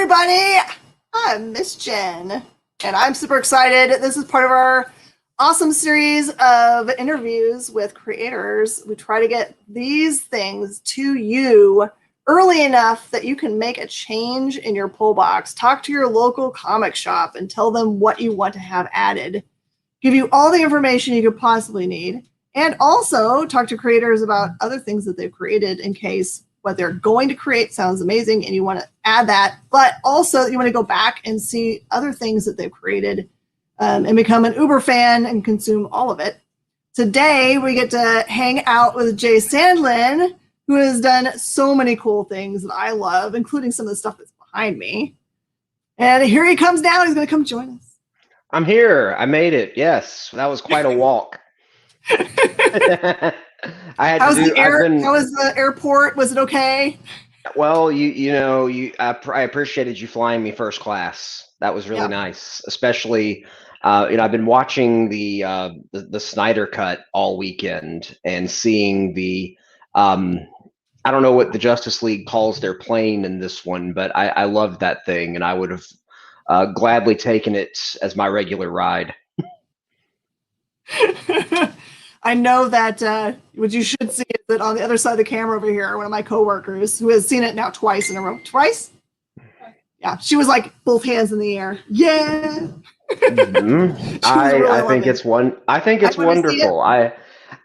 everybody. I'm Miss Jen, and I'm super excited. This is part of our awesome series of interviews with creators. We try to get these things to you early enough that you can make a change in your pull box. Talk to your local comic shop and tell them what you want to have added. Give you all the information you could possibly need, and also talk to creators about other things that they've created in case what they're going to create sounds amazing and you want to add that, but also you want to go back and see other things that they've created and become an Uber fan and consume all of it. Today, we get to hang out with Jay Sandlin, who has done so many cool things that I love, including some of the stuff that's behind me. And here he comes down. He's going to come join us. I'm here. I made it. Yes, that was quite a walk. I had How to was do. How was the airport? Was it okay? Well, I appreciated you flying me first class. That was really nice, especially. I've been watching the Snyder Cut all weekend and seeing the. I don't know what the Justice League calls their plane in this one, but I loved that thing, and I would have gladly taken it as my regular ride. I know that what you should see is that on the other side of the camera over here, one of my coworkers who has seen it now twice in a row. Twice? Yeah, she was like both hands in the air. Yeah. Mm-hmm. I think it's wonderful. I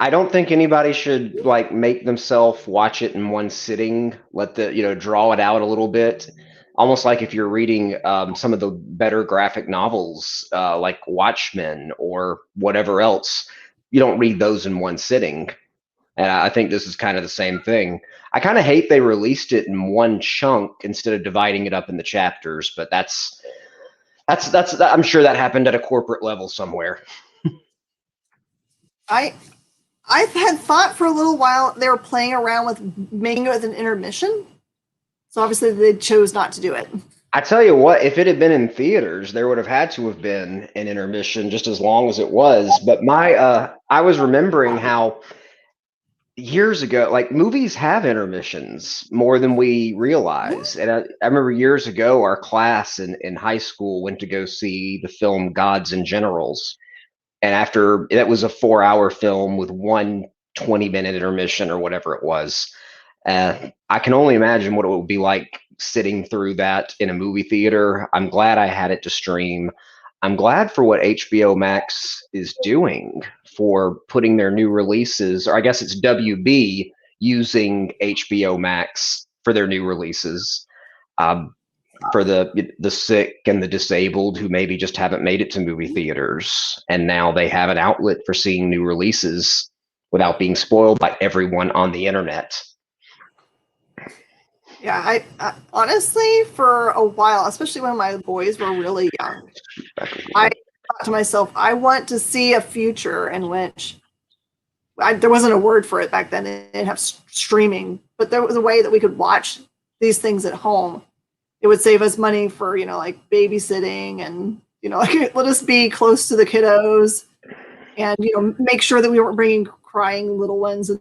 don't think anybody should like make themselves watch it in one sitting. Let draw it out a little bit. Almost like if you're reading some of the better graphic novels like Watchmen or whatever else, you don't read those in one sitting. And I think this is kind of the same thing. I kind of hate they released it in one chunk instead of dividing it up in the chapters, but that's I'm sure that happened at a corporate level somewhere. I've had thought for a little while they were playing around with making it with an intermission. So obviously they chose not to do it. I tell you what, if it had been in theaters, there would have had to have been an intermission just as long as it was. But I was remembering how years ago, like movies have intermissions more than we realize. And I remember years ago, our class in high school went to go see the film Gods and Generals. And after that was a 4-hour film with one 20-minute intermission or whatever it was. I can only imagine what it would be like sitting through that in a movie theater. I'm glad I had it to stream. I'm glad for what HBO Max is doing for putting their new releases, or I guess it's WB using HBO Max for their new releases. For the sick and the disabled who maybe just haven't made it to movie theaters, and now they have an outlet for seeing new releases without being spoiled by everyone on the internet. Yeah, I honestly, for a while, especially when my boys were really young, I thought to myself, I want to see a future in which there wasn't a word for it back then. They didn't have streaming, but there was a way that we could watch these things at home. It would save us money for, like babysitting and, like let us be close to the kiddos and, make sure that we weren't bringing crying little ones in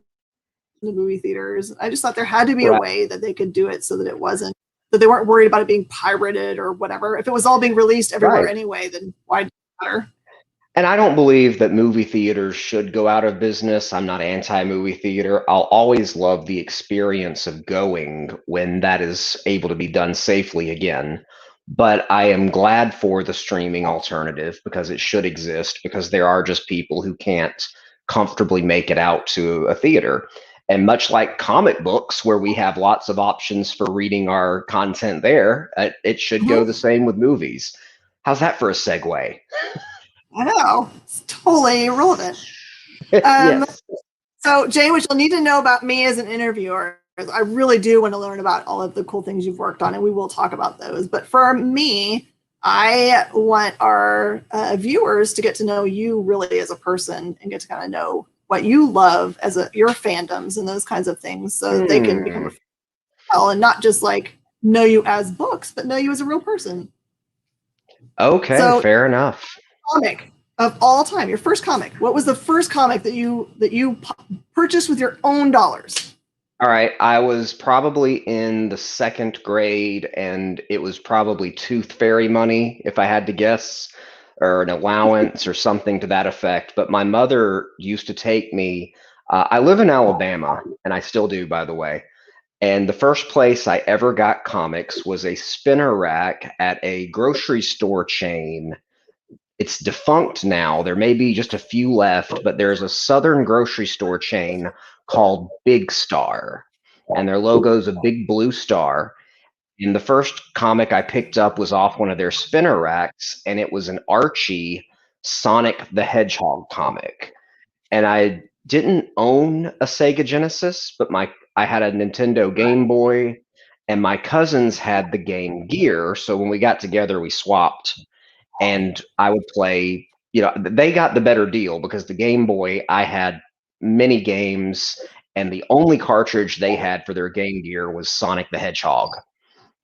the movie theaters. I just thought there had to be a way that they could do it so that it wasn't, that they weren't worried about it being pirated or whatever. If it was all being released everywhere anyway, then why do it matter? And I don't believe that movie theaters should go out of business. I'm not anti-movie theater. I'll always love the experience of going when that is able to be done safely again. But I am glad for the streaming alternative because it should exist, because there are just people who can't comfortably make it out to a theater. And much like comic books, where we have lots of options for reading our content there, it should go the same with movies. How's that for a segue? I know. It's totally irrelevant. Yes. So, Jay, what you'll need to know about me as an interviewer is I really do want to learn about all of the cool things you've worked on, and we will talk about those. But for me, I want our viewers to get to know you really as a person and get to kind of know what you love as your fandoms and those kinds of things, so that they can become a fan and not just like know you as books, but know you as a real person. Okay, so, fair enough. Comic of all time, your first comic. What was the first comic that you purchased with your own dollars? All right, I was probably in the second grade, and it was probably Tooth Fairy money, if I had to guess, or an allowance or something to that effect. But my mother used to take me. I live in Alabama, and I still do, by the way. And the first place I ever got comics was a spinner rack at a grocery store chain. It's defunct now. There may be just a few left, but there's a southern grocery store chain called Big Star, and their logo is a big blue star. And the first comic I picked up was off one of their spinner racks, and it was an Archie Sonic the Hedgehog comic. And I didn't own a Sega Genesis, but my I had a Nintendo Game Boy, and my cousins had the Game Gear. So when we got together, we swapped, and I would play. They got the better deal because the Game Boy, I had many games, and the only cartridge they had for their Game Gear was Sonic the Hedgehog.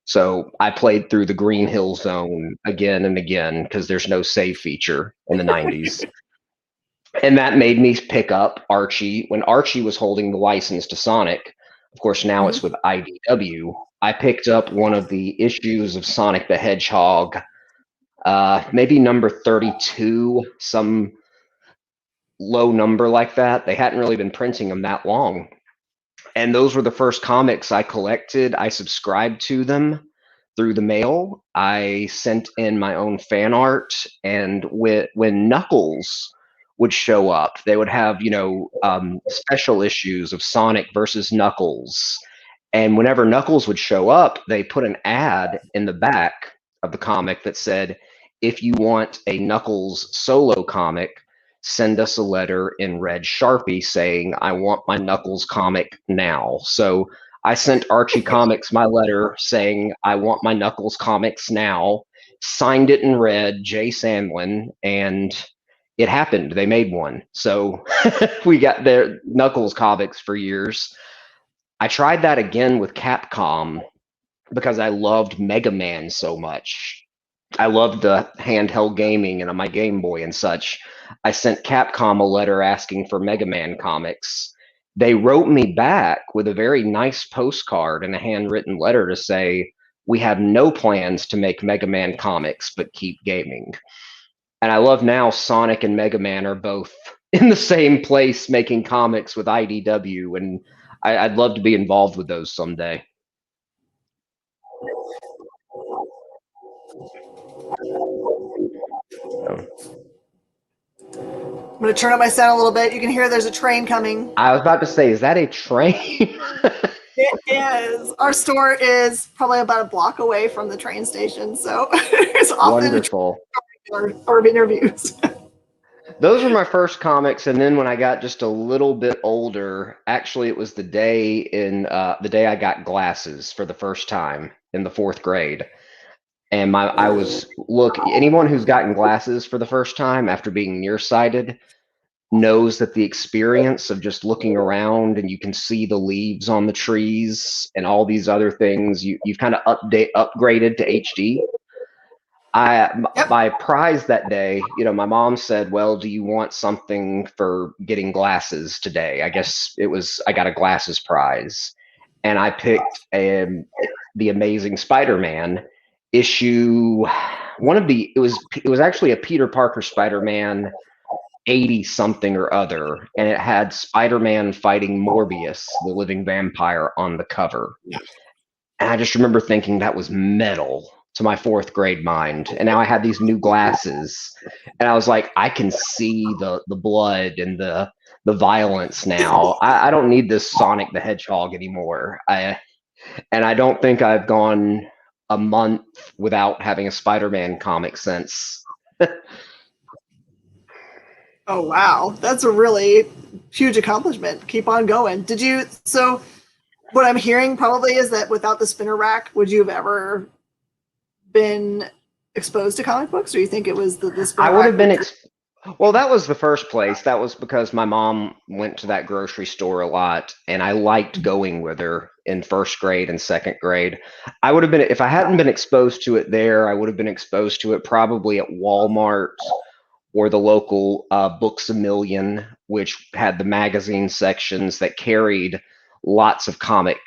So I played through the Green Hill Zone again and again because there's no save feature in the 90s. And that made me pick up Archie when Archie was holding the license to Sonic. Of course, now it's with IDW. I picked up one of the issues of Sonic the Hedgehog, maybe number 32, some low number like that. They hadn't really been printing them that long. And those were the first comics I collected. I subscribed to them through the mail. I sent in my own fan art, and when Knuckles would show up, they would have special issues of Sonic versus Knuckles. And whenever Knuckles would show up, they put an ad in the back of the comic that said, "If you want a Knuckles solo comic, send us a letter in red Sharpie saying, 'I want my Knuckles comic now.'" So I sent Archie Comics my letter saying, "I want my Knuckles comics now," signed it in red, Jay Sandlin, and it happened. They made one. So we got their Knuckles comics for years. I tried that again with Capcom because I loved Mega Man so much. I loved the handheld gaming and on my Game Boy and such. I sent Capcom a letter asking for Mega Man comics. They wrote me back with a very nice postcard and a handwritten letter to say, "We have no plans to make Mega Man comics, but keep gaming." And I love now Sonic and Mega Man are both in the same place making comics with IDW, and I'd love to be involved with those someday. I'm going to turn up my sound a little bit. You can hear there's a train coming. I was about to say, is that a train? It is. Our store is probably about a block away from the train station, so it's often Wonderful. Or interviews. Those were my first comics, and then when I got just a little bit older, actually, it was the day I got glasses for the first time in the fourth grade. And anyone who's gotten glasses for the first time after being nearsighted knows that the experience of just looking around and you can see the leaves on the trees and all these other things, you've kind of upgraded to HD. My prize that day, my mom said, "Well, do you want something for getting glasses today?" I guess I got a glasses prize, and I picked the Amazing Spider-Man issue. It was actually a Peter Parker Spider-Man 80 something or other, and it had Spider-Man fighting Morbius, the living vampire, on the cover. And I just remember thinking that was metal to my fourth grade mind. And now I had these new glasses, and I was like, I can see the blood and the violence now. I don't need this Sonic the Hedgehog anymore. And I don't think I've gone a month without having a Spider-Man comic since. Oh wow, that's a really huge accomplishment. Keep on going. So what I'm hearing probably is that without the spinner rack, would you have ever been exposed to comic books, or you think it was the spinner I would rack? have been well, that was the first place. That was because my mom went to that grocery store a lot, and I liked going with her in first grade and second grade. I would have been, if I hadn't been exposed to it there, I would have been exposed to it probably at Walmart or the local Books A Million, which had the magazine sections that carried lots of comic.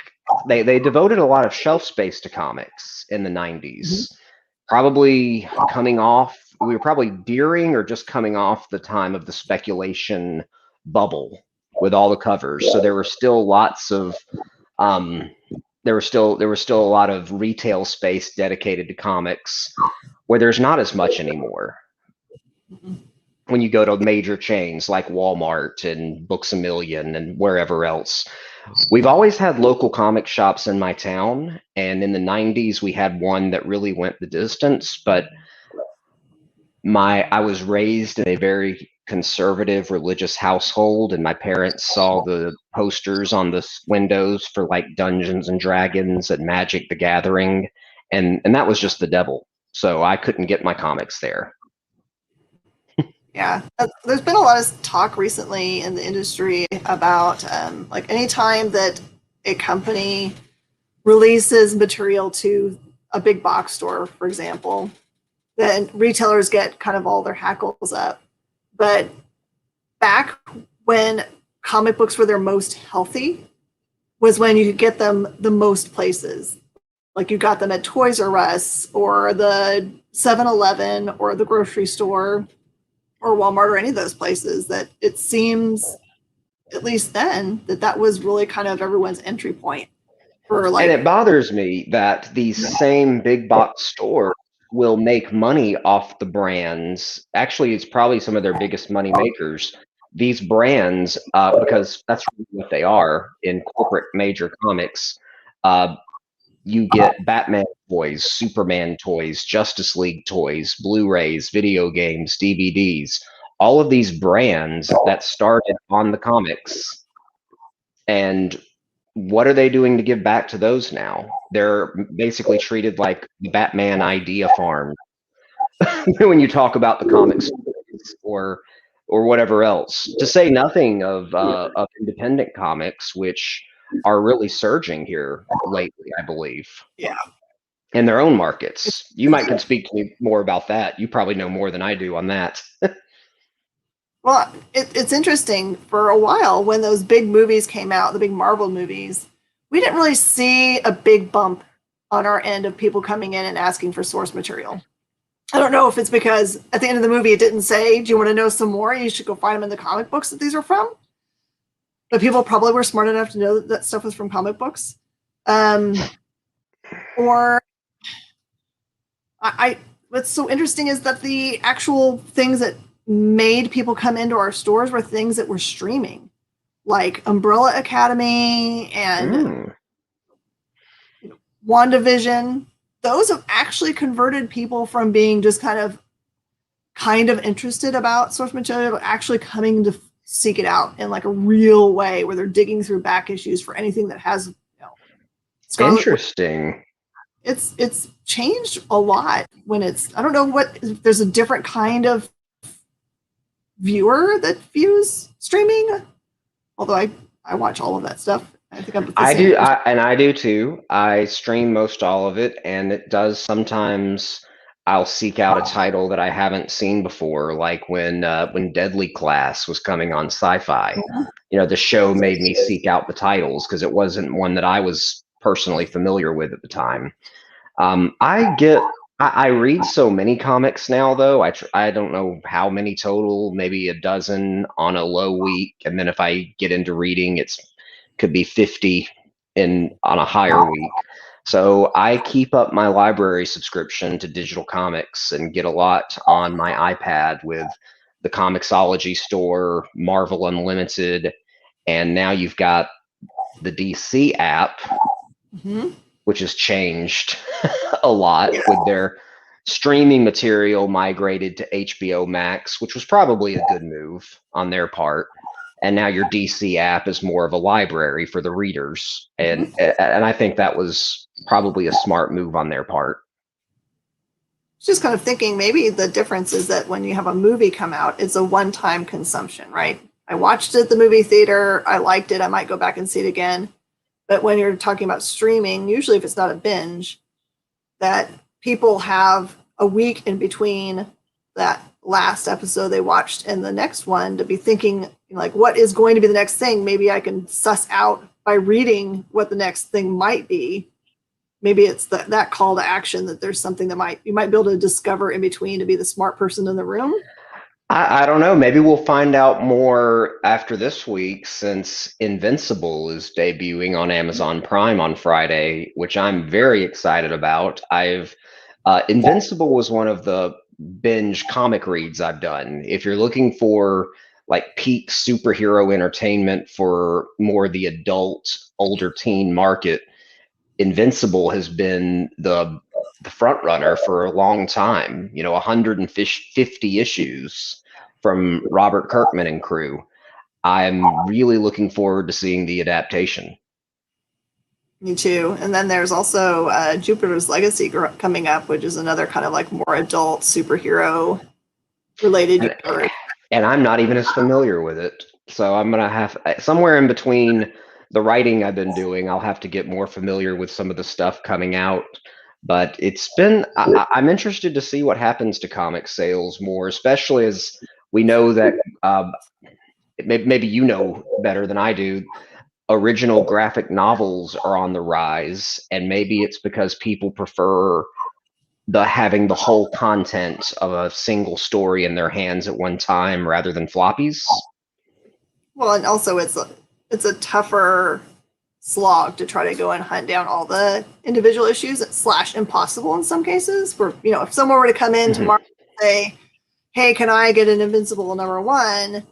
They devoted a lot of shelf space to comics in the 90s. Probably coming off, we were probably during or just coming off the time of the speculation bubble with all the covers. So there were still lots of there was still a lot of retail space dedicated to comics where there's not as much anymore. When you go to major chains like Walmart and Books A Million and wherever else. We've always had local comic shops in my town, and in the 90s we had one that really went the distance, but I was raised in a very conservative religious household, and my parents saw the posters on the windows for like Dungeons and Dragons and Magic the Gathering, and that was just the devil. So I couldn't get my comics there. Yeah, there's been a lot of talk recently in the industry about like anytime that a company releases material to a big box store, for example, then retailers get kind of all their hackles up. But back when comic books were their most healthy was when you could get them the most places. Like you got them at Toys R Us or the 7-Eleven or the grocery store or Walmart or any of those places. That it seems, at least then, that was really kind of everyone's entry point for like. And it bothers me that these same big box stores will make money off the brands. Actually, it's probably some of their biggest money makers. These brands, because that's really what they are in corporate major comics. You get Batman toys, Superman toys, Justice League toys, Blu-rays, video games, DVDs, all of these brands that started on the comics. And what are they doing to give back to those now? They're basically treated like the Batman idea farm when you talk about the comics or whatever else. To say nothing of independent comics, which are really surging here lately, I believe. Yeah. In their own markets. You can speak to me more about that. You probably know more than I do on that. Well, it's interesting. For a while, when those big movies came out, the big Marvel movies, we didn't really see a big bump on our end of people coming in and asking for source material. I don't know if it's because at the end of the movie it didn't say, do you want to know some more? You should go find them in the comic books that these are from. But people probably were smart enough to know that stuff was from comic books. Or what's so interesting is that the actual things that made people come into our stores were things that were streaming, like Umbrella Academy and WandaVision. Those have actually converted people from being just kind of interested about source material, but actually coming to seek it out in like a real way, where they're digging through back issues for anything that has, Interesting. It's changed a lot when it's, I don't know if there's a different kind of viewer that views streaming, although I watch all of that stuff. I think I do too. I stream most all of it, and it does sometimes. I'll seek out a title that I haven't seen before, like when Deadly Class was coming on Sci-Fi. The show made me seek out the titles because it wasn't one that I was personally familiar with at the time. I read so many comics now, though. I don't know how many total, maybe a dozen on a low week, and then if I get into reading, could be 50 on a higher week. So I keep up my library subscription to digital comics and get a lot on my iPad with the Comixology store, Marvel Unlimited, and now you've got the DC app, which has changed a lot with their streaming material migrated to HBO Max, which was probably a good move on their part. And now your DC app is more of a library for the readers. And I think that was probably a smart move on their part. Just kind of thinking maybe the difference is that when you have a movie come out, it's a one-time consumption, right? I watched it at the movie theater. I liked it. I might go back and see it again. But when you're talking about streaming, usually if it's not a binge, that people have a week in between that last episode they watched and the next one to be thinking like, what is going to be the next thing? Maybe I can suss out by reading what the next thing might be, maybe it's that call to action, that there's something that you might be able to discover in between to be the smart person in the room. I don't know. Maybe we'll find out more after this week since Invincible is debuting on Amazon Prime on Friday, which I'm very excited about. Invincible was one of the binge comic reads I've done. If you're looking for like peak superhero entertainment for more the adult, older teen market, Invincible has been the front runner for a long time. 150 issues from Robert Kirkman and crew. I'm really looking forward to seeing the adaptation. Me too. And then there's also Jupiter's Legacy coming up, which is another kind of like more adult superhero related universe. And I'm not even as familiar with it. So I'm going to have somewhere in between the writing I've been doing, I'll have to get more familiar with some of the stuff coming out. But I'm interested to see what happens to comic sales more, especially as we know that maybe you know better than I do, original graphic novels are on the rise, and maybe it's because people prefer having the whole content of a single story in their hands at one time rather than floppies. Well, and also it's a tougher slog to try to go and hunt down all the individual issues. It's / impossible in some cases. Where if someone were to come in tomorrow and say, "Hey, can I get an Invincible #1?"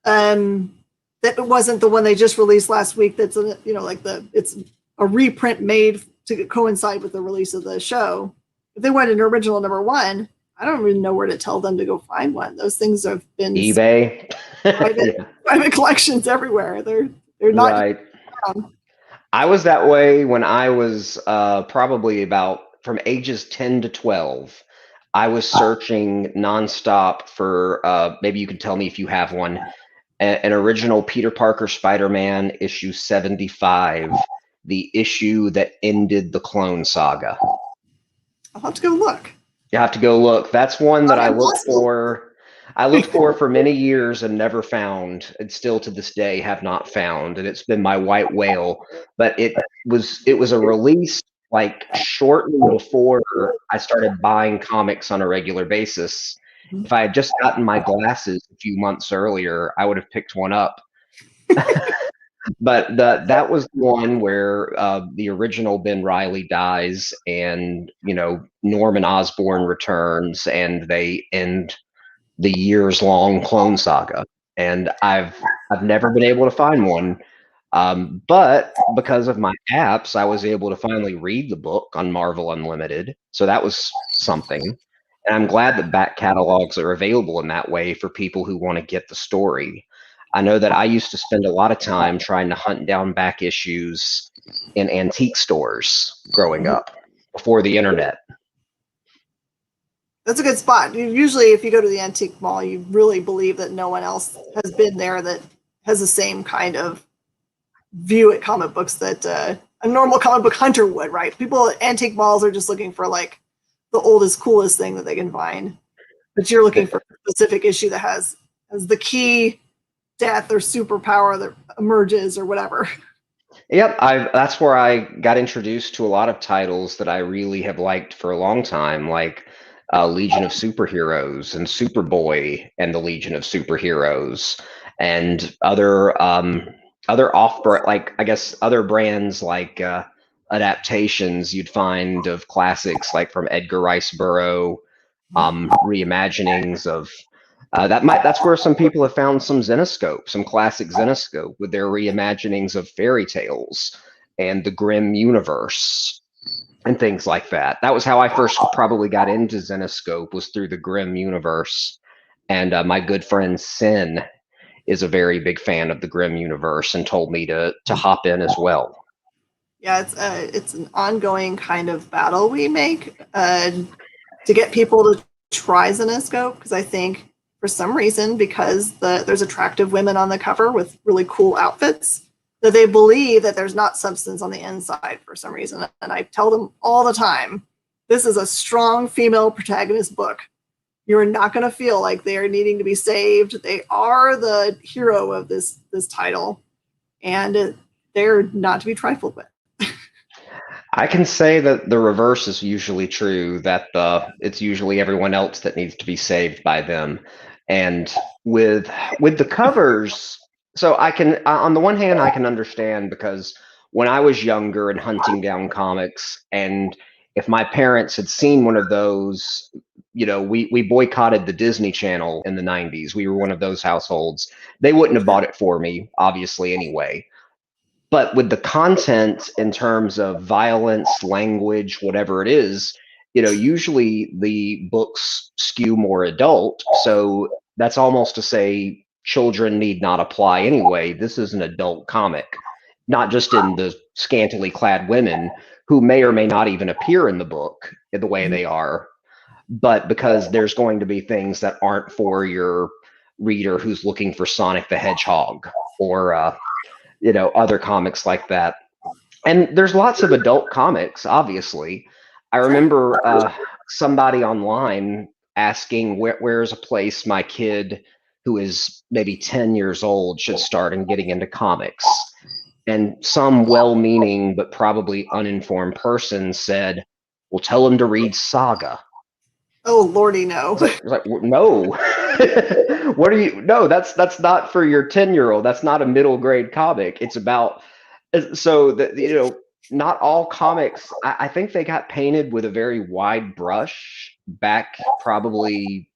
That wasn't the one they just released last week. That's it's a reprint made to coincide with the release of the show. If they want an original #1, I don't even know where to tell them to go find one. Those things have been eBay, private collections everywhere. They're not right. I was that way when I was probably about from ages 10 to 12. I was searching nonstop for maybe you can tell me if you have one, an original Peter Parker Spider-Man issue 75, the issue that ended the Clone Saga. I'll have to go look. You have to go look. That's one that I looked for. I looked for many years and never found, and still to this day have not found. And it's been my white whale. But it was a release like shortly before I started buying comics on a regular basis. If I had just gotten my glasses a few months earlier, I would have picked one up. But that was the one where the original Ben Reilly dies, and Norman Osborn returns, and they end the years-long Clone Saga. And I've never been able to find one, but because of my apps, I was able to finally read the book on Marvel Unlimited. So that was something. And I'm glad that back catalogs are available in that way for people who want to get the story. I know that I used to spend a lot of time trying to hunt down back issues in antique stores growing up before the internet. That's a good spot. Usually, if you go to the antique mall, you really believe that no one else has been there that has the same kind of view at comic books that a normal comic book hunter would, right? People at antique malls are just looking for like the oldest, coolest thing that they can find. But you're looking for a specific issue that has the key death or superpower that emerges or whatever. Yep, that's where I got introduced to a lot of titles that I really have liked for a long time, like Legion of Superheroes and Superboy and the Legion of Superheroes, and other like I guess other brands like adaptations you'd find of classics like from Edgar Rice Burroughs, reimaginings of that's where some people have found some Zenescope, some classic Zenescope with their reimaginings of fairy tales and the Grimm universe and things like that. That was how I first probably got into Zenescope, was through the Grimm universe. And my good friend Sin is a very big fan of the Grimm universe and told me to hop in as well. Yeah, it's an ongoing kind of battle we make to get people to try Zenescope, because I think for some reason, because there's attractive women on the cover with really cool outfits, that they believe that there's not substance on the inside for some reason. And I tell them all the time, this is a strong female protagonist book. You're not going to feel like they are needing to be saved. They are the hero of this title. And they're not to be trifled with. I can say that the reverse is usually true, that it's usually everyone else that needs to be saved by them. And with the covers, so I can on the one hand I can understand, because when I was younger and hunting down comics, and if my parents had seen one of those, we boycotted the Disney Channel in the 90s. We were one of those households. They wouldn't have bought it for me, obviously, anyway. But with the content in terms of violence, language, whatever it is, usually the books skew more adult. So that's almost to say children need not apply anyway. This is an adult comic, not just in the scantily clad women who may or may not even appear in the book in the way they are, but because there's going to be things that aren't for your reader who's looking for Sonic the Hedgehog, or other comics like that. And there's lots of adult comics, obviously. I remember somebody online asking where's a place my kid who is maybe 10 years old should start in getting into comics. And some well-meaning but probably uninformed person said, well, tell him to read Saga. Oh, Lordy, no. Like, no. What are you? No, that's not for your 10-year-old. That's not a middle grade comic. It's about, so that, not all comics. I think they got painted with a very wide brush back probably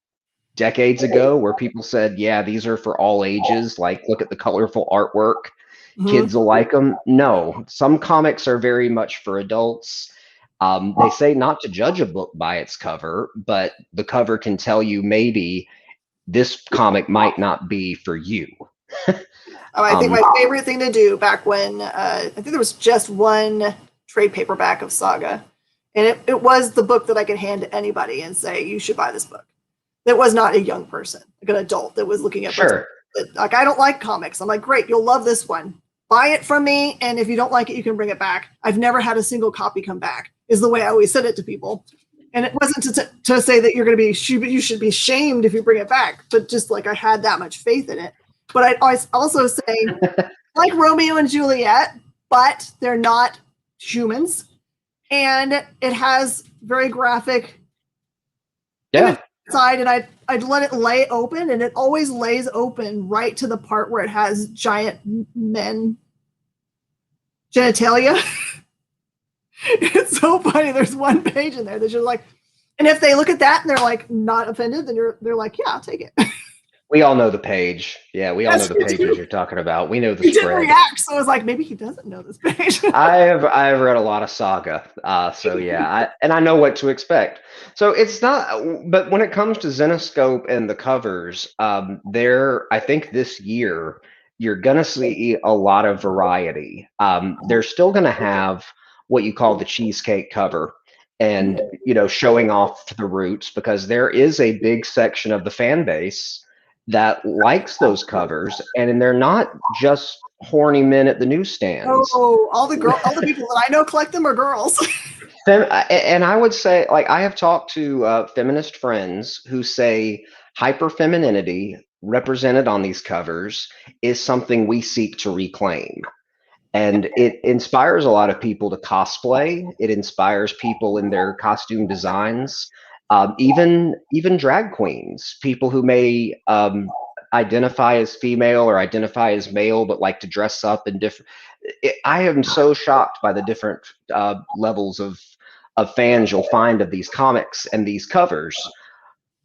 decades ago, where people said, yeah, these are for all ages. Like, look at the colorful artwork. Kids will like them. No, some comics are very much for adults. They say not to judge a book by its cover, but the cover can tell you maybe this comic might not be for you. I think my favorite thing to do back when, I think there was just one trade paperback of Saga, and it was the book that I could hand to anybody and say, you should buy this book. That was not a young person, like an adult that was looking at Sure. books. Like, I don't like comics. I'm like, great, you'll love this one. Buy it from me, and if you don't like it, you can bring it back. I've never had a single copy come back, is the way I always said it to people. And it wasn't to say that you're going to be, you should be shamed if you bring it back, but just like I had that much faith in it. But I also say, like Romeo and Juliet, but they're not humans. And it has very graphic side, and I'd let it lay open, and it always lays open right to the part where it has giant men genitalia. It's so funny. There's one page in there that you're like, and if they look at that and they're like not offended, then they're like, yeah, I'll take it. We all know the page. Yeah, we all know the pages you're talking about. We know the spread. He didn't react, so I was like, maybe he doesn't know this page. I've read a lot of Saga, so yeah, I know what to expect. So it's not, but when it comes to Zenescope and the covers, I think this year you're gonna see a lot of variety. They're still gonna have what you call the cheesecake cover, and showing off the roots, because there is a big section of the fan base that likes those covers, and they're not just horny men at the newsstands. Oh, all the people that I know collect them are girls. And I would say, like, I have talked to feminist friends who say hyperfemininity represented on these covers is something we seek to reclaim. And it inspires a lot of people to cosplay. It inspires people in their costume designs. Even drag queens, people who may identify as female or identify as male, but like to dress up in different. I am so shocked by the different levels of fans you'll find of these comics and these covers.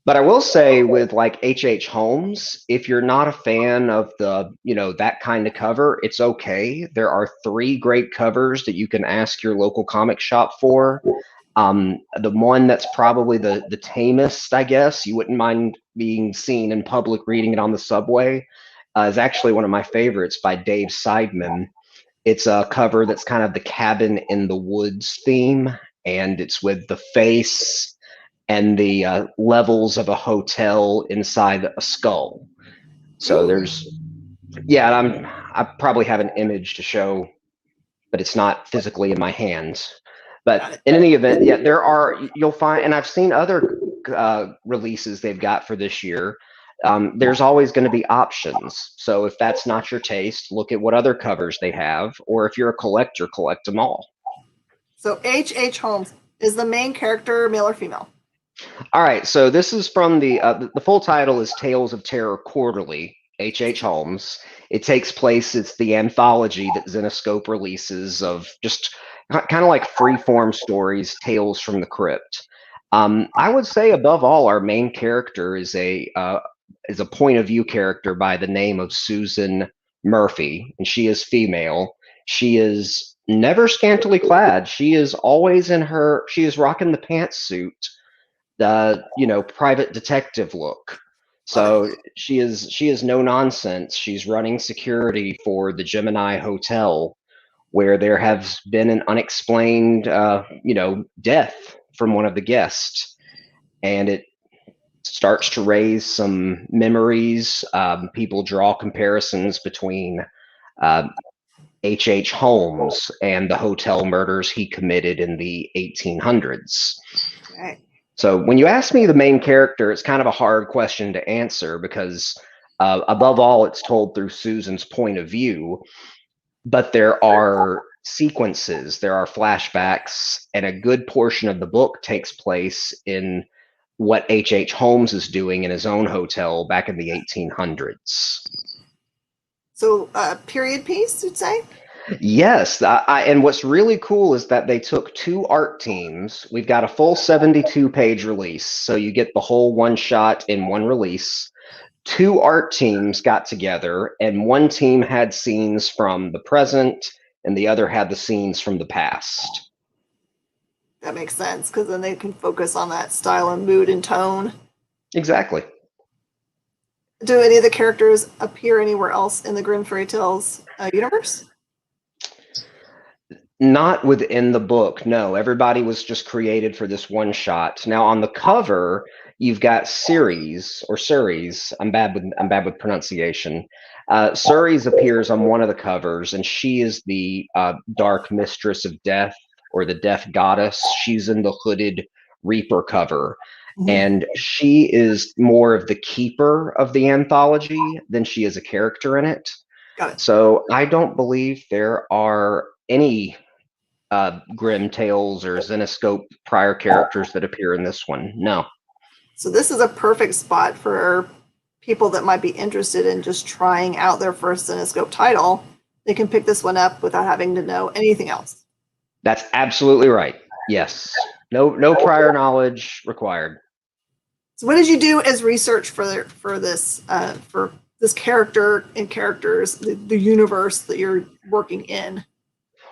But I will say, with like H.H. Holmes, if you're not a fan of the, that kind of cover, it's okay. There are 3 great covers that you can ask your local comic shop for. The one that's probably the tamest, I guess, you wouldn't mind being seen in public reading it on the subway, is actually one of my favorites, by Dave Seidman. It's a cover that's kind of the cabin in the woods theme, and it's with the face and the levels of a hotel inside a skull. So there's, I probably have an image to show, but it's not physically in my hands. But in any event, you'll find, and I've seen other releases they've got for this year. there's always going to be options. So if that's not your taste, look at what other covers they have, or if you're a collector, collect them all. So H.H. Holmes is the main character, male or female? All right, so this is from the full title is Tales of Terror Quarterly, H.H. Holmes. It takes place, it's the anthology that Zenescope releases of just kind of like free-form stories, tales from the crypt. I would say above all, our main character is a point of view character by the name of Susan Murphy, and she is female. She is never scantily clad. She is always she is rocking the pantsuit, the private detective look. So she is no nonsense. She's running security for the Gemini Hotel, where there has been an unexplained death from one of the guests, and it starts to raise some memories. People draw comparisons between H.H. Holmes and the hotel murders he committed in the 1800s. Okay. So when you ask me the main character, it's kind of a hard question to answer because above all, it's told through Susan's point of view, but there are sequences, there are flashbacks, and a good portion of the book takes place in what H.H. Holmes is doing in his own hotel back in the 1800s. So period piece, you'd say? Yes, and what's really cool is that they took two art teams. We've got a full 72-page release, so you get the whole one shot in one release. Two art teams got together, and one team had scenes from the present, and the other had the scenes from the past. That makes sense, because then they can focus on that style and mood and tone. Exactly. Do any of the characters appear anywhere else in the Grimm Fairy Tales universe? Not within the book, no. Everybody was just created for this one shot. Now on the cover, you've got Ceres or Ceres. I'm bad with pronunciation. Ceres appears on one of the covers, and she is the dark mistress of death, or the death goddess. She's in the hooded Reaper cover. And she is more of the keeper of the anthology than she is a character in it. Got it. So I don't believe there are any Grimm Tales or Zenescope prior characters that appear in this one. No. So this is a perfect spot for people that might be interested in just trying out their first Zenescope title. They can pick this one up without having to know anything else. That's absolutely right. Yes. No prior knowledge required. So what did you do as research for this character and characters, the universe that you're working in?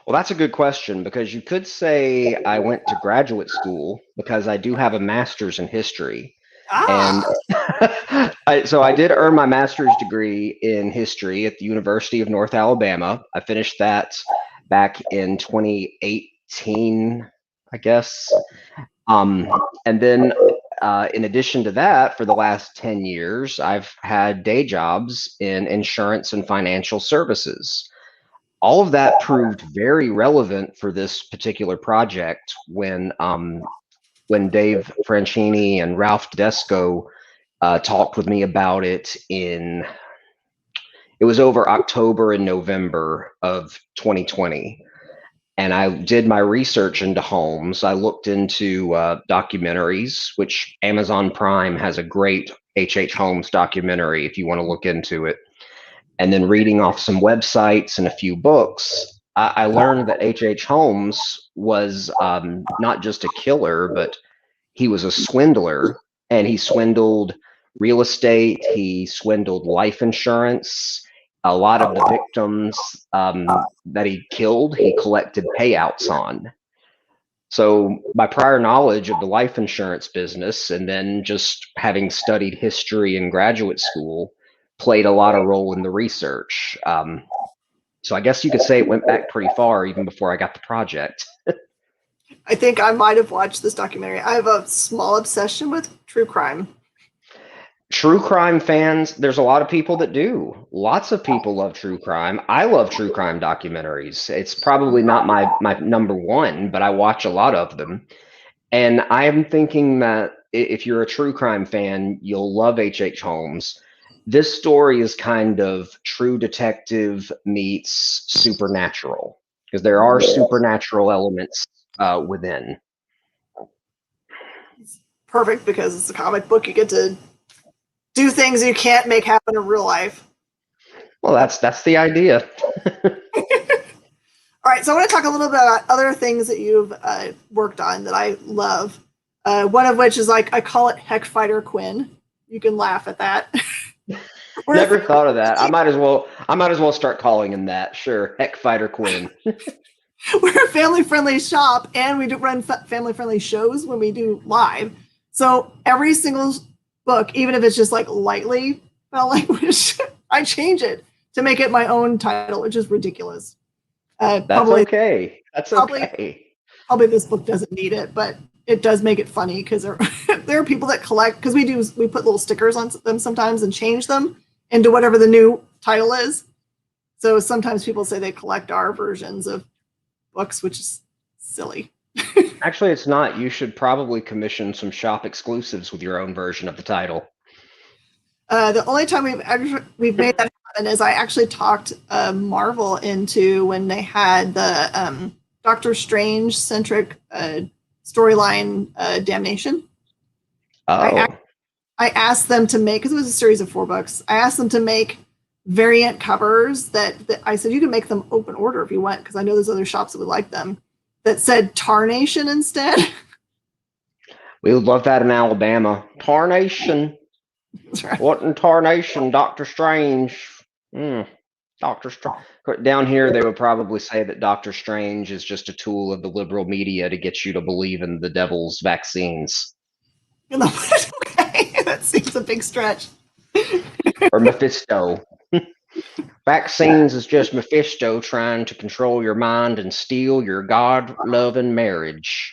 Well, that's a good question, because you could say I went to graduate school, because I do have a master's in history. And so I did earn my master's degree in history at the University of North Alabama. I finished that back in 2018, I guess. And then in addition to that, for the last 10 years, I've had day jobs in insurance and financial services. All of that proved very relevant for this particular project when Dave Franchini and Ralph Tedesco talked with me about it it was over October and November of 2020. And I did my research into Holmes. I looked into documentaries, which Amazon Prime has a great H.H. Holmes documentary if you want to look into it. And then reading off some websites and a few books, I learned that H.H. Holmes was not just a killer, but he was a swindler, and he swindled real estate. He swindled life insurance. A lot of the victims that he killed, he collected payouts on. So my prior knowledge of the life insurance business, and then just having studied history in graduate school, played a lot of role in the research. So I guess you could say it went back pretty far, even before I got the project. I think I might have watched this documentary. I have a small obsession with true crime. True crime fans, there's a lot of people that do. Lots of people love true crime. I love true crime documentaries. It's probably not my number one, but I watch a lot of them. And I am thinking that if you're a true crime fan, you'll love H.H. Holmes. This story is kind of True Detective meets supernatural, because there are supernatural elements within. Perfect, because it's a comic book. You get to do things you can't make happen in real life. Well, that's the idea. All right, so I want to talk a little bit about other things that you've worked on that I love. One of which is, like, I call it Heck Fighter Quinn. You can laugh at that. Never thought of that. I might as well start calling him that. Sure, Heck Fighter Quinn. We're a family-friendly shop, and we do run family-friendly shows when we do live. So every single book, even if it's just like lightly foul language, I change it to make it my own title, which is ridiculous. That's probably, okay. That's okay. Probably this book doesn't need it, but it does make it funny, because there are people that collect, because we put little stickers on them sometimes and change them into whatever the new title is. So sometimes people say they collect our versions of books, which is silly. Actually, it's not. You should probably commission some shop exclusives with your own version of the title. The only time we've made that happen is I actually talked Marvel into, when they had the Doctor Strange centric storyline, Damnation. Oh. I asked them to make, because it was a series of 4 books, I asked them to make variant covers that I said, you can make them open order if you want, because I know there's other shops that would like them, that said Tarnation instead. We would love that in Alabama. Tarnation. That's right. What in tarnation, Doctor Strange? Doctor Strange. Down here, they would probably say that Doctor Strange is just a tool of the liberal media to get you to believe in the devil's vaccines. Okay, that seems a big stretch. Or Mephisto. Vaccines is just Mephisto trying to control your mind and steal your God-loving marriage.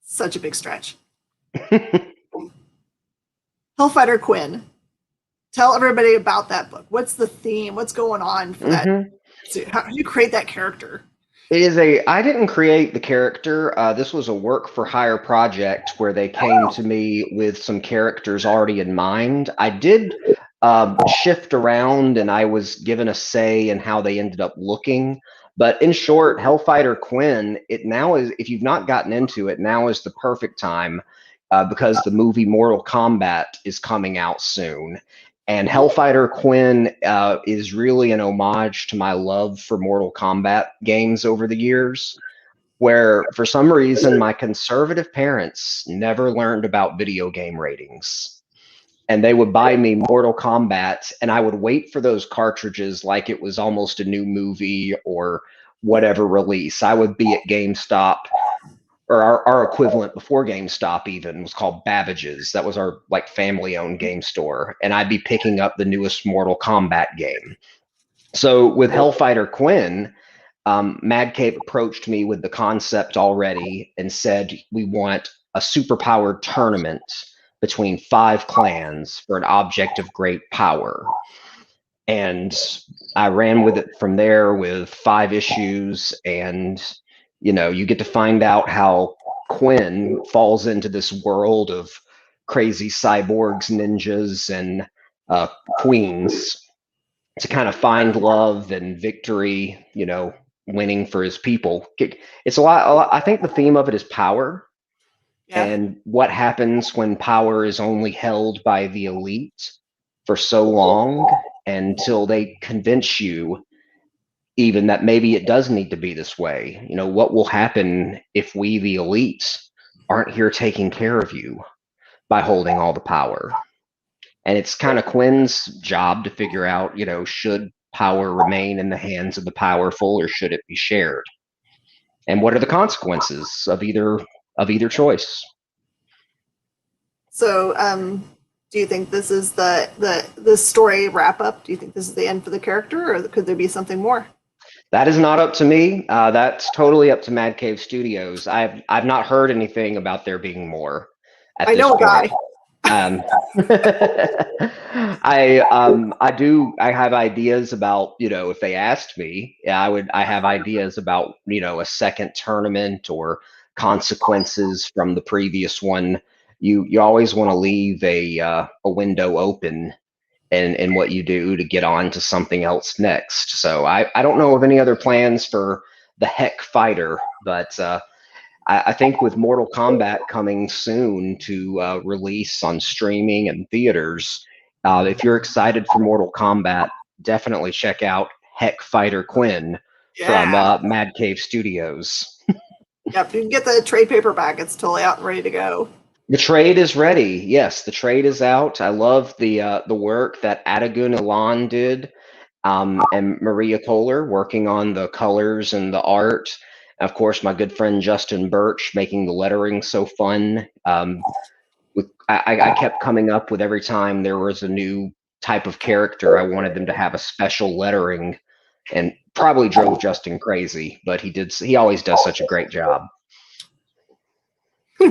Such a big stretch. Hellfighter Quinn. Tell everybody about that book. What's the theme? What's going on for that? So how do you create that character? I didn't create the character. This was a work for hire project where they came to me with some characters already in mind. I did shift around, and I was given a say in how they ended up looking. But in short, Hellfighter Quinn, it now is, if you've not gotten into it, now is the perfect time, because the movie Mortal Kombat is coming out soon. And Hellfighter Quinn is really an homage to my love for Mortal Kombat games over the years, where for some reason my conservative parents never learned about video game ratings. And they would buy me Mortal Kombat, and I would wait for those cartridges like it was almost a new movie or whatever release. I would be at GameStop, or our equivalent before GameStop even was called Babbage's. That was our like family-owned game store, and I'd be picking up the newest Mortal Kombat game. So with Hellfighter Quinn, Mad Cape approached me with the concept already and said, we want a superpowered tournament between 5 clans for an object of great power. And I ran with it from there with 5 issues, and you get to find out how Quinn falls into this world of crazy cyborgs, ninjas, and queens to kind of find love and victory, winning for his people. It's a lot. I think the theme of it is power, and what happens when power is only held by the elite for so long until they convince you even that maybe it does need to be this way. What will happen if we, the elites, aren't here taking care of you by holding all the power? And it's kind of Quinn's job to figure out, should power remain in the hands of the powerful, or should it be shared? And what are the consequences of either choice? So, do you think this is the story wrap up? Do you think this is the end for the character, or could there be something more? That is not up to me. That's totally up to Mad Cave Studios. I've not heard anything about there being more. I know a guy. I have ideas about, if they asked me, I have ideas about, a second tournament or consequences from the previous one. you always want to leave a window open in what you do to get on to something else next. So I don't know of any other plans for the Heck Fighter, but I think with Mortal Kombat coming soon to release on streaming and theaters, if you're excited for Mortal Kombat, definitely check out Heck Fighter Quinn from Yeah. Mad Cave Studios. Yep. You can get the trade paperback. It's totally out and ready to go. The trade is ready. Yes, the trade is out. I love the work that Adagun Ilan did, and Maria Kohler working on the colors and the art. Of course, my good friend Justin Birch making the lettering so fun. I kept coming up with every time there was a new type of character, I wanted them to have a special lettering, and probably drove Justin crazy, but he always does such a great job.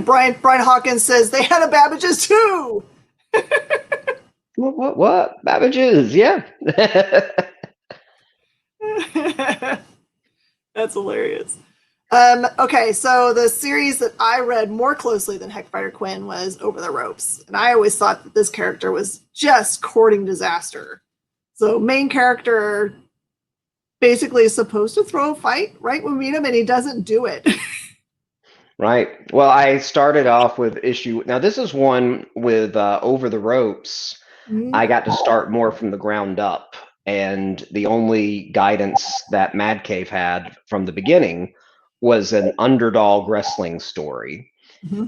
Brian Hawkins says they had a Babbage's too. What? Babbage's, yeah. That's hilarious. Okay, so the series that I read more closely than Heck Fighter Quinn was Over the Ropes. And I always thought that this character was just courting disaster. So main character basically is supposed to throw a fight right when we meet him, and he doesn't do it. Right. Well, I started off with issue. Now, this is one with Over the Ropes. I got to start more from the ground up. And the only guidance that Mad Cave had from the beginning was an underdog wrestling story.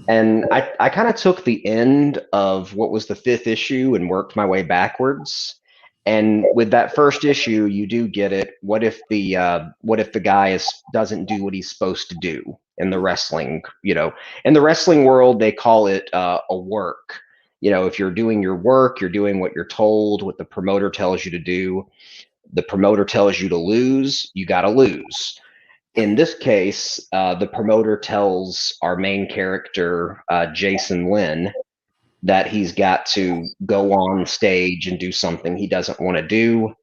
And I kind of took the end of what was the 5th issue and worked my way backwards. And with that first issue, you do get it. What if the guy doesn't do what he's supposed to do in the wrestling? In the wrestling world, they call it a work. If you're doing your work, you're doing what you're told, what the promoter tells you to do. The promoter tells you to lose, you got to lose. In this case, the promoter tells our main character, Jay Sandlin, that he's got to go on stage and do something he doesn't want to do.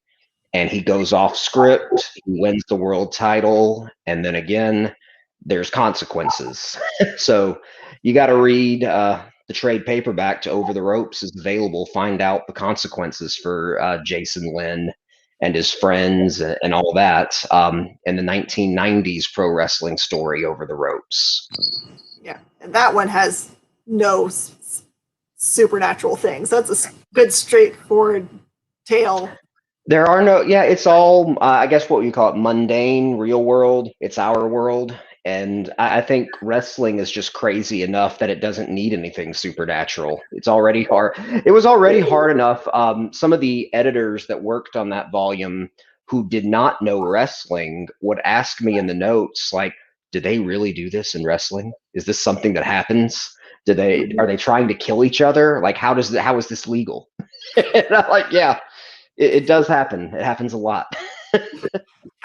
And he goes off script, he wins the world title, and then again, there's consequences. So you got to read the trade paperback to Over the Ropes is available. Find out the consequences for Jason Lynn and his friends and all that in the 1990s pro wrestling story Over the Ropes. Yeah, and that one has no supernatural things. That's a good, straightforward tale. There are no, yeah, it's all, I guess what you call it, mundane, real world. It's our world. And I think wrestling is just crazy enough that it doesn't need anything supernatural. It's already hard. It was already hard enough. Some of the editors that worked on that volume who did not know wrestling would ask me in the notes, like, do they really do this in wrestling? Is this something that happens? Are they trying to kill each other? Like, how is this legal? And I'm like, yeah, it does happen. It happens a lot.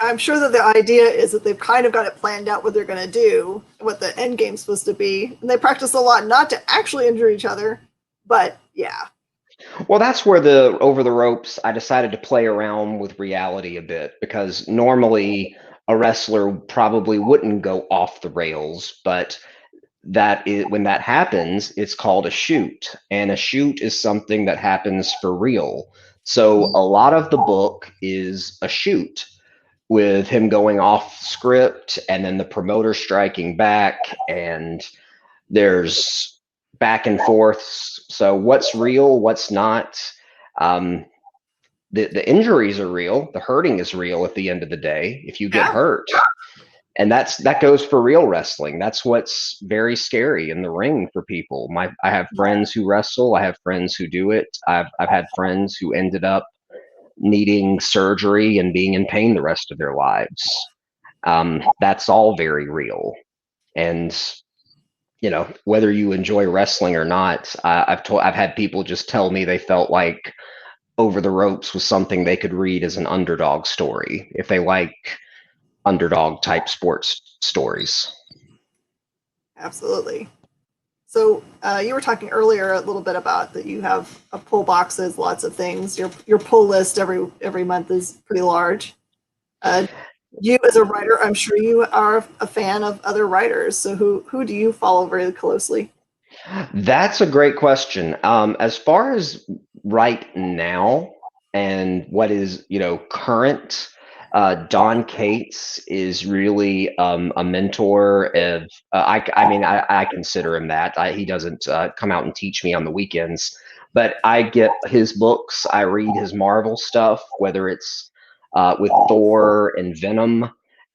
I'm sure that the idea is that they've kind of got it planned out what they're going to do, what the end game's supposed to be. And they practice a lot not to actually injure each other. But yeah. Well, that's where the Over the Ropes, I decided to play around with reality a bit, because normally a wrestler probably wouldn't go off the rails, but when that happens, it's called a shoot, and a shoot is something that happens for real. So a lot of the book is a shoot with him going off script and then the promoter striking back, and there's back and forth. So what's real, what's not? The injuries are real. The hurting is real at the end of the day if you get hurt. And that goes for real wrestling. That's what's very scary in the ring for people. I have friends who wrestle. I have friends who do it. I've had friends who ended up needing surgery and being in pain the rest of their lives. That's all very real. And whether you enjoy wrestling or not, I've had people just tell me they felt like Over the Ropes was something they could read as an underdog story if they like underdog type sports stories. Absolutely. So you were talking earlier a little bit about that you have pull boxes, lots of things. Your pull list every month is pretty large. You as a writer, I'm sure you are a fan of other writers. So who do you follow very closely? That's a great question. As far as right now and what is, current, Don Cates is really a mentor of, I mean, I consider him that. He doesn't come out and teach me on the weekends, but I get his books. I read his Marvel stuff, whether it's with Thor and Venom,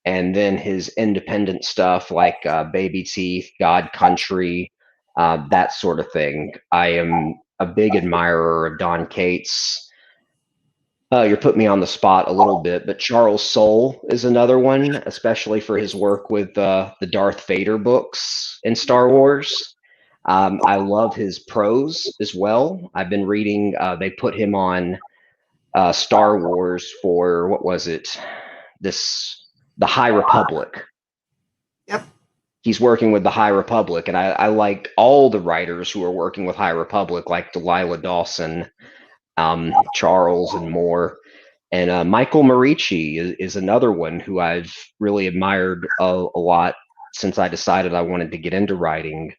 and then his independent stuff like Baby Teeth, God Country, that sort of thing. I am a big admirer of Don Cates. You're putting me on the spot a little bit, but Charles Soule is another one, especially for his work with the Darth Vader books in Star Wars. I love his prose as well. I've been reading, they put him on Star Wars for, what was it? The High Republic. Yep. He's working with the High Republic, and I like all the writers who are working with High Republic, like Delilah Dawson, Charles, and more. And Michael Marici is another one who I've really admired a lot since I decided I wanted to get into writing,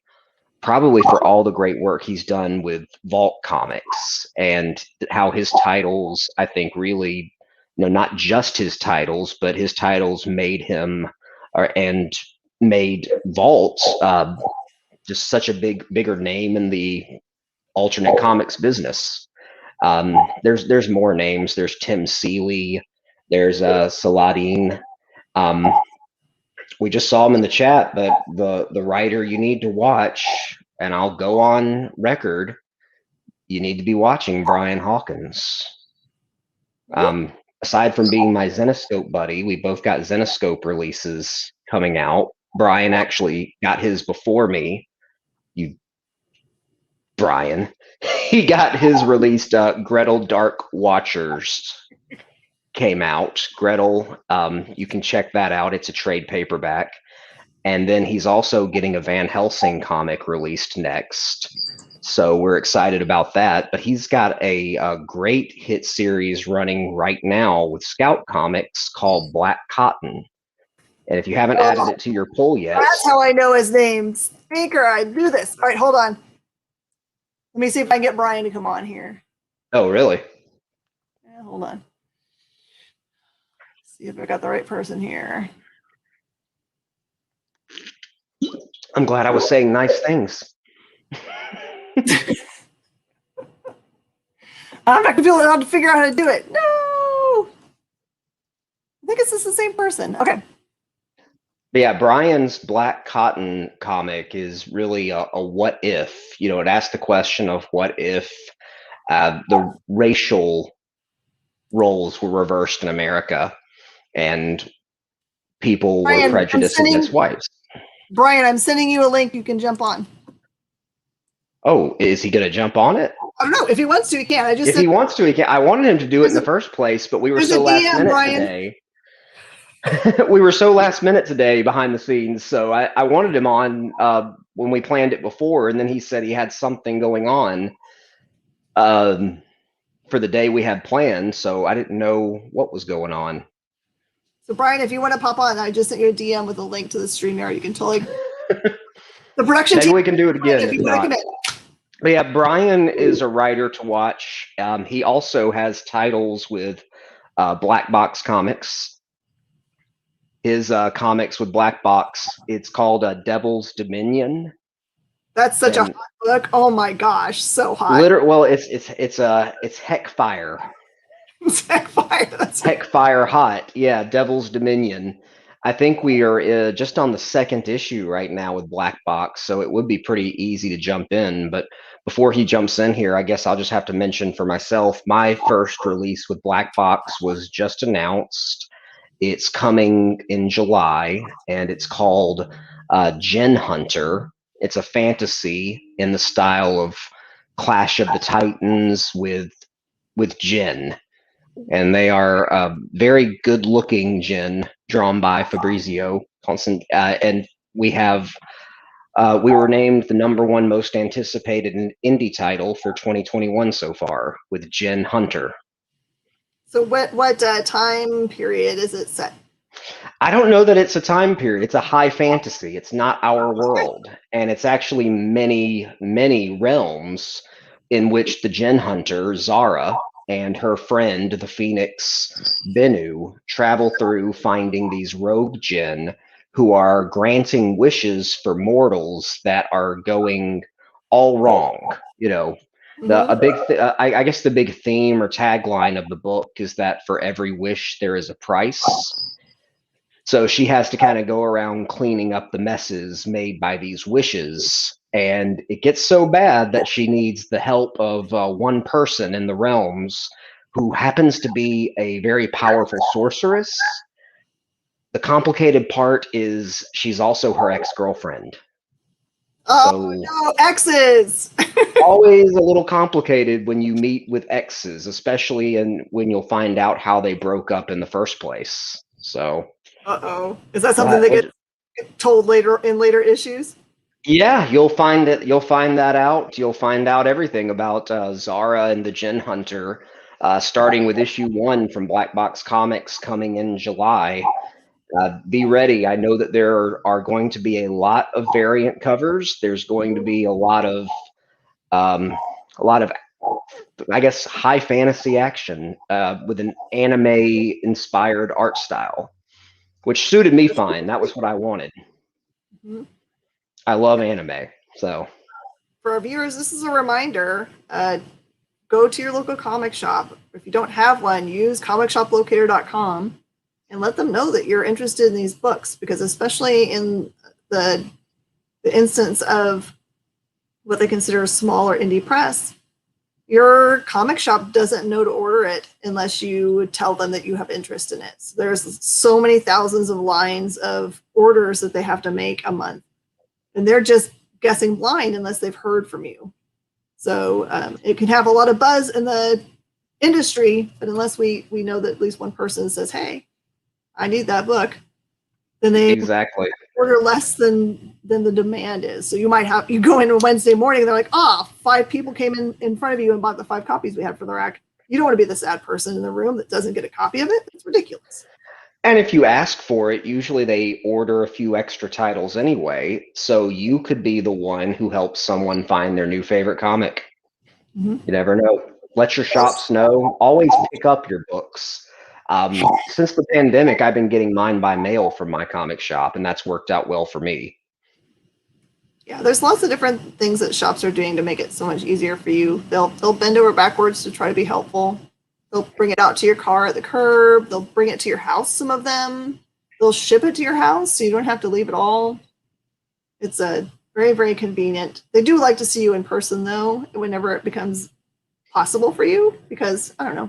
probably for all the great work he's done with Vault Comics and how his titles, I think, really, not just his titles, but his titles made him and made Vault just such a bigger name in the alternate comics business. There's more names. There's Tim Seeley. There's Saladin. We just saw him in the chat, but the writer you need to watch, and I'll go on record, you need to be watching Brian Hawkins. Aside from being my Zenoscope buddy, we both got Zenoscope releases coming out. Brian actually got his before me. Brian. He got his released. Gretel Dark Watchers came out. Gretel, you can check that out. It's a trade paperback. And then he's also getting a Van Helsing comic released next. So we're excited about that. But he's got a great hit series running right now with Scout Comics called Black Cotton. And if you haven't added it to your poll yet. That's how I know his name. Speaker, I do this. All right, hold on. Let me see if I can get Brian to come on here. Oh, really? Yeah, hold on. See if I got the right person here. I'm glad I was saying nice things. I'm not going to figure out how to do it. No! I think it's just the same person. Okay. But yeah, Brian's Black Cotton comic is really a what if. It asks the question of what if the racial roles were reversed in America and people were prejudiced against whites. Brian, I'm sending you a link you can jump on. Oh, is he going to jump on it? I don't know. If he wants to, he can. If he wants to, he can. I wanted him to do it in the first place, but we were so last minute today. We were so last minute today behind the scenes, so I wanted him on when we planned it before, and then he said he had something going on for the day we had planned, so I didn't know what was going on. So Brian, if you want to pop on, I just sent you a DM with a link to the StreamYard. You can totally the production team. Maybe we can do it again. If not. But yeah, Brian is a writer to watch. He also has titles with Black Box Comics. His comics with Black Box, it's called Devil's Dominion. That's such a hot book. Oh my gosh, so hot. Well, it's Heckfire. It's Heckfire. That's Heckfire hot. Yeah, Devil's Dominion. I think we are just on the second issue right now with Black Box, so it would be pretty easy to jump in. But before he jumps in here, I guess I'll just have to mention for myself, my first release with Black Box was just announced. It's coming in July, and it's called Jinn Hunter. It's a fantasy in the style of Clash of the Titans with Jinn. And they are very good-looking Jinn, drawn by Fabrizio. And we were named the #1 most anticipated indie title for 2021 so far with Jinn Hunter. So what time period is it set? I don't know that it's a time period. It's a high fantasy. It's not our world. And it's actually many, many realms in which the Gin Hunter, Zara, and her friend, the Phoenix Bennu, travel through finding these rogue Jinn who are granting wishes for mortals that are going all wrong. You know, Mhm. I guess the big theme or tagline of the book is that for every wish there is a price. So she has to kind of go around cleaning up the messes made by these wishes. And it gets so bad that she needs the help of one person in the realms who happens to be a very powerful sorceress. The complicated part is she's also her ex girlfriend. Oh So no, exes. always a little complicated when you meet with exes, especially when you'll find out how they broke up in the first place. So Uh-oh. Is that we'll something that we'll gets told later in later issues? Yeah, you'll find it. You'll find that out. You'll find out everything about Zara and the Gin Hunter, starting with issue 1 from Black Box Comics coming in July. Be ready. I know that there are going to be a lot of variant covers. There's going to be um, a lot of, I guess, high fantasy action with an anime-inspired art style, which suited me fine. That was what I wanted. Mhm. I love anime, so. For our viewers, this is a reminder. Go to your local comic shop. If you don't have one, use comicshoplocator.com and let them know that you're interested in these books, because especially in the, the instance of what they consider a small or indie press, your comic shop doesn't know to order it unless you tell them that you have interest in it. So there's so many thousands of lines of orders that they have to make a month, and they're just guessing blind unless they've heard from you. So it can have a lot of buzz in the industry, but unless we know that at least one person says, "Hey, I need that book," then they Exactly. order less than the demand is. So you go in on Wednesday morning, and they're like, "Ah, 5 people came in front of you and bought the 5 copies we had for the rack." You don't want to be the sad person in the room that doesn't get a copy of it. It's ridiculous. And if you ask for it, usually they order a few extra titles anyway, so you could be the one who helps someone find their new favorite comic. Mhm. You never know. Let your Yes. shops know. Always pick up your books. Since the pandemic, I've been getting mine by mail from my comic shop, and that's worked out well for me. Yeah, there's lots of different things that shops are doing to make it so much easier for you. They'll bend over backwards to try to be helpful. They'll bring it out to your car at the curb. They'll bring it to your house. Some of them they'll ship it to your house, so you don't have to leave it all. It's a very convenient. They do like to see you in person though, whenever it becomes possible for you, because I don't know,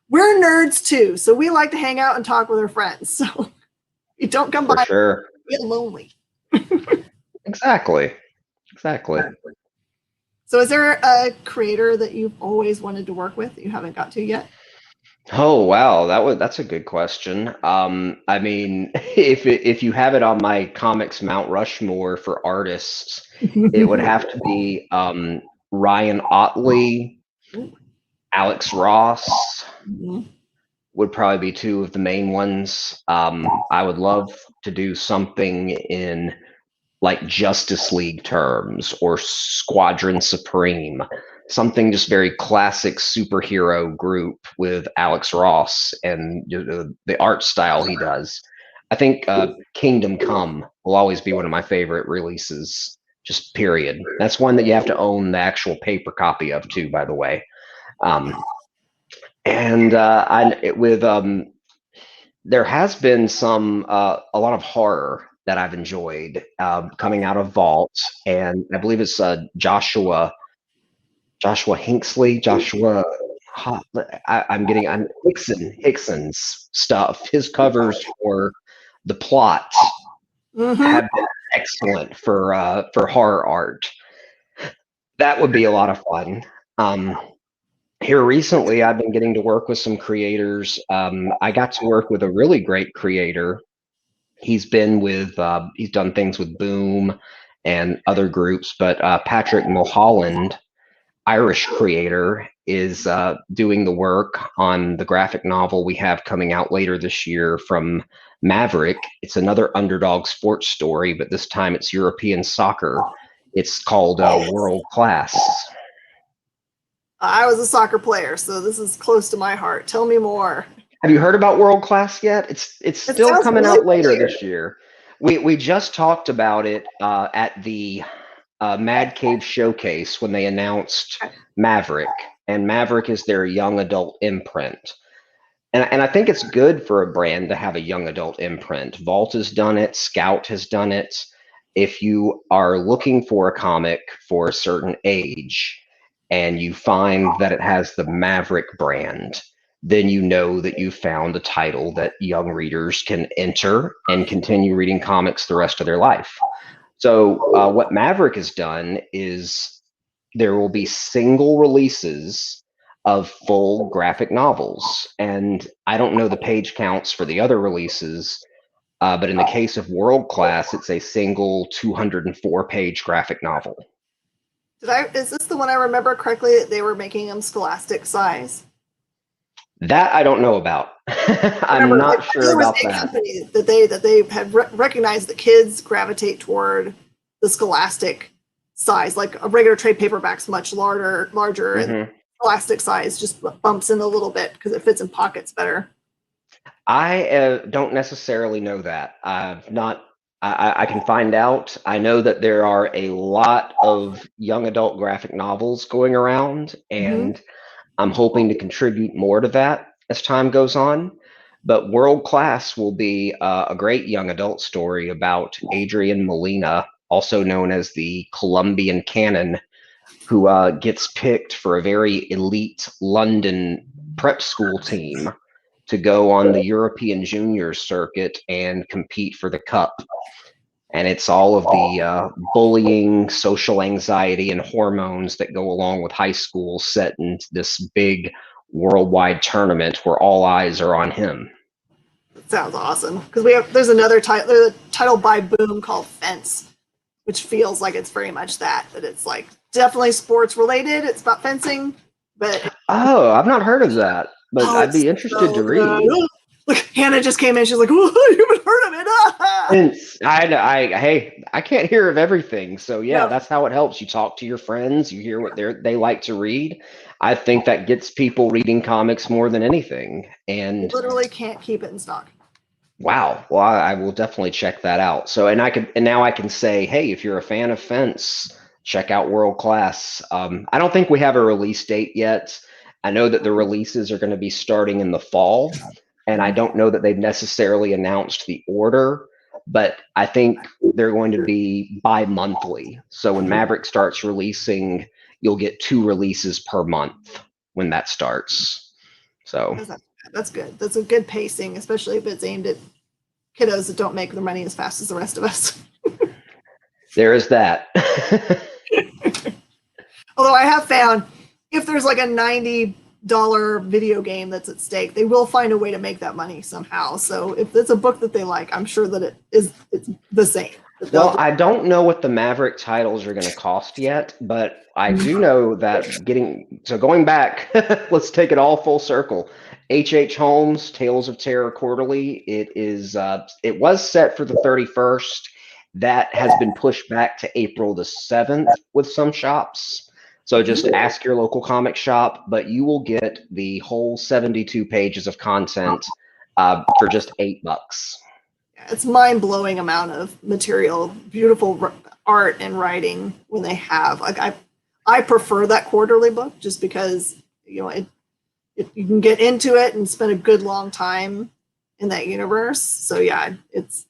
we're nerds too, so we like to hang out and talk with our friends. So you don't come For by, sure. you get lonely. Exactly. Exactly. So is there a creator that you've always wanted to work with that you haven't got to yet? Oh wow, that's a good question. I mean, if you have it on my comics Mount Rushmore for artists, it would have to be Ryan Otley, Alex Ross would probably be two of the main ones. I would love to do something in like Justice League terms or Squadron Supreme, something just very classic superhero group with Alex Ross and the art style he does. I think Kingdom Come will always be one of my favorite releases, just period. That's one that you have to own the actual paper copy of too, by the way. Um, and with there has been a lot of horror that I've enjoyed coming out of Vault, and I believe it's Joshua Hinksley, I'm Hickson's stuff. His covers for the plot Mm-hmm. have been excellent for horror art. That would be a lot of fun. Um, Here recently, I've been getting to work with some creators. I got to work with a really great creator. He's done things with Boom and other groups, but Patrick Mulholland, Irish creator, is doing the work on the graphic novel we have coming out later this year from Maverick. It's another underdog sports story, but this time it's European soccer. It's called World Class. I was a soccer player, so this is close to my heart. Tell me more. Have you heard about World Class yet? It's It still coming really out later weird. this year. We just talked about it at the Mad Cave Showcase when they announced Maverick, and Maverick is their young adult imprint. And I think it's good for a brand to have a young adult imprint. Vault has done it, Scout has done it. If you are looking for a comic for a certain age and you find that it has the Maverick brand, then you know that you've found a title that young readers can enter and continue reading comics the rest of their life. So what Maverick has done is there will be single releases of full graphic novels. And I don't know the page counts for the other releases, but in the case of World Class, it's a single 204-page graphic novel. Is this the one I remember correctly that they were making them scholastic size? That I don't know about. I'm not sure about that. That they had recognized that kids gravitate toward the scholastic size, like a regular trade paperback's much larger, and scholastic size just bumps in a little bit because it fits in pockets better. I don't necessarily know that. I've not. I can find out. I know that there are a lot of young adult graphic novels going around, and I'm hoping to contribute more to that as time goes on. But World Class will be a great young adult story about Adrian Molina, also known as the Colombian Cannon, who gets picked for a very elite London prep school team to go on the European junior circuit and compete for the cup. And it's all of the bullying, social anxiety, and hormones that go along with high school set in this big worldwide tournament where all eyes are on him. That sounds awesome. Because there's another title, there's a title by Boom called Fence, which feels like it's very much that it's like definitely sports related. It's about fencing, but I've not heard of that, but I'd be interested to read. Look, Hannah just came in. She's like, "Oh, you haven't heard of it?" Hey, I can't hear of everything, so yeah, that's how it helps. You talk to your friends, you hear what they like to read. I think that gets people reading comics more than anything, and you literally can't keep it in stock. Wow, well, I will definitely check that out. So, and now I can say, hey, if you're a fan of Fence, check out World Class. I don't think we have a release date yet. I know that the releases are going to be starting in the fall, and I don't know that they've necessarily announced the order, but I think they're going to be bi-monthly. So when Maverick starts releasing, you'll get 2 releases per month when that starts. So that's good. That's a good pacing, especially if it's aimed at kiddos that don't make their money as fast as the rest of us. There is that. Although I have found if there's like a $90 video game that's at stake, they will find a way to make that money somehow. So if it's a book that they like, I'm sure that it's the same. Well, I don't know what the Maverick titles are going to cost yet, but I do know that going back, let's take it all full circle. H.H. Holmes, Tales of Terror Quarterly. It was set for the 31st. That has been pushed back to April the 7th with some shops. So just ask your local comic shop, but you will get the whole 72 pages of content for just $8. It's mind-blowing amount of material, beautiful art and writing when they have. Like I prefer that quarterly book just because you can get into it and spend a good long time in that universe. So yeah, if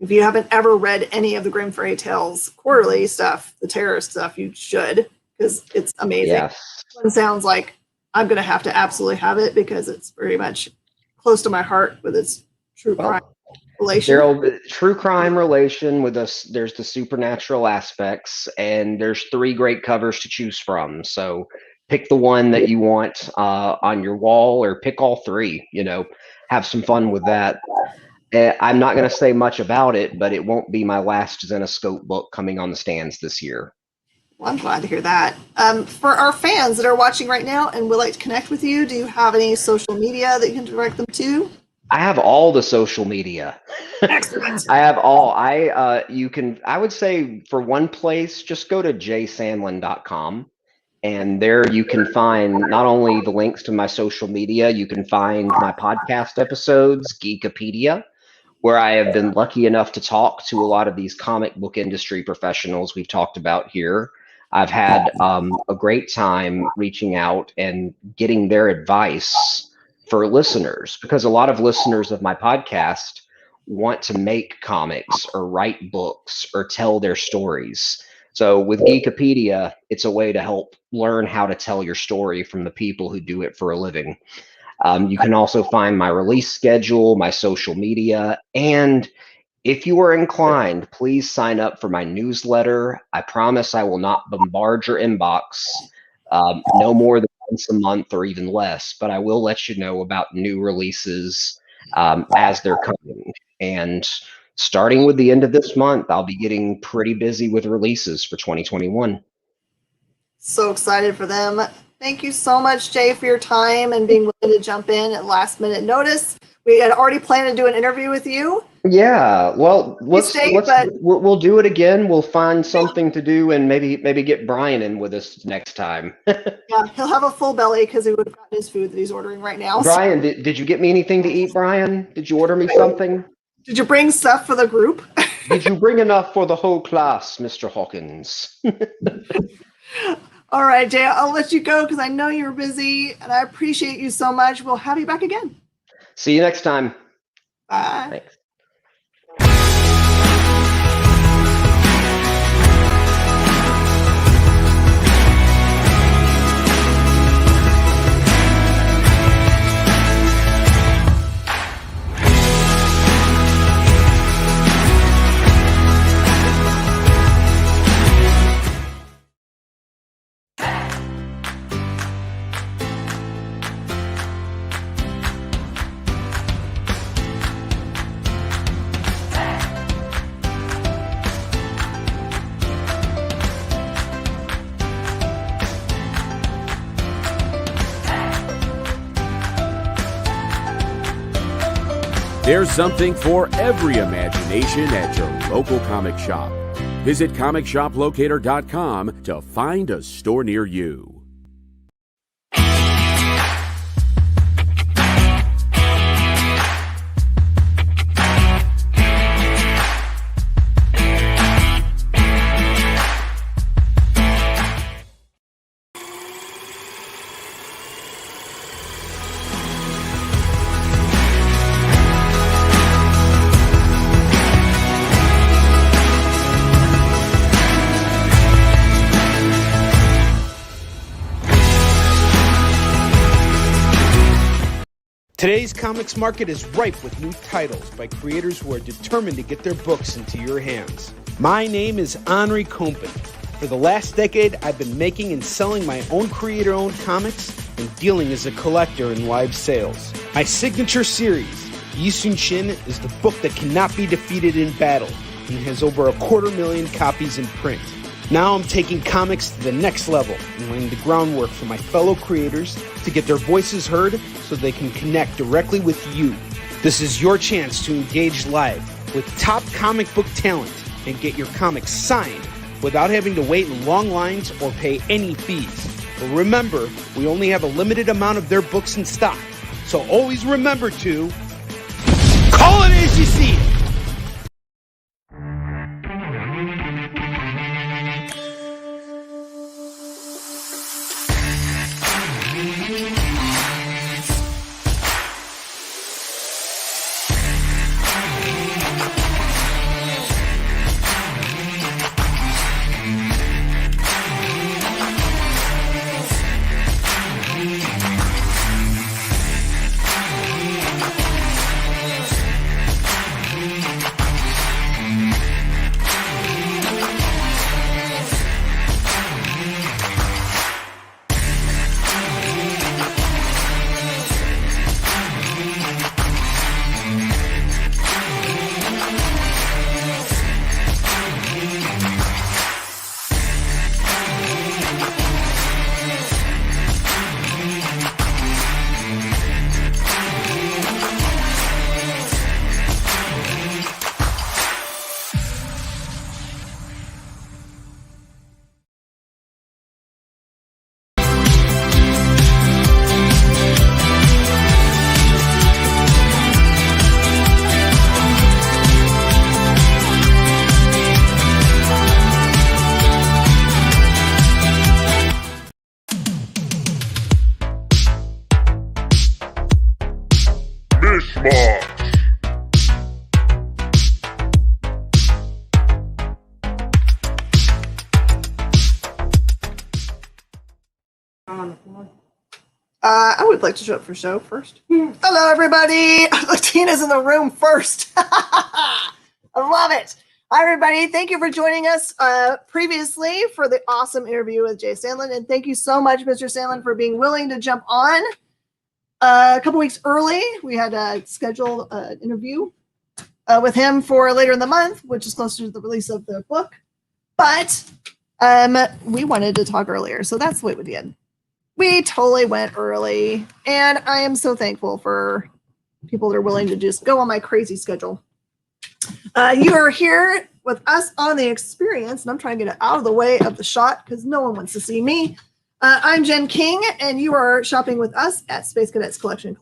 you haven't ever read any of the Grimm Fairy Tales quarterly stuff, the terror stuff, you should, because it's amazing. Yes. It sounds like I'm going to have to absolutely have it because it's very much close to my heart with its true crime relation. True crime relation with us. There's the supernatural aspects, and there's 3 great covers to choose from. So pick the one that you want on your wall, or pick all 3. Have some fun with that. I'm not going to say much about it, but it won't be my last Zenoscope book coming on the stands this year. Well, I'm glad to hear that. For our fans that are watching right now and would like to connect with you, do you have any social media that you can direct them to? I have all the social media. Excellent. I have all. I would say for one place, just go to jaysandlin.com. And there you can find not only the links to my social media, you can find my podcast episodes, Geekopedia, where I have been lucky enough to talk to a lot of these comic book industry professionals we've talked about here. I've had a great time reaching out and getting their advice for listeners, because a lot of listeners of my podcast want to make comics or write books or tell their stories. So with Geekopedia, it's a way to help learn how to tell your story from the people who do it for a living. You can also find my release schedule, my social media, and if you are inclined, please sign up for my newsletter. I promise I will not bombard your inbox, no more than once a month or even less, but I will let you know about new releases as they're coming. And starting with the end of this month, I'll be getting pretty busy with releases for 2021. So excited for them. Thank you so much, Jay, for your time and being willing to jump in at last minute notice. We had already planned to do an interview with you. Yeah, well, we'll do it again. We'll find something to do and maybe get Brian in with us next time. Yeah, he'll have a full belly because he would have gotten his food that he's ordering right now. Brian, did you get me anything to eat, Brian? Did you order me something? Did you bring stuff for the group? Did you bring enough for the whole class, Mr. Hawkins? All right, Jay, I'll let you go because I know you're busy and I appreciate you so much. We'll have you back again. See you next time. Bye. Thanks. There's something for every imagination at your local comic shop. Visit comicshoplocator.com to find a store near you. Today's comics market is ripe with new titles by creators who are determined to get their books into your hands. My name is Henri Compen. For the last decade, I've been making and selling my own creator-owned comics and dealing as a collector in live sales. My signature series, Yisun Shin, is the book that cannot be defeated in battle and has over 250,000 copies in print. Now I'm taking comics to the next level and laying the groundwork for my fellow creators to get their voices heard so they can connect directly with you. This is your chance to engage live with top comic book talent and get your comics signed without having to wait in long lines or pay any fees. But remember, we only have a limited amount of their books in stock, so always remember to call it as you see it. Mish Mosh. I would like to show up for show first. Hello, everybody. Tina's in the room first. I love it. Hi, everybody. Thank you for joining us previously for the awesome interview with Jay Sandlin. And thank you so much, Mr. Sandlin, for being willing to jump on a couple weeks early. We had scheduled an interview with him for later in the month, which is closer to the release of the book. But we wanted to talk earlier, so that's what we did. We totally went early, and I am so thankful for people that are willing to just go on my crazy schedule. You are here with us on the experience, and I'm trying to get it out of the way of the shot because no one wants to see me. I'm Jen King, and you are shopping with us at Space Cadets Collection.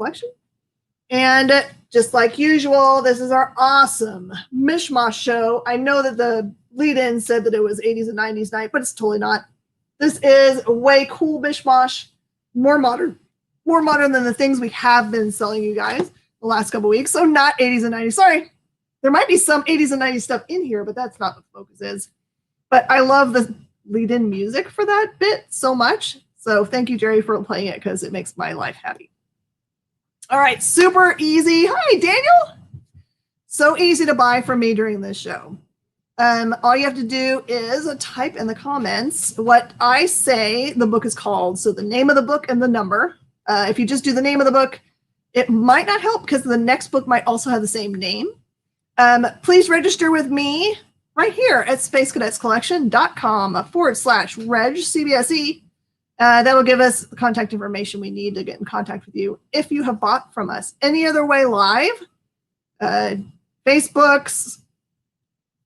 And just like usual, this is our awesome Mish Mosh show. I know that the lead-in said that it was 80s and 90s night, but it's totally not. This is a way cool Mish Mosh, more modern than the things we have been selling you guys the last couple weeks. So not 80s and 90s. Sorry, there might be some 80s and 90s stuff in here, but that's not what the focus is. But I love the lead-in music for that bit so much. So thank you, Jerry, for playing it because it makes my life happy. All right, super easy. Hi, Daniel. So easy to buy from me during this show. All you have to do is type in the comments what I say the book is called. So the name of the book and the number. If you just do the name of the book, it might not help because the next book might also have the same name. Please register with me right here at spacecadetscollection.com/reg-CBSE. That will give us the contact information we need to get in contact with you if you have bought from us any other way live, Facebooks,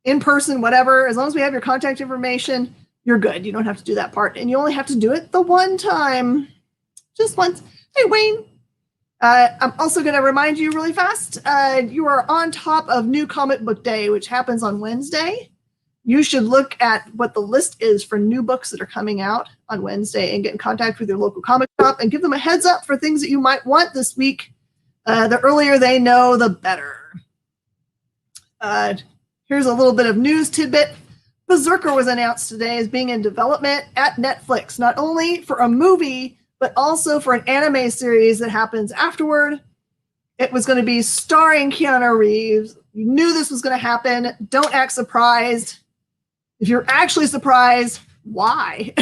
in person, whatever. As long as we have your contact information, you're good. You don't have to do that part. And you only have to do it the one time. Just once. Hey, Wayne. I'm also going to remind you really fast. You are on top of New Comic Book Day, which happens on Wednesday. You should look at what the list is for new books that are coming out on Wednesday and get in contact with your local comic shop and give them a heads up for things that you might want this week. The earlier they know, the better. Here's a little bit of news tidbit. Berserker was announced today as being in development at Netflix, not only for a movie, but also for an anime series that happens afterward. It was going to be starring Keanu Reeves. You knew this was going to happen. Don't act surprised. If you're actually surprised, why?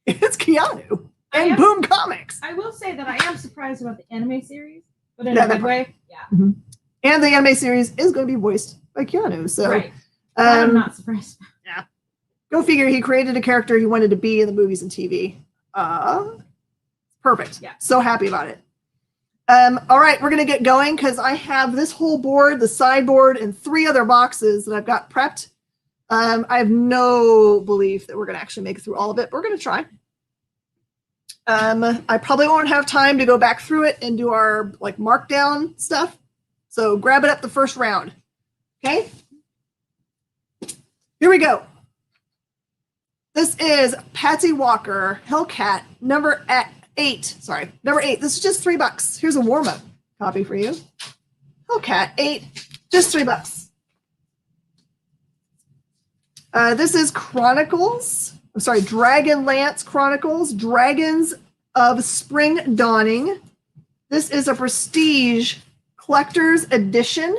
It's Keanu and Boom Comics. I will say that I am surprised about the anime series, but in a good way. Yeah. Mm-hmm. And the anime series is going to be voiced by Keanu. So right. I'm not surprised. Yeah. Go figure, he created a character he wanted to be in the movies and TV. Perfect. Yeah. So happy about it. All right, we're going to get going because I have this whole board, the sideboard, and 3 other boxes that I've got prepped. I have no belief that we're going to actually make it through all of it, but we're going to try. I probably won't have time to go back through it and do our markdown stuff. So grab it up the first round. Okay? Here we go. This is Patsy Walker, Hellcat, number 8. Sorry, number 8. This is just $3. Here's a warm-up copy for you. Hellcat 8, just $3. This is Chronicles. I'm sorry, Dragonlance Chronicles, Dragons of Spring Dawning. This is a prestige collector's edition,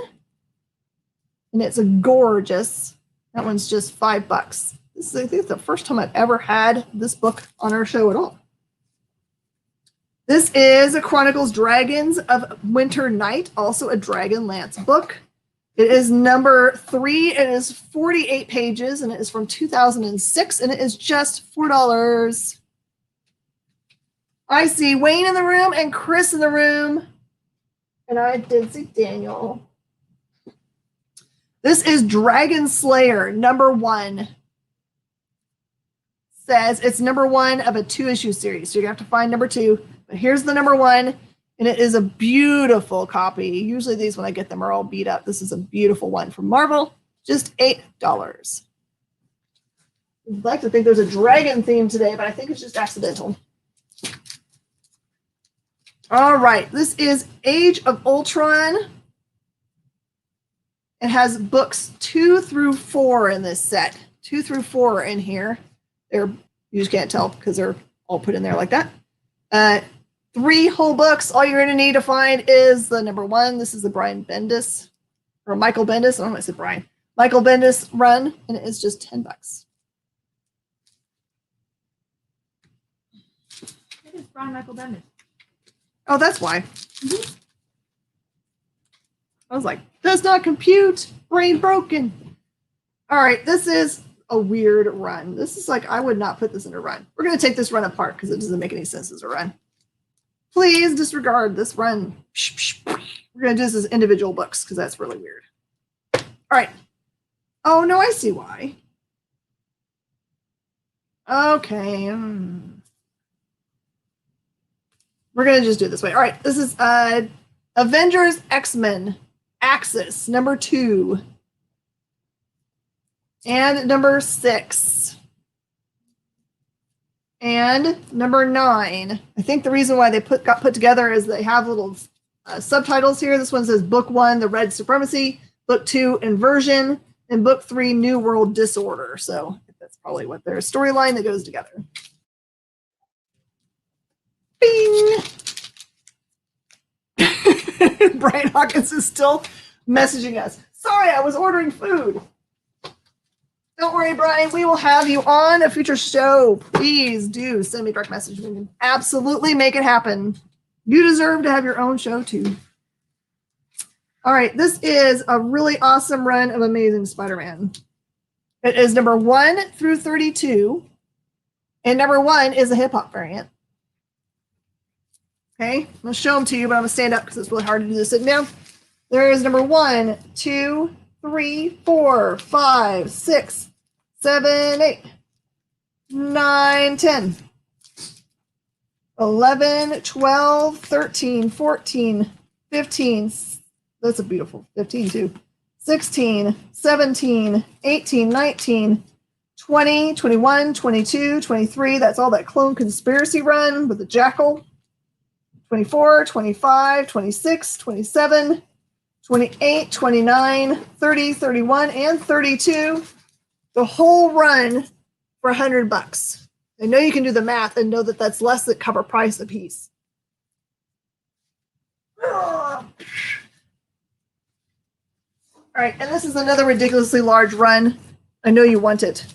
and it's a gorgeous. That one's just $5. This is, I think, the first time I've ever had this book on our show at all. This is a Chronicles Dragons of Winter Night, also a Dragonlance book. It is number 3. It is 48 pages, and it is from 2006, and it is just $4. I see Wayne in the room and Chris in the room, and I did see Daniel. This is Dragon Slayer, number 1. Says it's number 1 of a 2-issue series, so you're going to have to find number 2. But here's the number 1. And it is a beautiful copy. Usually these, when I get them, are all beat up. This is a beautiful one from Marvel. Just $8. I'd like to think there's a dragon theme today, but I think it's just accidental. All right, this is Age of Ultron. It has books 2 through 4 in this set. 2 through 4 are in here. You just can't tell because they're all put in there like that. 3 whole books. All you're going to need to find is the number 1. This is the Brian Bendis, or Michael Bendis. I don't know if I said Brian. Michael Bendis run, and it is just $10. It is Brian Michael Bendis. Oh, that's why. I was like, does not compute. Brain broken. All right, this is a weird run. This is like, I would not put this in a run. We're going to take this run apart because it doesn't make any sense as a run. Please disregard this run. We're going to do this as individual books because that's really weird. All right. Oh, no, I see why. Okay. We're going to just do it this way. All right. This is Avengers X-Men Axis number 2 and number 6 and number 9. I think the reason why they got put together is they have little subtitles here. This one says Book 1, The Red Supremacy, Book 2, Inversion, and Book 3, New World Disorder. So that's probably what their storyline that goes together. Bing! Brian Hawkins is still messaging us. Sorry, I was ordering food. Don't worry, Brian. We will have you on a future show. Please do send me a direct message. We can absolutely make it happen. You deserve to have your own show, too. All right, this is a really awesome run of Amazing Spider-Man. It is number 1 through 32, and number 1 is a hip-hop variant. Okay, I'm going to show them to you, but I'm going to stand up because it's really hard to do this sitting down. There is number 1, 2, 3, 4, 5, 6, 7, 8, 9, 10, 11, 12, 13, 14, 15. That's a beautiful 15 too. 16, 17, 18, 19, 20, 21, 22, 23. That's all that Clone Conspiracy run with the Jackal. 24, 25, 26, 27, 28, 29, 30, 31, and 32. The whole run for $100. I know you can do the math and know that that's less than cover price a piece. All right, and this is another ridiculously large run. I know you want it.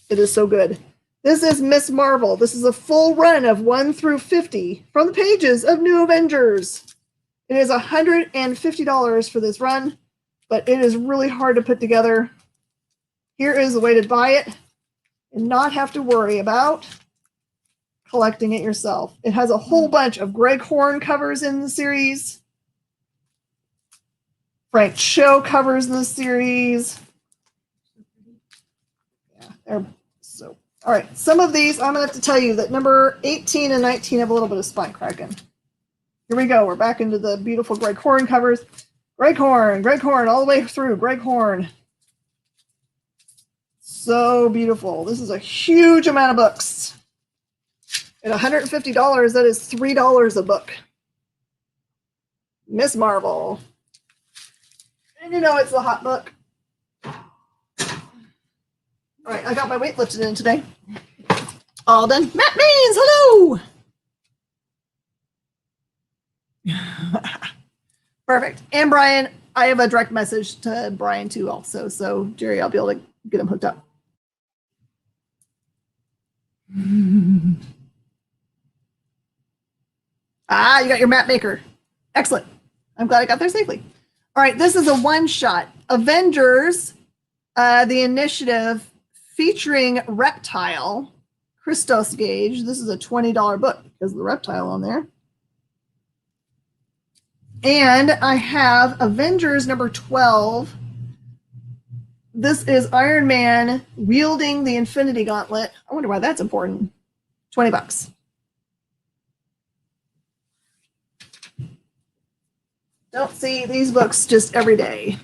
It is so good. This is Miss Marvel. This is a full run of 1 through 50 from the pages of New Avengers. It is $150 for this run, but it is really hard to put together. Here is the way to buy it and not have to worry about collecting it yourself. It has a whole bunch of Greg Horn covers in the series. Frank Cho covers in the series. Yeah, they're so... All right, some of these, I'm going to have to tell you that number 18 and 19 have a little bit of spine cracking. Here we go. We're back into the beautiful Greg Horn covers. Greg Horn, all the way through. Greg Horn. So beautiful. This is a huge amount of books. At $150, that is $3 a book. Miss Marvel. And you know it's the hot book. All right, I got my weight lifted in today. All done. Matt Means, hello! Perfect. And Brian, I have a direct message to Brian too also. So Jerry, I'll be able to get him hooked up. You got your map maker. Excellent. I'm glad I got there safely. All right, this is a one-shot. Avengers, the initiative featuring Reptile, Christos Gage. This is a $20 book because of the Reptile on there. And I have Avengers number 12. This is Iron Man wielding the Infinity Gauntlet. I wonder why that's important. $20. Don't see these books just every day.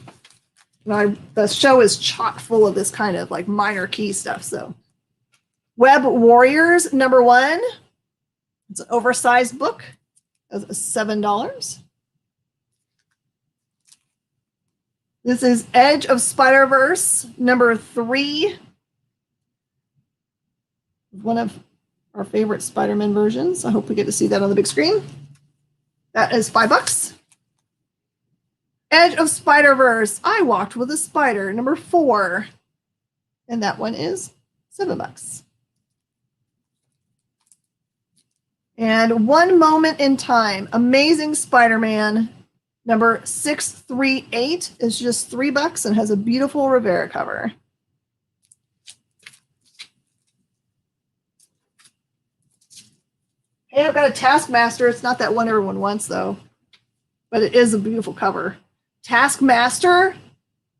The show is chock full of this kind of like minor key stuff. So, Web Warriors number 1. It's an oversized book. as $7. This is Edge of Spider-Verse number 3. One of our favorite Spider-Man versions. I hope we get to see that on the big screen. That is $5. Edge of Spider-Verse, I Walked with a Spider, number 4. And that one is $7. And One Moment in Time, Amazing Spider-Man, number 638 is just $3 and has a beautiful Rivera cover. Hey, I've got a Taskmaster. It's not that one everyone wants, though, but it is a beautiful cover. Taskmaster,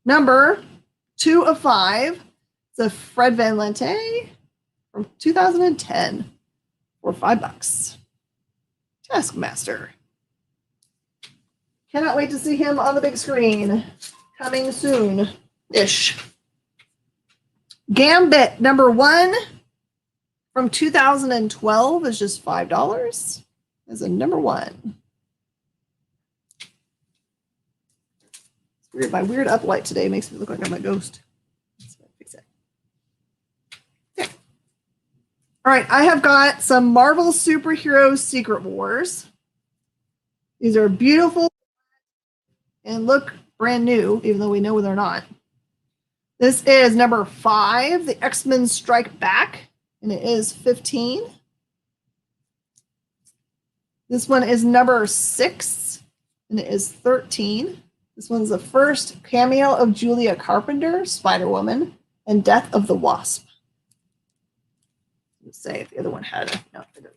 number 2 of 5. It's a Fred Van Lente from 2010 for $5. Taskmaster. Cannot wait to see him on the big screen. Coming soon-ish. Gambit, number 1 from 2012 is just $5 as a number 1. It's weird. My weird uplight today makes me look like I'm a ghost. Let's fix it. Okay. All right, I have got some Marvel Superhero Secret Wars. These are beautiful and look brand new, even though we know they're not. This is number 5, the X-Men Strike Back, and it is $15. This one is number 6, and it is $13. This one's the first cameo of Julia Carpenter, Spider-Woman, and Death of the Wasp. Let's say if the other one had it. No, it doesn't.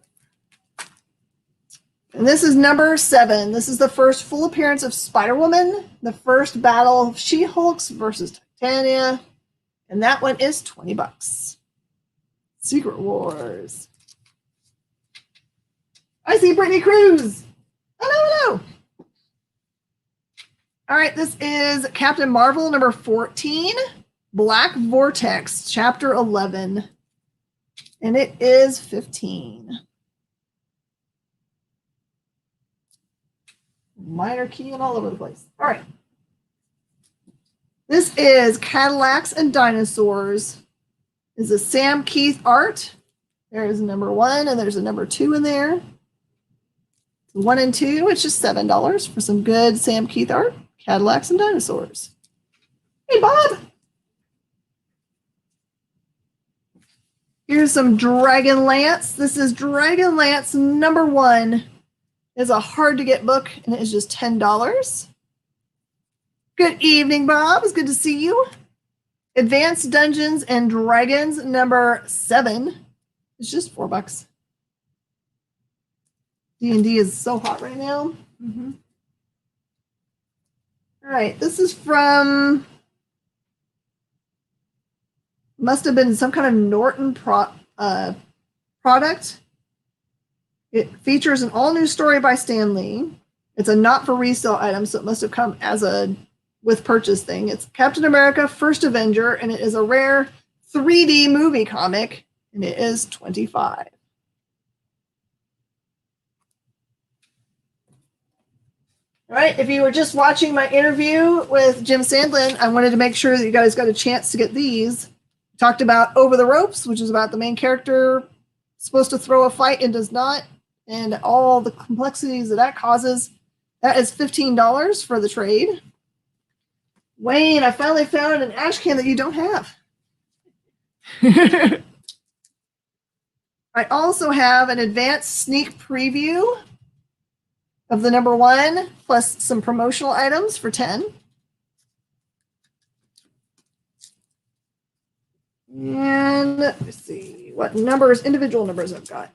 And this is number 7. This is the first full appearance of Spider-Woman, the first battle of She-Hulks versus Titania, and that one is $20. Secret Wars. I see Brittany Cruz. Hello. All right, this is Captain Marvel number 14, Black Vortex, chapter 11, and it is $15. Minor key and all over the place. All right. This is Cadillacs and Dinosaurs. This is Sam Keith art. There is a number 1 and there's a number 2 in there. 1 and 2, it's just $7 for some good Sam Keith art. Cadillacs and Dinosaurs. Hey, Bob. Here's some Dragonlance. This is Dragonlance number 1. It's a hard-to-get book, and it is just $10. Good evening, Bob. It's good to see you. Advanced Dungeons and Dragons number 7. It's just $4. D&D is so hot right now. Mm-hmm. All right, this is from, must have been some kind of Norton product. It features an all-new story by Stan Lee. It's a not-for-resale item, so it must have come as a with-purchase thing. It's Captain America, First Avenger, and it is a rare 3D movie comic, and it is $25. All right, if you were just watching my interview with Jim Sandlin, I wanted to make sure that you guys got a chance to get these. We talked about Over the Ropes, which is about the main character supposed to throw a fight and does not, and all the complexities that causes. That is $15 for the trade. Wayne, I finally found an ash can that you don't have. I also have an advanced sneak preview of the number 1, plus some promotional items for $10. And let's see what numbers, individual numbers I've got.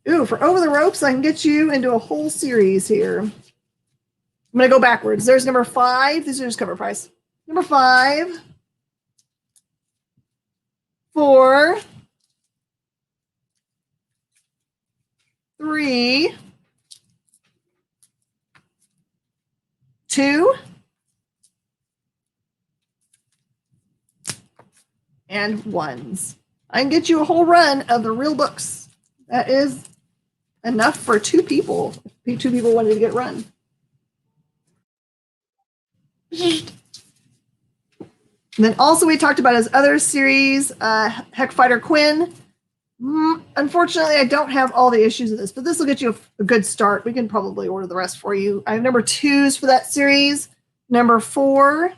Ooh, for Over the Ropes, I can get you into a whole series here. I'm going to go backwards. There's number 5. These are just cover price. Number 5. 4. 3. 2. And 1s. I can get you a whole run of the real books. That is enough for 2 people. 2 people wanted to get run. And then also we talked about his other series, Heck Fighter Quinn. Unfortunately, I don't have all the issues of this, but this will get you a good start. We can probably order the rest for you. I have number 2s for that series, number 4,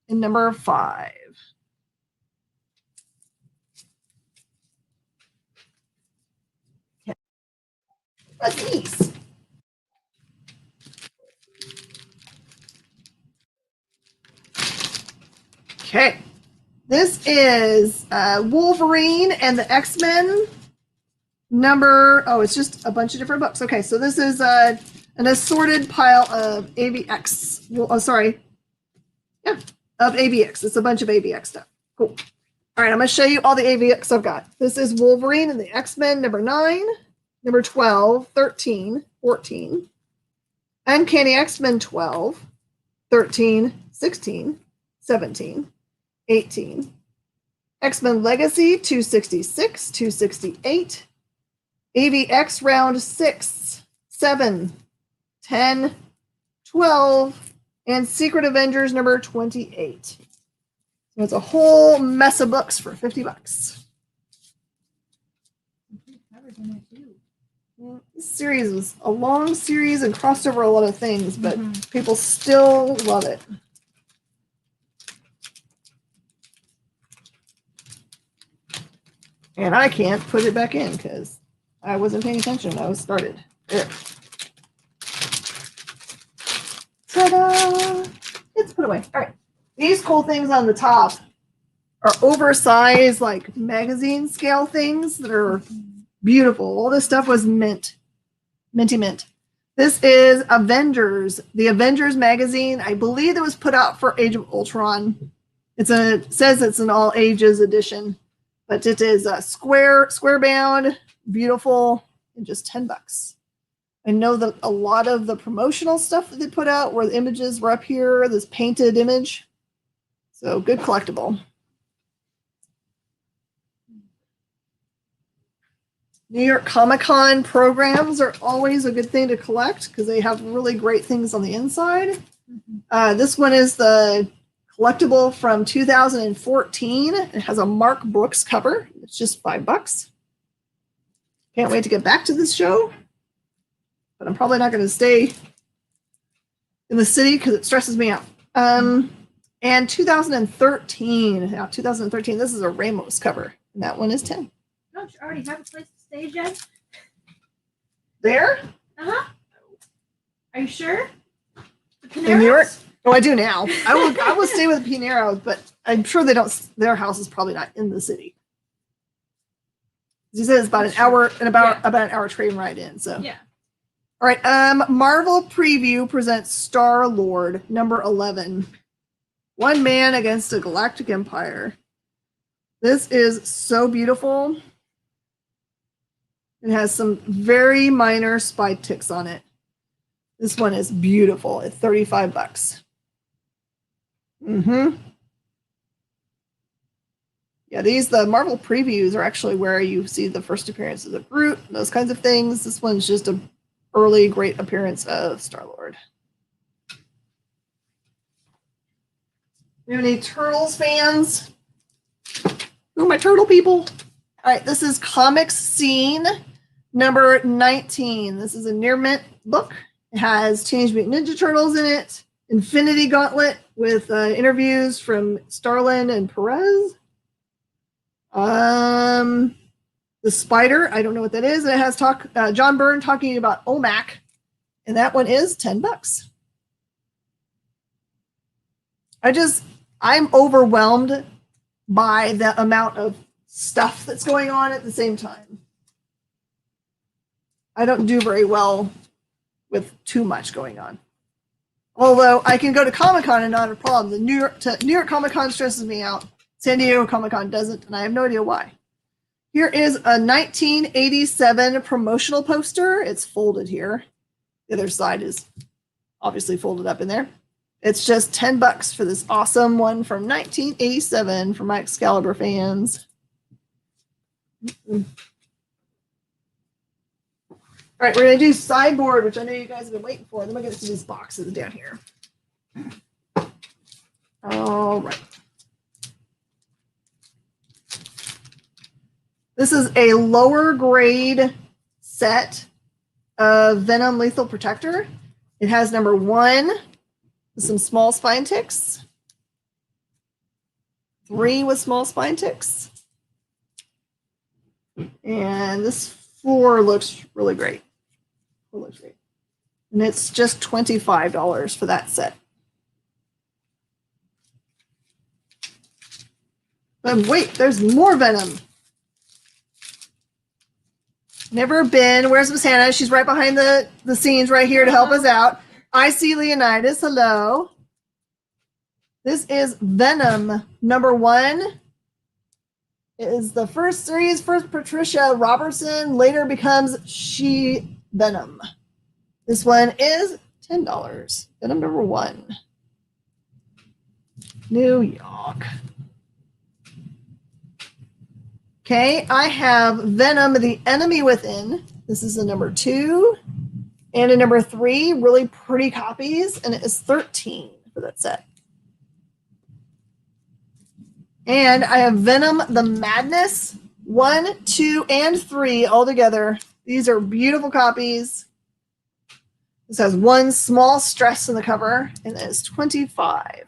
and number 5. What's these? Okay. This is Wolverine and the X-Men it's just a bunch of different books. Okay, so this is an assorted pile of AVX. Of AVX. It's a bunch of AVX stuff. Cool. All right, I'm going to show you all the AVX I've got. This is Wolverine and the X-Men, number 9, number 12, 13, 14. Uncanny X-Men 12, 13, 16, 17, 18. X-Men Legacy 266, 268. AVX round 6, 7, 10, 12, and Secret Avengers number 28. So it's a whole mess of books for $50. This series was a long series and crossed over a lot of things, but people still love it. And I can't put it back in because I wasn't paying attention when I was started. There. Ta-da! It's put away. All right. These cool things on the top are oversized, like magazine scale things that are beautiful. All this stuff was minty mint. This is Avengers, the Avengers magazine. I believe it was put out for Age of Ultron. It says it's an all ages edition, but it is a square bound, beautiful, and just $10. I know that a lot of the promotional stuff that they put out where the images were up here, this painted image. So good collectible. New York Comic Con programs are always a good thing to collect because they have really great things on the inside. This one is the collectible from 2014. It has a Mark Brooks cover. It's just $5. Can't wait to get back to this show, but I'm probably not going to stay in the city because it stresses me out. And 2013. Now, 2013. This is a Ramos cover, and that one is 10. Don't you already have a place to stay, Jen? There? Are you sure? In New York? Oh, I do now. I will stay with Pineros, but I'm sure they don't. Their house is probably not in the city. He says about an hour and about an hour train ride in. So yeah. All right. Marvel Preview presents Star-Lord number 11. One man against a galactic empire. This is so beautiful. It has some very minor spy ticks on it. This one is beautiful at $35. Yeah, the Marvel previews are actually where you see the first appearances of Groot, those kinds of things. This one's just an early great appearance of Star-Lord. We have any Turtles fans? Who are my turtle people? All right, this is Comics Scene number 19. This is a near mint book. It has Teenage Mutant Ninja Turtles in it, Infinity Gauntlet with interviews from Starlin and Perez. The Spider, I don't know what that is. And it has John Byrne talking about OMAC, and that one is $10. I'm overwhelmed by the amount of stuff that's going on at the same time. I don't do very well with too much going on. Although I can go to Comic-Con and not a problem. The New York Comic-Con stresses me out. San Diego Comic-Con doesn't, and I have no idea why. Here is a 1987 promotional poster. It's folded here. The other side is obviously folded up in there. It's just $10 for this awesome one from 1987 for my Excalibur fans. All right, we're going to do sideboard, which I know you guys have been waiting for. Then we're going to see these boxes down here. All right. This is a lower grade set of Venom Lethal Protector. It has number 1 with some small spine ticks, 3 with small spine ticks, and this 4 looks really great. It looks great. And it's just $25 for that set. But wait, there's more Venom. Never been. Where's Miss Hannah? She's right behind the scenes right here to help us out. I see Leonidas. Hello. This is Venom number 1. It is the first series. First Patricia Robertson, later becomes She Venom. This one is $10. Venom number 1. New York. Okay, I have Venom, the Enemy Within. This is a number 2 and a number 3, really pretty copies, and it is $13 for that set. And I have Venom, the Madness, 1, 2, and 3 all together. These are beautiful copies. This has 1 small stress in the cover, and it is $25.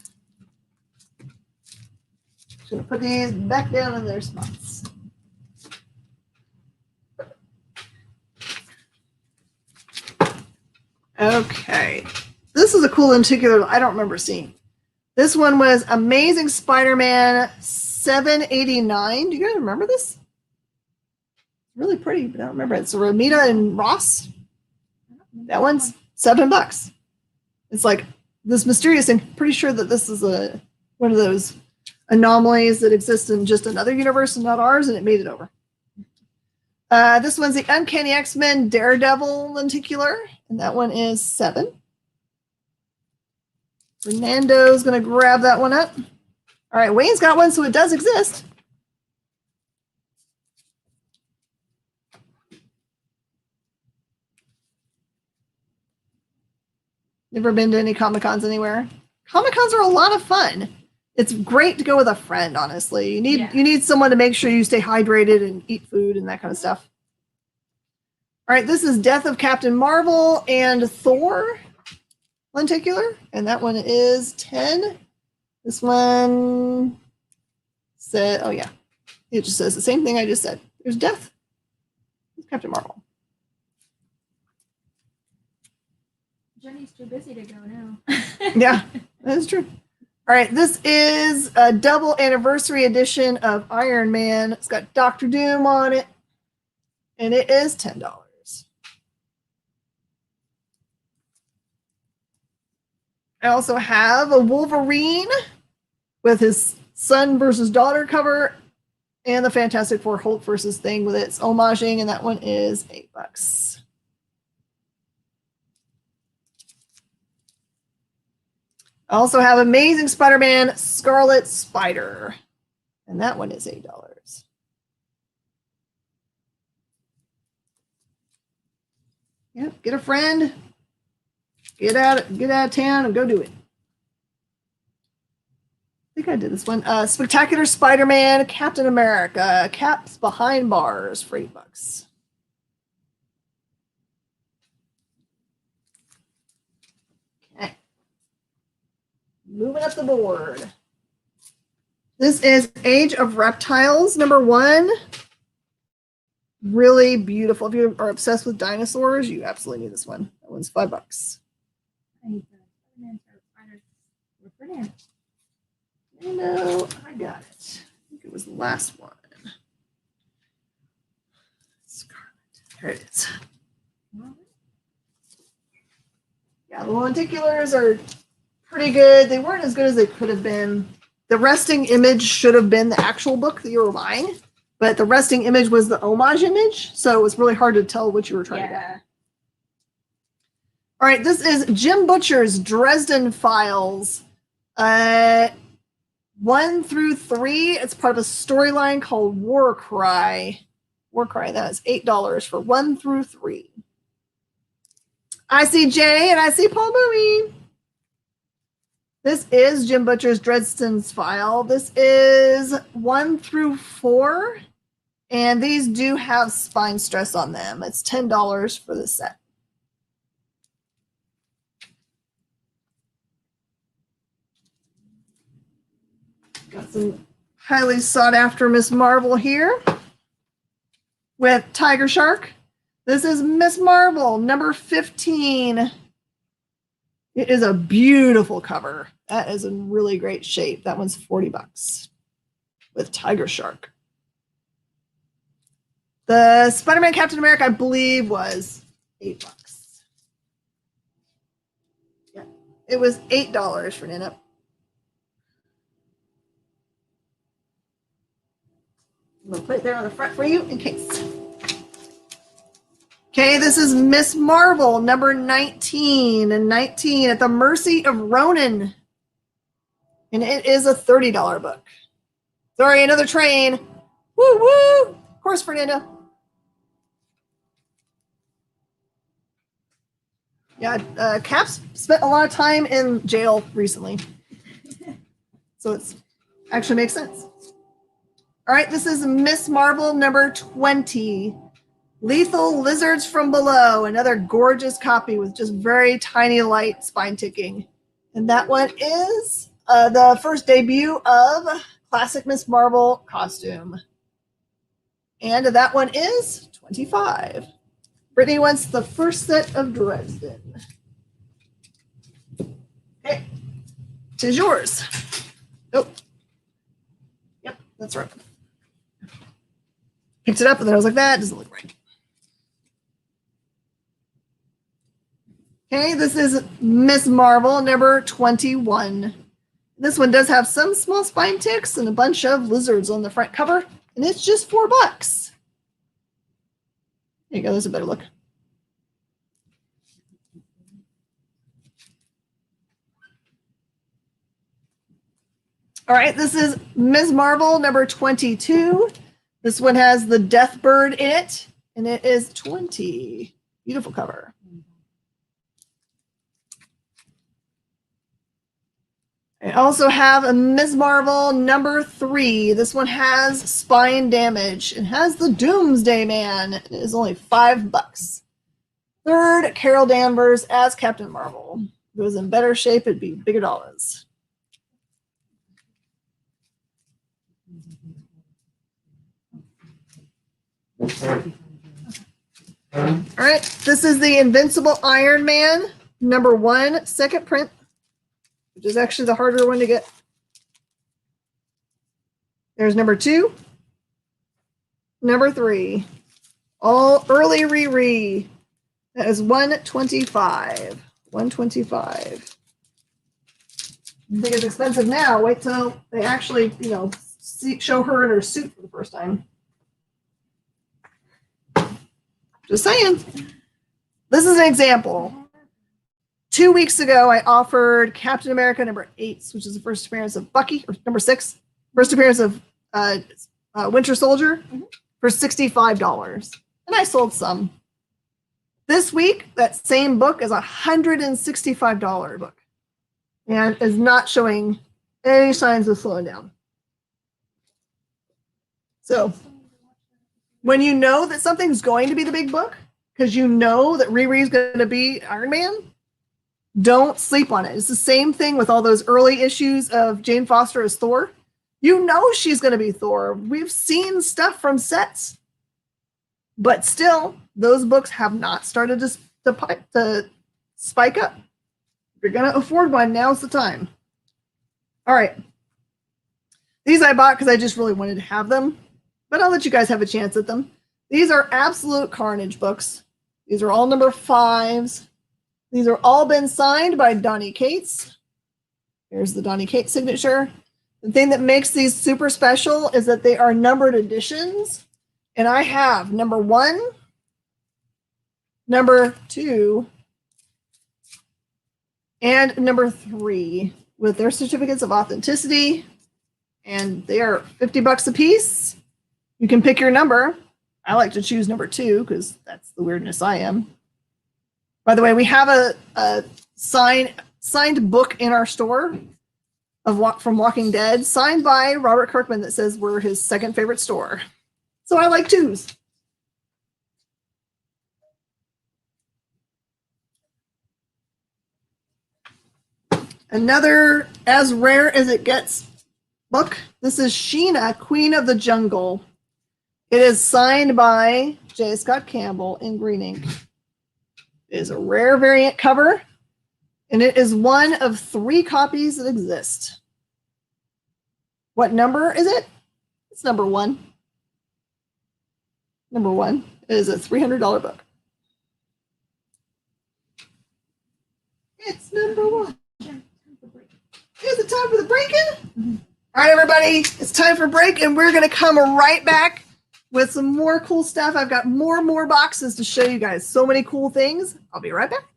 Just gonna put these back down in their spots. Okay, this is a cool lenticular I don't remember seeing. This one was Amazing Spider-Man 789. Do you guys remember this? Really pretty, but I don't remember it. It's Ramita and Ross. That one's $7. It's like this mysterious thing. Pretty sure that this is one of those anomalies that exist in just another universe and not ours, and it made it over. This one's the Uncanny X-Men Daredevil lenticular, and that one is $7. Fernando's going to grab that one up. All right, Wayne's got one, so it does exist. Never been to any Comic-Cons anywhere. Comic-Cons are a lot of fun. It's great to go with a friend, honestly. You need someone to make sure you stay hydrated and eat food and that kind of stuff. All right, this is Death of Captain Marvel and Thor lenticular, and that one is $10. This one said, oh yeah, it just says the same thing I just said. There's Death. It's Captain Marvel. Jenny's too busy to go now. Yeah, that is true. All right, this is a double anniversary edition of Iron Man. It's got Doctor Doom on it, and it is $10. I also have a Wolverine with his son versus daughter cover and the Fantastic Four Hulk versus Thing with its homaging, and that one is $8. I also have Amazing Spider-Man Scarlet Spider, and that one is $8. Yep, get a friend. Get out of town and go do it. I think I did this one. Spectacular Spider-Man, Captain America, Caps Behind Bars for $8. Okay. Moving up the board. This is Age of Reptiles, number 1. Really beautiful. If you are obsessed with dinosaurs, you absolutely need this one. That one's $5. I need the Spider-Man spiders. We're pretty. No, I got it. I think it was the last one. Scarlet. There it is. Yeah, the lenticulars are pretty good. They weren't as good as they could have been. The resting image should have been the actual book that you were buying, but the resting image was the homage image, so it was really hard to tell what you were trying to get. All right, this is Jim Butcher's Dresden Files. 1 through 3. It's part of a storyline called War Cry. War Cry, that is $8 for 1 through 3. I see Jay and I see Paul Mooney. This is Jim Butcher's Dresden's file. This is 1 through 4. And these do have spine stress on them. It's $10 for the set. Got some highly sought after Miss Marvel here with Tiger Shark. This is Miss Marvel, number 15. It is a beautiful cover. That is in really great shape. That one's $40 with Tiger Shark. The Spider-Man Captain America, I believe, was $8. Yeah, it was $8 for Nina. I'm going to put it there on the front for you in case. Okay, this is Miss Marvel, number 19 and 19 at the Mercy of Ronan. And it is a $30 book. Sorry, another train. Woo woo! Of course, Fernanda. Yeah, Cap's spent a lot of time in jail recently. So it's actually makes sense. All right, this is Miss Marvel number 20. Lethal Lizards from Below, another gorgeous copy with just very tiny light spine ticking. And that one is the first debut of classic Miss Marvel costume. And that one is $25. Brittany wants the first set of Dresden. Okay, 'tis yours. Oh, yep, that's right. Picked it up and then I was like, that doesn't look right. Okay, this is Miss Marvel, number 21. This one does have some small spine ticks and a bunch of lizards on the front cover, and it's just $4. There you go, there's a better look. All right, this is Miss Marvel, number 22. This one has the Death Bird in it, and it is $20. Beautiful cover. I also have a Ms. Marvel number 3. This one has spine damage. It has the Doomsday Man. It is only $5. Third, Carol Danvers as Captain Marvel. If it was in better shape, it'd be bigger dollars. All right, this is the Invincible Iron Man number 1, second print, which is actually the harder one to get. There's number 2, number 3, all early re-re. That is $125. $125. I think it's expensive now. Wait till they actually, show her in her suit for the first time. Just saying. This is an example. 2 weeks ago, I offered Captain America number 8, which is the first appearance of Bucky, or number 6, first appearance of Winter Soldier, for $65. And I sold some. This week, that same book is a $165 book and is not showing any signs of slowing down. So when you know that something's going to be the big book, because you know that Riri's going to be Iron Man, don't sleep on it. It's the same thing with all those early issues of Jane Foster as Thor. You know she's going to be Thor. We've seen stuff from sets. But still, those books have not started to spike up. If you're going to afford one, now's the time. All right. These I bought because I just really wanted to have them. But I'll let you guys have a chance at them. These are Absolute Carnage books. These are all number 5s. These are all been signed by Donny Cates. Here's the Donny Cates signature. The thing that makes these super special is that they are numbered editions. And I have number 1, number 2, and number 3 with their certificates of authenticity. And they are $50 a piece. You can pick your number. I like to choose number 2 because that's the weirdness I am. By the way, we have a signed book in our store from Walking Dead, signed by Robert Kirkman, that says we're his second favorite store. So I like twos. Another As Rare as It Gets book. This is Sheena, Queen of the Jungle. It is signed by J. Scott Campbell in green ink. It is a rare variant cover, and it is one of 3 copies that exist. What number is it? It's number 1. Number 1. It is a $300 book. It's number 1. Is it time for the break-in? Mm-hmm. All right, everybody, it's time for break, and we're going to come right back with some more cool stuff. I've got more boxes to show you guys. So many cool things. I'll be right back.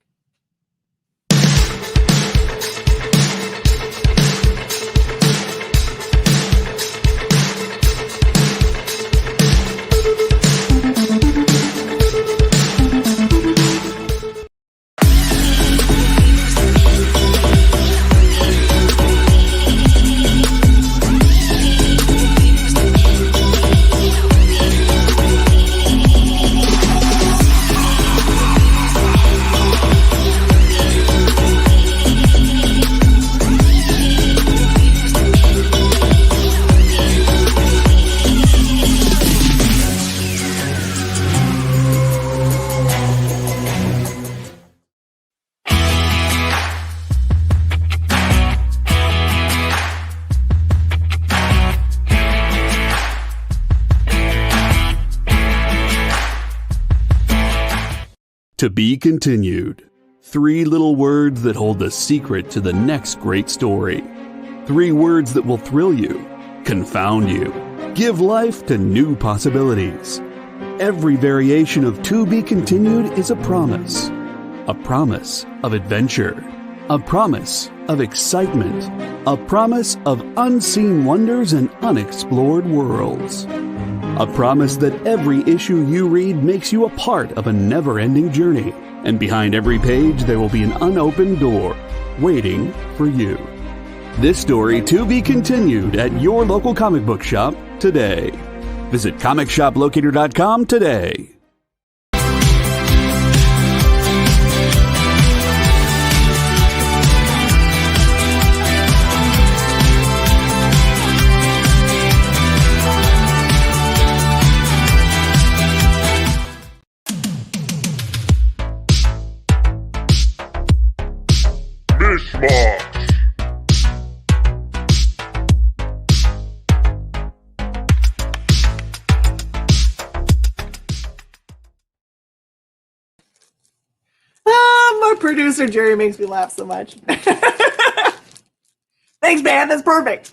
To be continued. 3 little words that hold the secret to the next great story. 3 words that will thrill you, confound you, give life to new possibilities. Every variation of To Be Continued is a promise of adventure, a promise of excitement, a promise of unseen wonders and unexplored worlds. A promise that every issue you read makes you a part of a never-ending journey, and behind every page there will be an unopened door waiting for you. This story to be continued at your local comic book shop today. Visit ComicShopLocator.com today. Mish Mosh. My producer Jerry makes me laugh so much. Thanks, man. That's perfect.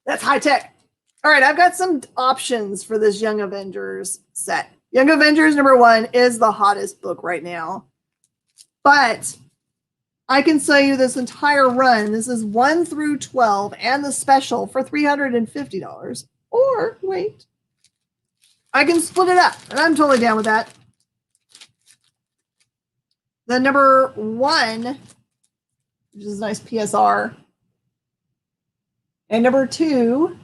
That's high tech. All right, I've got some options for this Young Avengers set. Young Avengers #1 is the hottest book right now. But I can sell you this entire run. This is 1 through 12 and the special for $350. Or, wait, I can split it up, and I'm totally down with that. The #1, which is a nice PSR. And #2,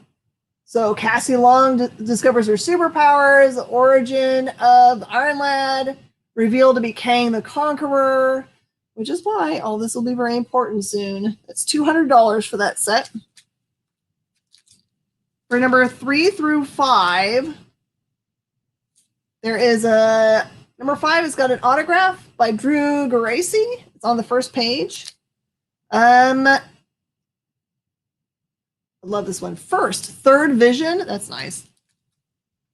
so Cassie Long discovers her superpowers, the origin of the Iron Lad, revealed to be Kang the Conqueror, which is why all this will be very important soon. It's $200 for that set. For #3 through 5, there is a #5 has got an autograph by Drew Geraci. It's on the first page. I love this one. First, Third Vision. That's nice.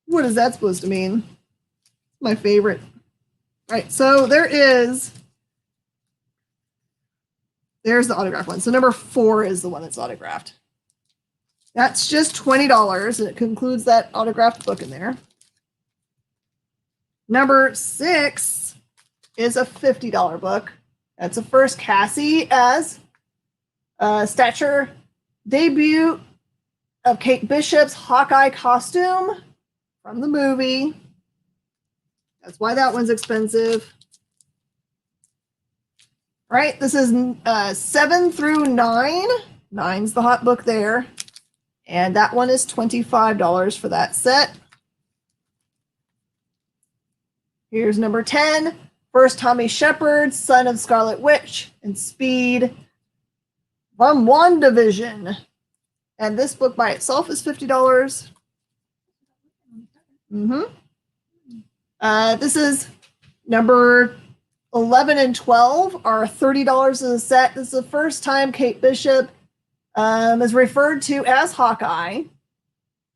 What is that supposed to mean? My favorite. All right, so there's the autograph one. So #4 is the one that's autographed. That's just $20, and it concludes that autographed book in there. #6 is a $50 book. That's the first Cassie as stature debut of Kate Bishop's Hawkeye costume from the movie. That's why that one's expensive. All right, this is 7 through 9. 9's the hot book there. And that one is $25 for that set. Here's number 10. First Tommy Shepard, Son of Scarlet Witch, and Speed from WandaVision. And this book by itself is $50. This is number 11 and 12 are $30 in the set. This is the first time Kate Bishop is referred to as Hawkeye,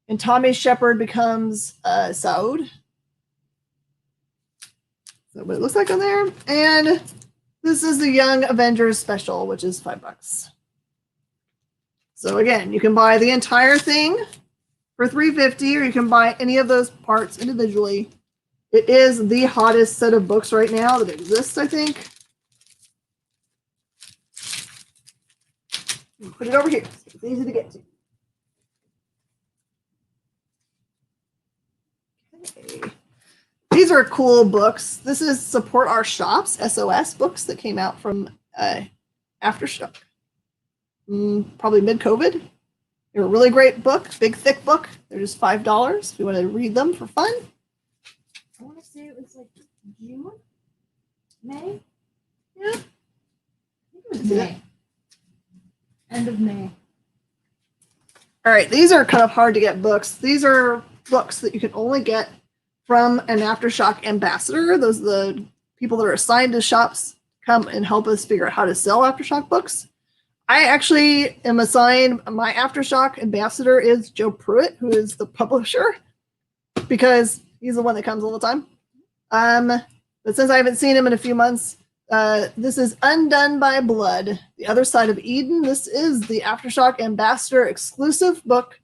and Tommy Shepard becomes Saud. That's what it looks like on there. And this is the Young Avengers special, which is $5. So again, you can buy the entire thing for $3.50, or you can buy any of those parts individually. It is the hottest set of books right now that exists, I think. Put it over here. It's easy to get to. Okay. These are cool books. This is Support Our Shops, SOS books that came out from Aftershock. Probably mid-COVID. They're a really great book, big, thick book. They're just $5 if you want to read them for fun. I want to say it was like June? May? Yeah. I think it was May. End of May. All right, these are kind of hard to get books. These are books that you can only get from an Aftershock ambassador. Those are the people that are assigned to shops, come and help us figure out how to sell Aftershock books. I actually am assigned, my Aftershock ambassador is Joe Pruitt, who is the publisher, because he's the one that comes all the time. But since I haven't seen him in a few months, this is Undone by Blood, The Other Side of Eden. This is the Aftershock ambassador exclusive book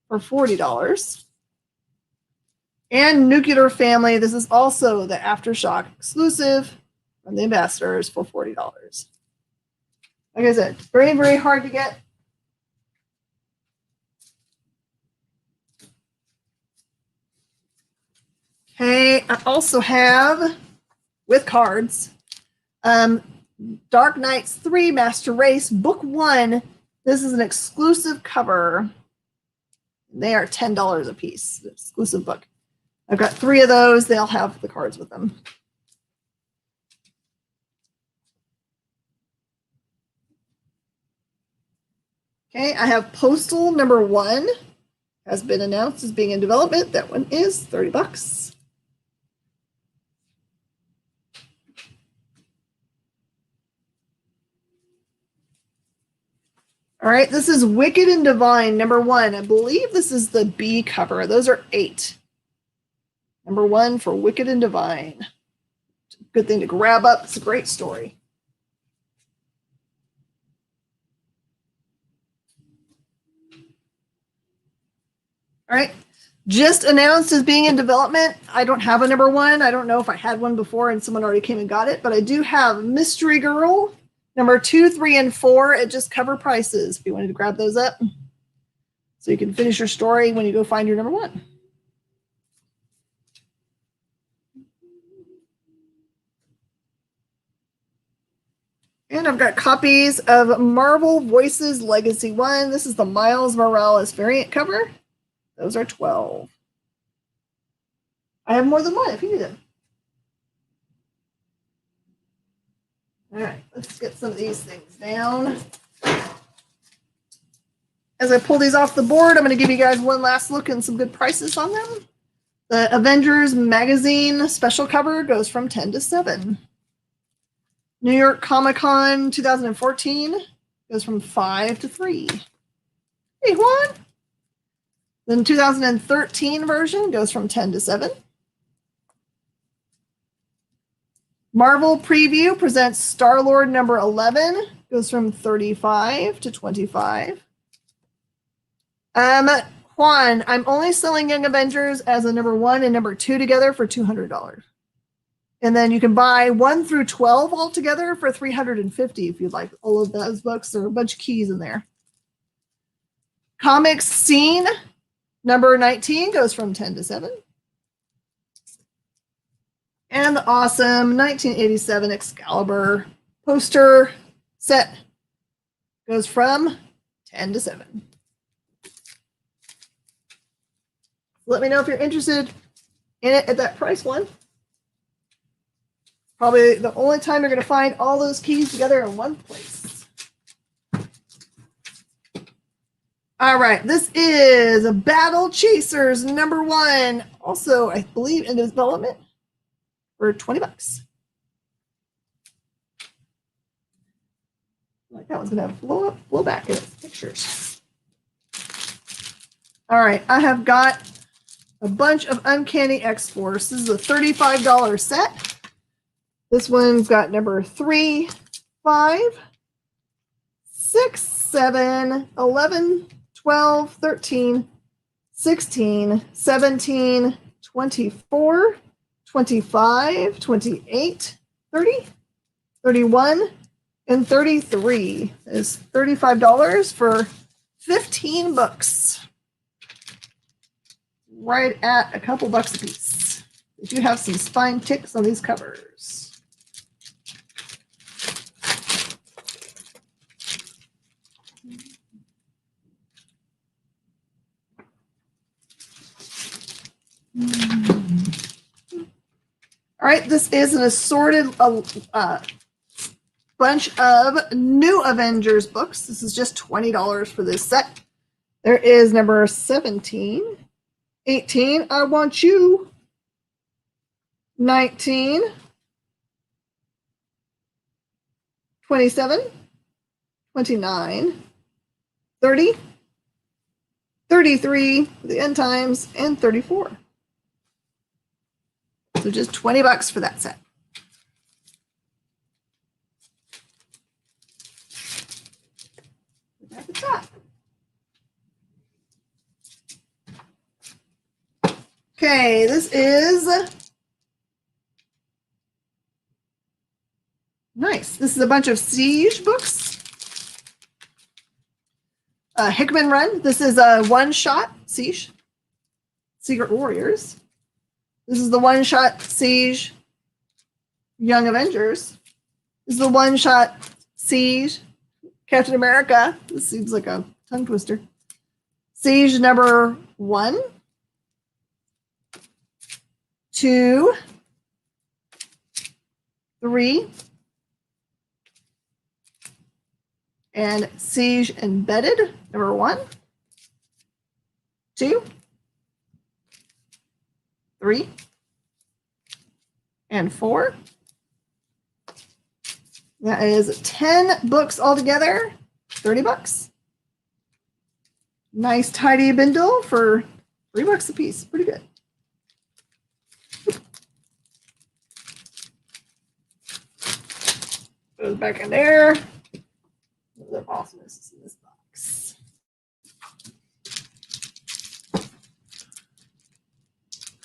for $40. And Nuclear Family, this is also the Aftershock exclusive from the ambassadors for $40. Like I said, very, very hard to get. Okay, I also have, with cards, Dark Knights 3 Master Race, Book 1. This is an exclusive cover. They are $10 a piece, exclusive book. I've got 3 of those. They'll have the cards with them. Okay, I have Postal number 1. Has been announced as being in development. That one is $30. All right, this is Wicked and Divine number 1. I believe this is the B cover. Those are $8. Number 1 for Wicked and Divine. Good thing to grab up. It's a great story. All right, just announced as being in development. I don't have a number 1. I don't know if I had one before and someone already came and got it, but I do have Mystery Girl number 2, 3, and 4 at just cover prices if you wanted to grab those up. So you can finish your story when you go find your number 1. And I've got copies of Marvel Voices Legacy 1. This is the Miles Morales variant cover. Those are $12. I have more than one if you need them. All right, let's get some of these things down. As I pull these off the board, I'm going to give you guys one last look and some good prices on them. The Avengers magazine special cover goes from 10 to 7. New York Comic Con 2014 goes from 5 to 3. Hey, Juan. Then 2013 version goes from 10 to 7. Marvel Preview presents Star-Lord number 11, goes from 35 to 25. Juan, I'm only selling Young Avengers as a number 1 and number 2 together for $200. And then you can buy 1 through 12 all together for $350 if you'd like all of those books. There are a bunch of keys in there. Comics Scene number 19 goes from 10 to 7. And the awesome 1987 Excalibur poster set goes from 10 to 7. Let me know if you're interested in it at that price one. Probably the only time you're going to find all those keys together in one place. All right, this is a Battle Chasers #1. Also, I believe in development for $20. Like that one's going to blow back in its pictures. All right, I have got a bunch of Uncanny X-Force. This is a $35 set. This one's got number 3, 5, 6, 7, 11, 12, 13, 16, 17, 24, 25, 28, 30, 31, and 33. Is $35 for 15 books. Right at a couple bucks a piece. They do have some spine ticks on these covers. All right, this is an assorted bunch of new Avengers books. This is just $20 for this set. There is number 17, 18, I Want You, 19, 27, 29, 30, 33, the end times, and 34. So just $20 for that set. At the top. Okay, this is nice. This is a bunch of Siege books. Hickman Run. This is a one-shot Siege. Secret Warriors. This is the one-shot Siege Young Avengers. This is the one-shot Siege Captain America. This seems like a tongue twister. Siege number 1, 2, 3, and Siege Embedded number 1, 2, 3, and 4. That is 10 books altogether, $30. Nice tidy bundle for $3 a piece. Pretty good. Goes back in there. The awesomeness is in this box.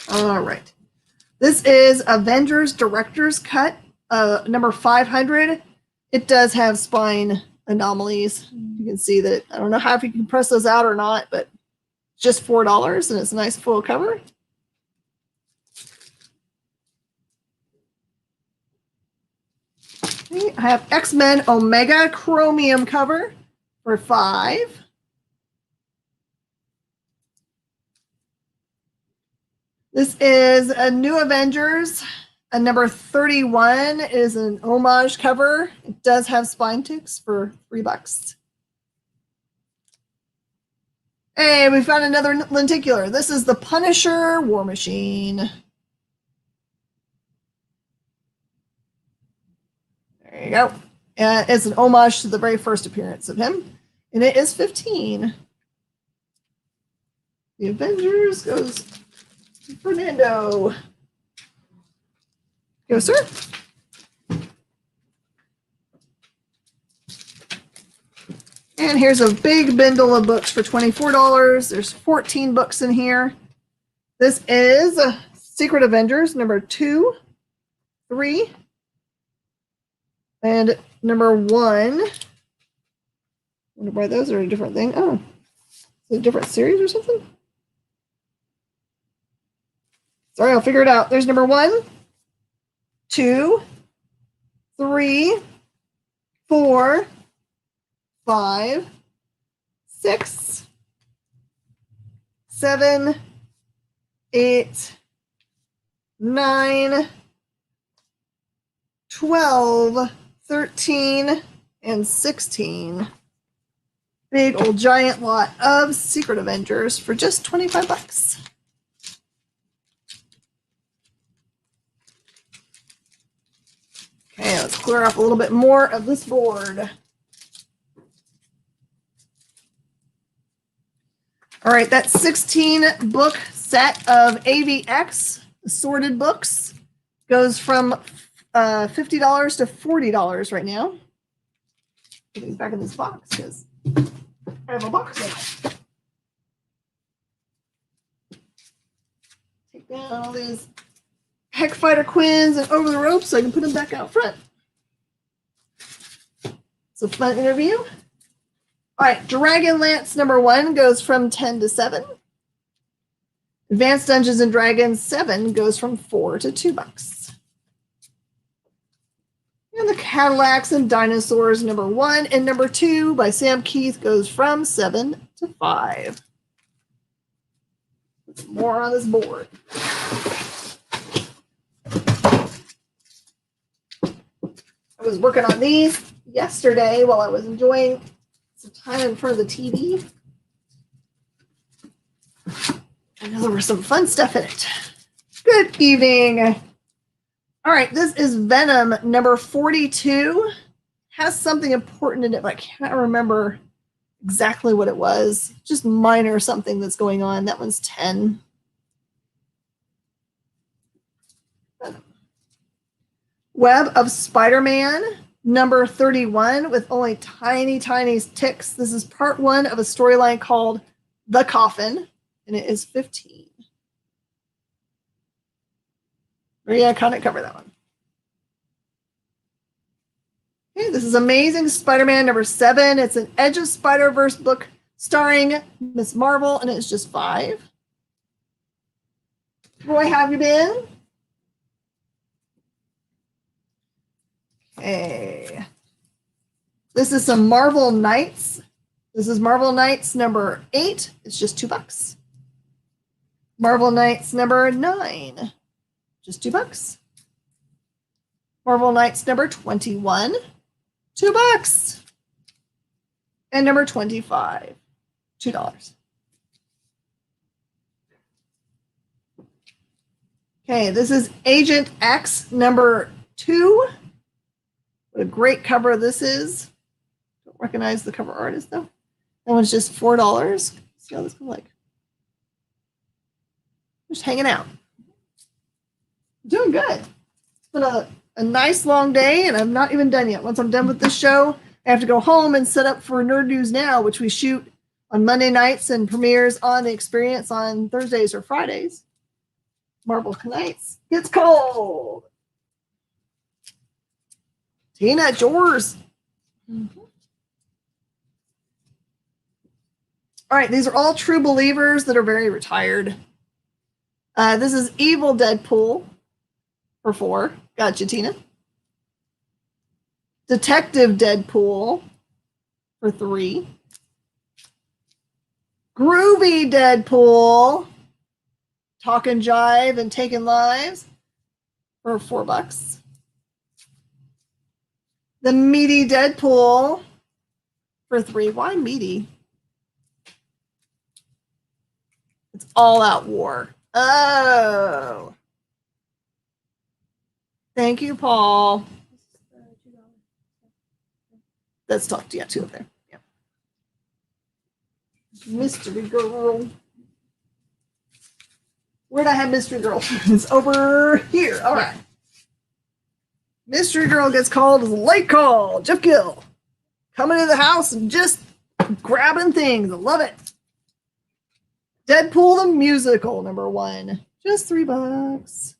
All right. This is Avengers Director's Cut, number 500. It does have spine anomalies. You can see that. I don't know how if you can press those out or not, but it's just $4 and it's a nice full cover. Okay, I have X-Men Omega Chromium cover for $5. This is a New Avengers. Number 31 is an homage cover. It does have spine ticks for $3. Hey, we found another lenticular. This is the Punisher War Machine. There you go. It's an homage to the very first appearance of him. And it is $15. The Avengers goes to Fernando. Go, sir. And here's a big bundle of books for $24. There's 14 books in here. This is Secret Avengers number 2, 3, and number 1. I wonder why those are a different thing. Oh, is it a different series or something? Sorry, I'll figure it out. There's number 1, 2, 3, 4, 5, 6, 7, 8, 9, 12, 13, and 16. Big old giant lot of Secret Avengers for just 25 bucks. Okay, let's clear up a little bit more of this board. All right, that 16 book set of AVX assorted books goes from $50 to $40 right now. Put these back in this box because I have a box in it. Take down all these Heck Fighter Quins and Over the Ropes so I can put them back out front. It's a fun interview. All right, Dragonlance number 1 goes from 10 to 7. Advanced Dungeons and Dragons 7 goes from 4 to $2. And the Cadillacs and Dinosaurs number 1 and number 2 by Sam Keith goes from 7 to 5. More on this board. I was working on these yesterday while I was enjoying some time in front of the TV. I know there was some fun stuff in it. Good evening. All right, this is Venom number 42. Has something important in it, but I can't remember exactly what it was. Just minor something that's going on. That one's 10. Web of Spider-Man number 31 with only tiny ticks. This is part 1 of a storyline called The Coffin, and it is 15. Very iconic cover, that one. Okay, this is Amazing Spider-Man number 7. It's an Edge of Spider-Verse book starring Miss Marvel, and it's just 5. Roy, have you been? Okay. This is some Marvel Knights. This is Marvel Knights number 8. It's just $2. Marvel Knights number 9. Just $2. Marvel Knights number 21. $2. And number 25. $2. Okay, this is Agent X number 2. What a great cover this is. Don't recognize the cover artist though. That one's just $4. See how this looks like. Just hanging out. Doing good. It's been a nice long day, and I'm not even done yet. Once I'm done with this show, I have to go home and set up for Nerd News Now, which we shoot on Monday nights and premieres on the Experience on Thursdays or Fridays. Marvel Knights. It's cold. Tina, it's yours. Mm-hmm. All right, these are all true believers that are very retired. This is Evil Deadpool for 4. Gotcha, Tina. Detective Deadpool for 3. Groovy Deadpool, talking jive and taking lives for $4. The Meaty Deadpool for 3. Why meaty? It's All Out War. Oh. Thank you, Paul. Let's talk to you. 2 up there. Yeah. Mystery Girl. Where'd I have Mystery Girl? It's over here. All right. Mystery Girl gets called as a late call. Jeff Gill coming to the house and just grabbing things. I love it. Deadpool the Musical, number 1. Just $3.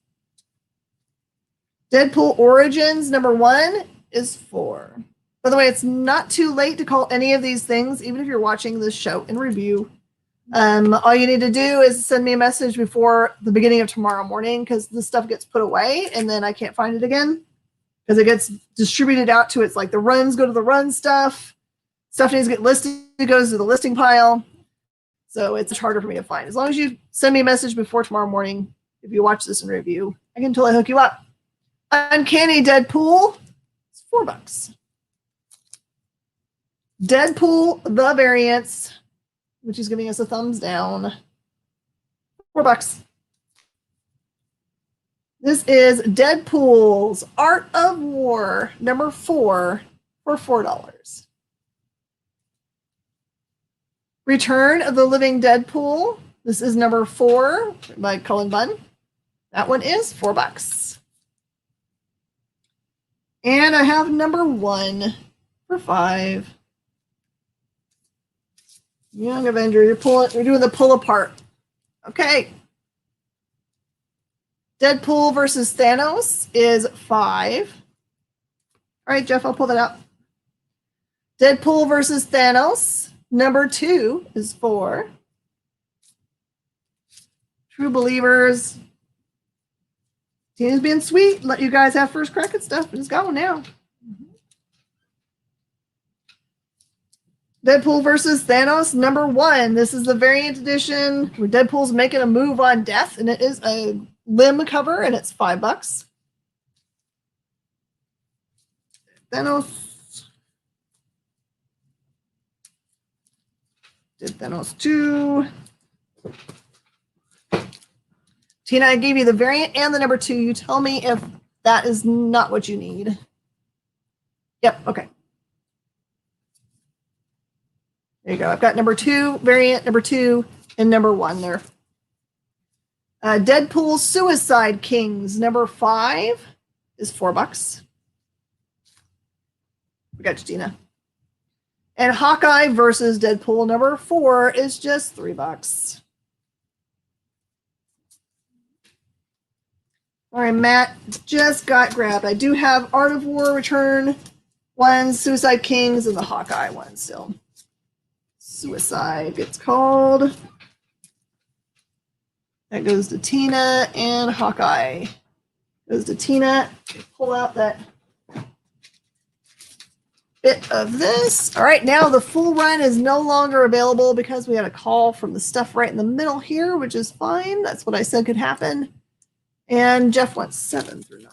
Deadpool Origins, number 1 is 4. By the way, it's not too late to call any of these things, even if you're watching this show in review. All you need to do is send me a message before the beginning of tomorrow morning, because this stuff gets put away and then I can't find it again. because it gets distributed out to it's like the runs go to the run stuff. Stuff needs to get listed, it goes to the listing pile. So it's harder for me to find. As long as you send me a message before tomorrow morning, if you watch this in review, I can totally hook you up. Uncanny Deadpool, it's $4. Deadpool, the variants, which is giving us a thumbs down, $4. This is Deadpool's Art of War, number 4, for $4. Return of the Living Deadpool. This is number 4 by Cullen Bunn. That one is $4. And I have number 1 for $5. Young Avenger, you're doing the pull apart. Okay. Deadpool versus Thanos is $5. All right, Jeff, I'll pull that up. Deadpool versus Thanos, number 2 is $4. True Believers. Tina's being sweet. Let you guys have first crack at stuff. It's going now. Deadpool versus Thanos, number 1. This is the variant edition where Deadpool's making a move on death, and it is a limb cover, and it's $5. Thanos. Did Thanos 2. Tina, I gave you the variant and the number 2. You tell me if that is not what you need. Yep, okay. There you go. I've got number 2, variant, number 2, and number 1 there. Deadpool Suicide Kings, number 5 is $4. We got you, Tina. And Hawkeye versus Deadpool, number 4 is just $3. All right, Matt just got grabbed. I do have Art of War Return 1, Suicide Kings, and the Hawkeye one still. Suicide gets called. That goes to Tina, and Hawkeye goes to Tina. Pull out that bit of this. All right, now the full run is no longer available because we had a call from the stuff right in the middle here, which is fine. That's what I said could happen. And Jeff wants 7 through 9.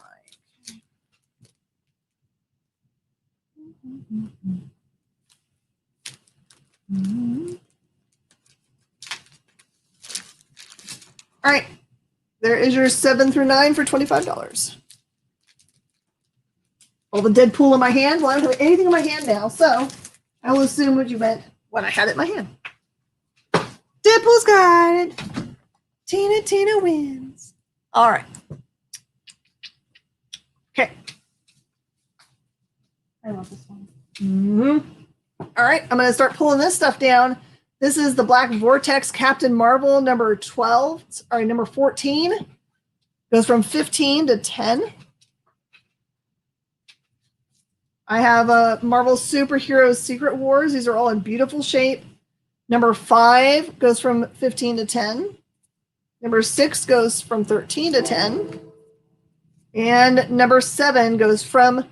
All right, there is your 7 through 9 for $25. All the Deadpool in my hand. Well, I don't have anything in my hand now, so I will assume what you meant when I had it in my hand. Deadpool's got it. Tina wins. All right. Okay. I love this one. All right, I'm going to start pulling this stuff down. This is the Black Vortex Captain Marvel number 12, or number 14. Goes from 15 to 10. I have Marvel Superheroes Secret Wars. These are all in beautiful shape. Number 5 goes from 15 to 10. Number 6 goes from 13 to 10. And number 7 goes from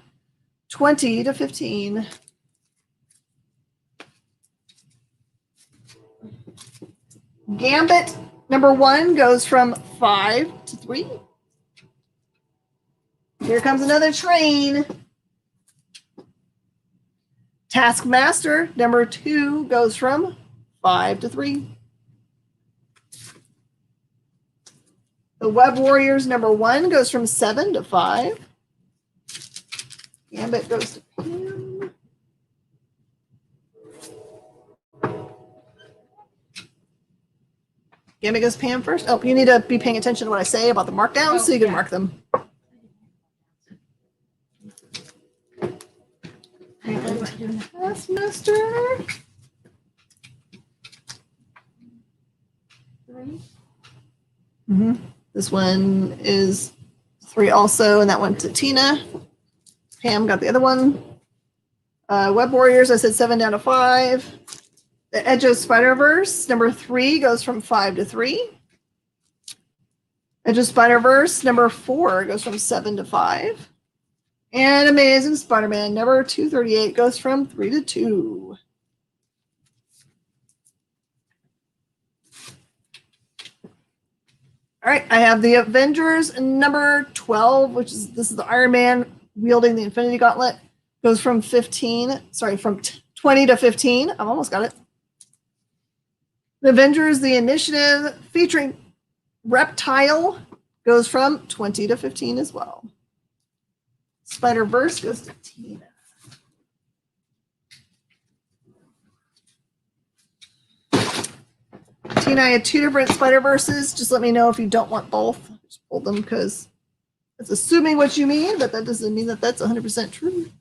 20 to 15. Gambit number 1 goes from 5 to 3. Here comes another train. Taskmaster number 2 goes from 5 to 3. The Web Warriors number 1 goes from 7 to 5. Gambit goes to Pam. Gambit goes Pam first. Oh, you need to be paying attention to what I say about the markdowns so you can mark them. Taskmaster. This one is 3 also, and that went to Tina. Pam got the other one. Web Warriors, I said 7 down to 5. The Edge of Spider-Verse, number 3 goes from 5 to 3. Edge of Spider-Verse, number 4 goes from 7 to 5. And Amazing Spider-Man number 238 goes from 3 to 2. All right, I have the Avengers number 12, this is the Iron Man wielding the Infinity Gauntlet. Goes from 20 to 15. I've almost got it. The Avengers, the Initiative, featuring Reptile, goes from 20 to 15 as well. Spider-Verse goes to Tina. Tina, I had 2 different Spider-Verses. Just let me know if you don't want both. Just pull them because it's assuming what you mean, but that doesn't mean that that's 100% true.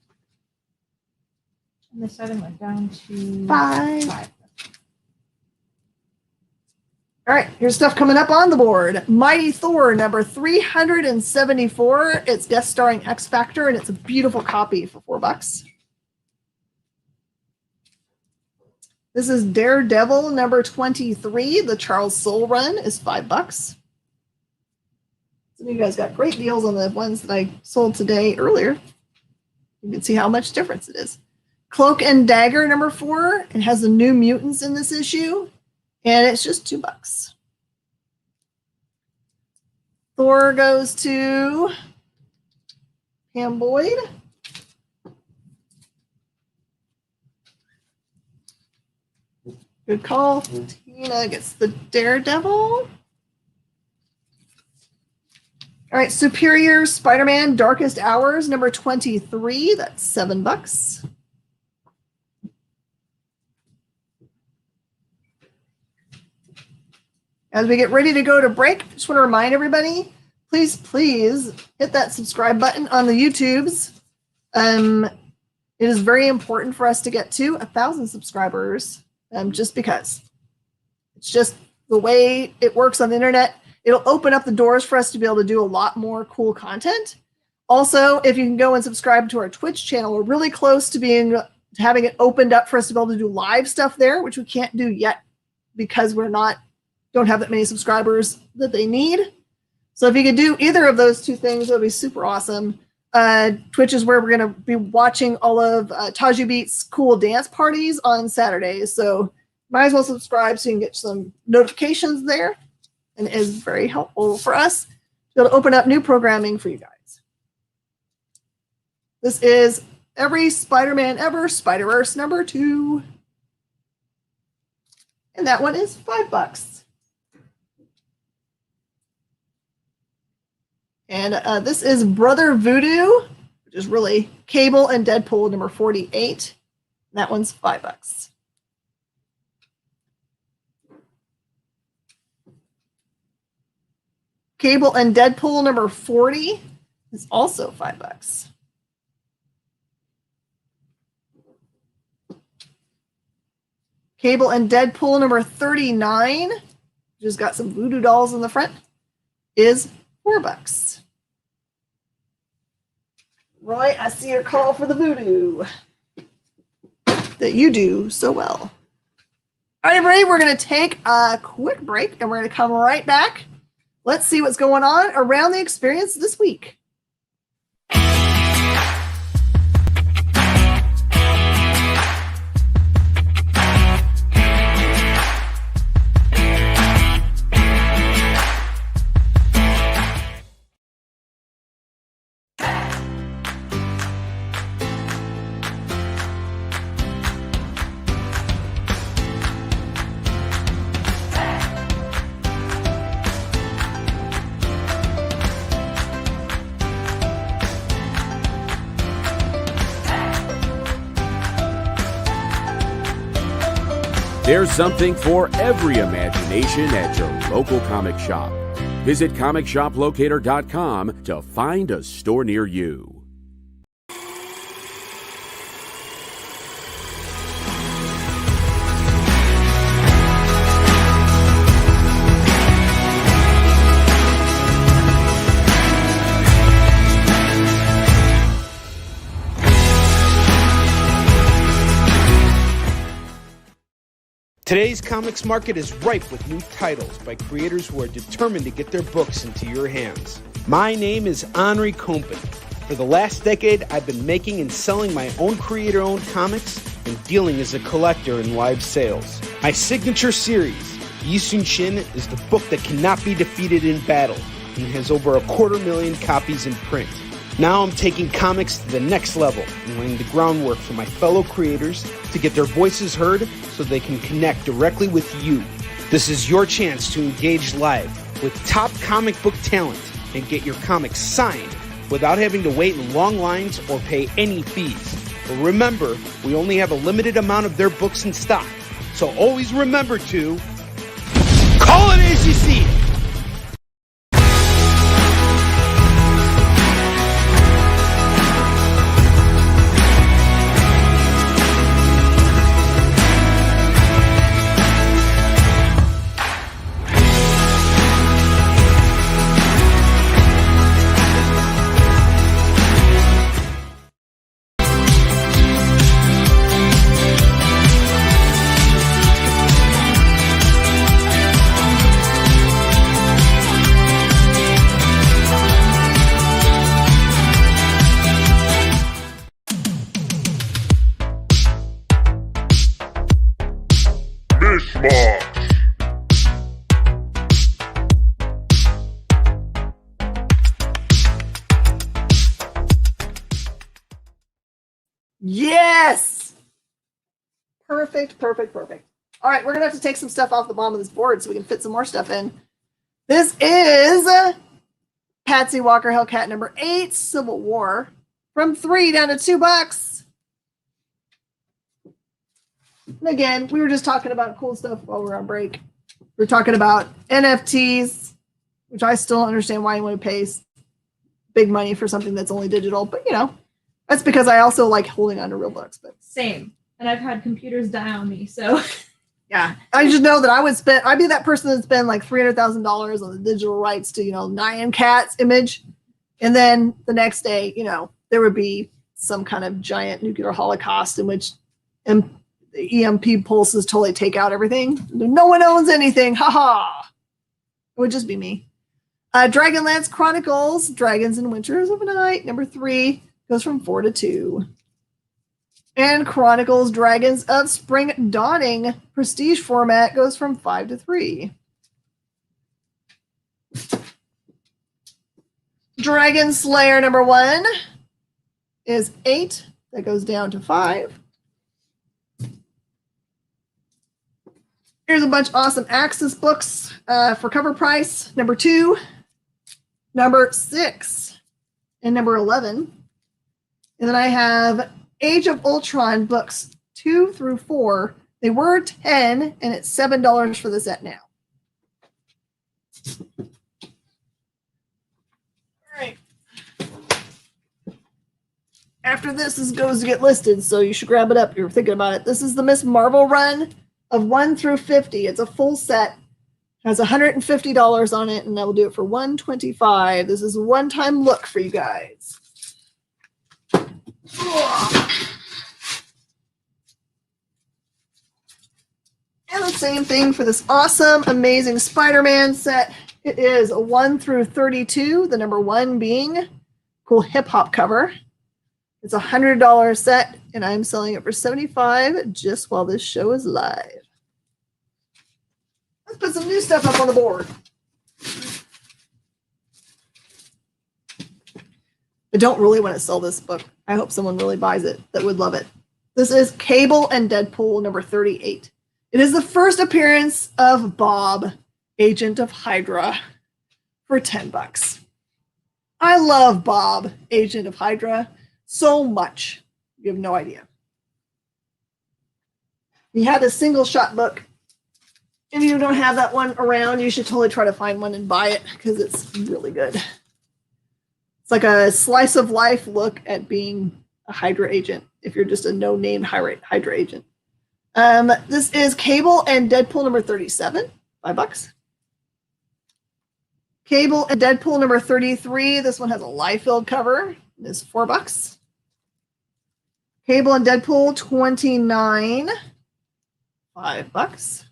And this item went down to 5. All right, here's stuff coming up on the board. Mighty Thor number 374. It's guest starring X Factor, and it's a beautiful copy for $4. This is Daredevil number 23. The Charles Soule run is $5. Some of you guys got great deals on the ones that I sold today earlier. You can see how much difference it is. Cloak and Dagger number 4. It has the New Mutants in this issue, and it's just $2. Thor goes to Pam Boyd. Good call. Tina gets the Daredevil. All right, Superior Spider-Man Darkest Hours number 23. That's $7. As we get ready to go to break, just want to remind everybody, please hit that subscribe button on the YouTubes. It is very important for us to get to 1,000 subscribers, just because. It's just the way it works on the internet. It'll open up the doors for us to be able to do a lot more cool content. Also, if you can go and subscribe to our Twitch channel, we're really close to having it opened up for us to be able to do live stuff there, which we can't do yet because don't have that many subscribers that they need. So if you could do either of those 2 things, that would be super awesome. Twitch is where we're going to be watching all of Taji Beat's cool dance parties on Saturdays. So might as well subscribe so you can get some notifications there. And it is very helpful for us to be able to open up new programming for you guys. This is Every Spider-Man Ever, Spider-Verse number 2. And that one is $5. And this is Brother Voodoo, which is really Cable and Deadpool number 48. And that one's $5. Cable and Deadpool number 40 is also $5. Cable and Deadpool number 39, which has got some voodoo dolls in the front, is $4. Roy, I see your call for the voodoo that you do so well. All right, everybody, we're going to take a quick break and we're going to come right back. Let's see what's going on around the experience this week. There's something for every imagination at your local comic shop. Visit ComicShopLocator.com to find a store near you. Today's comics market is ripe with new titles by creators who are determined to get their books into your hands. My name is Henri Compan. For the last decade, I've been making and selling my own creator-owned comics and dealing as a collector in live sales. My signature series, Yi Sun Shin, is the book that cannot be defeated in battle and has over 250,000 copies in print. Now I'm taking comics to the next level and laying the groundwork for my fellow creators to get their voices heard so they can connect directly with you. This is your chance to engage live with top comic book talent and get your comics signed without having to wait in long lines or pay any fees. But remember, we only have a limited amount of their books in stock, so always remember to call it as you see it. Mish Mosh. Yes! Perfect, perfect, perfect. All right, we're going to have to take some stuff off the bottom of this board so we can fit some more stuff in. This is Patsy Walker Hellcat number 8, Civil War, from $3 down to $2. And again, we were just talking about cool stuff while we were on break. We're talking about NFTs, which I still don't understand why anyone pays big money for something that's only digital, but you know, that's because I also like holding on to real books. But Same. And I've had computers die on me, so yeah, I just know that I'd be that person that spend like $300,000 on the digital rights to, you know, Nyan Cat's image. And then the next day, you know, there would be some kind of giant nuclear holocaust in which the EMP pulses totally take out everything. No one owns anything. Ha. It would just be me. Dragonlance Chronicles, Dragons and Winters of the Night, number 3, goes from 4 to 2. And Chronicles Dragons of Spring Dawning, prestige format, goes from 5 to 3. Dragon Slayer number 1 is 8. That goes down to 5. Here's a bunch of awesome Axis books for cover price. Number 2, number 6, and number 11. And then I have Age of Ultron books 2 through 4. They were $10, and it's $7 for the set now. All right. After this goes to get listed, so you should grab it up if you're thinking about it. This is the Miss Marvel run of 1 through 50. It's a full set. Has $150 on it, and I will do it for $125. This is a one-time look for you guys. And the same thing for this awesome, amazing Spider-Man set. It is a 1 through 32, the number 1 being cool hip-hop cover. It's a $100 set, and I'm selling it for $75 just while this show is live. Let's put some new stuff up on the board. I don't really want to sell this book. I hope someone really buys it that would love it. This is Cable and Deadpool number 38. It is the first appearance of Bob, Agent of Hydra, for $10. I love Bob, Agent of Hydra, so much. You have no idea. He had a single shot book. If you don't have that one around, you should totally try to find one and buy it because it's really good. It's like a slice of life look at being a Hydra agent if you're just a no-name Hydra agent. This is Cable and Deadpool number 37, $5. Cable and Deadpool number 33. This one has a Liefeld cover. It is $4. Cable and Deadpool 29, $5.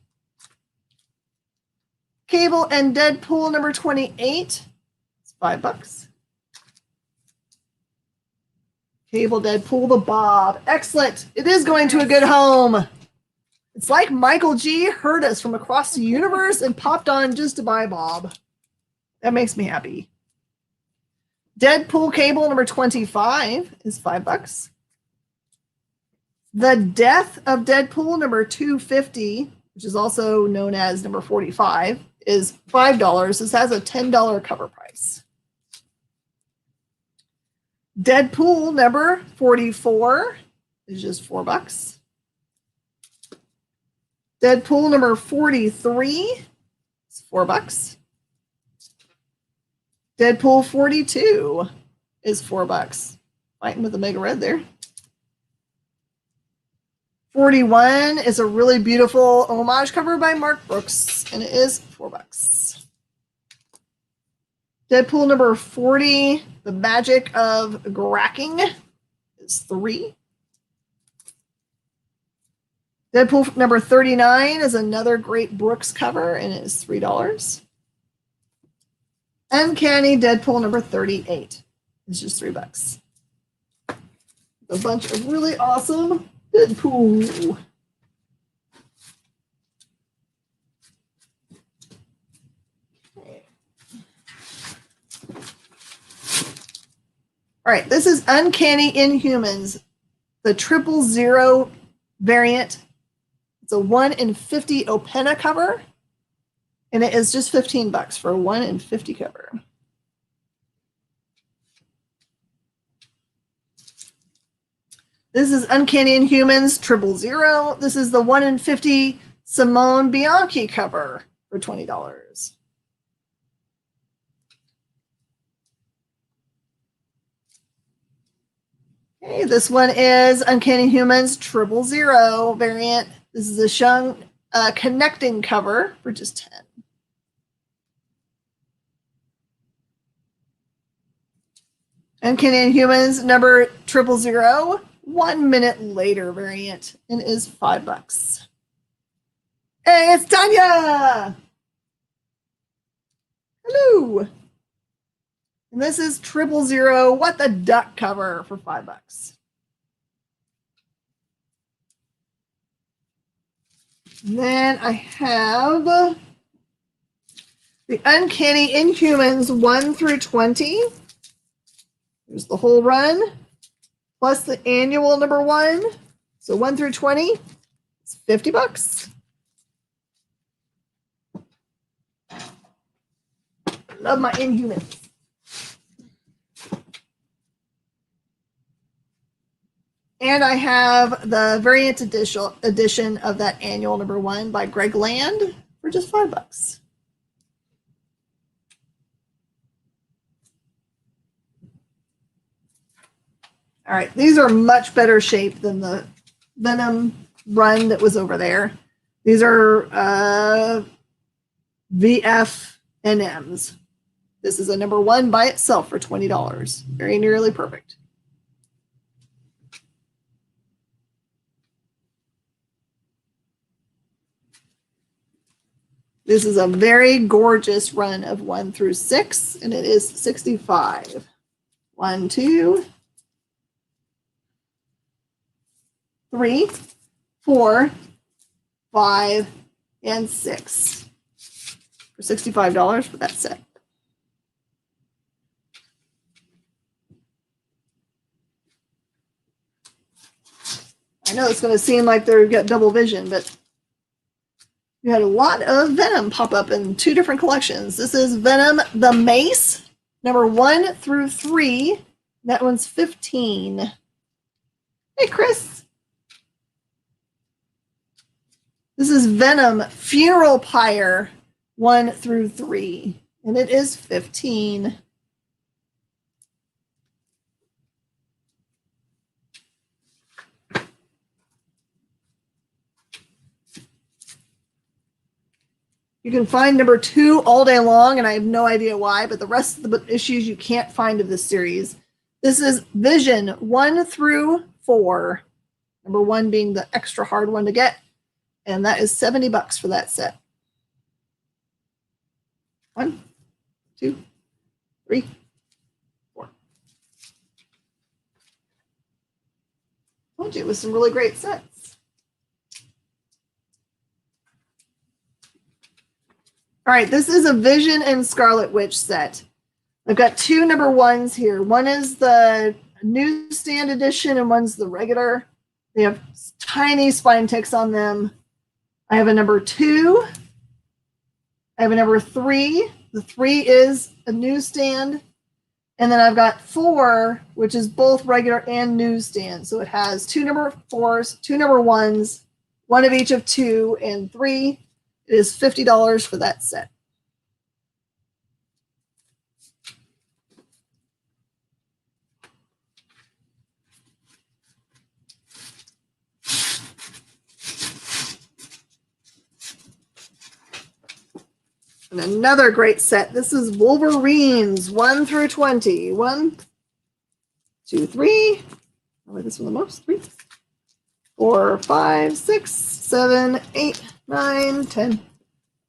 Cable and Deadpool number 28, it's $5. Cable Deadpool the Bob. Excellent. It is going to a good home. It's like Michael G heard us from across the universe and popped on just to buy Bob. That makes me happy. Deadpool Cable number 25 is $5. The Death of Deadpool number 250, which is also known as number 45, is $5. This has a $10 cover price. Deadpool number 44 is just $4. Deadpool number 43 is $4. Deadpool 42 is $4. Fighting with the Mega Red there. 41 is a really beautiful homage cover by Mark Brooks, and it is $4. Deadpool number 40, The Magic of Gracking, is $3. Deadpool number 39 is another great Brooks cover, and it is $3. Uncanny Deadpool number 38 is just $3. A bunch of really awesome Deadpool. Okay. All right, this is Uncanny Inhumans, the 000 variant. It's a 1 in 50 Opena cover, and it is just $15 for a 1 in 50 cover. This is Uncanny Inhumans 000. This is the 1 in 50 Simone Bianchi cover for $20. Okay, this one is Uncanny Humans 000 variant. This is a Shung connecting cover for just $10. Uncanny Humans number 000, 1 minute later variant, and is $5. Hey, it's Tanya! Hello! And this is 000, What the Duck cover for $5. And then I have the Uncanny Inhumans 1 through 20. There's the whole run, plus the annual number 1. So 1 through 20, it's $50. Love my Inhumans. And I have the variant edition of that annual number 1 by Greg Land for just $5. All right, these are much better shape than the Venom run that was over there. These are VFNMs. This is a number 1 by itself for $20. Very nearly perfect. This is a very gorgeous run of 1 through 6, and it is $65. 1, 2, 3, 4, 5, and 6 for $65 for that set. I know it's going to seem like they've got double vision, but you had a lot of Venom pop up in 2 different collections. This is Venom the Mace, number 1 through 3. That one's $15. Hey, Chris. This is Venom Funeral Pyre 1 through 3, and it is $15. You can find number 2 all day long, and I have no idea why, but the rest of the issues you can't find of this series. This is Vision 1 through 4. Number 1 being the extra hard one to get, and that is $70 for that set. 1, 2, 3, 4. told you, it was some really great sets. All right, this is a Vision and Scarlet Witch set. I've got 2 number 1s here. One is the newsstand edition and one's the regular. They have tiny spine ticks on them. I have a number 2. I have a number 3. The 3 is a newsstand. And then I've got 4, which is both regular and newsstand. So it has 2 number 4s, 2 number 1s, one of each of 2 and 3. It is $50 for that set. And another great set. This is Wolverines 1 through 20. 1, 2, 3. I like this one the most. 3, 4, 5, 6, 7, 8, 9, 10,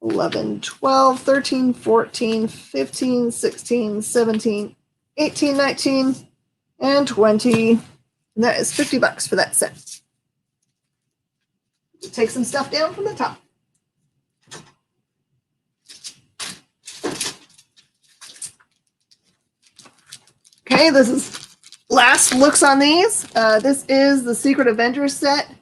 11, 12, 13, 14, 15, 16, 17, 18, 19, and 20. And that is $50 for that set. Take some stuff down from the top. Okay, this is last looks on these. This is the Secret Avengers set.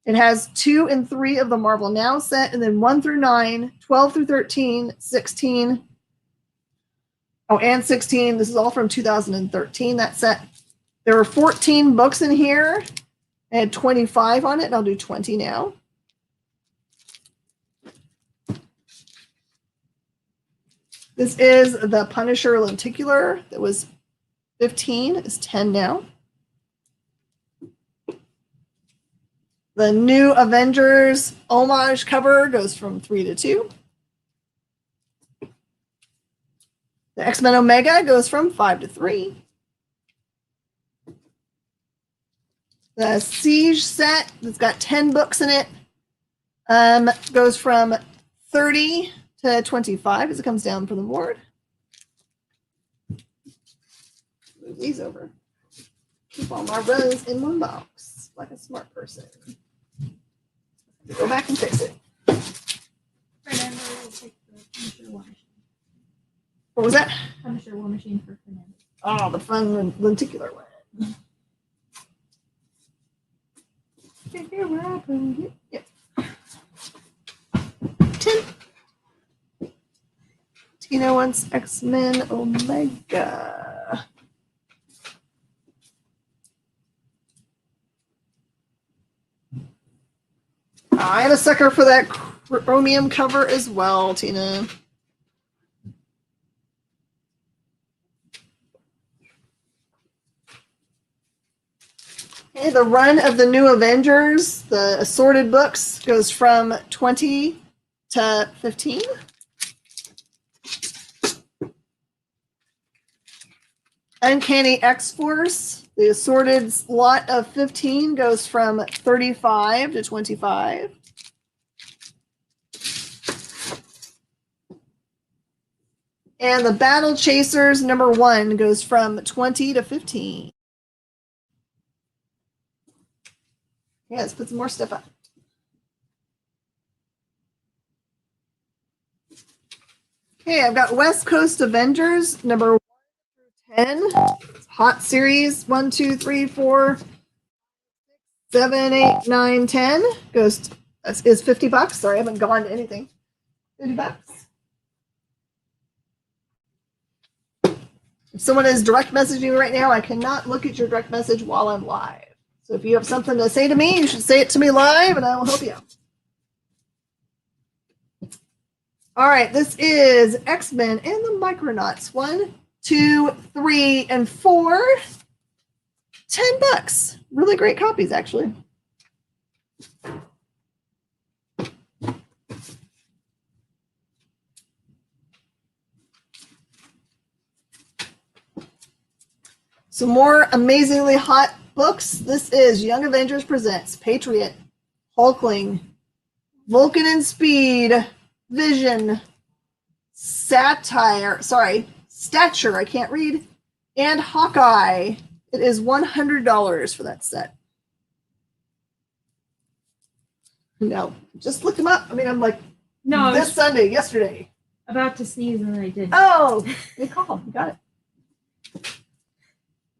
It has 2 and 3 of the Marvel Now set, and then 1 through 9, 12 through 13, 16. Oh, and 16. This is all from 2013, that set. There are 14 books in here. I had 25 on it, and I'll do 20 now. This is the Punisher lenticular that was 15, is 10 now. The new Avengers homage cover goes from 3 to 2. The X-Men Omega goes from 5 to 3. The Siege set that's got 10 books in it goes from 30 to 25 as it comes down from the board. Move these over. Keep all my runs in one box like a smart person. Go back and fix it. Fernando will take the Punisher War Machine. What was that? Punisher War Machine for Fernando. Oh, the fun lenticular one. Yep. 10. Tina wants X-Men Omega. I am a sucker for that chromium cover as well, Tina. Okay, the run of the new Avengers, the assorted books, goes from 20 to 15. Uncanny X-Force, the assorted lot of 15 goes from 35 to 25. And the Battle Chasers number 1 goes from 20 to 15. Yeah, let's put some more stuff up. Okay, I've got West Coast Avengers number 1 through 10. Hot series 1, 2, 3, 4, 7, 8, 9, 10 goes is $50. Sorry, I haven't gone to anything. $50. If someone is direct messaging me right now, I cannot look at your direct message while I'm live. So if you have something to say to me, you should say it to me live, and I will help you out. All right, this is X-Men and the Micronauts. 1, 2, 3, and 4. $10. Really great copies, actually. Some more amazingly hot books. This is Young Avengers Presents Patriot, Hulkling, Vulcan and Speed, Vision, Stature, I can't read, and Hawkeye. It is $100 for that set. No, just looked them up. I mean, I'm like, No, I this was Sunday, yesterday. about to sneeze and then I did. Oh, good call. You got it.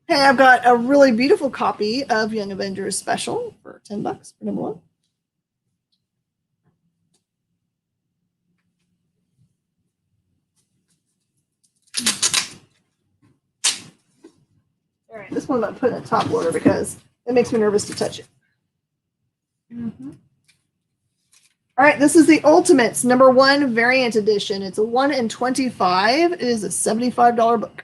Hey, I've got a really beautiful copy of Young Avengers Special for $10 for number 1. All right, this one I'm going to put in the top order because it makes me nervous to touch it. Mm-hmm. All right, this is the Ultimates number 1 variant edition. It's a 1 in 25. It is a $75 book.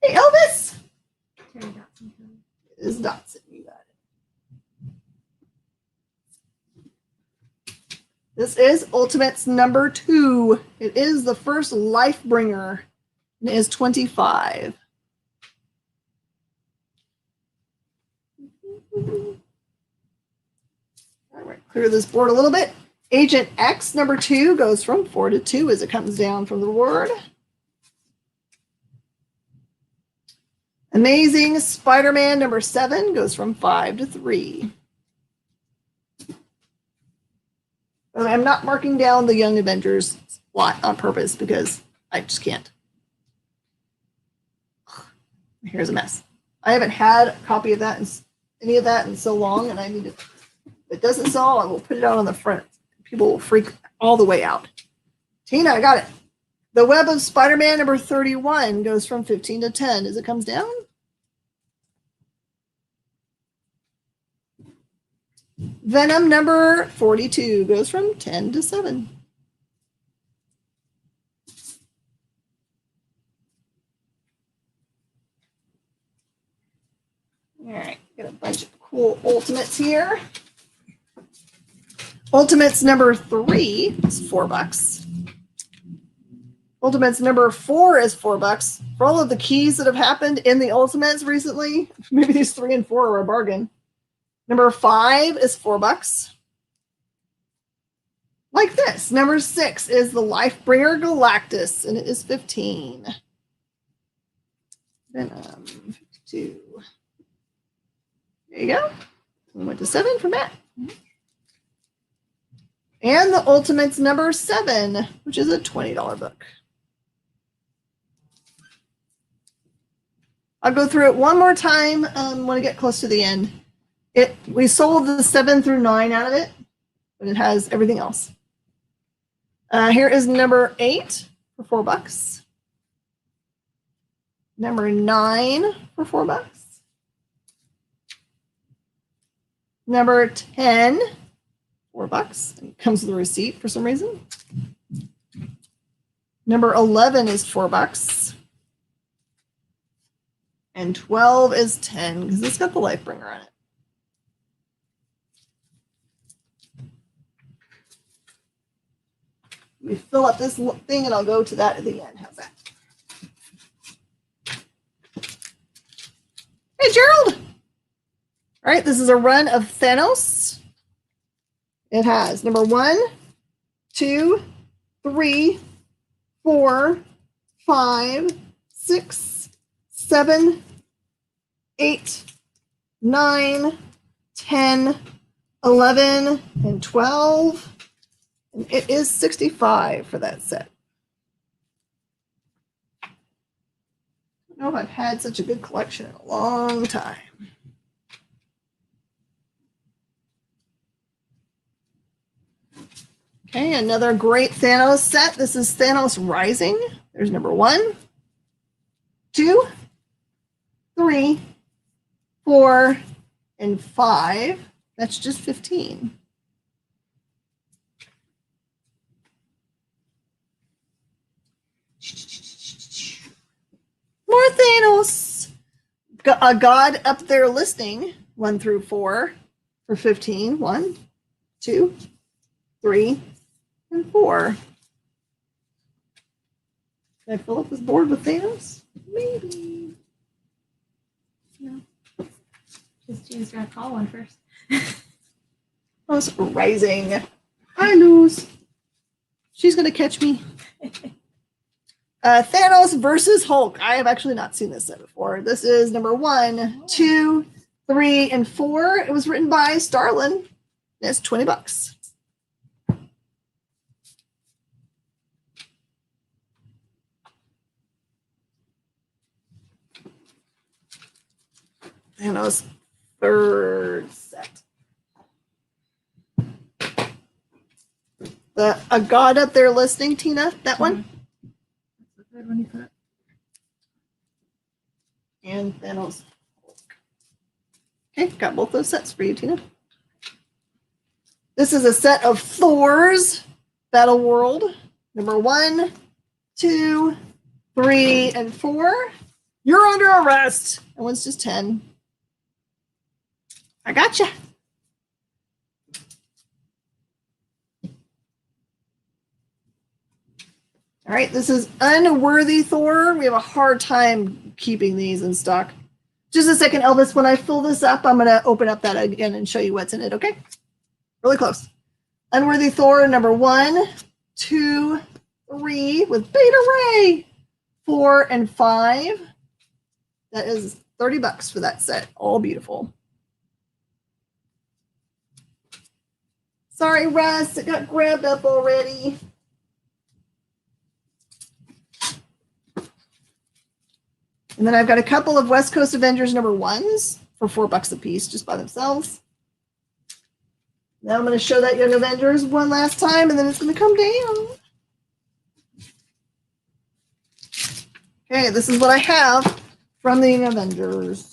Hey, Elvis! Terry Dotson. It is Dotson. You got it. This is Ultimates number 2. It is the first Lifebringer. And it is 25. All right, clear this board a little bit. Agent X number 2 goes from 4 to 2 as it comes down from the board. Amazing Spider-Man number 7 goes from 5 to 3. I'm not marking down the Young Avengers lot on purpose because I just can't. Here's a mess. I haven't had a copy of that and any of that in so long, and I need to. If it doesn't sell, I will put it out on the front. People will freak all the way out. Tina, I got it. The Web of Spider-Man number 31 goes from 15 to 10 as it comes down. Venom number 42 goes from 10 to 7. All right, got a bunch of cool Ultimates here. Ultimates number 3 is $4. Ultimates number 4 is $4. For all of the keys that have happened in the Ultimates recently, maybe these 3 and 4 are a bargain. Number 5 is $4. Like this. Number 6 is the Lifebringer Galactus, and it is 15. Venom 52. There you go. We went to 7 for Matt. And the Ultimates number 7, which is a $20 book. I'll go through it one more time when I get close to the end. We sold the 7 through 9 out of it, but it has everything else. Here is number 8 for $4. Number 9 for $4. Number 10, $4. And it comes with a receipt for some reason. Number 11 is $4. And 12 is 10 because it's got the Lifebringer on it. We fill up this thing and I'll go to that at the end. How's that? Hey, Gerald. All right, this is a run of Thanos. It has number 1, 2, 3, 4, 5, 6, 7, 8, 9, 10, 11, and 12. And it is $65 for that set. I don't know if I've had such a good collection in a long time. Okay, another great Thanos set. This is Thanos Rising. There's number 1, 2, 3, 4, and 5. That's just 15. More Thanos. Got a God Up There listing 1 through 4 for 15. 1, 2, 3, and 4. Can I fill up this board with Thanos? Maybe. No. Just gotta call one first. Thanos Rising. I lose. She's gonna catch me. Thanos versus Hulk. I have actually not seen this set before. This is number 1, 2, 3, and 4. It was written by Starlin. It's $20. Thanos third set. A God Up There Listening, Tina, that one? That's the third one you put. And Thanos. Okay, got both those sets for you, Tina. This is a set of Thor's Battle World. Number 1, 2, 3, and 4. You're under arrest. That one's just 10. I gotcha. All right, this is Unworthy Thor. We have a hard time keeping these in stock. Just a second, Elvis. When I fill this up, I'm going to open up that again and show you what's in it, okay? Really close. Unworthy Thor, number 1, 2, 3, with Beta Ray, 4, and 5. That is $30 for that set. All beautiful. Sorry, Russ, it got grabbed up already. And then I've got a couple of West Coast Avengers number 1s for $4 a piece, just by themselves. Now I'm going to show that Young Avengers one last time, and then it's going to come down. Okay, this is what I have from the Young Avengers.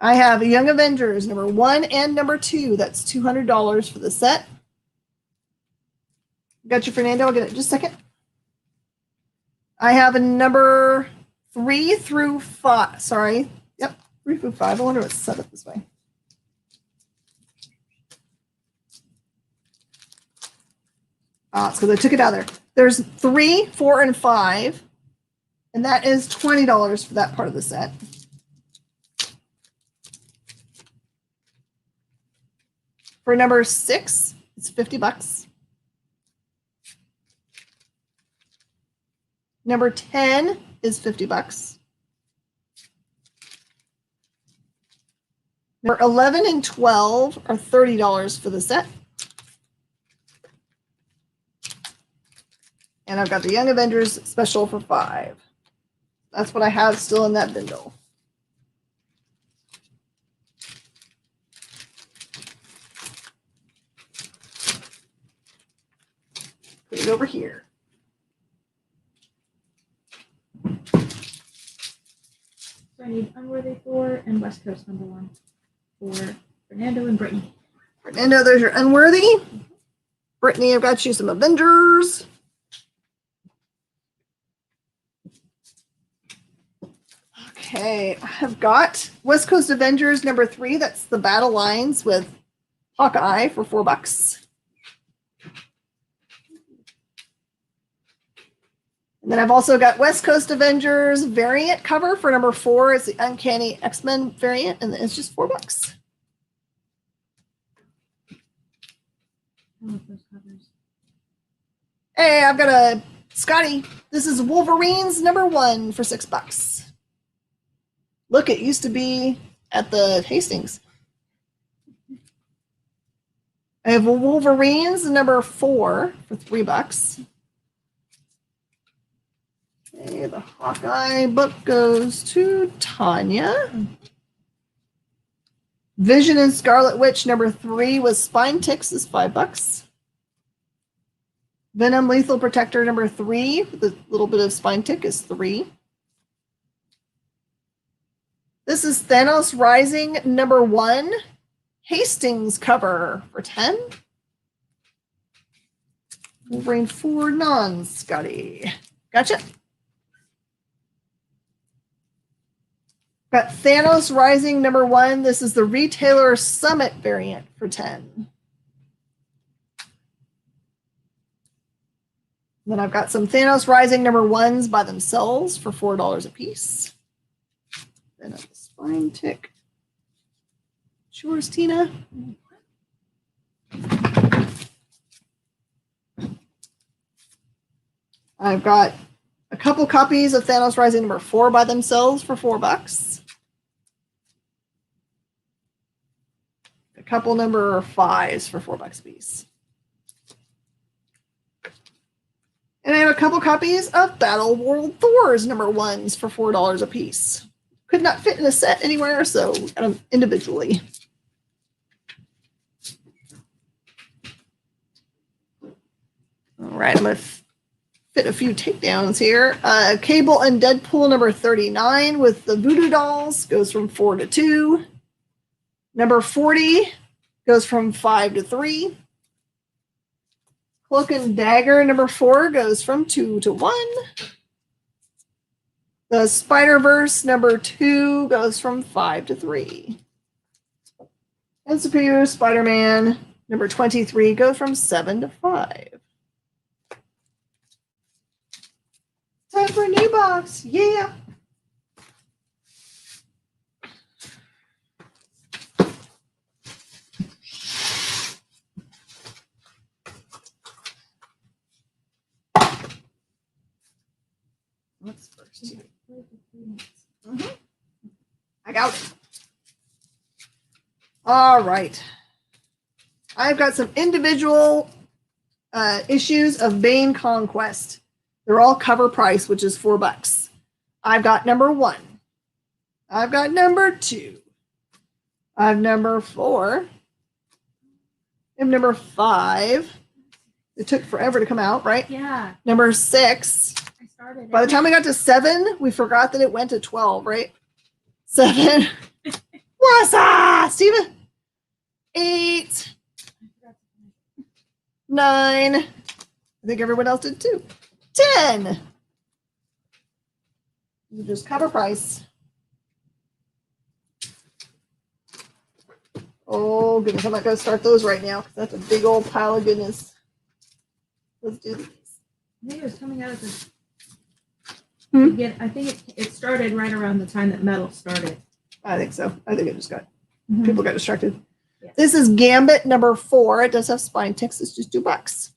I have a Young Avengers number 1 and number 2. That's $200 for the set. Got you, Fernando. I'll get it in just a second. I have a number 3 through 5. Sorry. Yep, 3 through 5. I wonder what's set up this way. It's because I took it out of there. There's 3, 4, and 5. And that is $20 for that part of the set. For number 6, it's $50. Number 10 is $50. Number 11 and 12 are $30 for the set. And I've got the Young Avengers special for $5. That's what I have still in that bundle. Put it over here. So I need Unworthy Thor and West Coast number 1 for Fernando and Brittany. Fernando, there's your Unworthy. Brittany, I've got you some Avengers. Okay, I've got West Coast Avengers number 3. That's the Battle Lines with Hawkeye for $4. And then I've also got West Coast Avengers variant cover for number 4. It's the Uncanny X-Men variant, and it's just $4. I love those covers. Hey, I've got a Scotty. This is Wolverines number 1 for $6. Look, it used to be at the Hastings. I have Wolverines number 4 for $3. Okay, the Hawkeye book goes to Tanya. Vision and Scarlet Witch number 3 with Spine Ticks is $5. Venom Lethal Protector number 3 with a little bit of Spine Tick is $3. This is Thanos Rising number 1 Hastings cover for $10. Wolverine 4 non-Scotty. Gotcha. Got Thanos Rising number 1. This is the Retailer Summit variant for $10. Then I've got some Thanos Rising number 1s by themselves for $4 a piece. Then a Spine Tick. Yours, Tina. I've got a couple copies of Thanos Rising number 4 by themselves for $4. couple number 5s for $4 a piece. And I have a couple copies of Battle World Thors number 1s for $4 a piece. Could not fit in a set anywhere, so got them individually. All right, I'm going to fit a few takedowns here. Cable and Deadpool number 39 with the Voodoo Dolls goes from 4 to 2. Number 40 goes from 5 to 3. Cloak and Dagger number 4 goes from 2 to 1. The Spider-Verse number 2 goes from 5 to 3. And Superior Spider-Man number 23 goes from 7 to 5. Time for a new box. Yeah. What's first? I got it. All right. I've got some individual issues of Bane Conquest. They're all cover price, which is $4. I've got number 1. I've got number 2. I have number 4. I have number 5. It took forever to come out, right? Yeah. Number 6. I started. By the time we got to 7, we forgot that it went to 12, right? 7. What's up, Steven? 8. 9. I think everyone else did too. 10. You just cover price. Oh, goodness. I'm not going to start those right now because that's a big old pile of goodness. Let's do these. I think it was coming out of the. Hmm? I think it started right around the time that metal started. I think so. I think it just got, Mhm. people got distracted. Yeah. This is Gambit number 4. It does have spine ticks. It's just $2.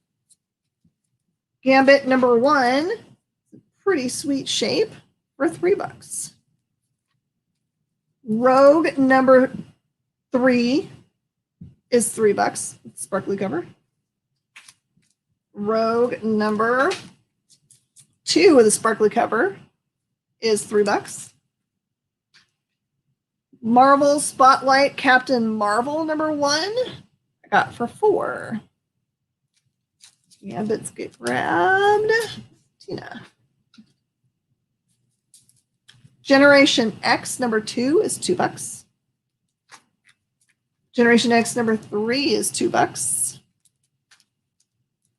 Gambit number 1, pretty sweet shape for $3. Rogue number 3 is $3. Sparkly cover. Rogue number 2 with a sparkly cover is $3. Marvel Spotlight Captain Marvel number 1 I got for $4. Gambits get grabbed. Tina. Generation X number 2 is $2. Generation X number 3 is $2.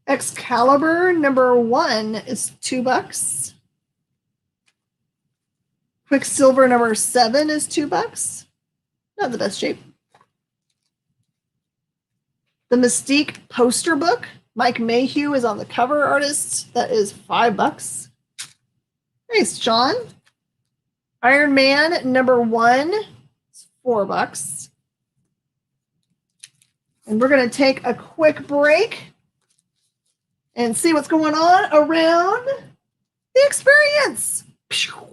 Excalibur number 1 is $2. Quicksilver number 7 is $2. Not the best shape. The Mystique poster book. Mike Mayhew is on the cover artist. That is $5. Nice, John. Iron Man number 1 is $4. And we're going to take a quick break and see what's going on around the experience. Pew.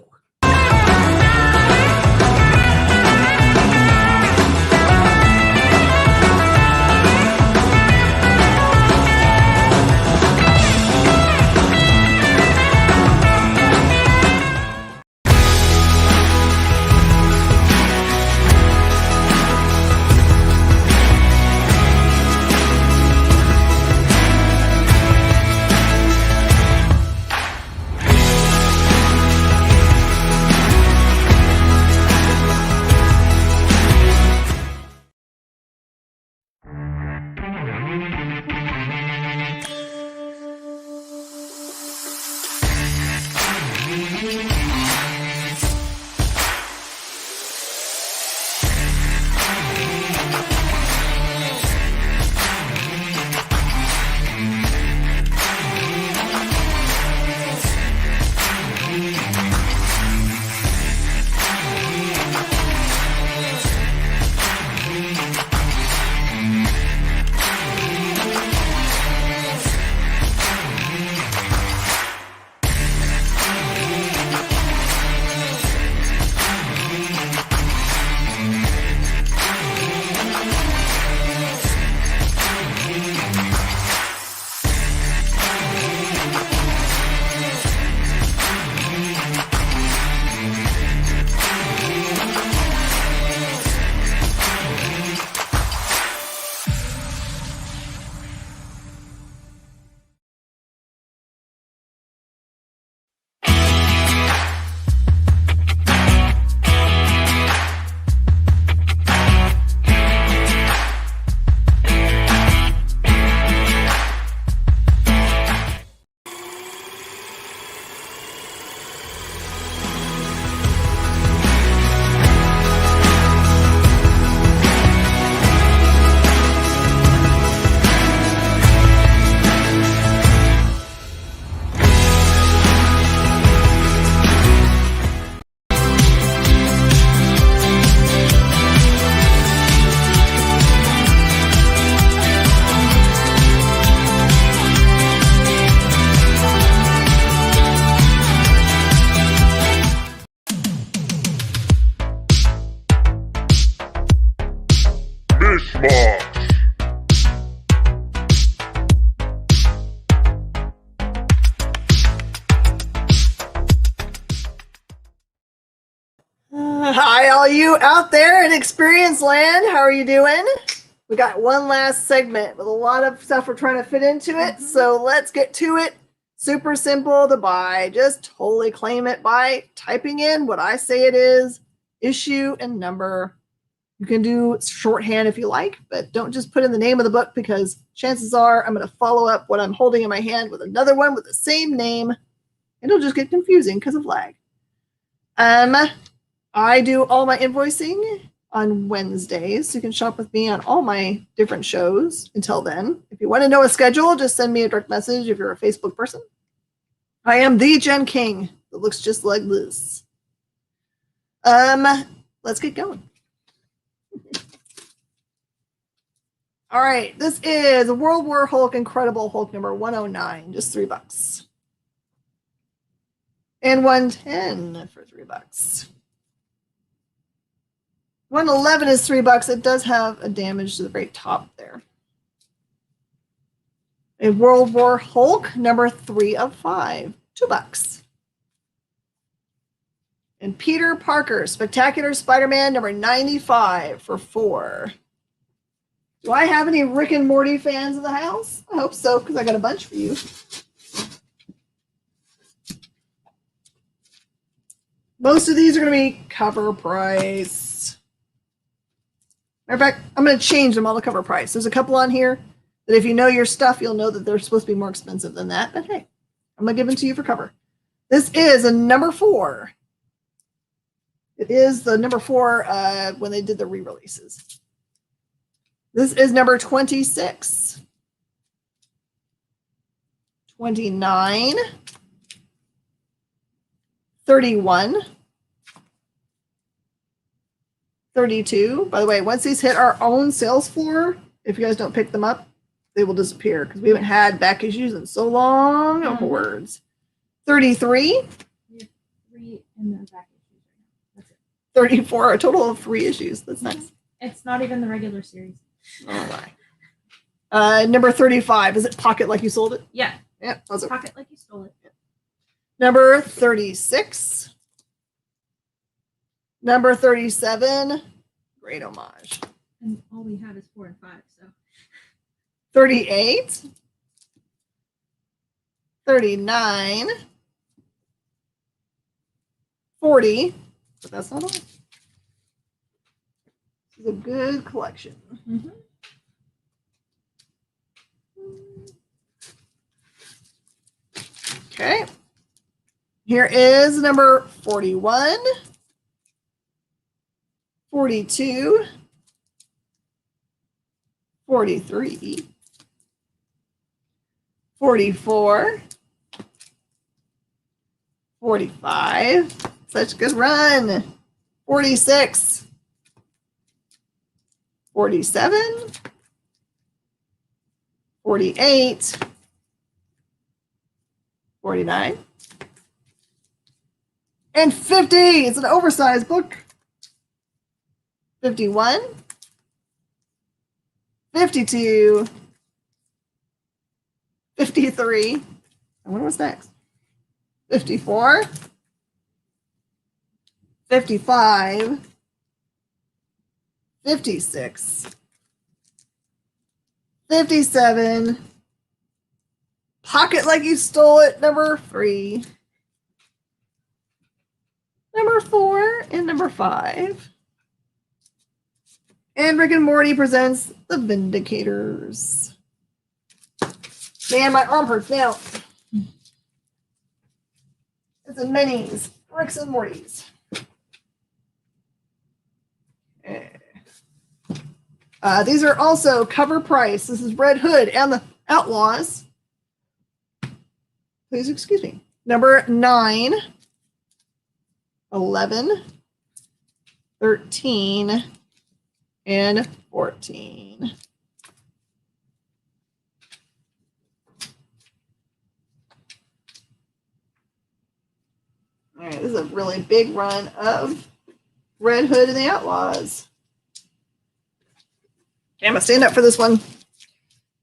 Mosh. Hi, all you out there in experience land. How are you doing? We got one last segment with a lot of stuff we're trying to fit into it. So let's get to it. Super simple to buy. Just totally claim it by typing in what I say it is, issue and number. You can do shorthand if you like, but don't just put in the name of the book because chances are I'm going to follow up what I'm holding in my hand with another one with the same name. And it'll just get confusing because of lag. I do all my invoicing on Wednesdays. So you can shop with me on all my different shows until then. If you want to know a schedule, just send me a direct message if you're a Facebook person. I am the Jen King that looks just like this. Let's get going. All right, this is World War Hulk Incredible Hulk number 109, just $3. And 110 for $3. 111 is $3. It does have a damage to the very top there. A World War Hulk, number 3 of 5, $2. And Peter Parker, Spectacular Spider-Man, number 95 for $4. Do I have any Rick and Morty fans in the house? I hope so, because I got a bunch for you. Most of these are going to be cover price. Matter of fact, I'm going to change them all to cover price. There's a couple on here that if you know your stuff, you'll know that they're supposed to be more expensive than that. But hey, I'm going to give them to you for cover. This is a number 4. It is the number 4 when they did the re-releases. This is number 26. 29. 31. 32. By the way, once these hit our own sales floor, if you guys don't pick them up, they will disappear because we haven't had back issues in so long. Oh, words. 33. We have 3 in the back issues right now. That's it. 34. A total of 3 issues. That's nice. It's not even the regular series. Oh my. Number 35. Is it Pocket Like You Sold It? Yeah. Yeah. That's it. Pocket Like You Stole It. Number 36. Number 37. Great homage. And all we have is 4 and 5, so. 38. 39. 40. But that's not all. It's a good collection. Mm-hmm. Okay. Here is number 41, 42, 43, 44, 45. Such a good run. 46. 47, 48, 49, and 50. It's an oversized book. 51, 52, 53. I wonder what's next. 54, 55, 56, 57, Pocket Like You Stole It, number 3, number 4, and number 5. And Rick and Morty presents The Vindicators. Man, my arm hurts now. It's a minis, Rick's and Morty's. These are also cover price. This is Red Hood and the Outlaws. Please excuse me. Number 9, 11, 13, and 14. All right, this is a really big run of Red Hood and the Outlaws. Okay, I'm going to stand up for this one.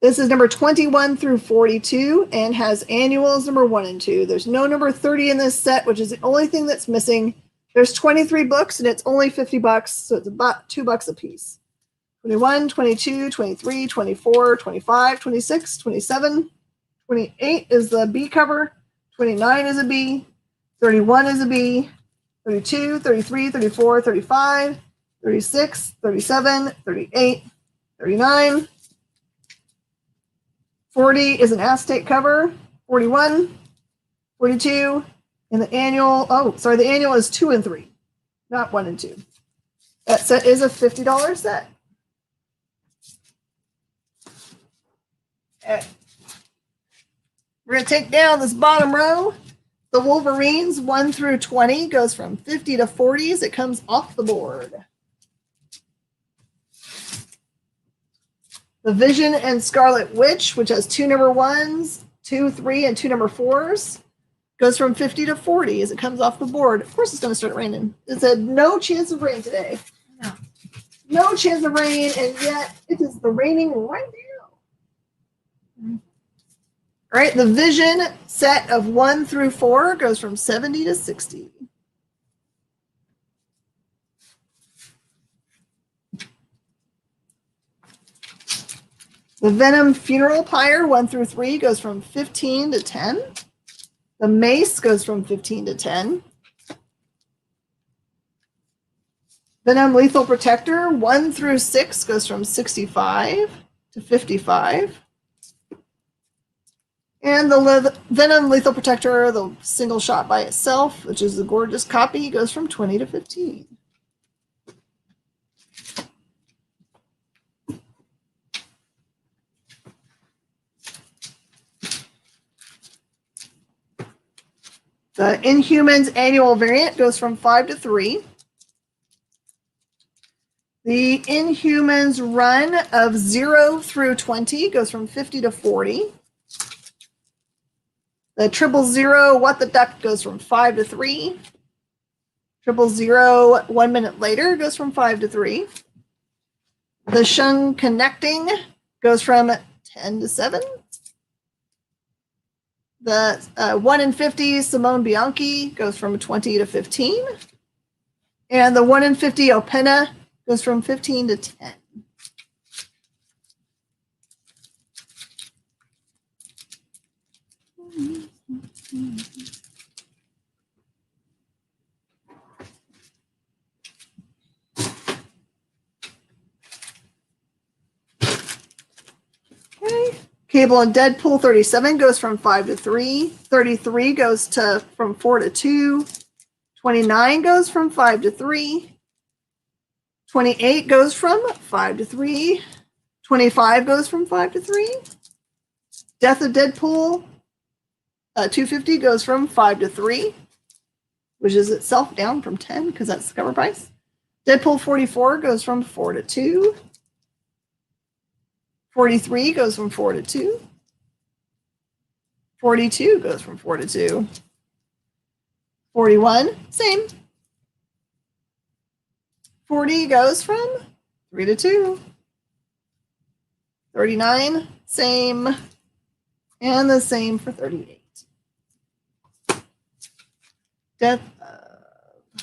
This is number 21 through 42 and has annuals number 1 and 2. There's no number 30 in this set, which is the only thing that's missing. There's 23 books and it's only $50, so it's about $2 a piece. 21, 22, 23, 24, 25, 26, 27, 28 is the B cover, 29 is a B, 31 is a B, 32, 33, 34, 35, 36, 37, 38, 39. 40 is an acetate cover, 41, 42, and the annual, the annual is 2 and 3, not 1 and 2. That set is a $50 set. Okay. We're going to take down this bottom row. The Wolverines 1 through 20 goes from 50 to 40 as it comes off the board. The Vision and Scarlet Witch, which has 2 number 1s, 2, 3, and 2 number 4s, goes from 50 to 40 as it comes off the board. Of course, it's going to start raining. It said no chance of rain today. No. No chance of rain, and yet it is the raining right now. All right, the Vision set of 1 through 4 goes from 70 to 60. The Venom Funeral Pyre 1 through 3 goes from 15 to 10. The Mace goes from 15 to 10. Venom Lethal Protector 1 through 6 goes from 65 to 55. And the Venom Lethal Protector, the single shot by itself, which is the gorgeous copy, goes from 20 to 15. The Inhumans annual variant goes from 5 to 3. The Inhumans run of 0 through 20 goes from 50 to 40. The 000 What the Duck goes from 5 to 3. 000 1 minute later goes from 5 to 3. The Shun Connecting goes from 10 to 7. The 1 in 50 Simone Bianchi goes from 20 to 15. And the 1 in 50 Opena goes from 15 to 10. Okay. Cable and Deadpool 37 goes from 5 to 3. 33 goes to from 4 to 2. 29 goes from 5 to 3. 28 goes from 5 to 3. 25 goes from 5 to 3. Death of Deadpool 250 goes from 5 to 3, which is itself down from 10 because that's the cover price. Deadpool 44 goes from 4 to 2. 43 goes from 4 to 2. 42 goes from 4 to 2. 41, same. 40 goes from 3 to 2. 39, same. And the same for 38. Death of...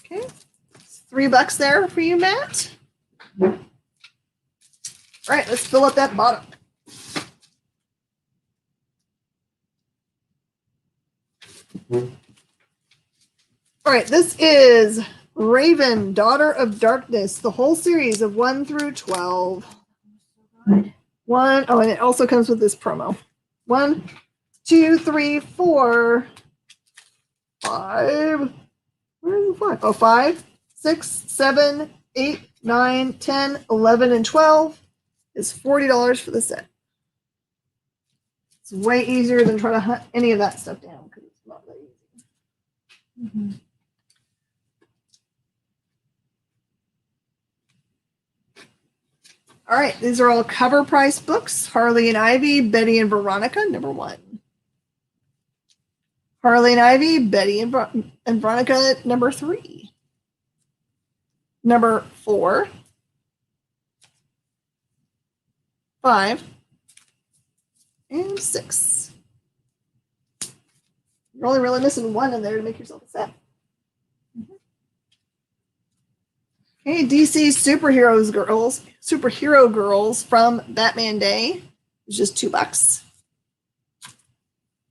Okay. $3 there for you, Matt. All right, let's fill up that bottom. All right, this is Raven, Daughter of Darkness, the whole series of 1 through 12. And it also comes with this promo. 1, 2, 3, 4, 5. Where's the 5? Oh, 5, 6, 7, 8, 9, 10, 11, and 12 is $40 for the set. It's way easier than trying to hunt any of that stuff down because it's not that easy. Mm-hmm. All right, these are all cover price books. Harley and Ivy, Betty and Veronica, number 1. Harley and Ivy, Betty and Veronica, number 3. number 4, 5, and 6. You're only really missing 1 in there to make yourself a set. Okay, DC Superhero Girls from Batman Day is just $2.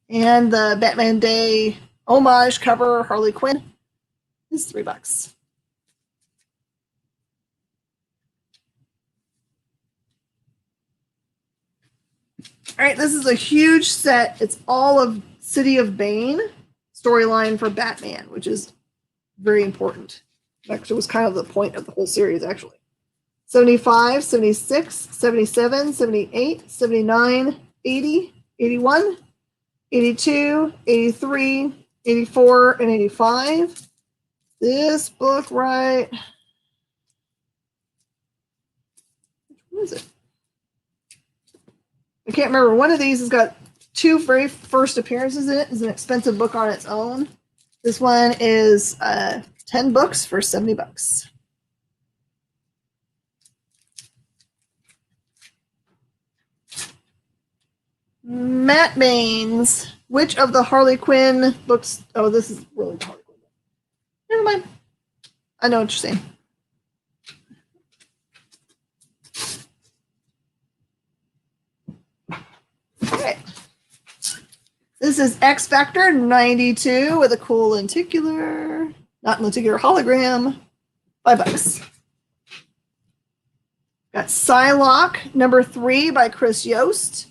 And the Batman Day homage cover Harley Quinn is $3. All right, this is a huge set. It's all of City of Bane storyline for Batman, which is very important. Actually, was kind of the point of the whole series, actually. 75, 76, 77, 78, 79, 80, 81, 82, 83, 84, and 85. This book, right? Which one is it? I can't remember. One of these has got 2 very first appearances in it. It's an expensive book on its own. This one is 10 books for $70. Matt Baines. Which of the Harley Quinn books? Oh, this is really the Harley Quinn book. Never mind. I know what you're saying. Okay. This is X Factor 92 with a cool lenticular, not lenticular, hologram, $5. Got Psylocke number 3 by Chris Yost.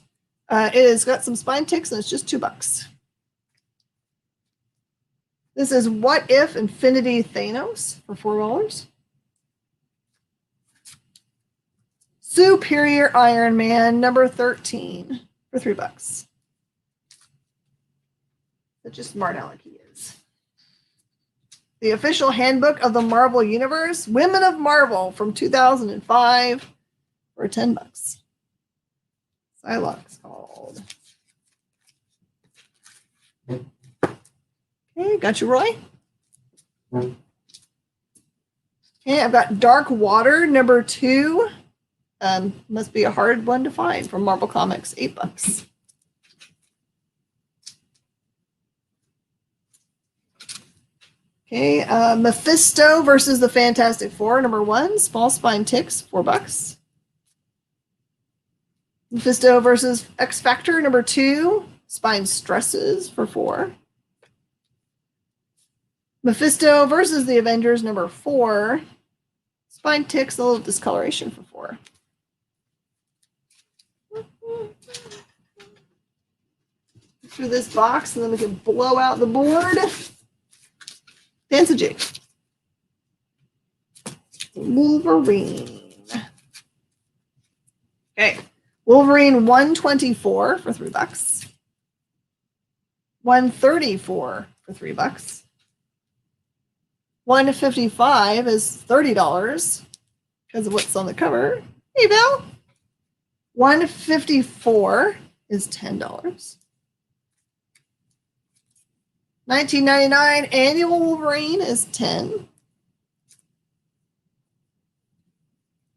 It has got some spine ticks and it's just $2. This is What If Infinity Thanos for $4. Superior Iron Man number 13 for $3. Such a smart aleck he is. The official handbook of the Marvel Universe, Women of Marvel from 2005 for $10. Psylocke's called. Okay, got you, Roy. Okay, I've got Dark Water number 2. Must be a hard one to find from Marvel Comics, $8. Okay, Mephisto versus the Fantastic Four, number 1, small spine ticks, $4. Mephisto versus X Factor, number 2, spine stresses for $4. Mephisto versus the Avengers, number 4, spine ticks, a little discoloration for $4. Through this box, and then we can blow out the board. Fancy Jig. Wolverine. Okay. Wolverine 124 for $3. 134 for $3. 155 is $30 because of what's on the cover. Hey, Val. 154 is $10. 1999 annual Wolverine is $10.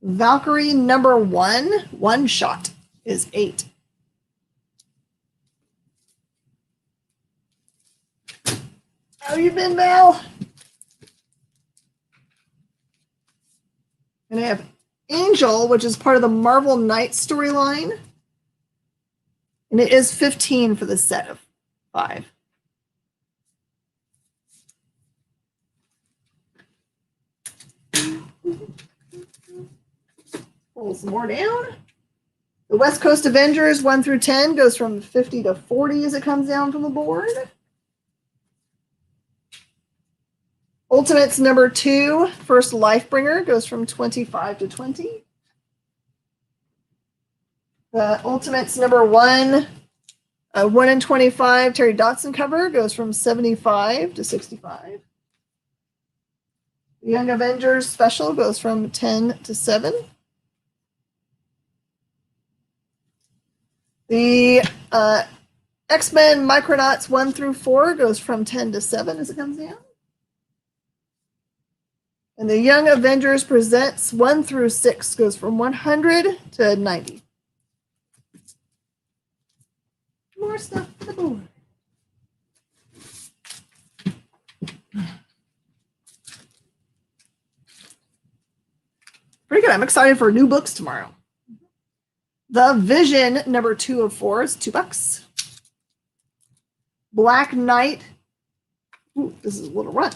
Valkyrie number 1, one shot is $8. How you been, Val? And I have Angel, which is part of the Marvel Knights storyline. And it is $15 for the set of 5. Pull some more down. The West Coast Avengers 1 through 10 goes from 50 to 40 as it comes down from the board. Ultimates number 2, First Lifebringer, goes from 25 to 20. The Ultimates number 1, 1 in 25, Terry Dotson cover, goes from 75 to 65. The Young Avengers special goes from 10 to 7. The X-Men Micronauts 1 through 4 goes from 10 to 7 as it comes down. And the Young Avengers Presents 1 through 6 goes from 100 to 90. More stuff for the board. Pretty good. I'm excited for new books tomorrow. The Vision, number 2 of 4 is $2. Black Knight. Ooh, this is a little run.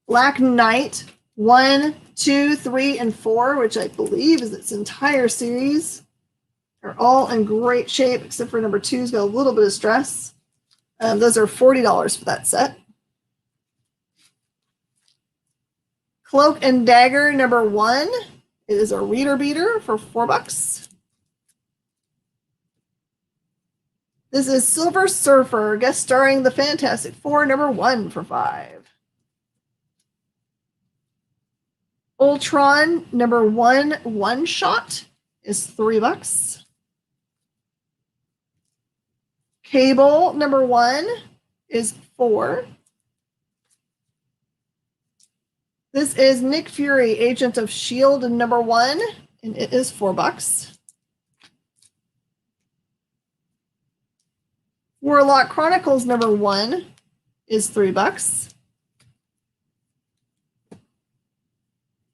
Black Knight 1, 2, 3, and 4, which I believe is its entire series, are all in great shape, except for number 2's got a little bit of stress. Those are $40 for that set. Cloak and Dagger number 1. It is a reader beater for $4. This is Silver Surfer, guest starring the Fantastic Four number 1 for $5. Ultron number 1 one shot is $3. Cable number 1 is $4. This is Nick Fury, Agent of S.H.I.E.L.D. number 1, and it is $4. Warlock Chronicles number 1 is $3.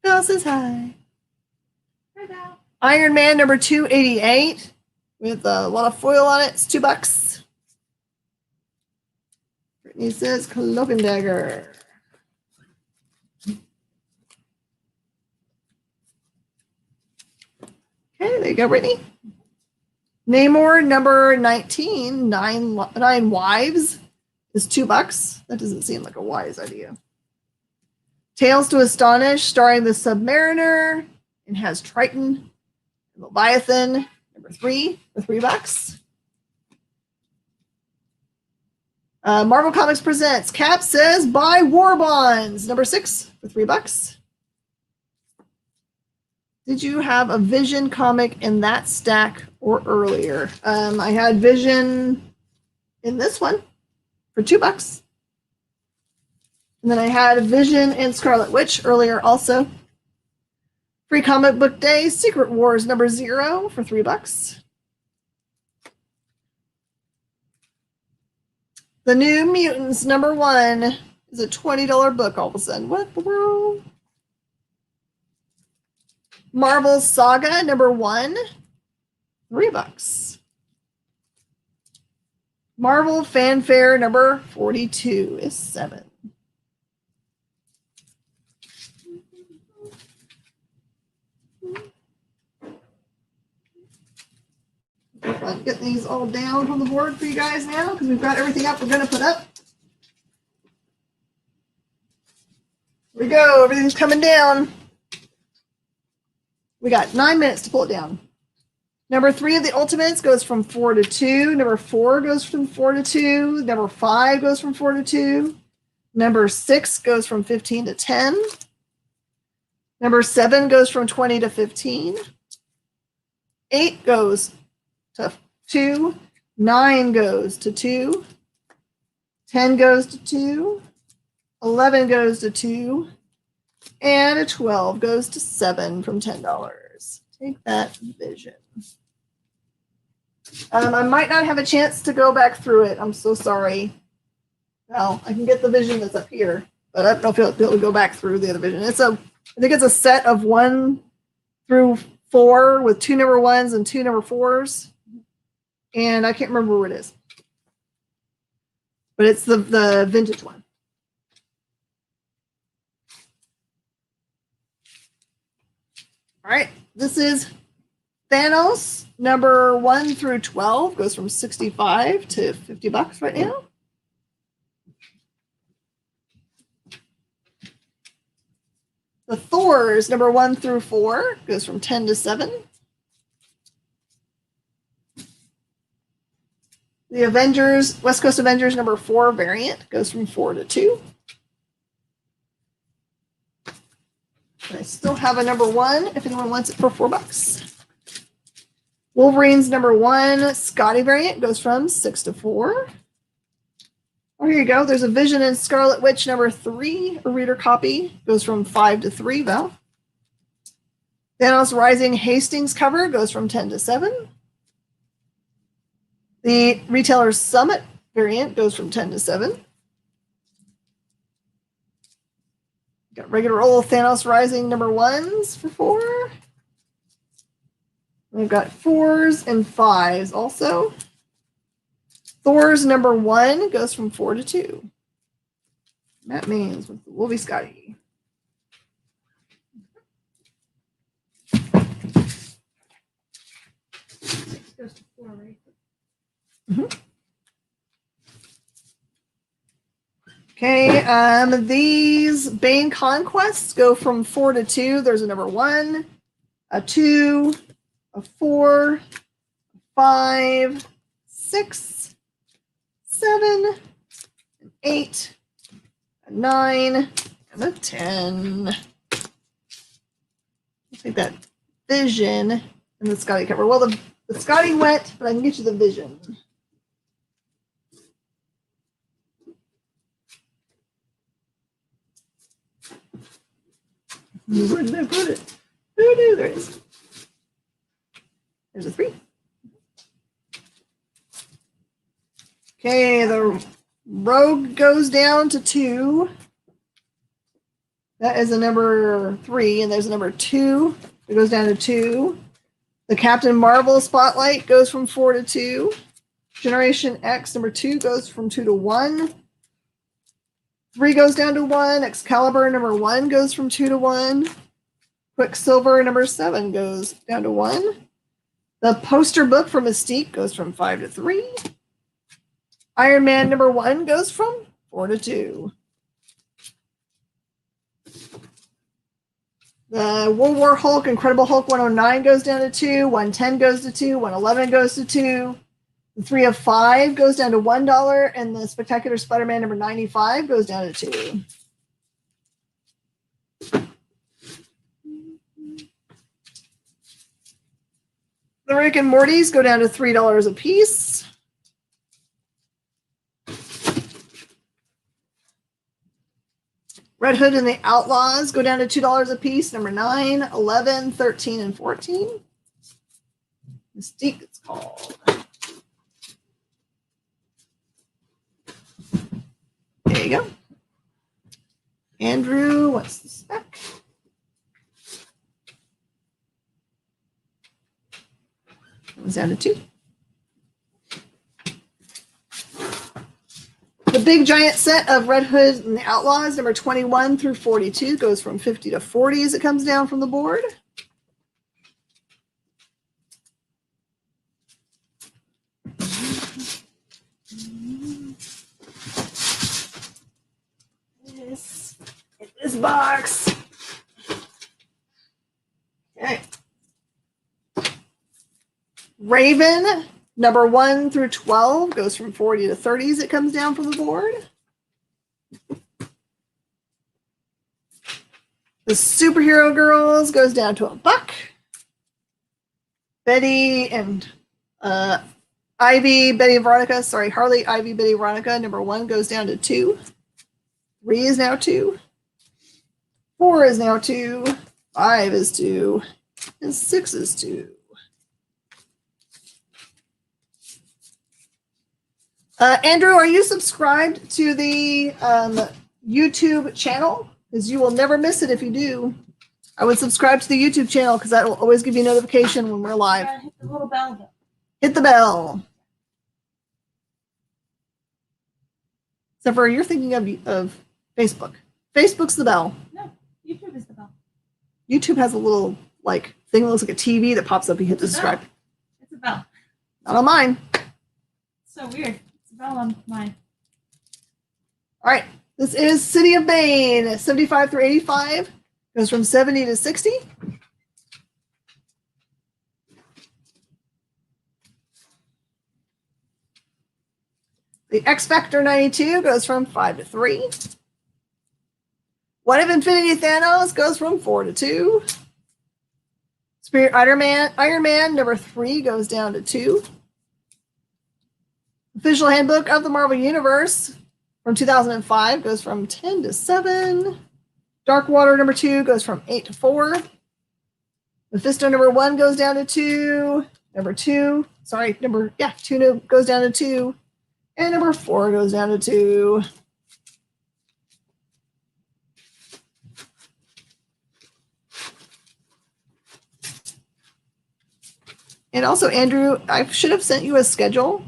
Bell says hi. Hi, Val. Iron Man number 288 with a lot of foil on it. It's $2. Brittany says Cloak and Dagger. Okay, there you go, Brittany. Namor number 19, Nine Wives, is $2. That doesn't seem like a wise idea. Tales to Astonish, starring the Submariner, and has Triton and Leviathan, number 3, for $3. Marvel Comics presents Cap Says Buy War Bonds, number 6, for $3. Did you have a Vision comic in that stack or earlier? I had Vision in this one for $2. And then I had Vision and Scarlet Witch earlier also. Free Comic Book Day, Secret Wars number 0 for $3. The New Mutants number 1 is a $20 book all of a sudden. What the world? Marvel Saga number 1, $3. Marvel Fanfare number 42 is $7. I'm getting these all down on the board for you guys now because we've got everything up we're going to put up. Here we go. Everything's coming down. We got 9 minutes to pull it down. Number 3 of the Ultimates goes from 4 to 2. Number 4 goes from 4 to 2. Number 5 goes from 4 to 2. Number 6 goes from 15 to 10. Number 7 goes from 20 to 15. 8 goes to 2. 9 goes to 2. 10 goes to 2. 11 goes to 2. And a 12 goes to 7 from $10. Take that, Vision. I might not have a chance to go back through it. I'm so sorry. Well, I can get the Vision that's up here, but I don't know if I'll be able to go back through the other Vision. I think it's a set of 1 through 4 with 2 number 1s and 2 number 4s. And I can't remember where it is. But it's the vintage one. All right, this is Thanos, number 1 through 12, goes from $65 to $50 right now. The Thors, number 1 through 4, goes from 10 to 7. The Avengers, West Coast Avengers, number 4 variant, goes from 4 to 2. I still have a number 1 if anyone wants it for $4. Wolverine's number 1 Scotty variant goes from 6 to 4. Oh, here you go. There's a Vision and Scarlet Witch number 3, a reader copy. Goes from 5 to 3, Val. Thanos Rising Hastings cover goes from 10 to 7. The Retailer Summit variant goes from 10 to 7. Got regular old Thanos Rising number 1s for 4. We've got 4s and 5s also. Thor's number 1 goes from 4 to 2. That means with the Wolvie Scotty. Goes to 4, right? Okay, these Bane Conquests go from 4 to 2. There's a number 1, a 2, a 4, a 5, 6, 7, an 8, a 9, and a 10. I think that Vision and the Scotty cover. Well, the Scotty went, but I can get you the Vision. Where did I put it? Oh, there it is. There's a 3. Okay, the Rogue goes down to 2. That is a number 3, and there's a number 2. It goes down to 2. The Captain Marvel Spotlight goes from 4 to 2. Generation X number 2 goes from 2 to 1. 3 goes down to 1. Excalibur number 1 goes from 2 to 1. Quicksilver number 7 goes down to 1. The poster book for Mystique goes from 5 to 3. Iron Man number 1 goes from 4 to 2. The World War Hulk, Incredible Hulk 109 goes down to 2. 110 goes to 2. 111 goes to 2. The 3 of 5 goes down to $1, and the Spectacular Spider-Man number 95 goes down to 2. The Rick and Morty's go down to $3 a piece. Red Hood and the Outlaws go down to $2 a piece, number 9, 11, 13, and 14. Mystique, it's called. There you go. Andrew, what's the spec? It was down to 2. The big giant set of Red Hood and the Outlaws, number 21 through 42, goes from 50 to 40 as it comes down from the board. This box. Okay. Raven, number 1 through 12, goes from 40 to 30 as it comes down from the board. The Superhero Girls goes down to $1. Betty and Ivy, Betty and Veronica, sorry, Harley, Ivy, Betty, Veronica, number 1 goes down to 2. 3 is now 2. 4 is now 2. 5 is 2. And 6 is 2. Andrew, are you subscribed to the YouTube channel? Because you will never miss it if you do. I would subscribe to the YouTube channel because that will always give you a notification when we're live. Hit the little bell though. Hit the bell. Except for you're thinking of Facebook. Facebook's the bell. No, YouTube is the bell. YouTube has a little like thing that looks like a TV that pops up. You hit subscribe. It's a bell. Not on mine. So weird. It's a bell on mine. All right. This is City of Bane, 75 through 85. Goes from 70 to 60. The X Factor 92 goes from 5 to 3. One of Infinity Thanos goes from 4 to 2. Spirit Iron Man number 3 goes down to 2. Official Handbook of the Marvel Universe from 2005 goes from 10 to 7. Dark Water number 2 goes from 8 to 4. Mephisto number 1 goes down to 2. Number 2 goes down to 2. And number 4 goes down to 2. And also, Andrew, I should have sent you a schedule.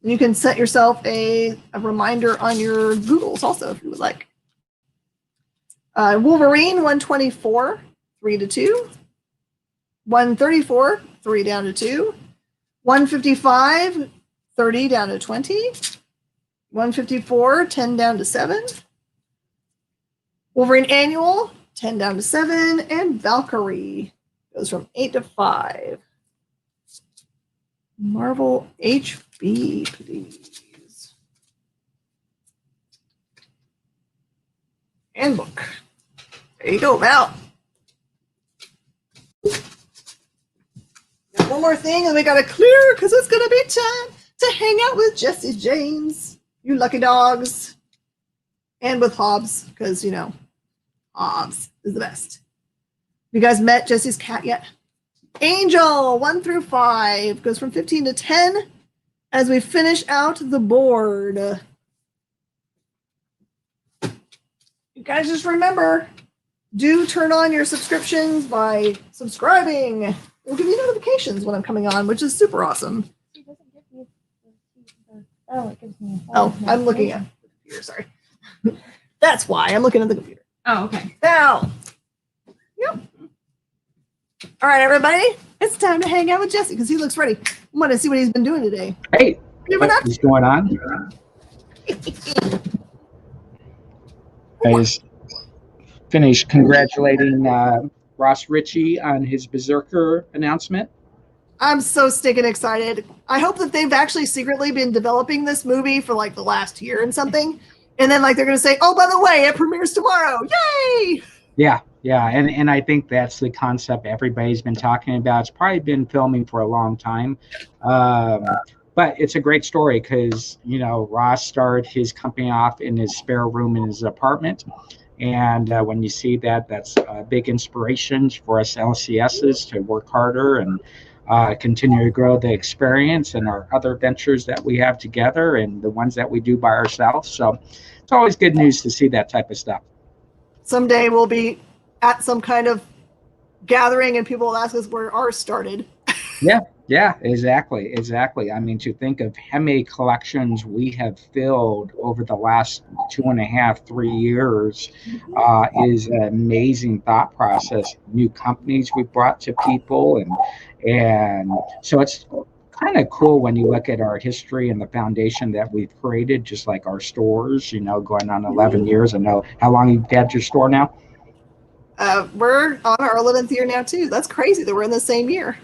You can set yourself a reminder on your Googles also if you would like. Wolverine 124, 3 to 2. 134, 3 down to 2. 155, 30 down to 20. 154, 10 down to 7. Wolverine Annual, 10 down to 7. And Valkyrie goes from 8 to 5. Marvel HB, please. Handbook. There you go, Val. Got one more thing, and we got to clear because it's going to be time to hang out with Jesse James, you lucky dogs, and with Hobbs because, Hobbs is the best. You guys met Jesse's cat yet? Angel 1 through 5 goes from 15 to 10 as we finish out the board. You guys just remember, do turn on your subscriptions by subscribing. It'll give you notifications when I'm coming on, which is super awesome. It doesn't give me it gives me I'm looking at the computer, sorry. That's why I'm looking at the computer. Oh, okay. Now, yep. All right, everybody, it's time to hang out with Jesse because he looks ready. I want to see what he's been doing today. Hey, what's going on? I just finished congratulating Ross Ritchie on his Berserker announcement. I'm so stinking excited. I hope that they've actually secretly been developing this movie for like the last year and something. And then like they're going to say, oh, by the way, it premieres tomorrow. Yay! Yeah, and I think that's the concept everybody's been talking about. It's probably been filming for a long time, but it's a great story because Ross started his company off in his spare room in his apartment, and when you see that, that's a big inspiration for us LCSs to work harder and continue to grow the experience and our other ventures that we have together and the ones that we do by ourselves. So it's always good news to see that type of stuff. Someday we'll be at some kind of gathering and people will ask us where ours started. Yeah, exactly. I mean, to think of how many collections we have filled over the last 2.5, 3 years is an amazing thought process. New companies we brought to people, and so it's kind of cool when you look at our history and the foundation that we've created, just like our stores, going on 11 years. I know how long you've had your store now. We're on our 11th year now too. That's crazy that we're in the same year.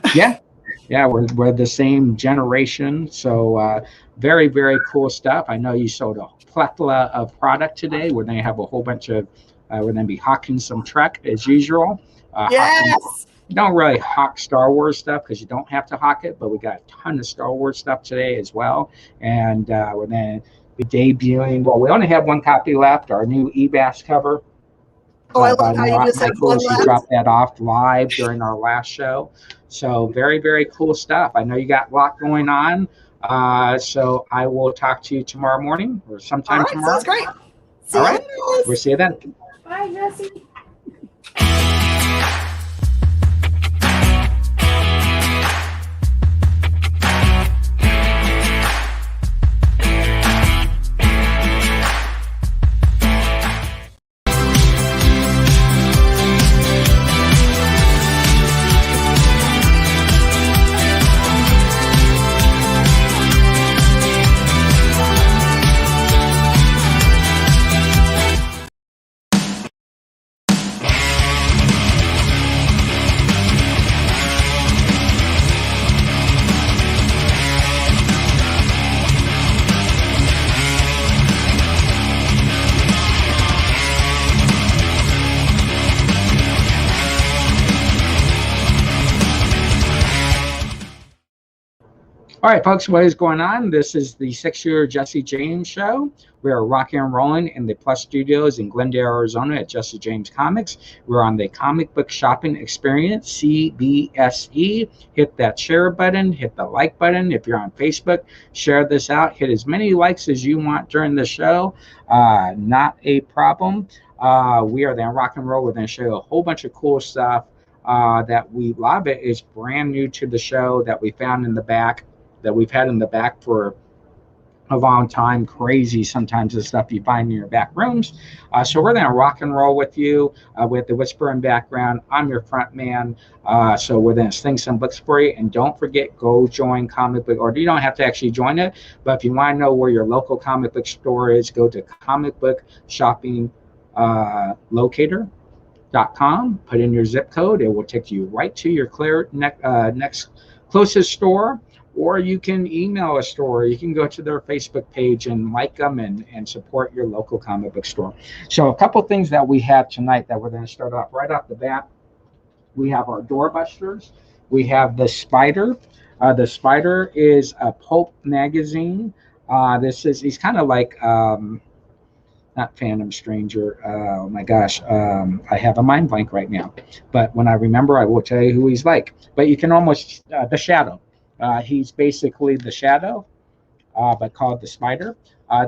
Yeah, we're the same generation. So very, very cool stuff. I know you sold a plethora of product today. We're going to have a whole bunch of, we're going to be hawking some Trek as usual. Yes. We don't really hawk Star Wars stuff because you don't have to hawk it, but we got a ton of Star Wars stuff today as well. And we're going to be debuting, well, we only have one copy left, our new eBass cover. Oh, I love how you just said one She left. dropped that off live during our last show. So very, very cool stuff. I know you got a lot going on. So I will talk to you tomorrow morning or sometime tomorrow. Sounds great. All right. We'll see you then. Bye, Jesse. All right, folks, what is going on? This is the 6-year Jesse James Show. We are rocking and rolling in the Plus Studios in Glendale, Arizona at Jesse James Comics. We're on the Comic Book Shopping Experience, CBSE. Hit that share button, hit the like button. If you're on Facebook, share this out. Hit as many likes as you want during the show. Not a problem. We are then rock and roll. We're going to show you a whole bunch of cool stuff that we love. It is brand new to the show that we found in the back, that we've had in the back for a long time. Crazy sometimes the stuff you find in your back rooms. So we're going to rock and roll with you with the whisper in background. I'm your front man. So we're going to sling some books for you. And don't forget, go join Comic Book, or you don't have to actually join it, but if you want to know where your local comic book store is, go to Comic Book Shopping Locator.com. Put in your zip code. It will take you right to your next closest store. Or you can email a store. You can go to their Facebook page and like them and support your local comic book store. So a couple things that we have tonight that we're going to start off right off the bat. We have our doorbusters. We have the Spider. The Spider is a pulp magazine. He's kind of like, not Phantom Stranger. Oh my gosh. I have a mind blank right now. But when I remember, I will tell you who he's like. But you can almost, the Shadow. He's basically the Shadow, but called the Spider.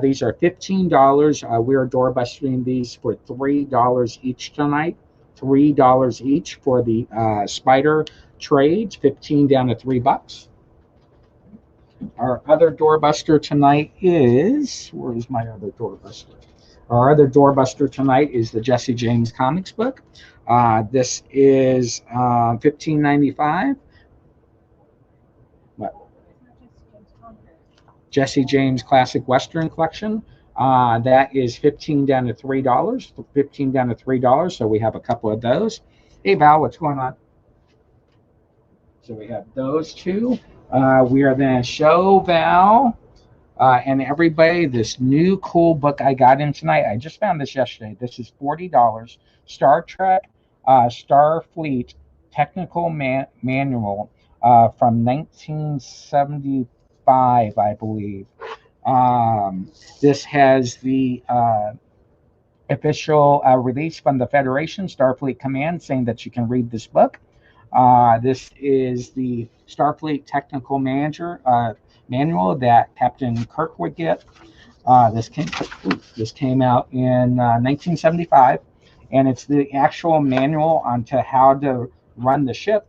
These are $15. We are doorbustering these for $3 each tonight. $3 each for the Spider trades, 15 down to $3. Our other doorbuster tonight is, where is my other doorbuster? Our other doorbuster tonight is the Jesse James Comics book. This is $15.95. Jesse James Classic Western Collection. That is $15 down to $3. $15 down to $3. So we have a couple of those. Hey Val, what's going on? So we have those two. We are then show Val and everybody this new cool book I got in tonight. I just found this yesterday. This is $40. Star Trek Starfleet Technical Manual from 1975. I believe. This has the official release from the Federation Starfleet Command saying that you can read this book. This is the Starfleet Technical Manual that Captain Kirk would get. This came out in 1975, and it's the actual manual onto how to run the ship,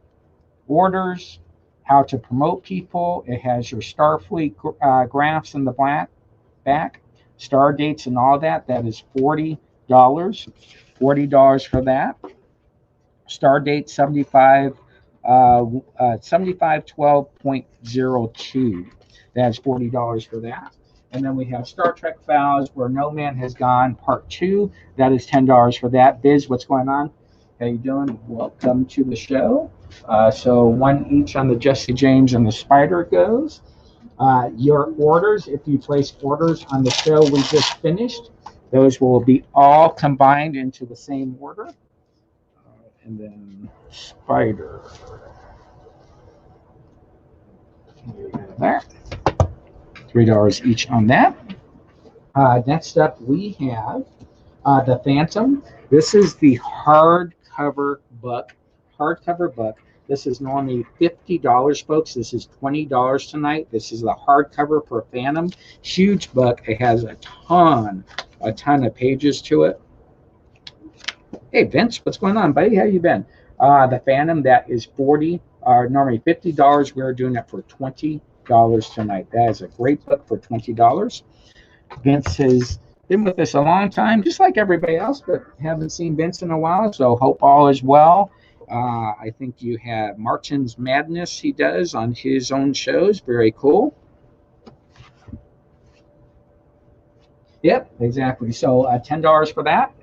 orders, how to promote people. It has your Starfleet graphs in the back, star dates and all that. That is $40. $40 for that. Star date 7512.02. That's $40 for that. And then we have Star Trek Files, Where No Man Has Gone, Part 2. That is $10 for that. Biz, what's going on? How you doing? Welcome to the show. So one each on the Jesse James and the Spider goes. Your orders, if you place orders on the show we just finished, those will be all combined into the same order. And then Spider. There. $3 each on that. Next up, we have the Phantom. This is the hardcover book. This is normally $50, folks. This is $20 tonight. This is the hardcover for Phantom. Huge book. It has a ton of pages to it. Hey, Vince, what's going on, buddy? How you been? The Phantom, that is normally $50. We're doing it for $20 tonight. That is a great book for $20. Vince has been with us a long time, just like everybody else, but haven't seen Vince in a while, so hope all is well. I think you have Martin's Madness he does on his own shows. Very cool. Yep, exactly. So $10 for that.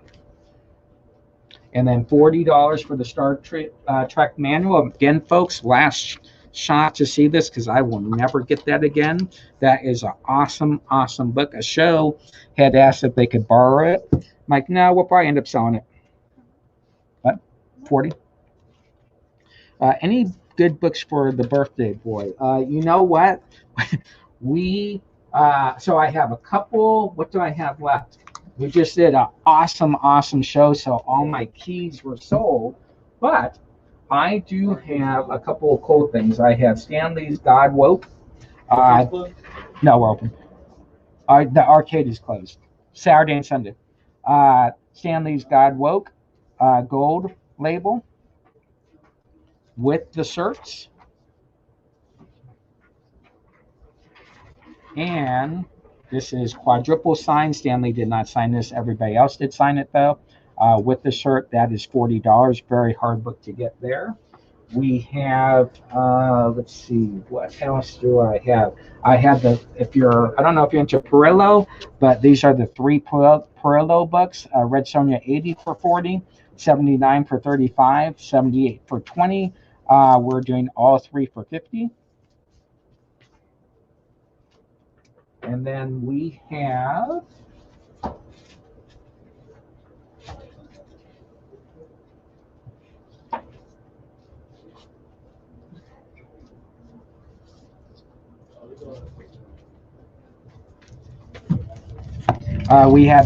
And then $40 for the Star Trek Manual. Again, folks, last shot to see this because I will never get that again. That is an awesome, awesome book. A show had asked if they could borrow it. I'm like, no, we'll probably end up selling it. What? 40? Any good books for the birthday boy. You know what? So I have a couple. What do I have left? We just did an awesome show, so all my keys were sold. But I do have a couple of cool things. I have Stanley's God Woke. No, we're open. The arcade is closed Saturday and Sunday. Stanley's God Woke gold label with the certs. And this is quadruple signed. Stanley did not sign this. Everybody else did sign it, though. With the shirt, that is $40. Very hard book to get there. We have, let's see, what else do I have? I have I don't know if you're into Perillo, but these are the 3 Perillo books. Red Sonja 80 for 40, 79 for 35, 78 for 20. We're doing all 3 for 50. And then we have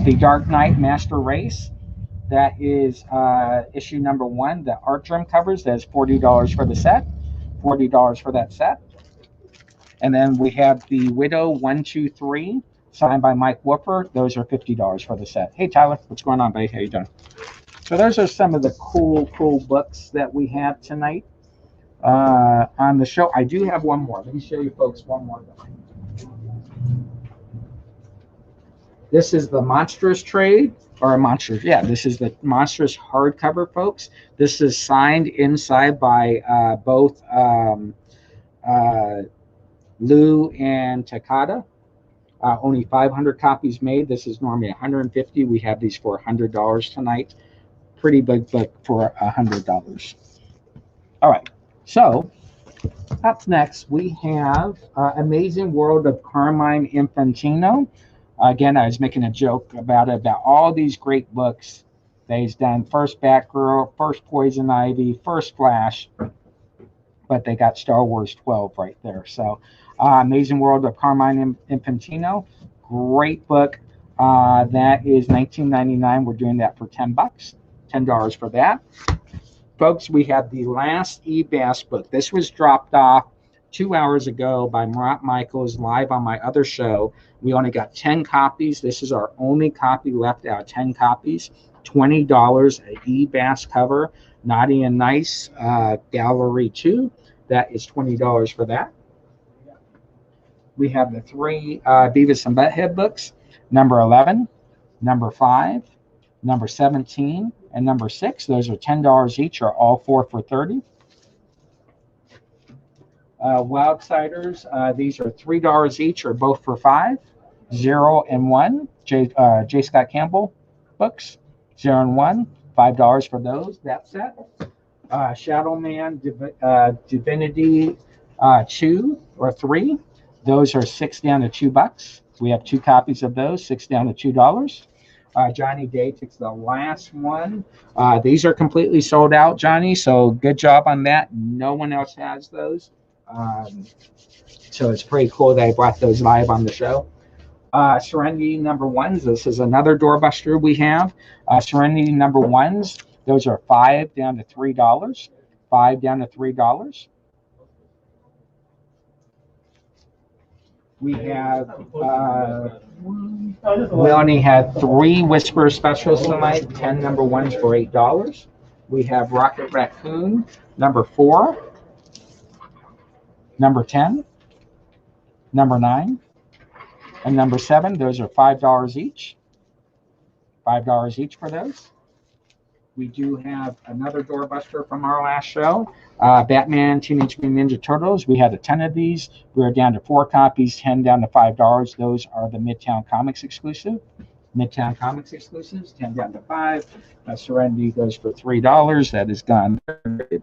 the Dark Knight Master Race. That is issue number 1. The art drum covers. That's $40 for the set. $40 for that set. And then we have the Widow 1, 2, 3, signed by Mike Woofer. Those are $50 for the set. Hey, Tyler, what's going on, buddy? How you doing? So those are some of the cool books that we have tonight on the show. I do have one more. Let me show you folks one more. This is the Monstrous trade, or Monstrous. Yeah, this is the Monstrous hardcover, folks. This is signed inside by both Lou and Takada. Only 500 copies made. This is normally 150. We have these for $100 tonight. Pretty big book for $100. All right. So up next, we have Amazing World of Carmine Infantino. Again, I was making a joke about it, about all these great books that he's done. First Batgirl, first Poison Ivy, first Flash, but they got Star Wars 12 right there. So Amazing World of Carmine Infantino, great book. That is $19.99. We're doing that for $10. $10 for that. Folks, we have the last eBass book. This was dropped off 2 hours ago by Marat Michaels live on my other show. We only got 10 copies. This is our only copy left out of 10 copies. $20 an eBass cover. Naughty and Nice Gallery 2. That is $20 for that. We have the 3 Beavis and Butthead books. Number 11, number 5, number 17, and number 6. Those are $10 each, or all 4 for $30. Wildsiders, these are $3 each, or both for $5. 0 and 1, J. Scott Campbell books. 0 and 1, $5 for those. That set. Shadow Man Divinity 2 or 3. Those are 6 down to $2. We have 2 copies of those, 6 down to $2. Johnny Day takes the last one. These are completely sold out, Johnny, so good job on that. No one else has those. So it's pretty cool that I brought those live on the show. Serenity number 1s. This is another doorbuster we have. Serenity number 1s. Those are $5 down to $3. $5 down to $3. We have, we only had 3 Whisper specials tonight. 10 number 1s for $8. We have Rocket Raccoon number 4, number 10, number 9, and number 7. Those are $5 each. $5 each for those. We do have another doorbuster from our last show. Batman Teenage Mutant Ninja Turtles. We had a 10 of these. We are down to 4 copies, 10 down to $5. Those are the Midtown Comics exclusive. Midtown Comics exclusives, 10 down to 5. Serenity goes for $3. That is gone.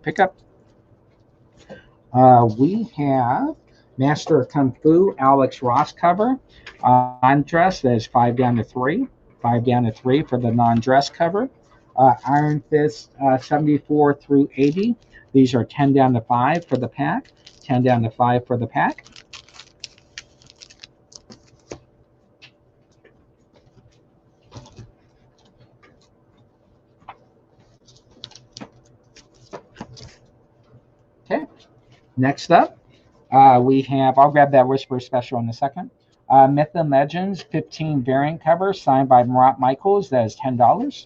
Pick up. We have Master of Kung Fu, Alex Ross cover. Non-dress, that is $5 down to $3. $5 down to $3 for the non-dress cover. Iron Fist 74 through 80. These are 10 down to 5 for the pack. 10 down to 5 for the pack. Okay. Next up, we have, I'll grab that Whisper Special in a second. Myth and Legends 15 variant cover signed by Marat Michaels. That is $10.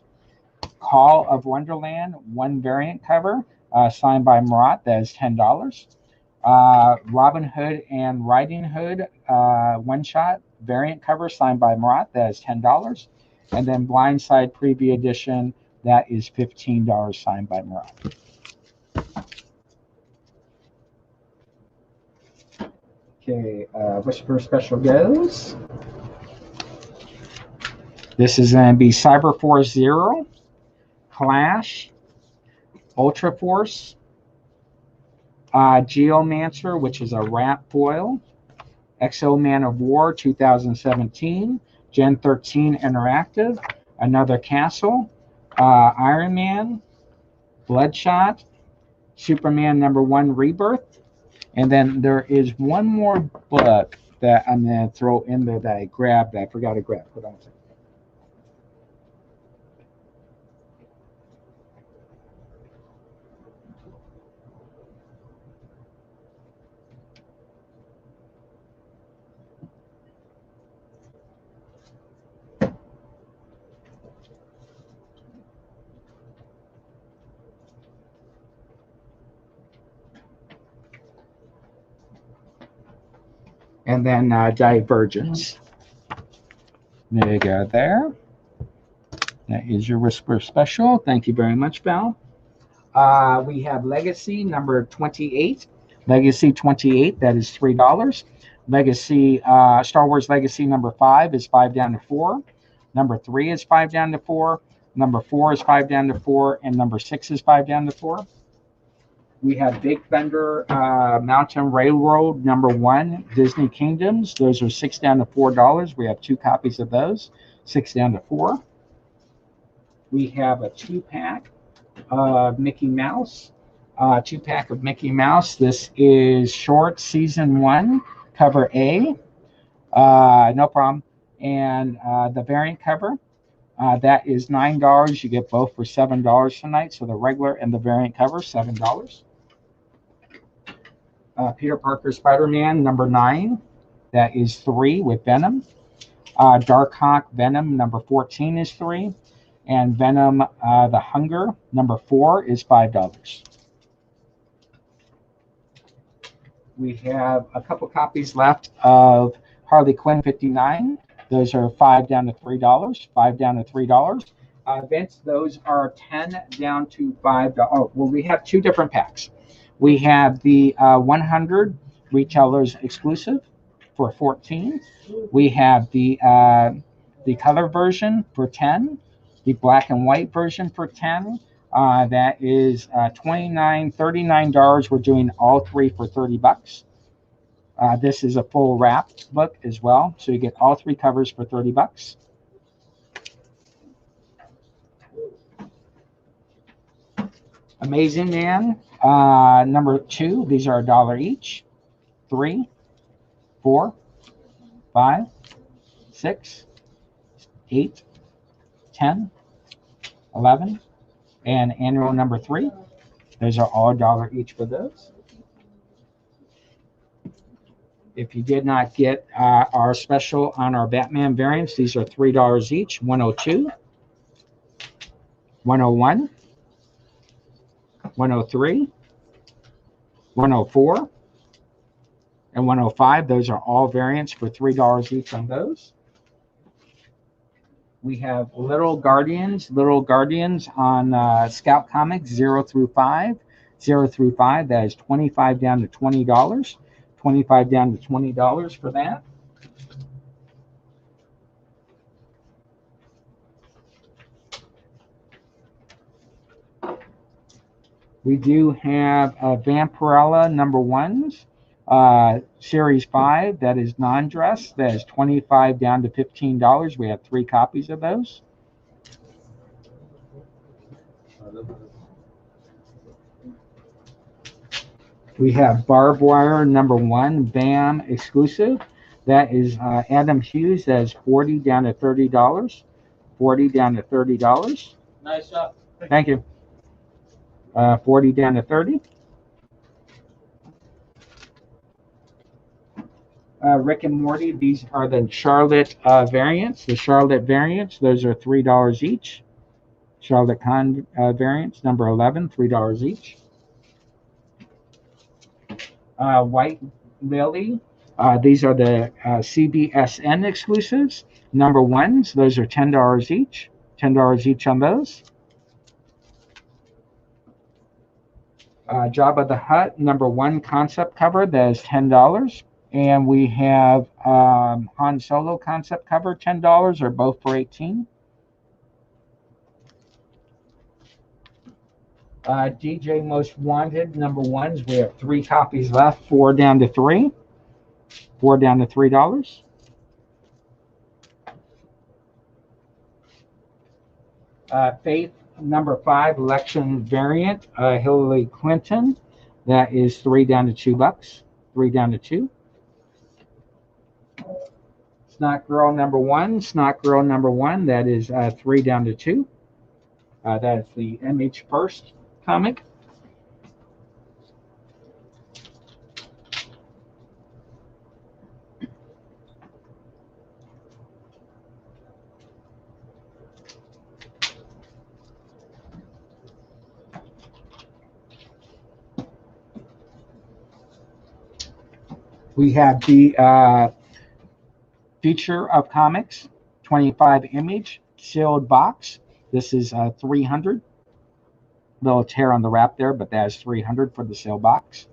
Call of Wonderland 1 variant cover signed by Marat. That is $10. Robin Hood and Riding Hood one shot variant cover signed by Marat. That is $10. And then Blindside Preview Edition. That is $15 signed by Marat. Okay, Whisper Special goes. This is going to be Cyber Force Zero, Clash, Ultra Force, Geomancer, which is a wrap foil, Exo Man of War 2017, Gen 13 Interactive, Another Castle, Iron Man, Bloodshot, Superman #1 Rebirth, and then there is one more book that I'm going to throw in there that I grabbed that I forgot to grab. Hold on a second. And then Divergence. There you go there. That is your Whisper Special. Thank you very much, Val. We have Legacy number 28. Legacy 28, that is $3. Legacy, Star Wars Legacy number 5 is 5 down to 4. Number 3 is 5 down to 4. Number 4 is 5 down to 4. And number 6 is 5 down to 4. We have Big Thunder Mountain Railroad #1 Disney Kingdoms. Those are 6 down to $4. We have 2 copies of those. 6 down to 4. We have a 2-pack of Mickey Mouse. 2-pack of Mickey Mouse. This is Short Season 1, cover A. No problem. And the variant cover. That is $9. You get both for $7 tonight. So the regular and the variant cover, $7. Peter Parker Spider-Man #9. That is $3 with Venom. Darkhawk Venom #14 is $3. And Venom The Hunger #4 is $5. We have a couple copies left of Harley Quinn 59. Those are 5 down to $3. 5 down to $3. Vince, those are 10 down to $5. Oh, well, we have 2 different packs. We have the 100 retailers exclusive for 14. We have the color version for 10. The black and white version for 10. That is $39. We're doing all 3 for $30. This is a full wrap book as well, so you get all 3 covers for $30. Amazing Man #2. These are $1 each. 3, 4, 5, 6, 8, 10, 11, and annual #3. Those are all $1 each for those. If you did not get our special on our Batman variants, these are $3 each. 102, 101, 103, 104, and 105. Those are all variants for $3 each on those. We have Little Guardians on Scout Comics 0 through 5. 0 through 5, that is $25 down to $20. 25 down to $20 for that. We do have Vampirella #1s, Series 5, that is non-dress. That is $25 down to $15. We have 3 copies of those. We have Barbed Wire #1 BAM exclusive. That is Adam Hughes. That is $40 down to $30. $40 down to $30. Nice job. Thank you. 40 down to 30. Rick and Morty, these are the Charlotte variants. The Charlotte variants, those are $3 each. Charlotte Con variants, #11, $3 each. White Lily, these are the CBSN exclusives. #1s, those are $10 each. $10 each on those. Jabba the Hutt, #1 concept cover, that is $10. And we have Han Solo concept cover, $10, or both for $18. DJ Most Wanted #1s, we have 3 copies left, 4 down to 3. 4 down to $3. Faith #5 election variant, Hillary Clinton, that is $3 down to $2. 3 down to 2. Snot Girl #1, Snot Girl #1, that is 3 down to 2. That is the MH First comic. We have the Future of Comics 25 image sealed box. This is 300. Little tear on the wrap there, but that is 300 for the sealed box.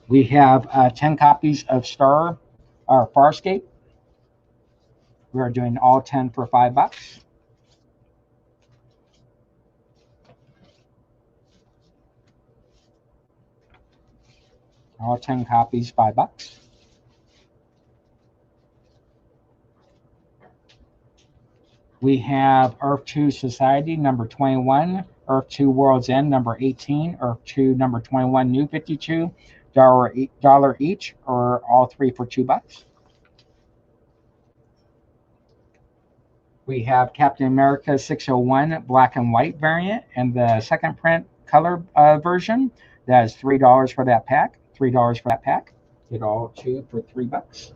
We have 10 copies of Farscape. We are doing all 10 for $5. All 10 copies, $5. We have Earth 2 Society #21, Earth 2 World's End #18, Earth 2 #21 New 52, $1 each, or all 3 for $2. We have Captain America 601 black and white variant and the second print color version. That is $3 for that pack. $3 for that pack. Get all 2 for $3.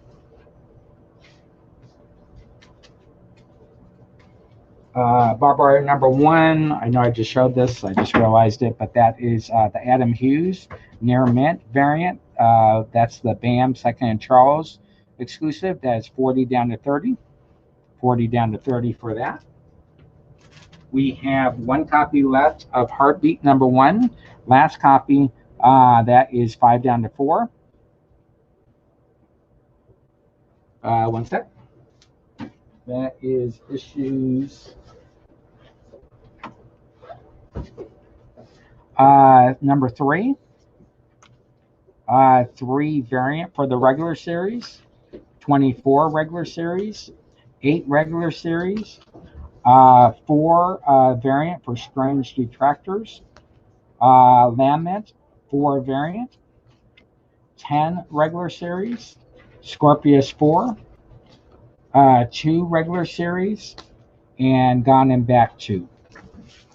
Barbed Wire #1. I know I just showed this. I just realized it, but that is the Adam Hughes Near Mint variant. That's the BAM Second and Charles exclusive. That is 40 down to 30. 40 down to 30 for that. We have 1 copy left of Heartbeat #1. Last copy, that is 5 down to 4. One sec. That is issues #3. 3 variant for the regular series, 24 regular series, 8 regular series, 4 variant for Strange Detractors, Lament 4 variant, 10 regular series, Scorpius 4, 2 regular series, and Gone and Back 2.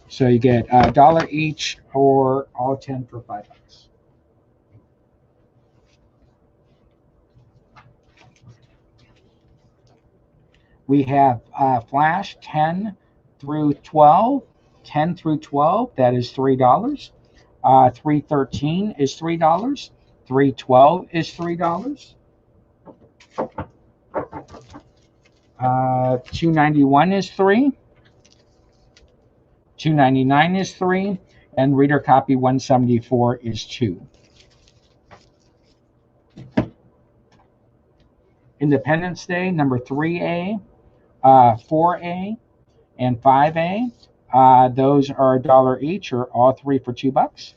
So you get $1 each, or all 10 for $5. We have Flash 10 through 12. 10 through 12, that is $3. 313 is $3. 312 is $3. 291 is $3. 299 is $3. And reader copy 174 is $2. Independence Day #3A, 4A, and 5A. Those are $1 each, or all 3 for $2.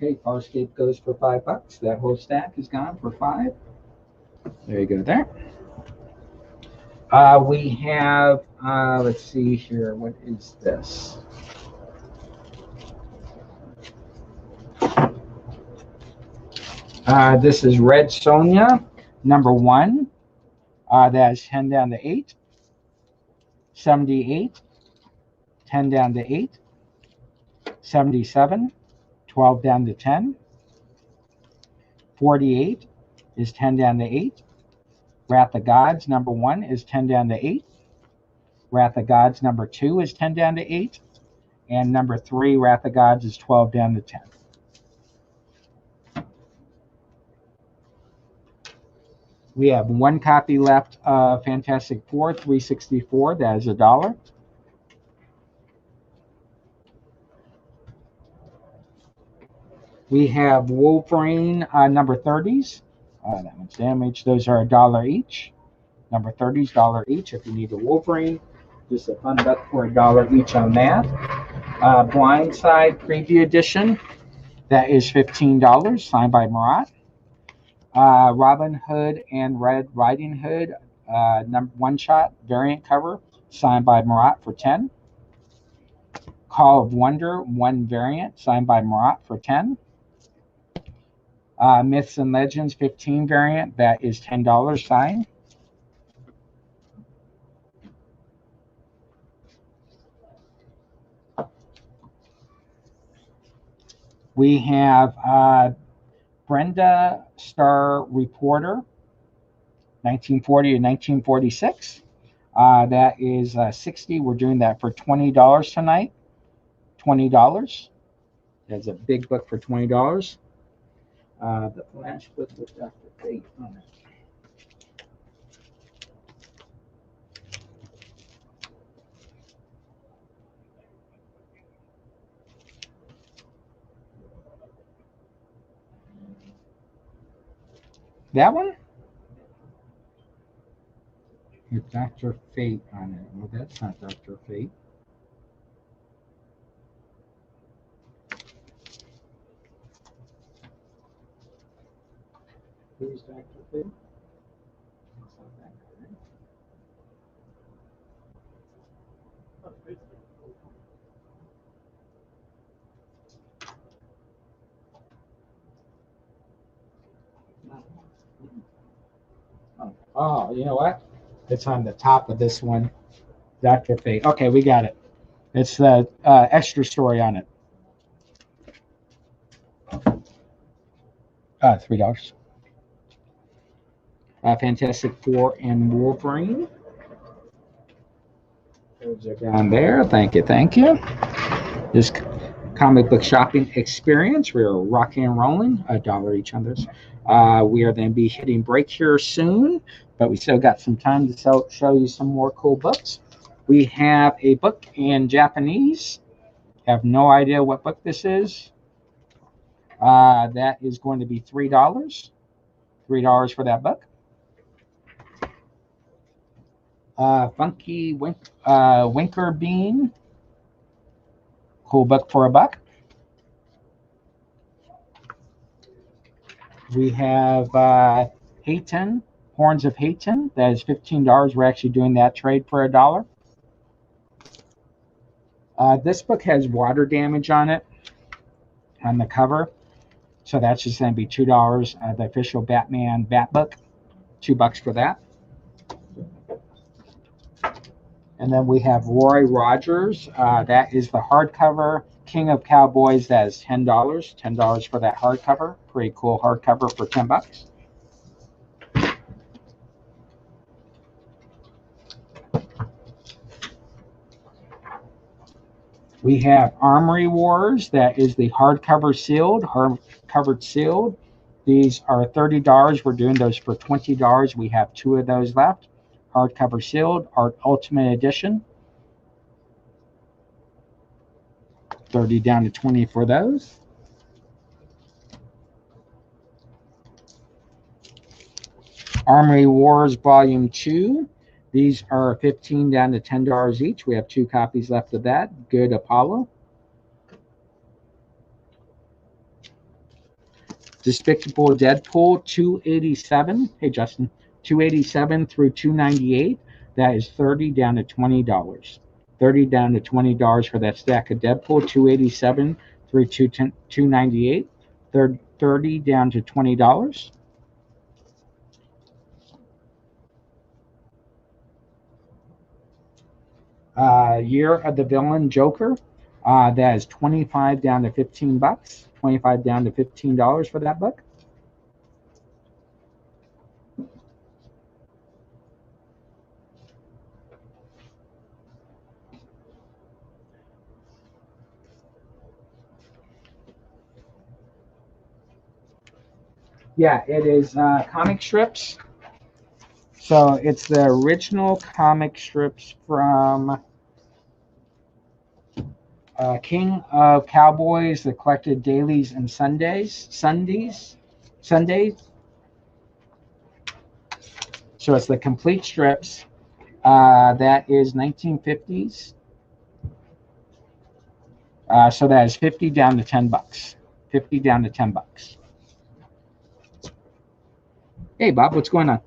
Okay, Farscape goes for $5. That whole stack is gone for 5. There you go there. We have, let's see here, what is this? This is Red Sonja, number 1. That is 10 down to 8. 78, 10 down to 8. 77, 12 down to 10. 48 is 10 down to 8. Wrath of Gods, number 1, is 10 down to 8. Wrath of Gods, number 2, is 10 down to 8. And number 3, Wrath of Gods, is 12 down to 10. We have 1 copy left of Fantastic Four 364. That is $1. We have Wolverine number 30s. That one's damaged. Those are $1 each. Number 30s, $1 each. If you need a Wolverine, just a fun buck for $1 each on that. Blindside Preview Edition. That is $15, signed by Marat. Robin Hood and Red Riding Hood, one-shot variant cover, signed by Marat for $10. Call of Wonder, 1 variant, signed by Marat for $10. Myths and Legends 15 variant, that is $10 signed. We have Brenda Star Reporter, 1940 to 1946. That is 60. We're doing that for $20 tonight. $20. That's a big book for $20. The Flash book with Dr. Fate on it. That one? With Dr. Fate on it. Well, that's not Dr. Fate. Who's Dr. Fate? That's not that guy, right? Oh, you know what? It's on the top of this one. Dr. Fate. Okay, we got it. It's the extra story on it. $3. Fantastic Four and Wolverine. Those are down there. Thank you, thank you. This comic book shopping experience. We're rocking and rolling. $1 each on this. We are going to be hitting break here soon, but we still got some time to show you some more cool books. We have a book in Japanese. Have no idea what book this is. That is going to be $3. $3 for that book. Funky Winker Bean. Cool book for $1. We have Hayton, Horns of Hayton. That is $15. We're actually doing that trade for $1. This book has water damage on it, on the cover. So that's just going to be $2. The official Batman Bat book, $2 for that. And then we have Roy Rogers. That is the hardcover King of Cowboys. That is $10. $10 for that hardcover. Pretty cool hardcover for $10. We have Armory Wars. That is the hardcover sealed, hardcovered sealed. These are $30. We're doing those for $20. We have 2 of those left. Hardcover sealed, Art Ultimate Edition. 30 down to 20 for those. Armory Wars Volume 2. These are 15 down to $10 each. We have 2 copies left of that. Good Apollo. Despicable Deadpool 287. Hey, Justin. 287 through 298. That is 30 down to $20. 30 down to $20 for that stack of Deadpool. 287 through 298. 30 down to $20. Year of the Villain Joker. That is 25 down to $15. 25 down to $15 for that book. Yeah, it is comic strips. So it's the original comic strips from King of Cowboys, the collected dailies and Sundays. So it's the complete strips. That is 1950s. So that is 50 down to $10. 50 down to $10. Hey, Bob, what's going on?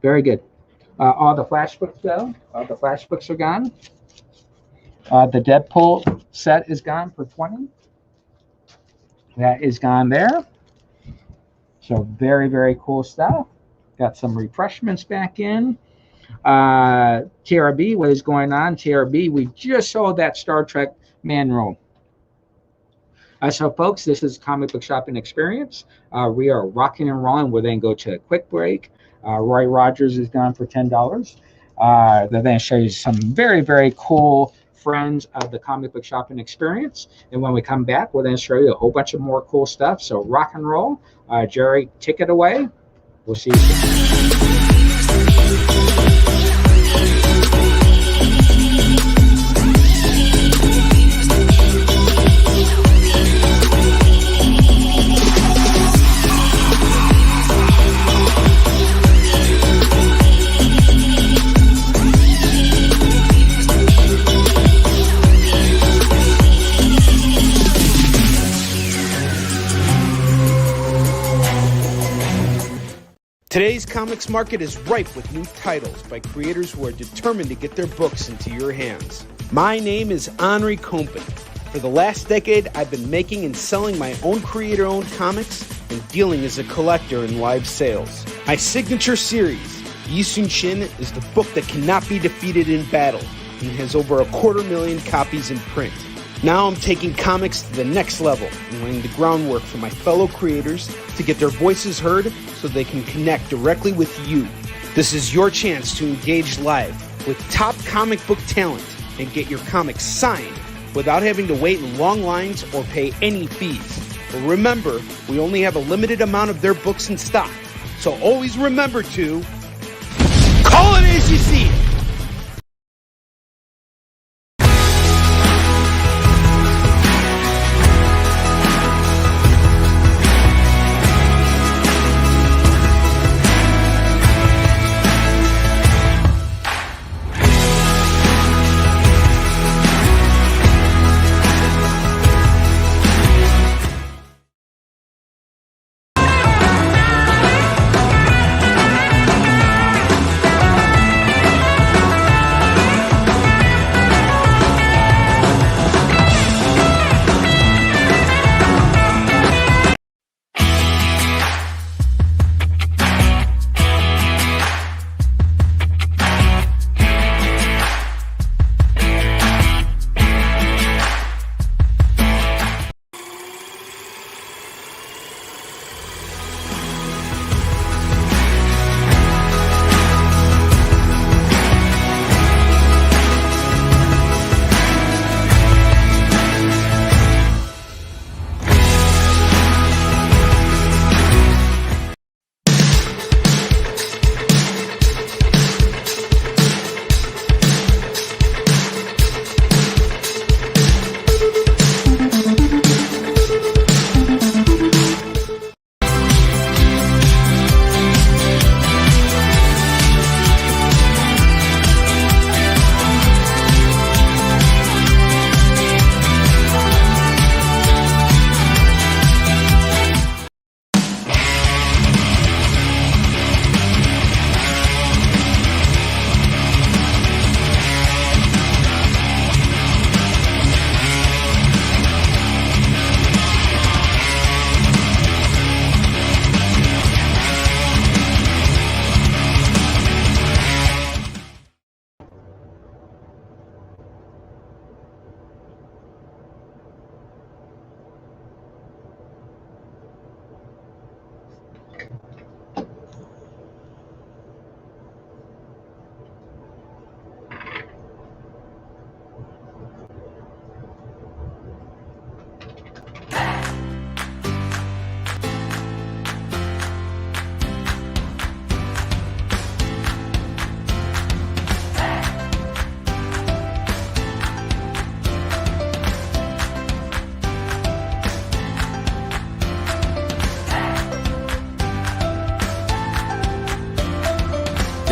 Very good. All the flash books go. All the flash books are gone. The Deadpool set is gone for 20. That is gone there. So very, very cool stuff. Got some refreshments back in. TRB, what is going on? TRB, we just sold that Star Trek manual. So, folks, this is Comic Book Shopping Experience. We are rocking and rolling. We'll then go to a quick break. Roy Rogers is gone for $10. They're going to show you some very, very cool friends of the Comic Book Shopping Experience. And when we come back, we'll then show you a whole bunch of more cool stuff. So, rock and roll. Jerry, take it away. We'll see you soon. Today's comics market is ripe with new titles by creators who are determined to get their books into your hands. My name is Henri Compen. For the last decade, I've been making and selling my own creator-owned comics and dealing as a collector in live sales. My signature series, Yi Sun Shin, is the book that cannot be defeated in battle and has over 250,000 copies in print. Now I'm taking comics to the next level and laying the groundwork for my fellow creators to get their voices heard so they can connect directly with you. This is your chance to engage live with top comic book talent and get your comics signed without having to wait in long lines or pay any fees. But remember, we only have a limited amount of their books in stock, so always remember to call it as you see it.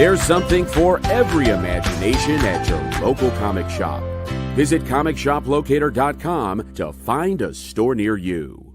There's something for every imagination at your local comic shop. Visit ComicShopLocator.com to find a store near you.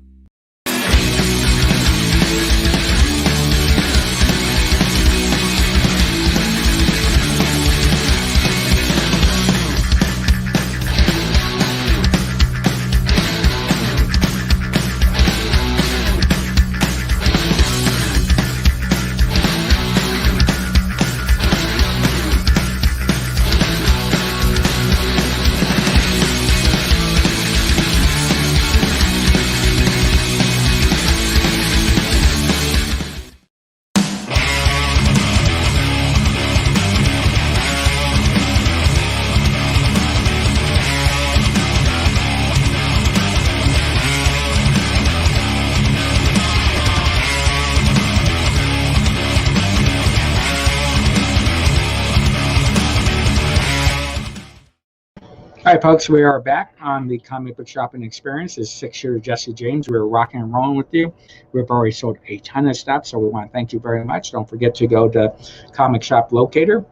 All right, folks, we are back on the comic book shopping experience. It's 6-year Jesse James. We're rocking and rolling with you. We've already sold a ton of stuff, so we want to thank you very much. Don't forget to go to Comic Shop Locator.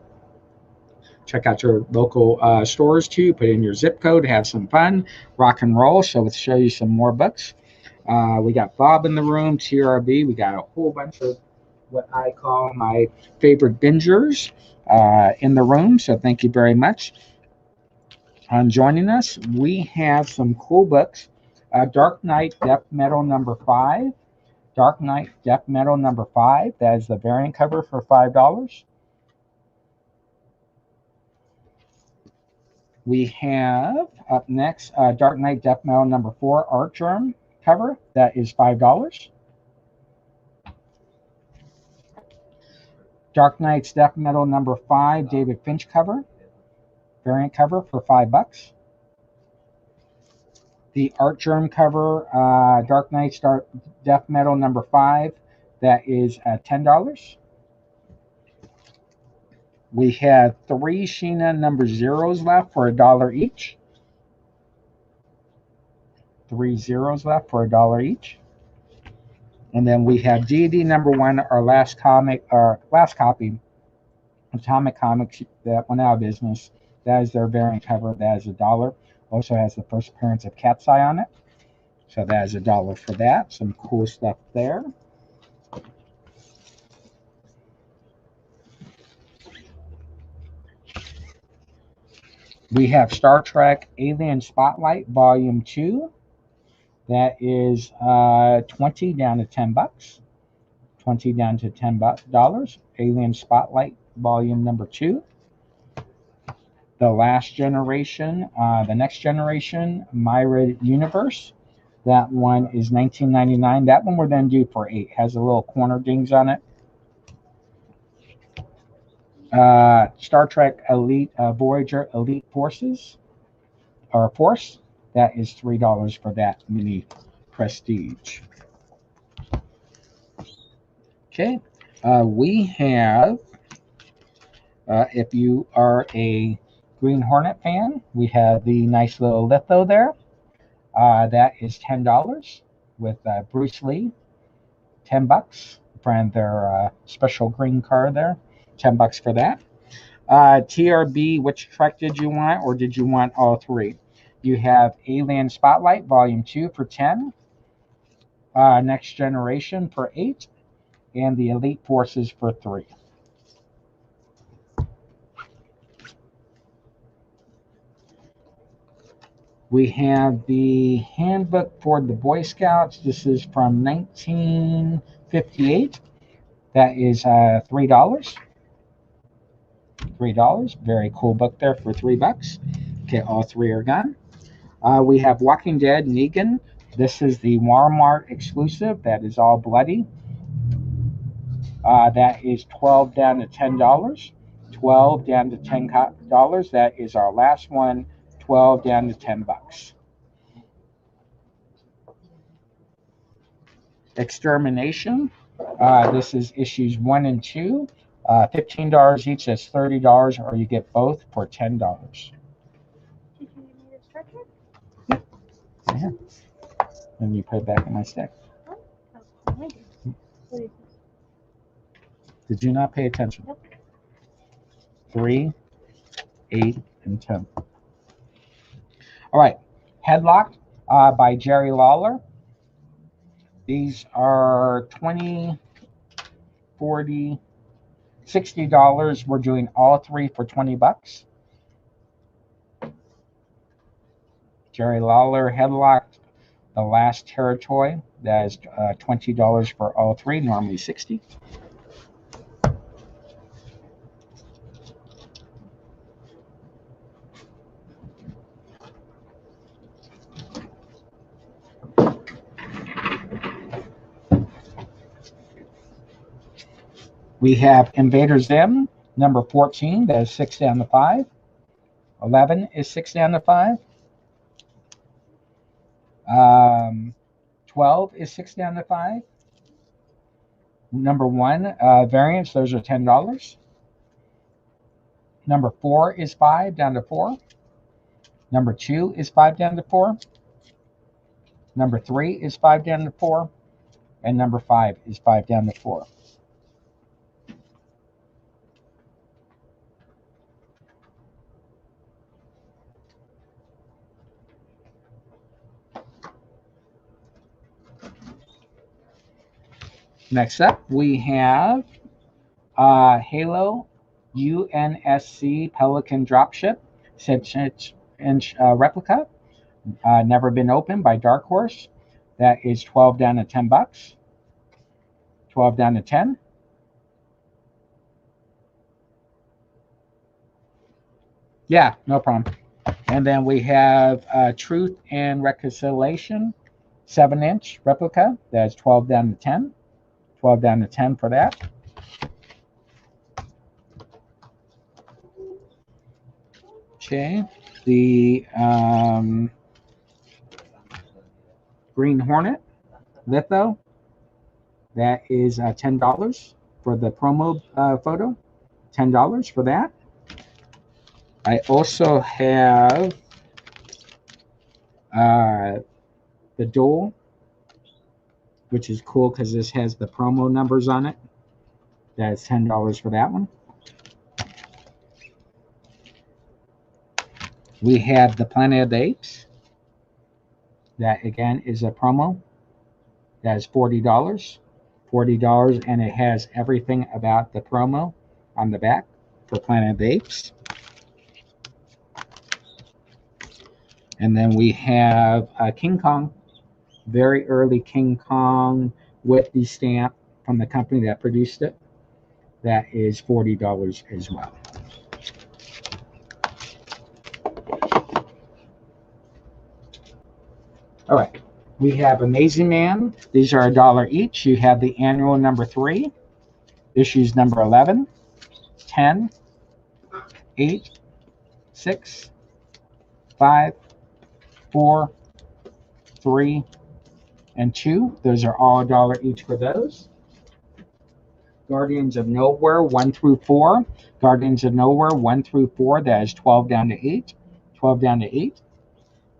Check out your local stores, too. Put in your zip code, have some fun, rock and roll. So let's show you some more books. We got Bob in the room, TRB. We got a whole bunch of what I call my favorite bingers in the room, so thank you very much on joining us. We have some cool books. Dark Knight Death Metal number 5. Dark Knight Death Metal number 5. That is the variant cover for $5. We have up next Dark Knight Death Metal number 4 art germ cover. That is $5. Dark Knight's Death Metal number 5 David Finch cover. Variant cover for $5. The art germ cover, Dark Knight's Death Metal number 5, that is $10. We have 3 Sheena number 0s left for $1 each. 3 zeros left for $1 each. And then we have D&D number 1, our last copy, Atomic Comics that went out of business. That is their variant cover. That is $1. Also has the first appearance of Cat's Eye on it. So that is $1 for that. Some cool stuff there. We have Star Trek Alien Spotlight Volume 2. That is 20 down to $10. 20 down to $10. Alien Spotlight Volume number 2. The Last Generation, the Next Generation, Myra Universe. That one is $19.99. That one we're going to do for $8. Has a little corner dings on it. Star Trek Elite Voyager Elite Forces or Force. That is $3 for that mini prestige. Okay, we have. If you are a Green Hornet fan, we have the nice little litho there. That is $10 with Bruce Lee. $10 for their special green card there. $10 for that. TRB, which Trek did you want, or did you want all 3? You have Alien Spotlight Volume 2 for $10. Next Generation for $8. And the Elite Forces for $3. We have the Handbook for the Boy Scouts. This is from 1958. That is $3. $3. Very cool book there for $3. Okay, all 3 are gone. We have Walking Dead Negan. This is the Walmart exclusive. That is all bloody. That is $12 down to $10. $12 down to $10. That is our last one. $12 down to $10. Extermination. This is issues 1 and 2. $15 each. That's $30, or you get both for $10. Yeah. And you put it back in my stack. Did you not pay attention? Nope. 3, 8, and 10. All right, Headlock by Jerry Lawler. These are $20, $40, $60. We're doing all three for $20. Jerry Lawler, Headlock, The Last Territory. That is $20 for all three, normally $60. We have Invader Zim, number 14, that is 6 down to 5. 11 is 6 down to 5. 12 is 6 down to 5. Number 1, variants, those are $10. Number 4 is 5 down to 4. Number 2 is 5 down to 4. Number 3 is 5 down to 4. And number 5 is 5 down to 4. Next up, we have Halo UNSC Pelican Dropship 6-inch replica. Never been opened by Dark Horse. That is 12 down to $10. 12 down to 10. Yeah, no problem. And then we have Truth and Reconciliation 7-inch replica. That's 12 down to 10. 12 down to 10 for that. Okay, the Green Hornet litho, that is $10 for the promo photo. $10 for that. I also have the Duel, which is cool because this has the promo numbers on it. That's $10 for that one. We have the Planet of the Apes. That again is a promo. That is $40. $40, and it has everything about the promo on the back for Planet of the Apes. And then we have King Kong. Very early King Kong with the stamp from the company that produced it. That is $40 as well. All right, we have Amazing Man. These are $1 each. You have the annual number 3, issues number 11, 10, 8, 6, 5, 4, 3, and 2. Those are all $1 each for those. Guardians of Nowhere 1 through 4. Guardians of Nowhere 1 through 4. That is 12 down to 8. 12 down to 8.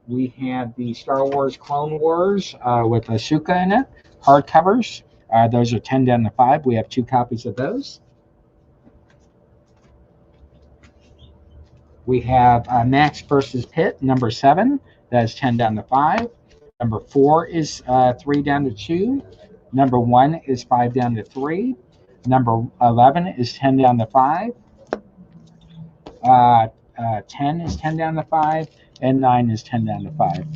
We have the Star Wars Clone Wars with Ahsoka in it. Hardcovers. Those are 10 down to 5. We have 2 copies of those. We have Max versus Pitt, number 7. That is 10 down to 5. Number 4 is 3 down to 2. Number 1 is 5 down to 3. Number 11 is 10 down to 5. 10 is 10 down to 5. And 9 is 10 down to 5.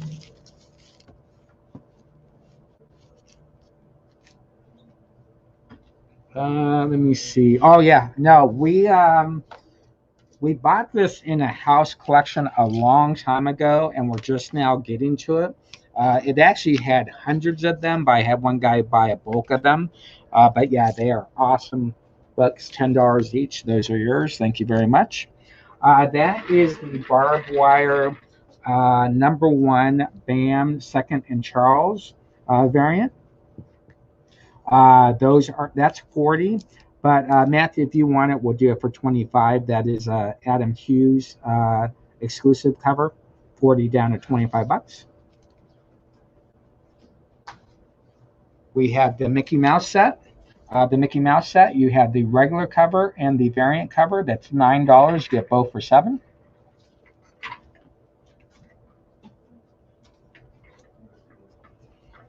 Let me see. Oh yeah, no, we bought this in a house collection a long time ago, and we're just now getting to it. It actually had hundreds of them, but I had one guy buy a bulk of them. But yeah, they are awesome books. $10 each. Those are yours. Thank you very much. That is the Barbed Wire number 1 Bam 2nd and Charles variant. That's $40. But Matthew, if you want it, we'll do it for $25. That is Adam Hughes exclusive cover, $40 down to $25. We have the Mickey Mouse set, The Mickey Mouse set, you have the regular cover and the variant cover. That's $9. You get both for $7.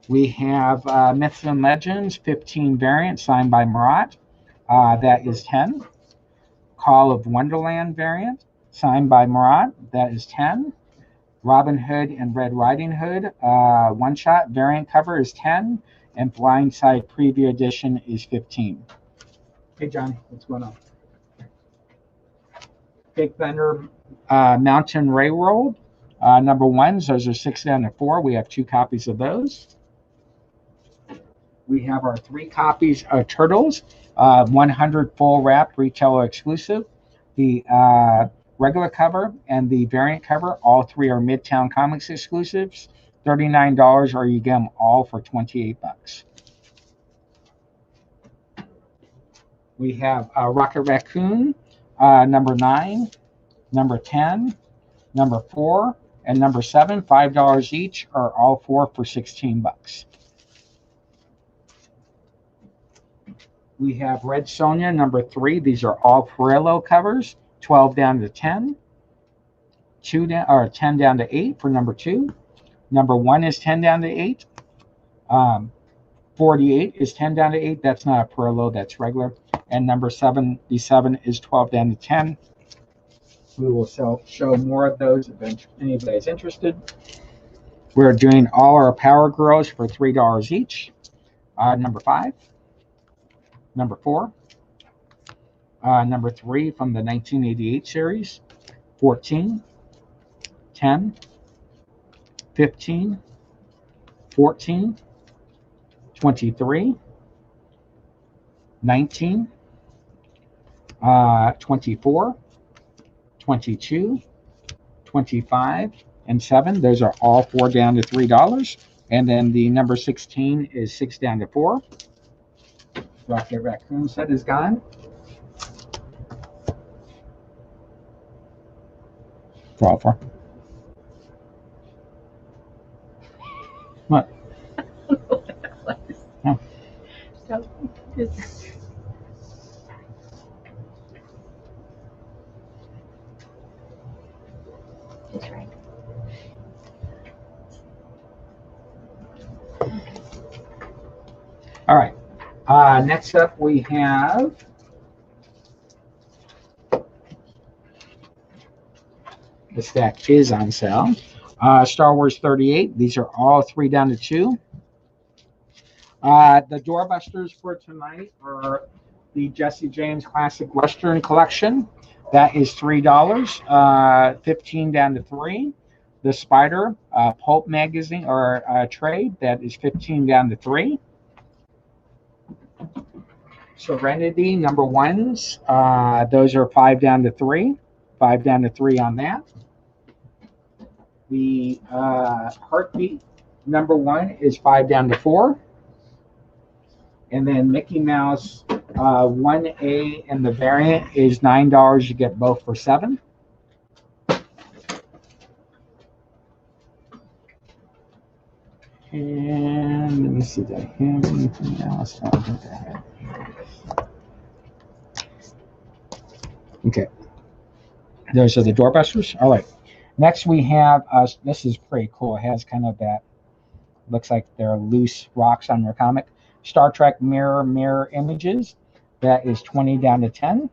We have Myths and Legends 15 variant signed by Marat. That is $10. Call of Wonderland variant signed by Marat. That is $10. Robin Hood and Red Riding Hood one shot variant cover is $10, and Blindside Preview Edition is $15. Hey Johnny, what's going on? Big Thunder Mountain Railroad number ones. Those are 6 down to 4. We have 2 copies of those. We have our 3 copies of Turtles, 100 full wrap retailer exclusive. The regular cover and the variant cover, all 3 are Midtown Comics exclusives. $39, or you get them all for $28. We have Rocket Raccoon, number 9, number 10, number 4, and number 7, $5 each, or all 4 for $16. We have Red Sonja, number 3. These are all Perillo covers, 12 down to 10. 10 down to 8 for number 2. Number 1 is 10 down to 8. 48 is 10 down to 8. That's not a Perillo, that's regular. And number 77 is 12 down to 10. We will show more of those if anybody's interested. We're doing all our Power Girls for $3 each. Number 5. Number 4. Number 3 from the 1988 series. 14. 10. 15. 14. 23. 19. 24. 22. 25. And 7. Those are all 4 down to $3. And then the number 16 is 6 down to 4. Rocket Raccoon set is gone. Draw for. What? Oh. That's right. All right. Next up, we have the stack is on sale. Star Wars 38. These are all 3 down to 2. The doorbusters for tonight are the Jesse James Classic Western Collection. That is $3. 15 down to 3. The Spider Pulp Magazine or trade. That is 15 down to 3. Serenity number 1s. Those are 5 down to 3. 5 down to 3 on that. The Heartbeat number 1 is 5 down to 4. And then Mickey Mouse 1A and the variant is $9. You get both for $7. And let me see, did I have anything else? I don't think I had. Okay. Those are the doorbusters. All right. Next we have, this is pretty cool. It has kind of that, looks like they're loose rocks on your comic. Star Trek Mirror Images. That is 20 down to 10.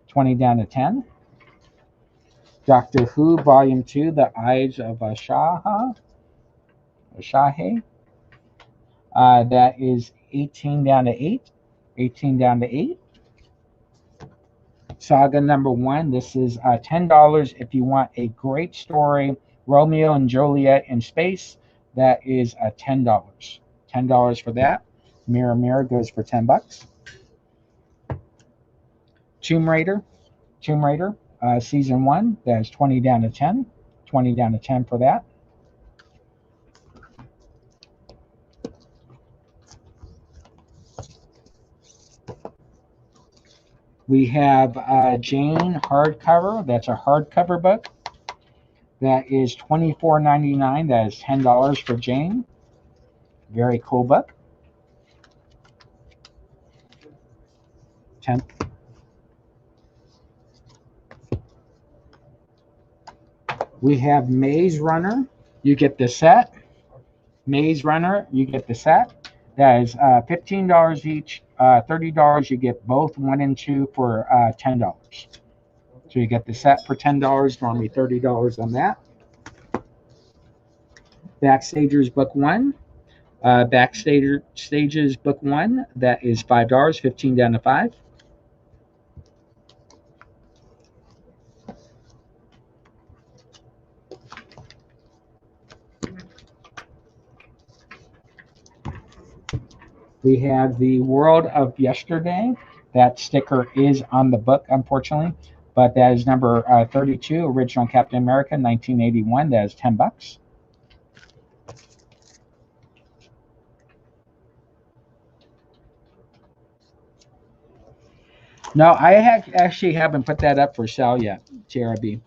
20 down to 10. Doctor Who Volume 2, The Eyes of Shahe. That is 18 down to 8. 18 down to 8. Saga number 1. This is $10 if you want a great story, Romeo and Juliet in space. That is $10. $10 for that. Mirror goes for $10. Tomb Raider season 1. That is 20 down to 10. 20 down to 10 for that. We have Jane hardcover. That's a hardcover book. That is $24.99. That is $10 for Jane. Very cool book. 10th. We have Maze Runner. You get the set. Maze Runner, you get the set. That is $15 each. $30, you get both 1 and 2 for $10. So you get the set for $10, normally $30 on that. Backstagers Book 1. Backstages Book 1, that is $5, 15 down to 5. We have the World of Yesterday. That sticker is on the book, unfortunately, but that is number 32, original Captain America, 1981. That is $10. No, I actually haven't put that up for sale yet, TRB.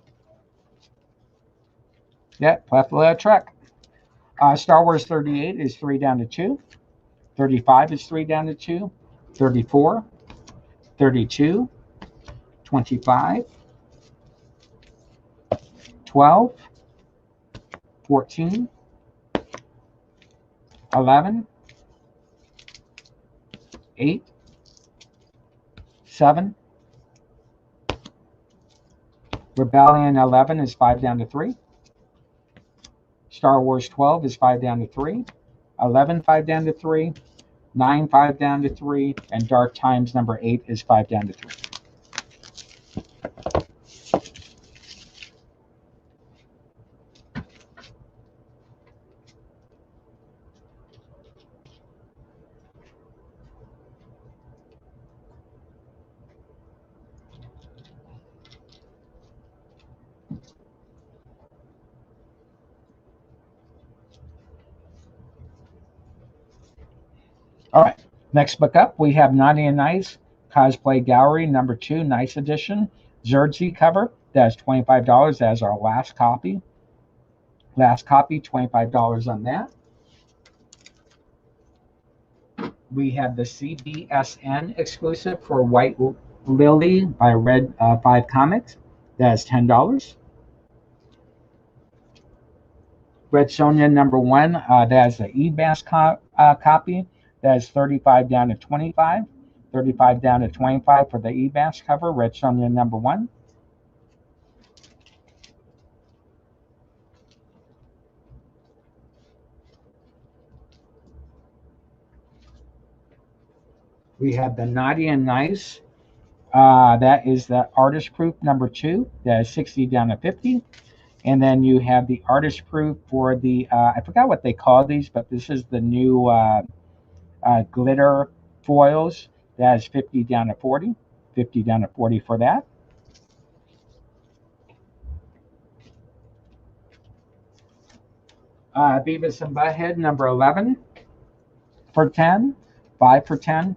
Yeah, Plethora Truck. Star Wars 38 is 3 down to 2. 35 is 3 down to 2. 34, 32, 25, 12, 14, 11, 8, 7. Rebellion 11 is 5 down to 3. Star Wars 12 is 5 down to 3. 11, 5 down to 3. 9, 5 down to 3. And Dark Times number 8 is 5 down to 3. All right, next book up, we have Naughty and Nice Cosplay Gallery number 2, Nice Edition. Xerxes cover, that's $25. That's our last copy. Last copy, $25 on that. We have the CBSN exclusive for White Lily by Red 5 Comics. That's $10. Red Sonja number 1, that's the eBass copy. That's 35 down to 25. 35 down to 25 for the eBass cover, Red Sonja number 1. We have the Naughty and Nice. That is the artist proof number 2. That is 60 down to 50. And then you have the artist proof for the, I forgot what they call these, but this is the new glitter foils. That is 50 down to 40. 50 down to 40 for that. Beavis and Butthead number 11 for 10. 5 for 10.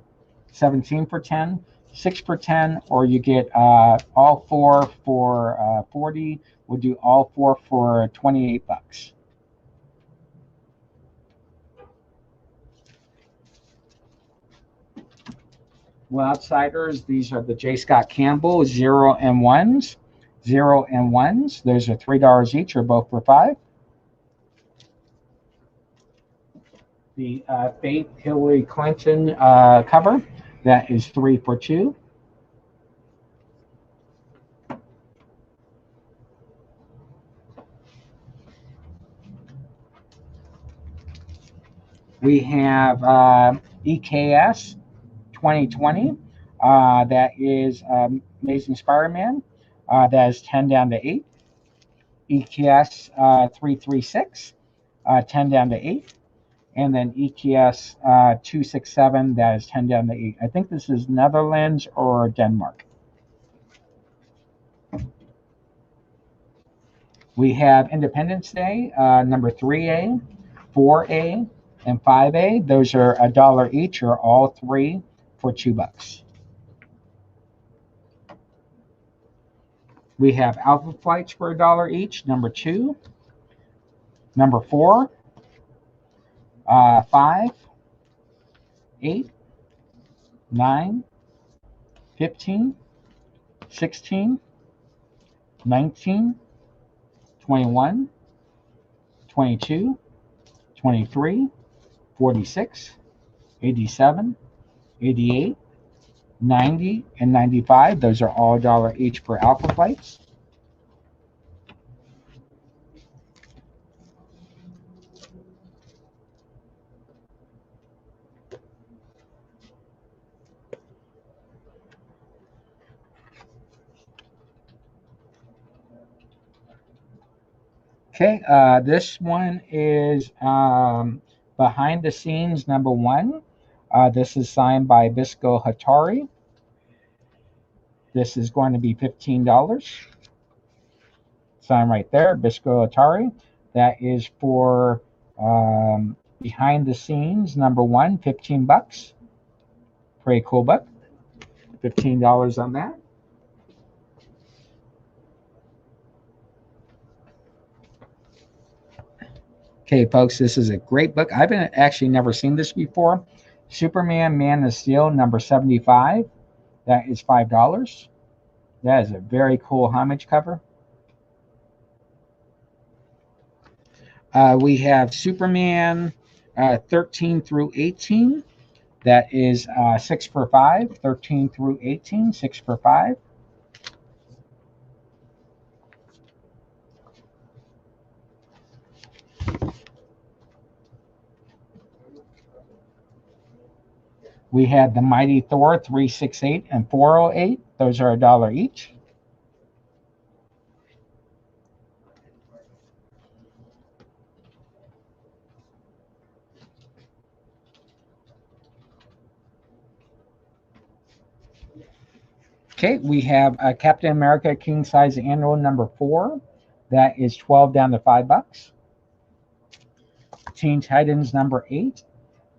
17 for 10. 6 for 10, or you get all 4 for 40. We'll do all 4 for $28. Well, Outsiders, these are the J. Scott Campbell 0 and 1s. 0 and 1s. Those are $3 each, or both for 5. The Faith Hillary Clinton cover, that is 3 for 2. We have EKS 2020. That is Amazing Spider-Man. That is 10 down to 8. EKS 336, 10 down to 8. And then EKS 267, that is 10 down to 8. I think this is Netherlands or Denmark. We have Independence Day, number 3A, 4A, and 5A. Those are $1 each, or all 3 for $2. We have Alpha Flights for $1 each, number 2, number 4, 5, 8, 9, 15, 16, 19, 21, 22, 23, 46, 87, 88, 90, and 95. Those are all $1 each for alpha flights. Okay, this one is behind the scenes number 1. This is signed by Bisco Hattori. This is going to be $15. Sign right there, Bisco Hattori. That is for behind the scenes number 1, $15. Pretty cool book. $15 on that. Okay, folks, this is a great book. I've actually never seen this before. Superman, Man of Steel, number 75. That is $5. That is a very cool homage cover. We have Superman 13 through 18. That is 6 for $5. 13 through 18, 6 for $5. We had the Mighty Thor 368 and 408. Those are $1 each. Okay, we have Captain America King Size Annual number 4. That is 12 down to $5. Teen Titans number 8.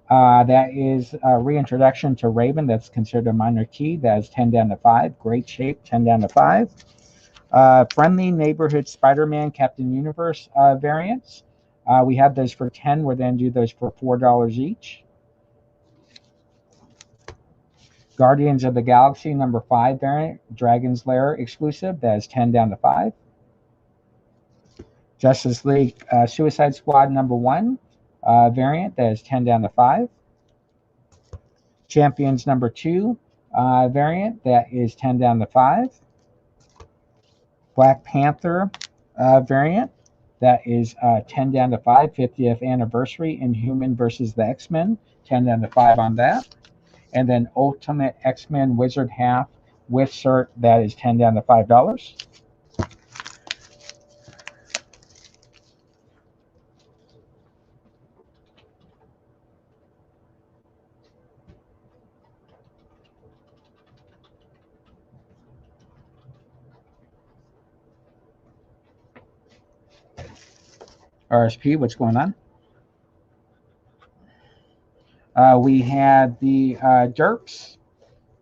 That is a reintroduction to Raven. That's considered a minor key. That is 10 down to 5. Great shape, 10 down to 5. Friendly Neighborhood Spider-Man Captain Universe variants. We have those for 10. We're going to do those for $4 each. Guardians of the Galaxy number 5 variant, Dragon's Lair exclusive. That is 10 down to 5. Justice League Suicide Squad number 1 variant. That is 10 down to 5. Champions number 2 variant. That is 10 down to 5. Black Panther variant. That is 10 down to 5. 50th anniversary Inhuman versus the X-Men. 10 down to 5 on that. And then Ultimate X-Men Wizard Half with cert. That is 10 down to $5. RSP, what's going on? We had the Derps.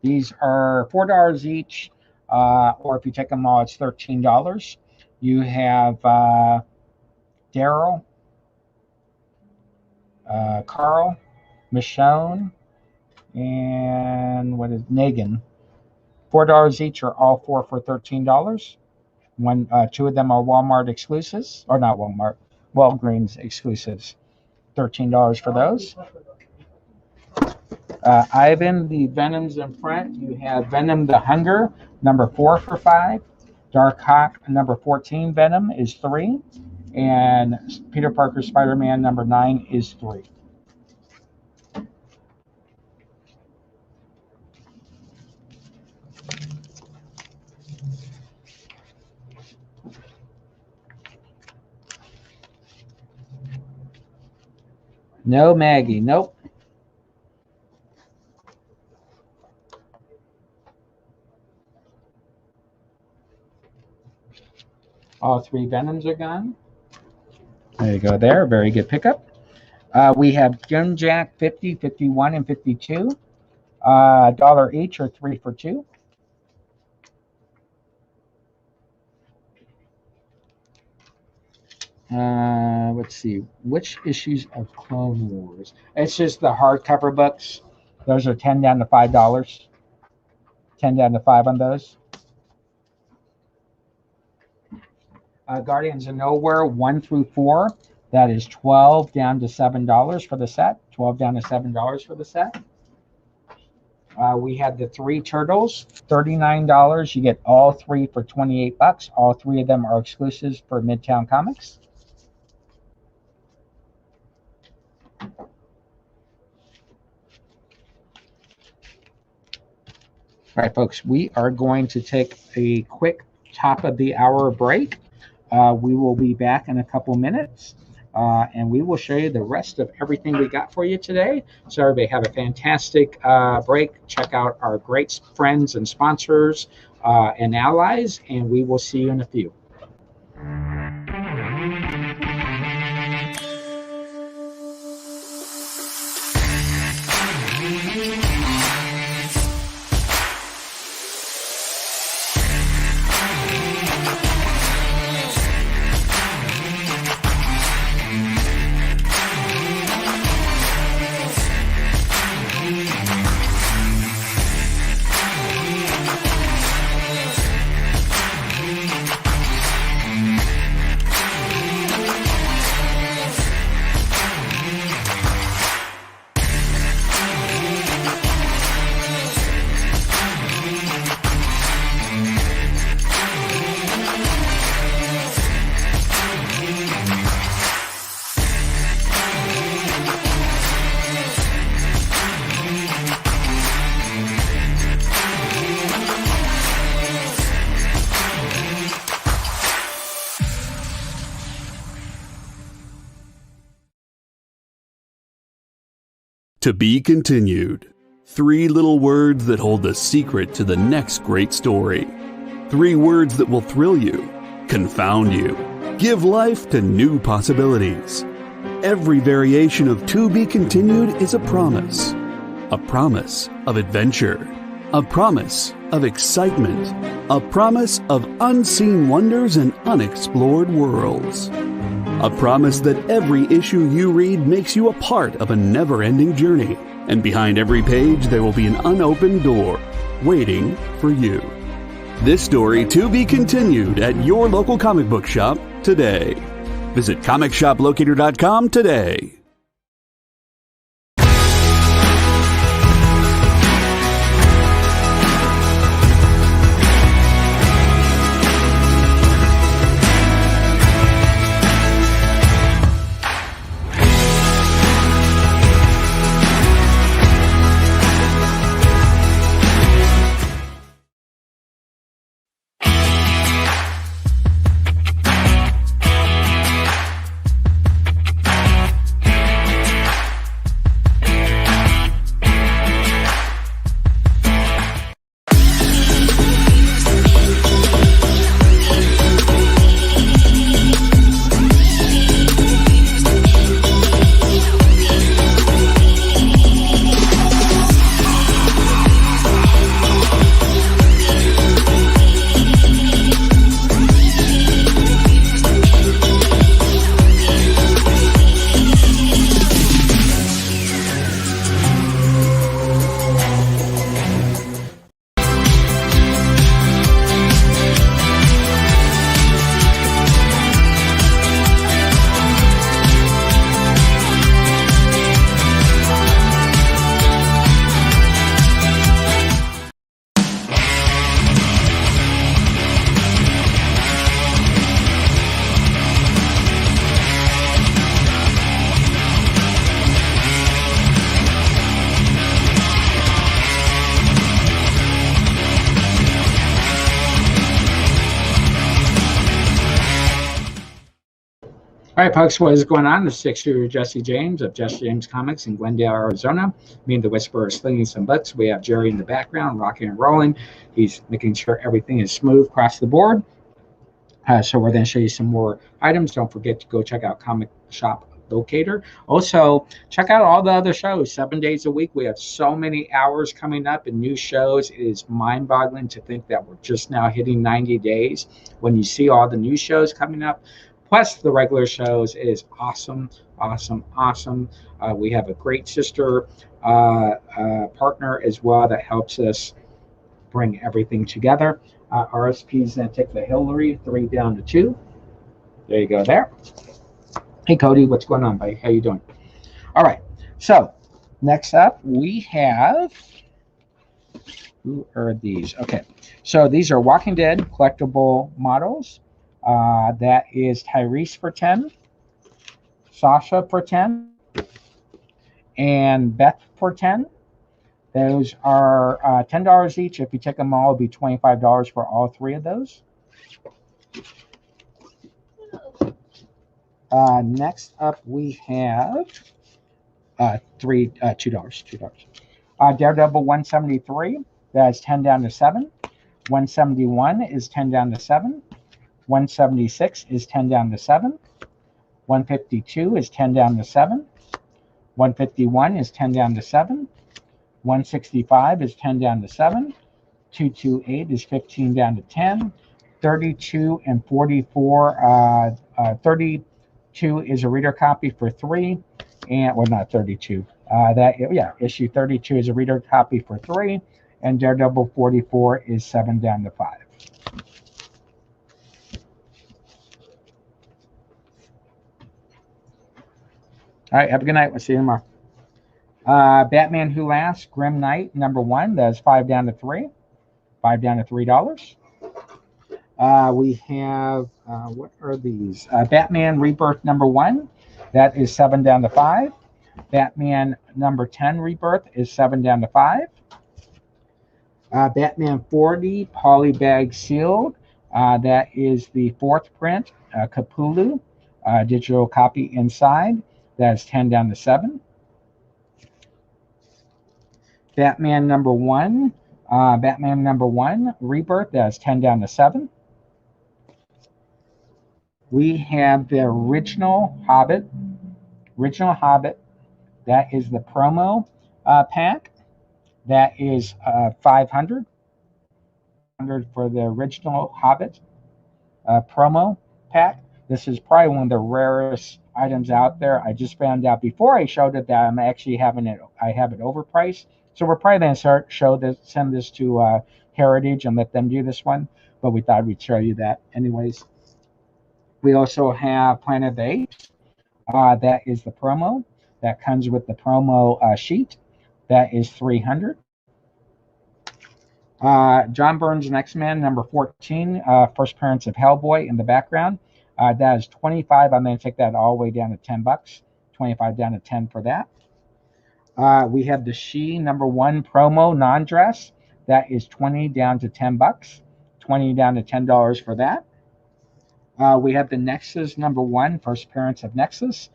These are $4 each, or if you take them all, it's $13. You have Daryl, Carl, Michonne, and what is Negan. $4 each, or all 4 for $13. One, 2 of them are Walmart exclusives, or not Walmart, Walgreens exclusives. $13 for those. Ivan, the Venoms in front. You have Venom the Hunger, number 4 for $5. Dark Hawk, number 14 Venom is $3. And Peter Parker Spider-Man, number 9 is $3. No Maggie, nope. All 3 Venoms are gone. There you go there. Very good pickup. We have Jim Jack 50, 51, and 52. $1 each, or 3 for 2. Let's see. Which issues of Clone Wars? It's just the hardcover books. Those are 10 down to $5. 10 down to 5 on those. Guardians of Nowhere 1 through 4. That is $12 down to $7 for the set. $12 down to $7 for the set. We had the 3 turtles, $39. You get all 3 for $28. All 3 of them are exclusives for Midtown Comics. All right, folks, we are going to take a quick top of the hour break. We will be back in a couple minutes, and we will show you the rest of everything we got for you today. So everybody have a fantastic break. Check out our great friends and sponsors and allies, and we will see you in a few. To be continued. 3 little words that hold the secret to the next great story. 3 words that will thrill you, confound you, give life to new possibilities. Every variation of To Be Continued is a promise of adventure, a promise of excitement, a promise of unseen wonders and unexplored worlds. A promise that every issue you read makes you a part of a never-ending journey. And behind every page, there will be an unopened door waiting for you. This story to be continued at your local comic book shop today. Visit comicshoplocator.com today. All right, folks, what is going on? This is 6-year Jesse James of Jesse James Comics in Glendale, Arizona. Me and the Whisperer are slinging some books. We have Jerry in the background, rocking and rolling. He's making sure everything is smooth across the board. So we're going to show you some more items. Don't forget to go check out Comic Shop Locator. Also, check out all the other shows 7 days a week. We have so many hours coming up and new shows. It is mind-boggling to think that we're just now hitting 90 days. When you see all the new shows coming up, plus the regular shows, it is awesome, awesome, awesome. We have a great sister partner as well that helps us bring everything together. RSPs then take the Hillary 3 down to 2. There you go there. Hey, Cody, what's going on, buddy? How you doing? All right. So next up, we have, who are these? Okay. So these are Walking Dead collectible models. That is Tyrese for 10, Sasha for 10, and Beth for 10. Those are $10 each. If you take them all, it'll be $25 for all 3 of those. Next up, we have $2. Daredevil 173. That's 10 down to 7. 171 is 10 down to 7. 176 is 10 down to 7. 152 is 10 down to 7. 151 is 10 down to 7. 165 is 10 down to 7. 228 is 15 down to 10. 32 and 44. 32 is a reader copy for 3, and well, not 32. Issue 32 is a reader copy for 3, and Daredevil 44 is 7 down to 5. All right, have a good night. We'll see you tomorrow. Batman Who Laughs, Grim Knight, number 1. That's 5 down to 3. 5 down to $3. We have, what are these? Batman Rebirth number 1. That is 7 down to 5. Batman number 10 Rebirth is 7 down to 5. Batman 40 Polybag Sealed. That is the 4th print, Capulu, digital copy inside. That is 10 down to 7. Batman number 1. Batman number 1 Rebirth. That is 10 down to 7. We have the original Hobbit. That is the promo pack. That is 500 for the original Hobbit promo pack. This is probably one of the rarest items out there. I just found out before I showed it that I'm actually having it. I have it overpriced, so we're probably going to send this to Heritage and let them do this one. But we thought we'd show you that anyways. We also have Planet of the Apes. That is the promo. That comes with the promo sheet. That is 300. John Byrne's X-Men number 14. First appearance of Hellboy in the background. That is 25. I'm going to take that all the way down to $10. 25 down to 10 for that. We have the She number 1 promo non-dress. That is 20 down to $10. 20 down to $10 for that. We have the Nexus number 1, first appearance of Nexus.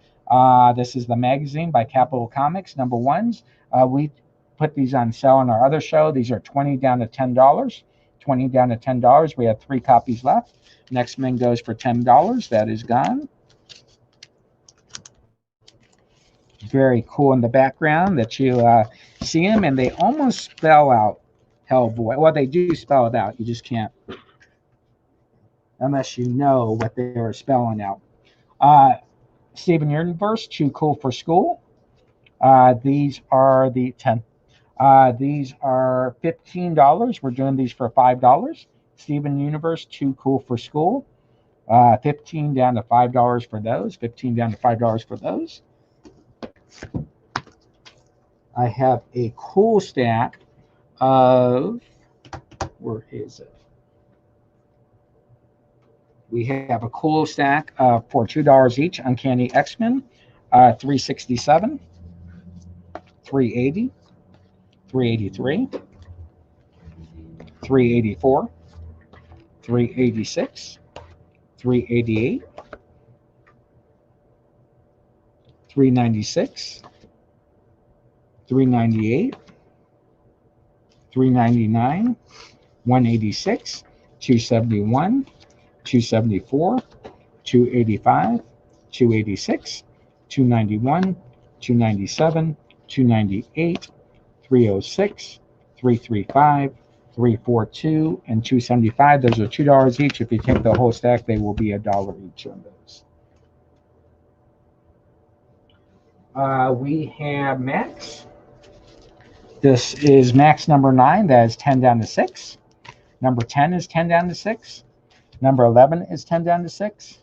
This is the magazine by Capital Comics, number 1s. We put these on sale on our other show. These are 20 down to $10. 20 down to $10. We have 3 copies left. Next man goes for $10. That is gone. Very cool in the background that you see them, and they almost spell out Hellboy. Well, they do spell it out. You just can't, unless you know what they are spelling out. Steven Universe, Too Cool for School. These are the 10. These are $15. We're doing these for $5. Steven Universe, Too Cool for School. 15 down to $5 for those. 15 down to $5 for those. I have a cool stack of, where is it? We have a cool stack for $2 each. Uncanny X-Men, 367, 380, 383, 384, 386, 388, 396, 398, 399, 186, 271, 274, 285, 286, 291, 297, 298, 306, 335, 342, and 275. Those are $2 each. If you take the whole stack, they will be $1 each on those. We have Max. This is Max number 9. That is 10 down to 6. Number 10 is 10 down to 6. Number 11 is 10 down to 6.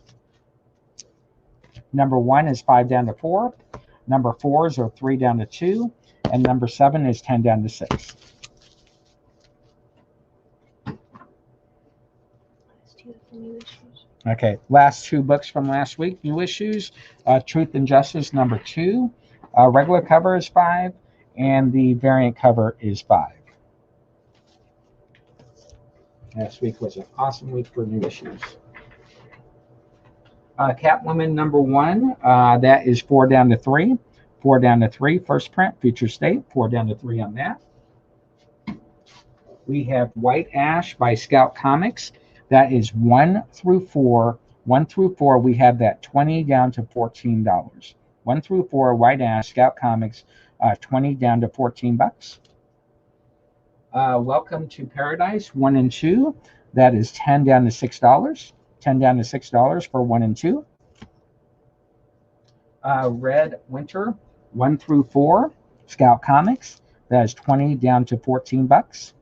Number 1 is 5 down to 4. Number 4s are 3 down to 2. And number 7 is 10 down to 6. Okay, last 2 books from last week, new issues. Truth and Justice number 2. Regular cover is 5, and the variant cover is 5. Last week was an awesome week for new issues. Catwoman number 1, that is 4 down to 3. 4 down to 3, first print, future state, 4 down to 3 on that. We have White Ash by Scout Comics. That is 1 through 4. 1 through 4, we have that 20 down to $14. 1 through 4, White Ash, Scout Comics, 20 down to $14. Welcome to Paradise 1 and 2. That is 10 down to $6. 10 down to $6 for 1 and 2. Red Winter 1 through 4, Scout Comics. That is 20 down to $14.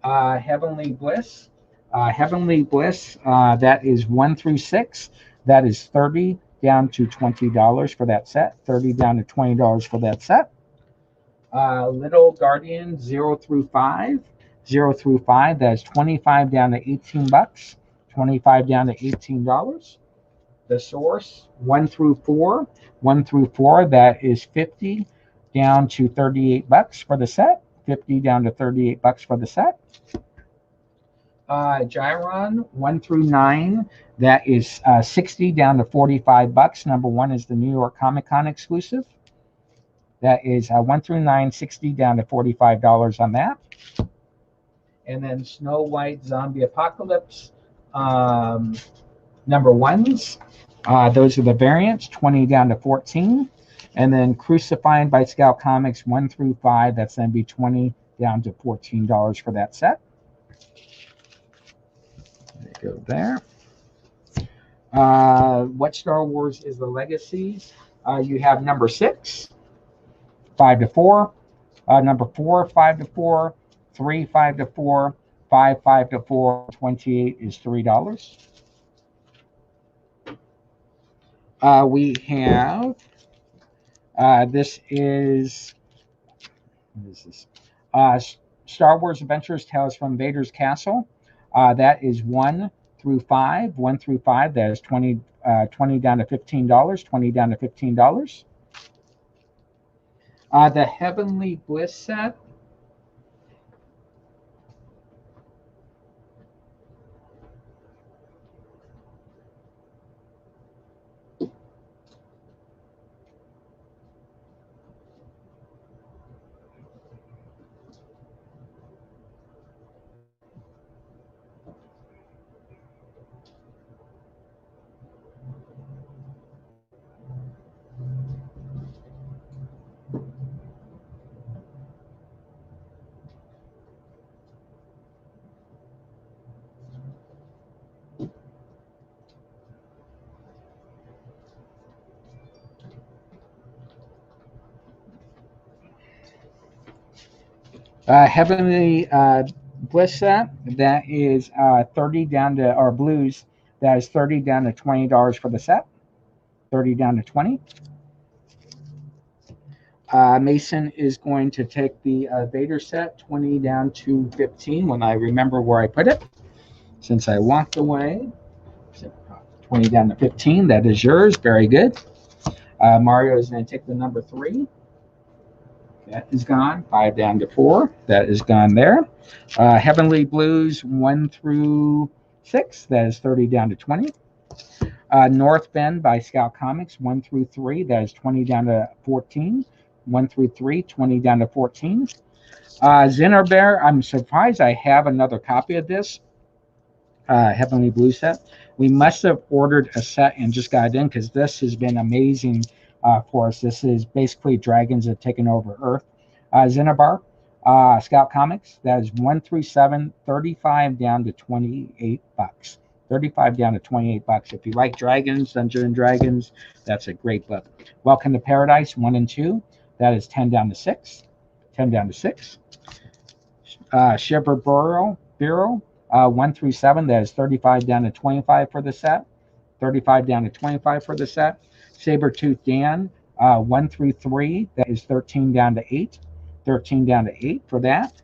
Heavenly Bliss. Heavenly Bliss, that is 1 through 6. That is 30 down to $20 for that set. 30 down to $20 for that set. Little Guardian 0 through 5. 0 through 5, that is 25 down to $18. 25 down to $18. The Source 1 through 4. 1 through 4, that is 50 down to $38 for the set. 50 down to $38 for the set. Gyron 1 through 9, that is 60 down to $45. Number 1 is the New York Comic Con exclusive. That is 1 through 9, 60 down to $45 on that. And then Snow White Zombie Apocalypse number 1s. Those are the variants, 20 down to 14. And then Crucified by Scout Comics 1 through 5, that's going to be 20 down to $14 for that set. There you go there. What Star Wars is the Legacies? You have number 6, 5 to 4. Number 4, 5 to 4. 3, 5 to 4. 5, 5 to 4. 28 is $3. We have, this is, what is this? Star Wars Adventures Tales from Vader's Castle. That is 1 through 5. 1 through 5, that is 20 down to $15. 20 down to $15. The Heavenly Bliss set. Heavenly Bliss set, that is 30 down to, or blues, that is 30 down to $20 for the set. 30 down to 20. Mason is going to take the Vader set, 20 down to 15 when I remember where I put it. Since I walked away. 20 down to 15, that is yours. Very good. Mario is going to take the number 3. That is gone. 5 down to 4. That is gone there. Heavenly Blues 1 through 6. That is 30 down to 20. North Bend by Scout Comics 1 through 3. That is 20 down to 14. 1 through 3. 20 down to 14. Zinner Bear. I'm surprised I have another copy of this Heavenly Blue set. We must have ordered a set and just got it in because this has been amazing for us. This is basically dragons have taken over Earth. Zinnebar, Scout Comics, that is 1 through 7, 35 down to $28. 35 down to $28. If you like dragons, Dungeons and Dragons, that's a great book. Welcome to Paradise 1 and 2, that is 10 down to 6. 10 down to 6. Shiver Bureau, 1 through 7, that is 35 down to 25 for the set. 35 down to 25 for the set. Sabertooth Dan, 1 through 3, that is 13 down to 8. 13 down to 8 for that.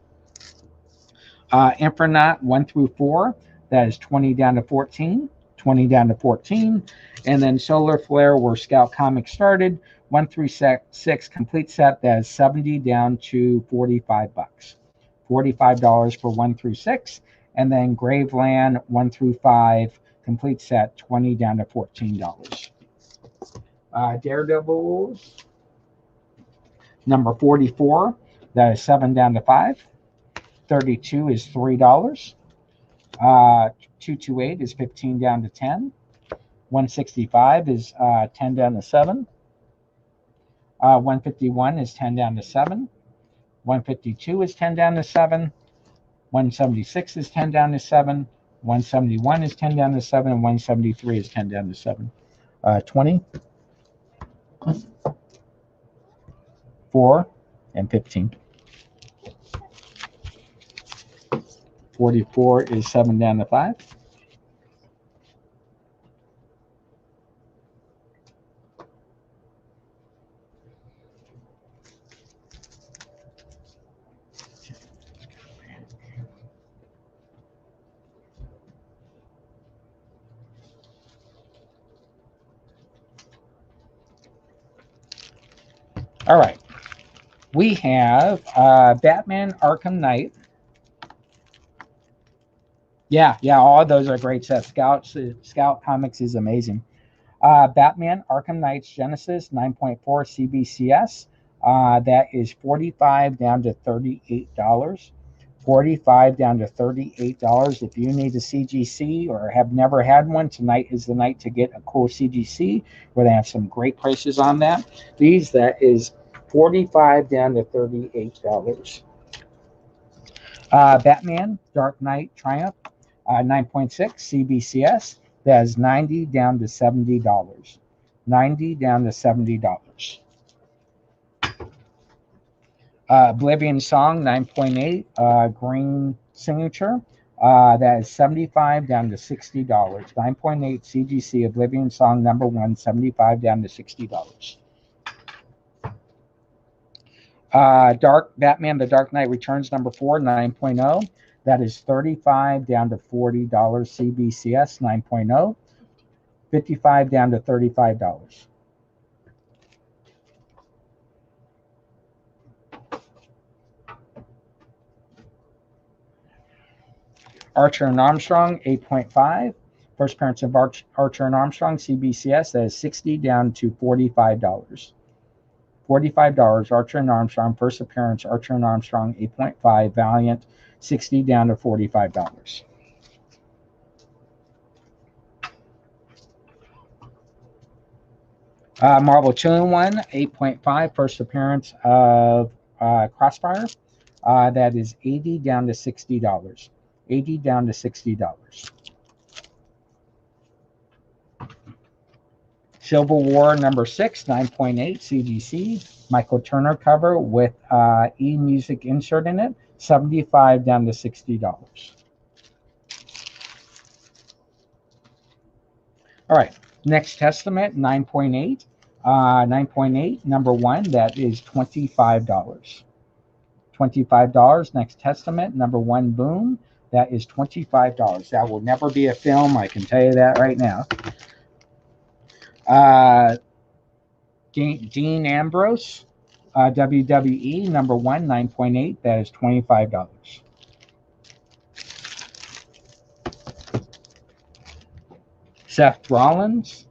Infernaut 1 through 4, that is 20 down to 14. 20 down to 14. And then Solar Flare, where Scout Comics started, 1 through 6 complete set, that is 70 down to $45. $45 for 1 through 6. And then Graveland 1 through 5 complete set, 20 down to $14. Daredevils number 44, that is 7 down to 5. 32 is $3. 228 is 15 down to 10. 165 is 10 down to 7. 151 is 10 down to 7. 152 is 10 down to 7. 176 is 10 down to 7. 171 is 10 down to 7. And 173 is 10 down to 7. 20, 4, and 15. 44 is 7 down to 5. All right. We have Batman Arkham Knight. Yeah, all of those are great sets. Scout Comics is amazing. Batman Arkham Knight's Genesis 9.4 CBCS. That is $45 down to $38. $45 down to $38. If you need a CGC or have never had one, tonight is the night to get a cool CGC, where they have some great prices on that. That is $45 down to $38. Batman Dark Knight Triumph 9.6 CBCS. That is $90 down to $70. $90 down to $70. Oblivion Song 9.8 green signature. That is $75 down to $60. 9.8 CGC Oblivion Song number 1, $75 down to $60. Batman The Dark Knight Returns number 4, 9.0. That is $35 down to $40 CBCS 9.0. $55 down to $35. Archer and Armstrong 8.5. First appearance of Archer and Armstrong CBCS, that is $60 down to $45. $45 Archer and Armstrong. First appearance Archer and Armstrong 8.5. Valiant $60 down to $45. Marvel 2-in-1 8.5. First appearance of Crossfire. That is $80 down to $60. $80 down to $60. Civil War number 6, 9.8 CGC. Michael Turner cover with e-music insert in it. $75 down to $60. All right. Next Testament 9.8. 9.8 number 1. That is $25. $25. Next Testament number 1 Boom. That is $25. That will never be a film. I can tell you that right now. Dean Ambrose, WWE number 1, 9.8. That is $25. Seth Rollins,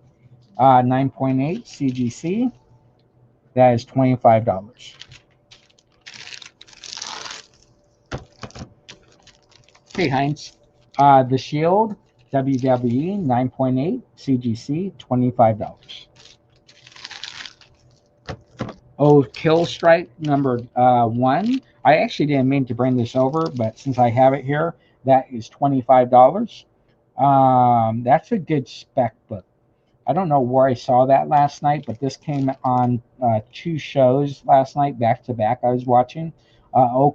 9.8 CGC. That is $25. Hey, Heinz. The Shield, WWE 9.8 CGC, $25. Oh, Kill Strike number 1. I actually didn't mean to bring this over, but since I have it here, that is $25. That's a good spec book. I don't know where I saw that last night, but this came on 2 shows last night, back to back. I was watching.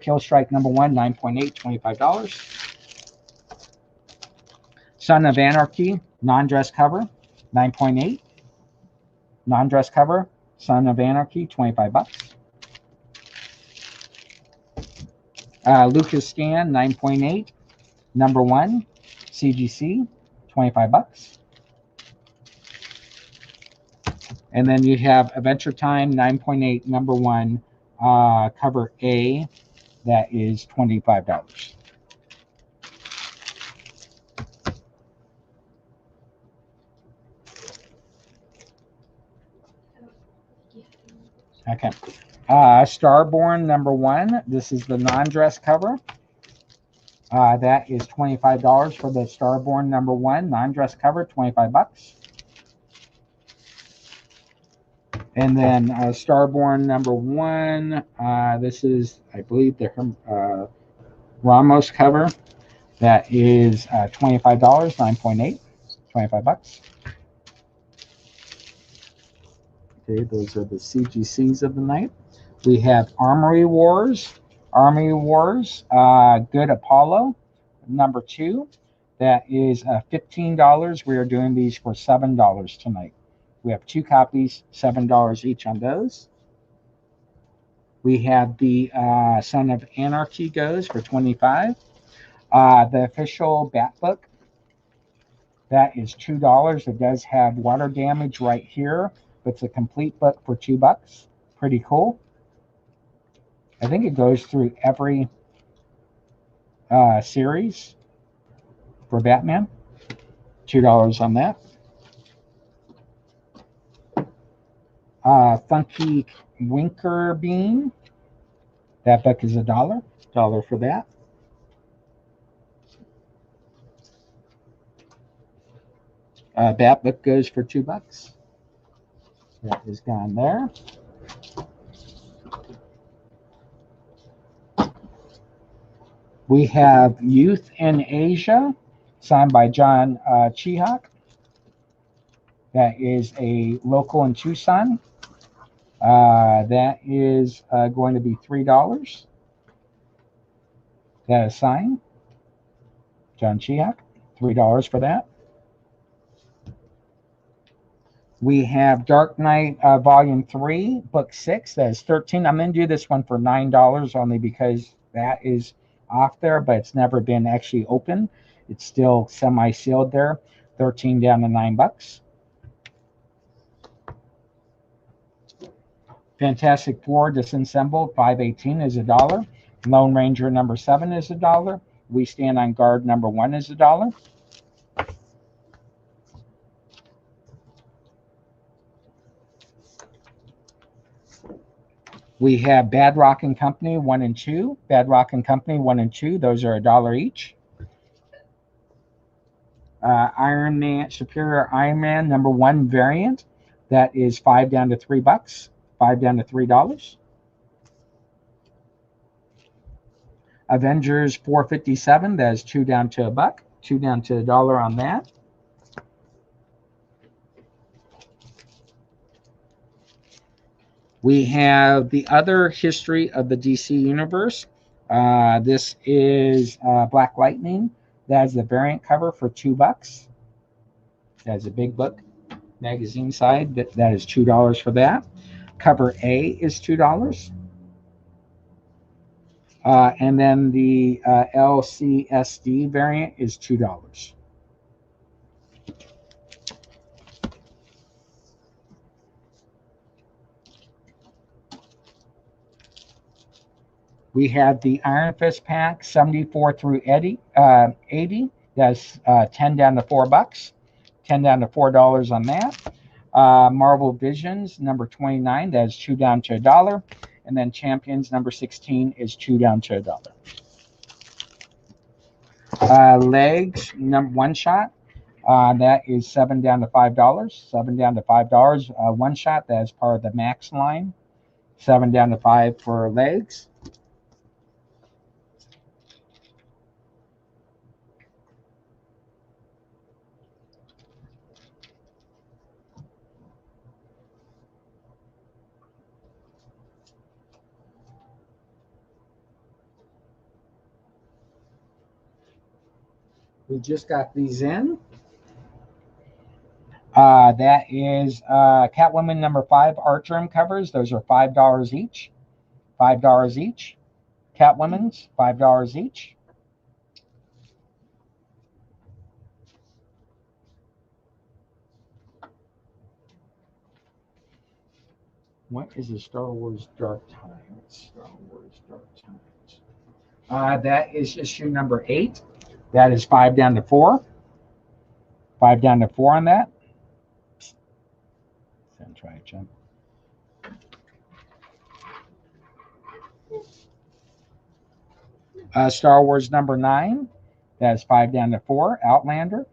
Kill Strike number 1, 9.8, $25. Son of Anarchy, non-dress cover, 9.8. Non-dress cover, Son of Anarchy, $25. Lucas Scan, 9.8. Number 1, CGC, $25. And then you have Adventure Time, 9.8, number 1, cover A, that is $25. Okay. Starborn number 1. This is the non-dress cover. That is $25 for the Starborn number 1 non-dress cover, $25. And then Starborn number 1. This is, I believe, the Ramos cover. That is $25, 9.8, $25. Okay, those are the CGCs of the night. We have Armory Wars. Armory Wars, Good Apollo, number 2. That is $15. We are doing these for $7 tonight. We have 2 copies, $7 each on those. We have the Son of Anarchy goes for $25. The official Bat Book, that is $2. It does have water damage right here, but it's a complete book for $2. Pretty cool. I think it goes through every series for Batman. $2 on that. Funky Winker Bean. That book is $1. $1 for that. Bat book goes for $2. That is gone there. We have Youth in Asia, signed by John Chihak. That is a local in Tucson. That is going to be $3. That is signed. John Chihak, $3 for that. We have Dark Knight Volume 3, Book 6. That is $13. I'm going to do this one for $9 only because that is off there, but it's never been actually open. It's still semi-sealed there. $13 down to $9. Fantastic Four Disassembled, $5.18 is $1. Lone Ranger number 7 is $1. We Stand on Guard number 1 is $1. We have Bad Rock and Company 1 and 2. Bad Rock and Company 1 and 2. Those are $1 each. Iron Man, Superior Iron Man number 1 variant. That is $5 down to $3. $5 down to $3. Avengers 457. That is $2 down to $1. $2 down to $1 on that. We have the other history of the DC Universe. This is Black Lightning. That is the variant cover for $2. That's a big book, magazine side. That is $2 for that. Cover A is $2. And then the LCSD variant is $2. We have the Iron Fist pack, 74 through 80. That's $10 down to $4. $10 down to $4 on that. Marvel Visions, number 29. That is $2 down to $1. And then Champions, number 16, is $2 down to $1. Legs, number 1 shot. That is $7 down to $5. $7 down to $5. 1 shot, that is part of the Max line. $7 down to $5 for legs. We just got these in. That is Catwoman number 5 art germ covers. Those are $5 each. $5 each. Catwoman's $5 each. What is a Star Wars Dark Times? Star Wars Dark Times. That is issue number 8. That is 5 down to 4. 5 down to 4 on that. Try it, Jim. Star Wars number 9. That's 5 down to 4. Outlander.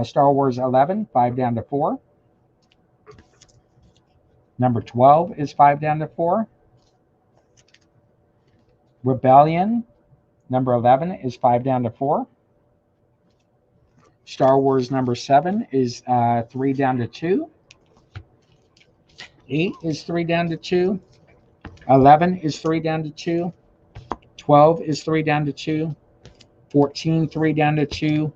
Star Wars 11. 5 down to 4. Number 12 is 5 down to 4. Rebellion. Number 11 is 5 down to 4. Star Wars number 7 is 3 down to 2. 8 is 3 down to 2. 11 is 3 down to 2. 12 is 3 down to 2. 14, 3 down to 2.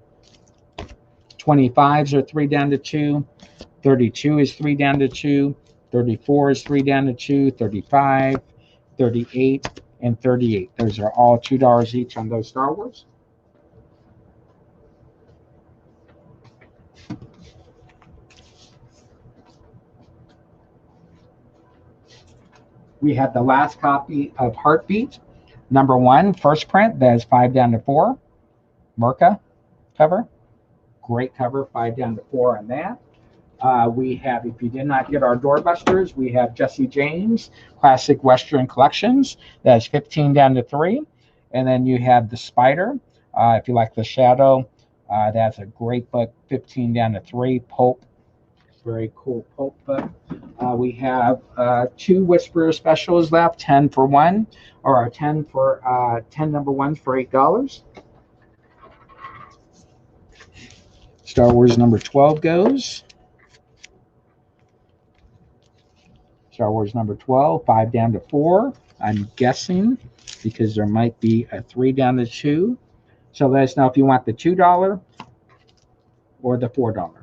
25s are 3 down to 2. 32 is 3 down to 2. 34 is 3 down to 2. 35, 38, and 38. Those are all $2 each on those Star Wars. We have the last copy of Heartbeat, number 1, first print. That is 5 down to 4. Merca cover. Great cover, 5 down to 4 on that. We have, if you did not get our doorbusters, we have Jesse James, Classic Western Collections. That's 15 down to 3. And then you have The Spider. If you like The Shadow, that's a great book, 15 down to 3. Pope. Very cool Pope book. We have 2 Whisperer specials left, 10 for 1, or 10 for 10 number 1s for $8. Star Wars number 12 goes. Star Wars number 12, 5 down to 4. I'm guessing because there might be a 3 down to 2. So let us know if you want the $2 or the $4.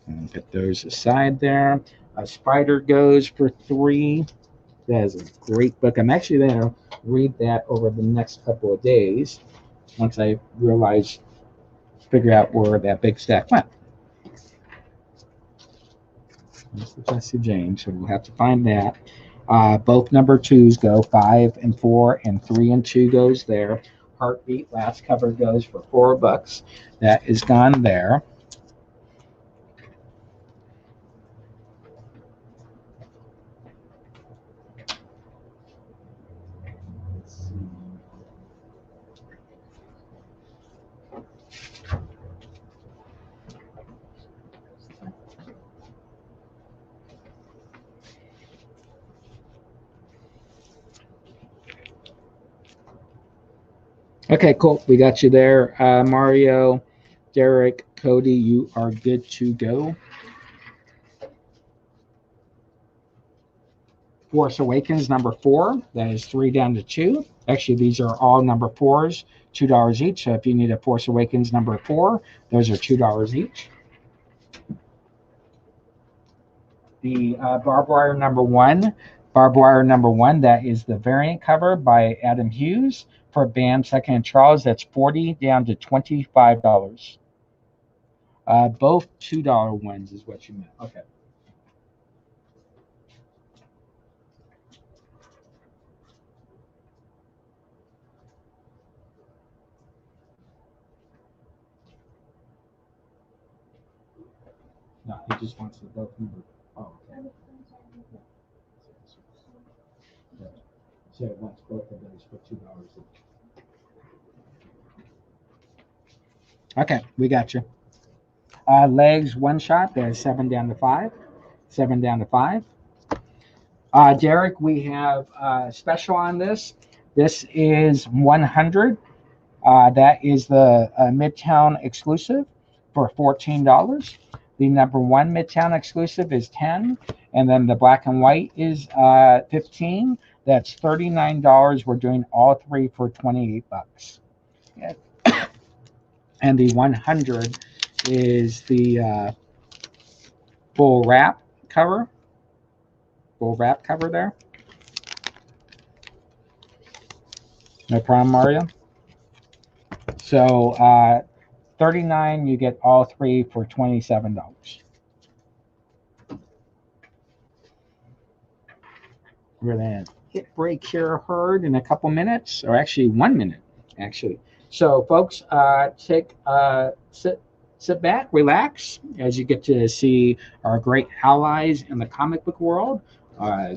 And put those aside there. A Spider goes for 3. That is a great book. I'm actually going to read that over the next couple of days once I figure out where that big stack went. That's the Jesse James, so we'll have to find that. Both number 2s go, 5 and 4, and 3 and 2 goes there. Heartbeat last cover goes for $4. That is gone there. Okay, cool. We got you there. Mario, Derek, Cody, you are good to go. Force Awakens, number 4. That is 3 down to 2. Actually, these are all number 4s, $2 each. So if you need a Force Awakens number 4, those are $2 each. The Barbed Wire number 1. Barbed Wire number 1, that is the variant cover by Adam Hughes. For Bam, Second and Charles, that's $40 down to $25. Both $2 ones is what you meant. Okay. No, he just wants to both number. Oh, okay. So it wants both of those for $2 each. Okay, we got you. Legs one shot. There's 7 down to 5. 7 down to 5. Derek, we have a special on this. This is 100. That is the Midtown exclusive for $14. The number 1 Midtown exclusive is 10, and then the black and white is 15. That's $39. We're doing all 3 for $28. Yeah. And the 100 is the full wrap cover. Full wrap cover there. No problem, Mario. So $39, you get all 3 for $27. We're gonna hit break here, Herd, in a couple minutes, or actually 1 minute, actually. So, folks, sit back, relax, as you get to see our great allies in the comic book world.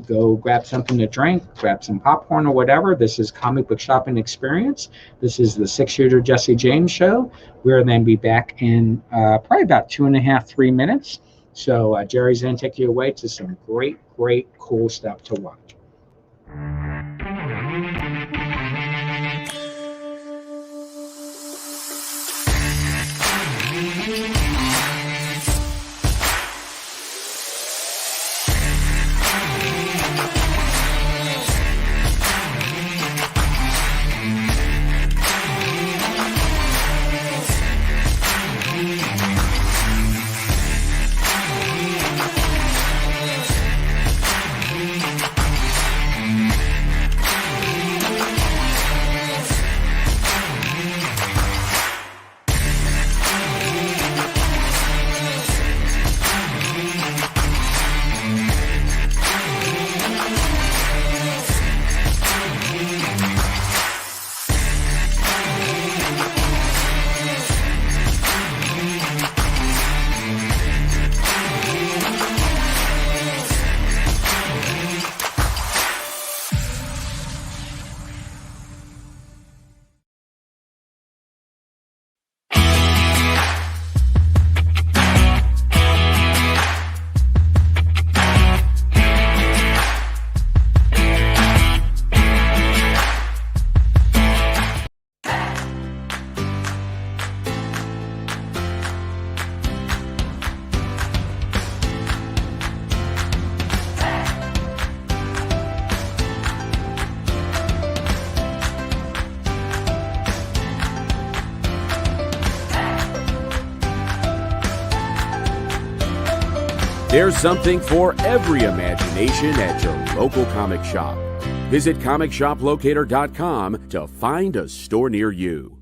Go grab something to drink, grab some popcorn or whatever. This is Comic Book Shopping Experience. This is the 6-Shooter Jesse James Show. We'll then be back in probably about 2.5, 3 minutes. So Jerry's going to take you away to some great, cool stuff to watch. There's something for every imagination at your local comic shop. Visit ComicShopLocator.com to find a store near you.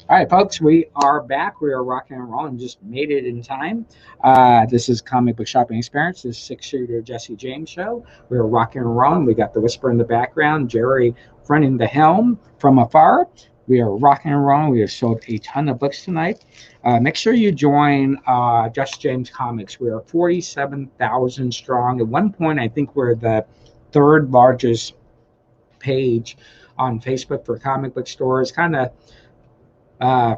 All right, folks, we are back. We are rocking and rolling. Just made it in time. This is Comic Book Shopping Experience. This is 6-Shooter Jesse James Show. We're rocking and rolling. We got the whisper in the background. Jerry running the helm from afar. We are rocking and rolling. We have sold a ton of books tonight. Make sure you join Jesse James Comics. We are 47,000 strong. At one point, I think we're the 3rd largest page on Facebook for comic book stores. Kind of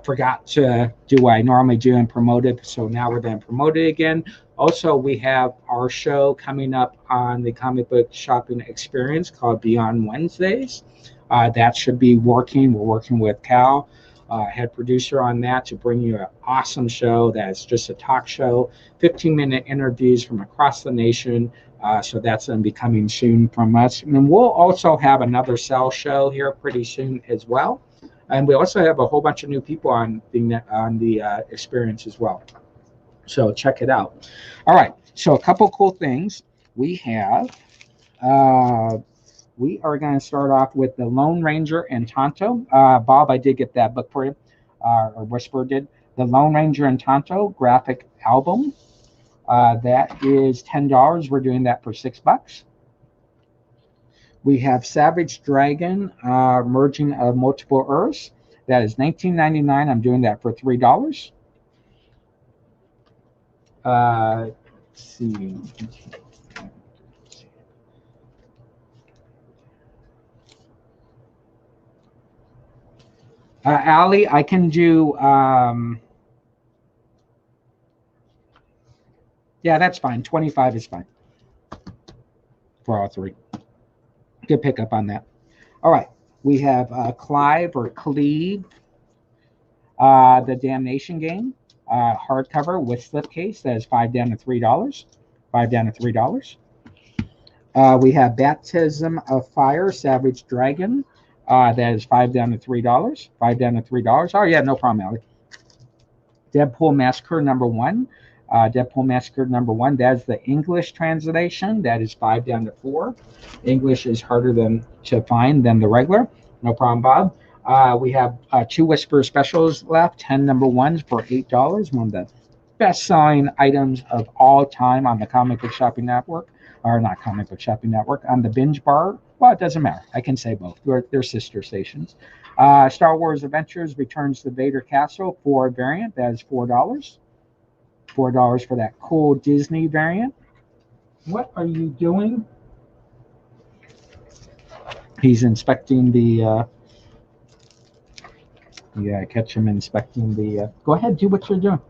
forgot to do what I normally do and promote it, so now we're going to promote it again. Also, we have our show coming up on the comic book shopping experience called Beyond Wednesdays. That should be working. We're working with Cal, head producer, on that to bring you an awesome show that's just a talk show, 15-minute interviews from across the nation. So that's going to be coming soon from us. And we'll also have another Cell show here pretty soon as well. And we also have a whole bunch of new people on the experience as well. So check it out. All right. So a couple cool things we have. We are going to start off with The Lone Ranger and Tonto. Bob, I did get that book for you, or Whisper did. The Lone Ranger and Tonto graphic album. That is $10. We're doing that for $6. We have Savage Dragon, Merging of Multiple Earths. That is $19.99. I'm doing that for $3. Let's see. Allie, I can do. Yeah, that's fine. 25 is fine for all three. Good pickup on that. All right, we have Clive or Cleve, the Damnation Game. Hardcover with slipcase. That is $5 down to $3. $5 down to $3. We have Baptism of Fire, Savage Dragon. That is $5 down to $3. $5 down to $3. Oh yeah, no problem, Allie. Deadpool Massacre #1. Deadpool Massacre #1. That is the English translation. That is $5 down to $4. English is harder to find than the regular. No problem, Bob. We have 2 Whisper specials left, 10 #1s for $8. One of the best-selling items of all time on the Comic Book Shopping Network, or not Comic Book Shopping Network, on the Binge Bar. Well, it doesn't matter. I can say both. They're sister stations. Star Wars Adventures Returns to Vader Castle 4 variant. That is $4. $4 for that cool Disney variant. What are you doing? He's inspecting the... Yeah, catch him inspecting the... Go ahead, do what you're doing.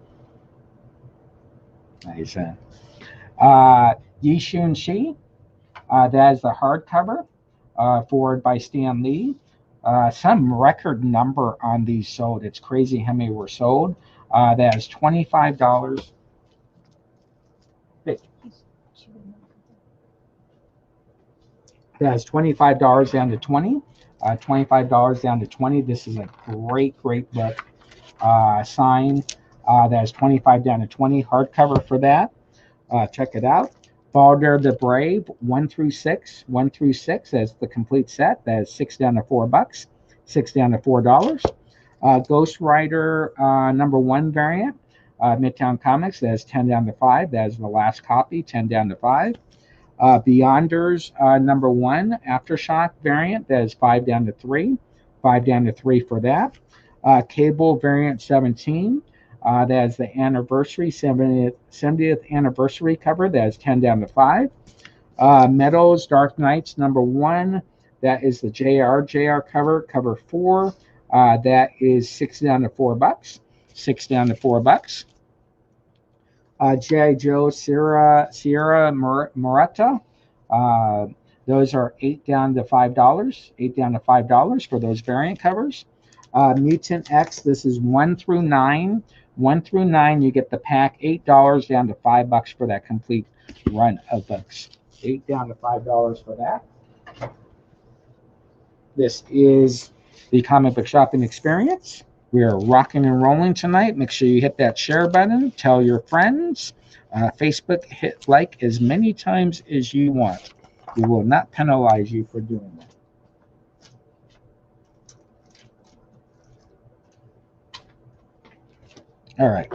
Nice. Yi Shun Shi. That is the hardcover, forward by Stan Lee. Some record number on these sold. It's crazy how many were sold. That is $25. That is $25 down to $20. $25 down to $20. This is a great book. Sign. That is $25 down to $20. Hardcover for that. Check it out. Balder the Brave 1 through 6. 1 through 6 as the complete set. That is $6 down to $4. $6 down to $4. Ghost Rider #1 variant. Midtown Comics. That is 10 down to 5. That is the last copy. 10 down to 5. Beyonders #1 Aftershock variant. That is 5 down to 3. 5 down to 3 for that. Cable variant 17. That is the anniversary 70th anniversary cover. That is 10 down to 5. Meadows Dark Knights #1. That is the JR cover 4. That is $6 down to $4. $6 down to $4. G.I. Joe Sierra Moretta. Those are $8 down to $5. $8 down to $5 for those variant covers. Mutant X. This is 1 through 9. 1 through 9, you get the pack. $8 down to $5 for that complete run of books. $8 down to $5 for that. This is the Comic Book Shopping Experience. We are rocking and rolling tonight. Make sure you hit that share button. Tell your friends. Facebook, hit like as many times as you want. We will not penalize you for doing that. All right.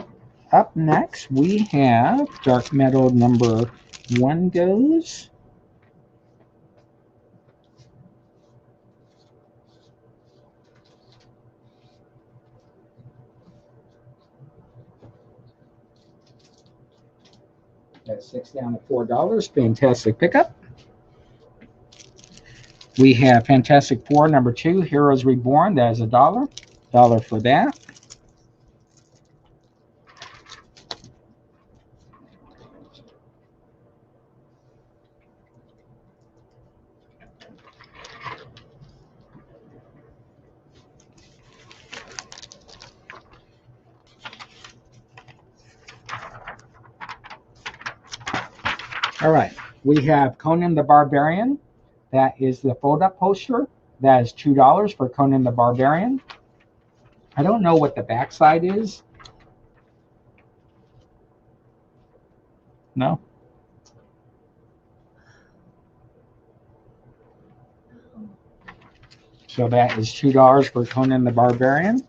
Up next, we have Dark Metal #1 goes. That's $6 down to $4. Fantastic pickup. We have Fantastic Four #2, Heroes Reborn. That is $1. $1 for that. All right. We have Conan the Barbarian. That is the fold-up poster. That is $2 for Conan the Barbarian. I don't know what the backside is. No. So that is $2 for Conan the Barbarian.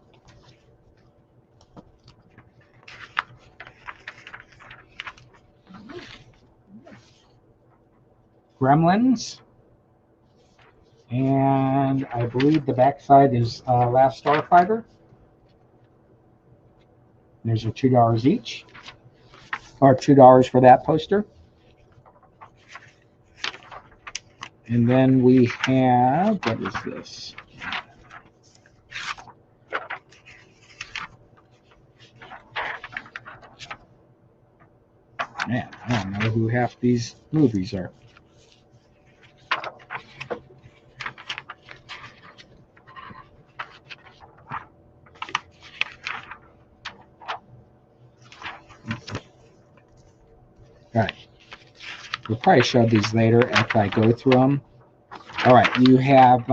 Gremlins. And I believe the backside is Last Starfighter. There's a $2 each, or $2 for that poster. And then we have, what is this? Man, I don't know who half these movies are. All right. We'll probably show these later after I go through them. All right. You have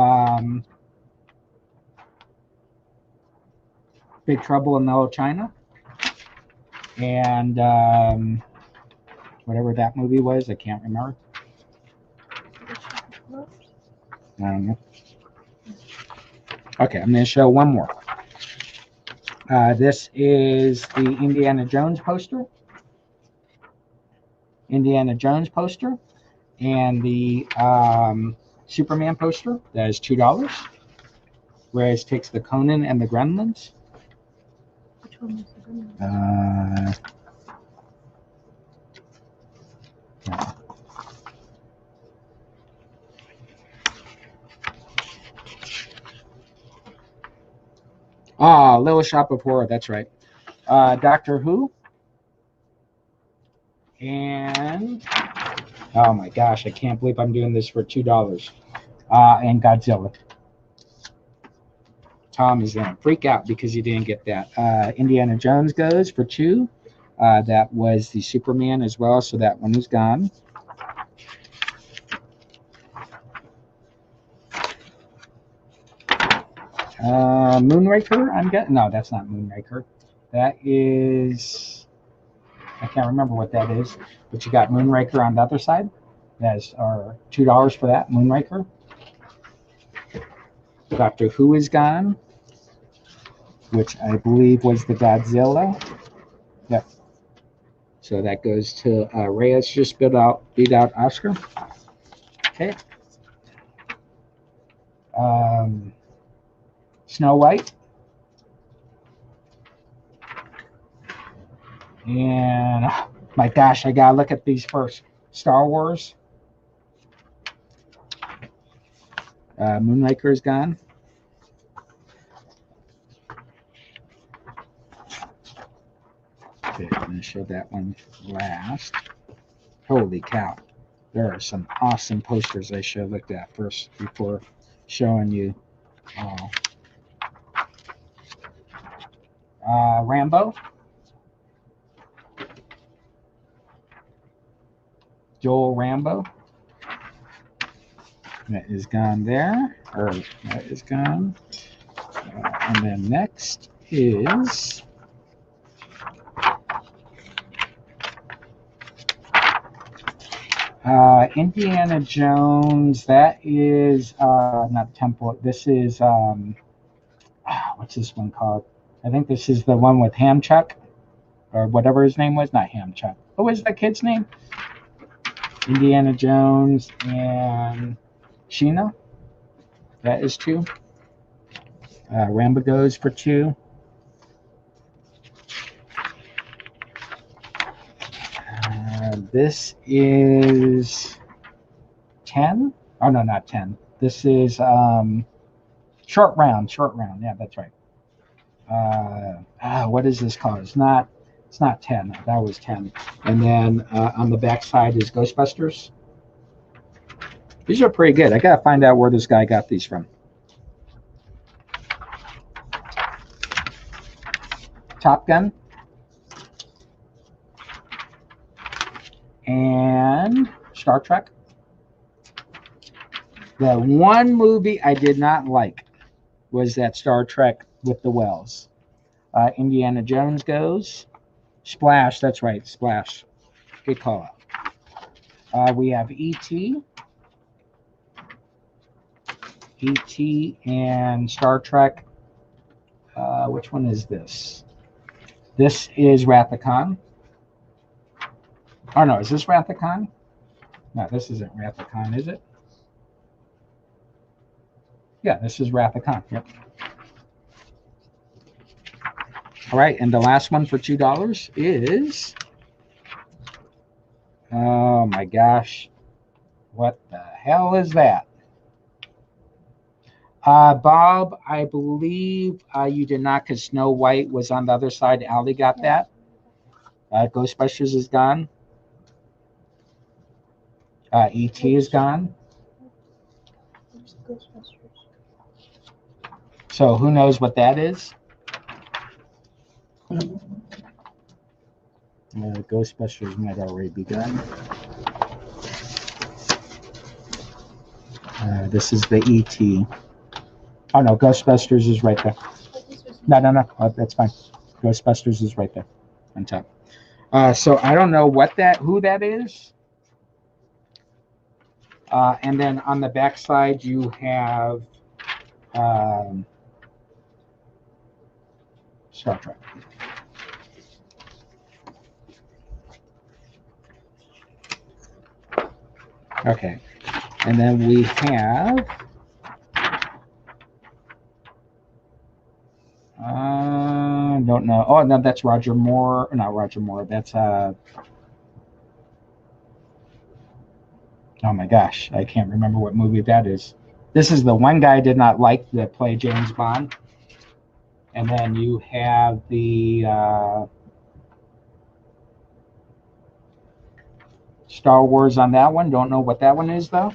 Big Trouble in Little China. And whatever that movie was, I can't remember. I don't know. Okay, I'm going to show one more. This is the Indiana Jones poster. Indiana Jones poster. And the Superman poster. That is $2. Whereas takes the Conan and the Gremlins. Which one was the Gremlins? Little Shop of Horror, that's right. Doctor Who. And, oh my gosh, I can't believe I'm doing this for $2. And Godzilla. Tom is going to freak out because he didn't get that. Indiana Jones goes for $2. That was the Superman as well, so that one is gone. Moonraker, I'm getting. No, that's not Moonraker. That is, I can't remember what that is, but you got Moonraker on the other side. That is $2 for that, Moonraker. Doctor Who is gone, which I believe was the Godzilla. Yep. So that goes to Reyes just beat out Oscar. Okay. Snow White. And oh my gosh, I gotta look at these first. Star Wars. Moonraker is gone. Okay, I'm gonna show that one last. Holy cow. There are some awesome posters I should have looked at first before showing you. Rambo. Joel Rambo. That is gone there. Or that is gone. And then next is Indiana Jones. That is not Temple. This is what's this one called? I think this is the one with Hamchuck, or whatever his name was. Not Hamchuck. What was that kid's name? Indiana Jones and Sheena. That is $2. Rambo goes for $2. This is 10. Oh no, not 10. This is short round. Yeah, that's right. What is this called? It's not 10. That was 10. And then on the back side is Ghostbusters. These are pretty good. I gotta find out where this guy got these from. Top Gun. and Star Trek. The one movie I did not like was that Star Trek with the whales. Indiana Jones goes. Splash, that's right, Splash. Good call out. We have E.T. E.T. and Star Trek. Which one is this? This is Wrath of Khan. Oh, no, is this Wrath of Khan? No, this isn't Wrath of Khan, is it? Yeah, this is Wrath of Khan. Yep. All right, and the last one for $2 is... Oh, my gosh. What the hell is that? Bob, I believe you did not, because Snow White was on the other side. Allie got that. Ghostbusters is gone. E.T. is gone. So who knows what that is? Ghostbusters might already be gone. This is the E.T. Oh, no, Ghostbusters is right there. No. Oh, that's fine. Ghostbusters is right there on top. So I don't know who that is. And then on the back side, you have Star Trek. Okay. And then we have don't know. Oh, no, that's Roger Moore. Not Roger Moore. That's oh my gosh, I can't remember what movie that is. This is the one guy I did not like that play James Bond. And then you have the Star Wars on that one. Don't know what that one is though.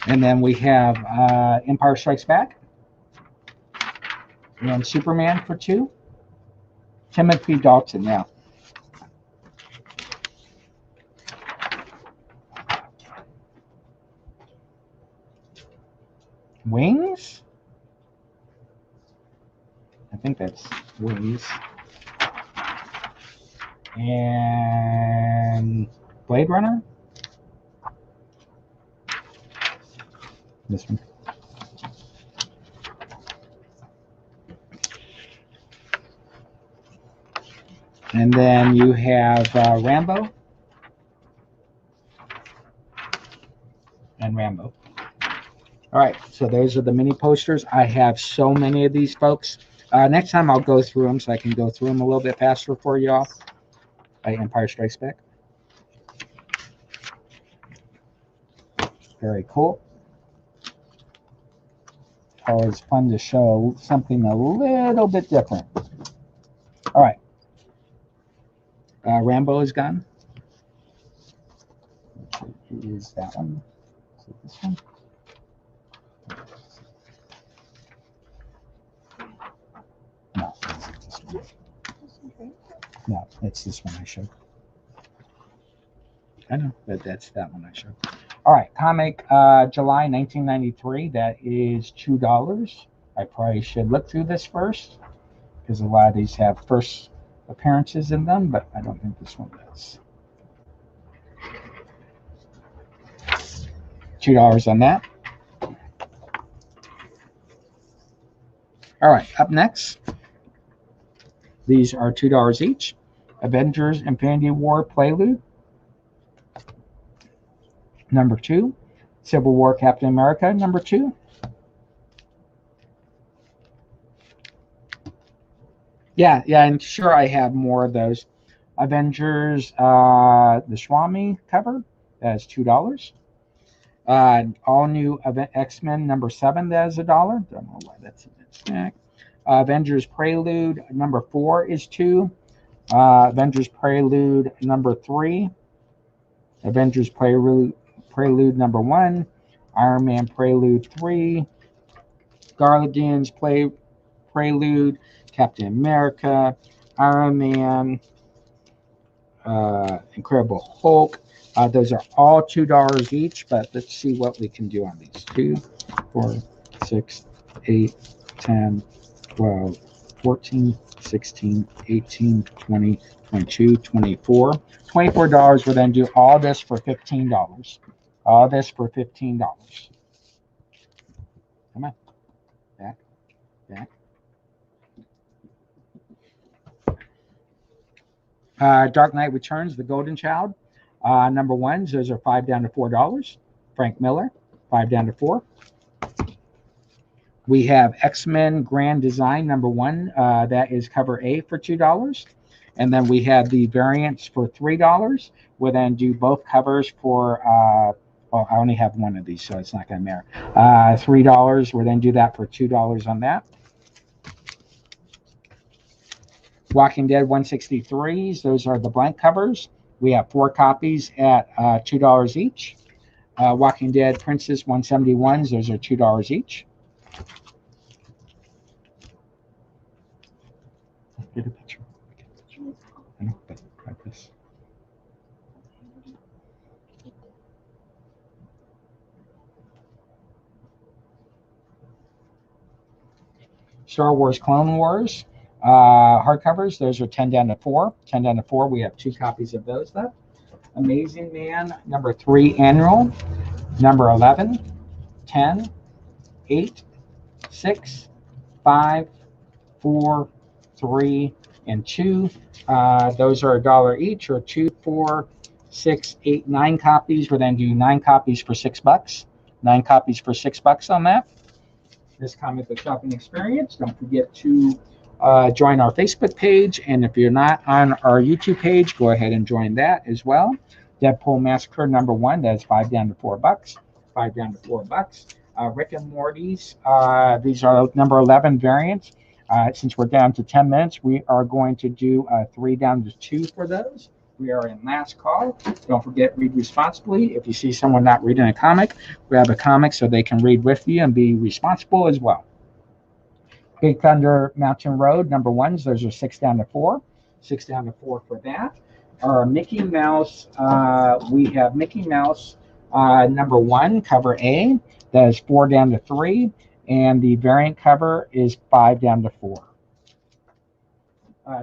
And then we have Empire Strikes Back and Superman for $2. Timothy Dalton, yeah. Wings? I think that's Wings. And Blade Runner? This one. And then you have Rambo and Rambo. All right, so those are the mini posters. I have so many of these, folks. Next time I'll go through them so I can go through them a little bit faster for y'all. Empire Strikes Back. Very cool. Always fun to show something a little bit different. All right. Rambo is gone. Is that one? Is it this one? No, it's this one. No, it's this one I showed. I know, but that's that one I showed. All right, comic July 1993. That is $2. I probably should look through this first because a lot of these have first appearances in them, but I don't think this one does. $2 on that. All right, up next. These are $2 each. Avengers Infinity War Prelude. Number 2. Civil War Captain America, number 2. Yeah, I'm sure I have more of those. Avengers, the Swami cover, that's $2. All new X-Men number 7, that is $1. Don't know why that's in that stack. Avengers Prelude number 4 is $2. Avengers Prelude number 3. Avengers Prelude number 1. Iron Man Prelude 3. Guardians Prelude. Captain America, Iron Man, Incredible Hulk. Those are all $2 each, but let's see what we can do on these. 2, 4, 6, 8, 10, 12, 14, 16, 18, 20, 22, 24. $24. We'll then do all this for $15. All this for $15. Come on. Back. Dark Knight Returns, The Golden Child. Number ones, those are $5 down to $4. Frank Miller, $5 down to $4. We have X-Men Grand Design number 1. That is cover A for $2. And then we have the variants for $3. We'll then do both covers for, well, I only have one of these, so it's not going to matter. $3. We'll then do that for $2 on that. Walking Dead 163s, those are the blank covers. We have 4 copies at $2 each. Walking Dead Princess 171s, those are $2 each. Get a picture. I know, but like this. Star Wars Clone Wars hardcovers, those are 10 down to 4. 10 down to 4, we have 2 copies of those left. Amazing Man number 3 annual, number 11, 10, 8, 6, 5, 4, 3, and 2. Those are $1 each, or 2, 4, 6, 8, 9 copies. We're then do 9 copies for $6. 9 copies for $6 on that. This comic book shopping experience. Don't forget to join our Facebook page, and if you're not on our YouTube page, go ahead and join that as well. Deadpool Massacre number 1, that's $5 down to $4. $5 down to $4. Rick and Morty's, these are number 11 variants. Since we're down to 10 minutes, we are going to do 3 down to 2 for those. We are in last call. Don't forget, read responsibly. If you see someone not reading a comic, grab a comic so they can read with you and be responsible as well. Big Thunder Mountain Road, number 1s, those are $6 down to $4. $6 down to $4 for that. Our Mickey Mouse, we have Mickey Mouse number 1, cover A, that is $4 down to $3, and the variant cover is $5 down to $4.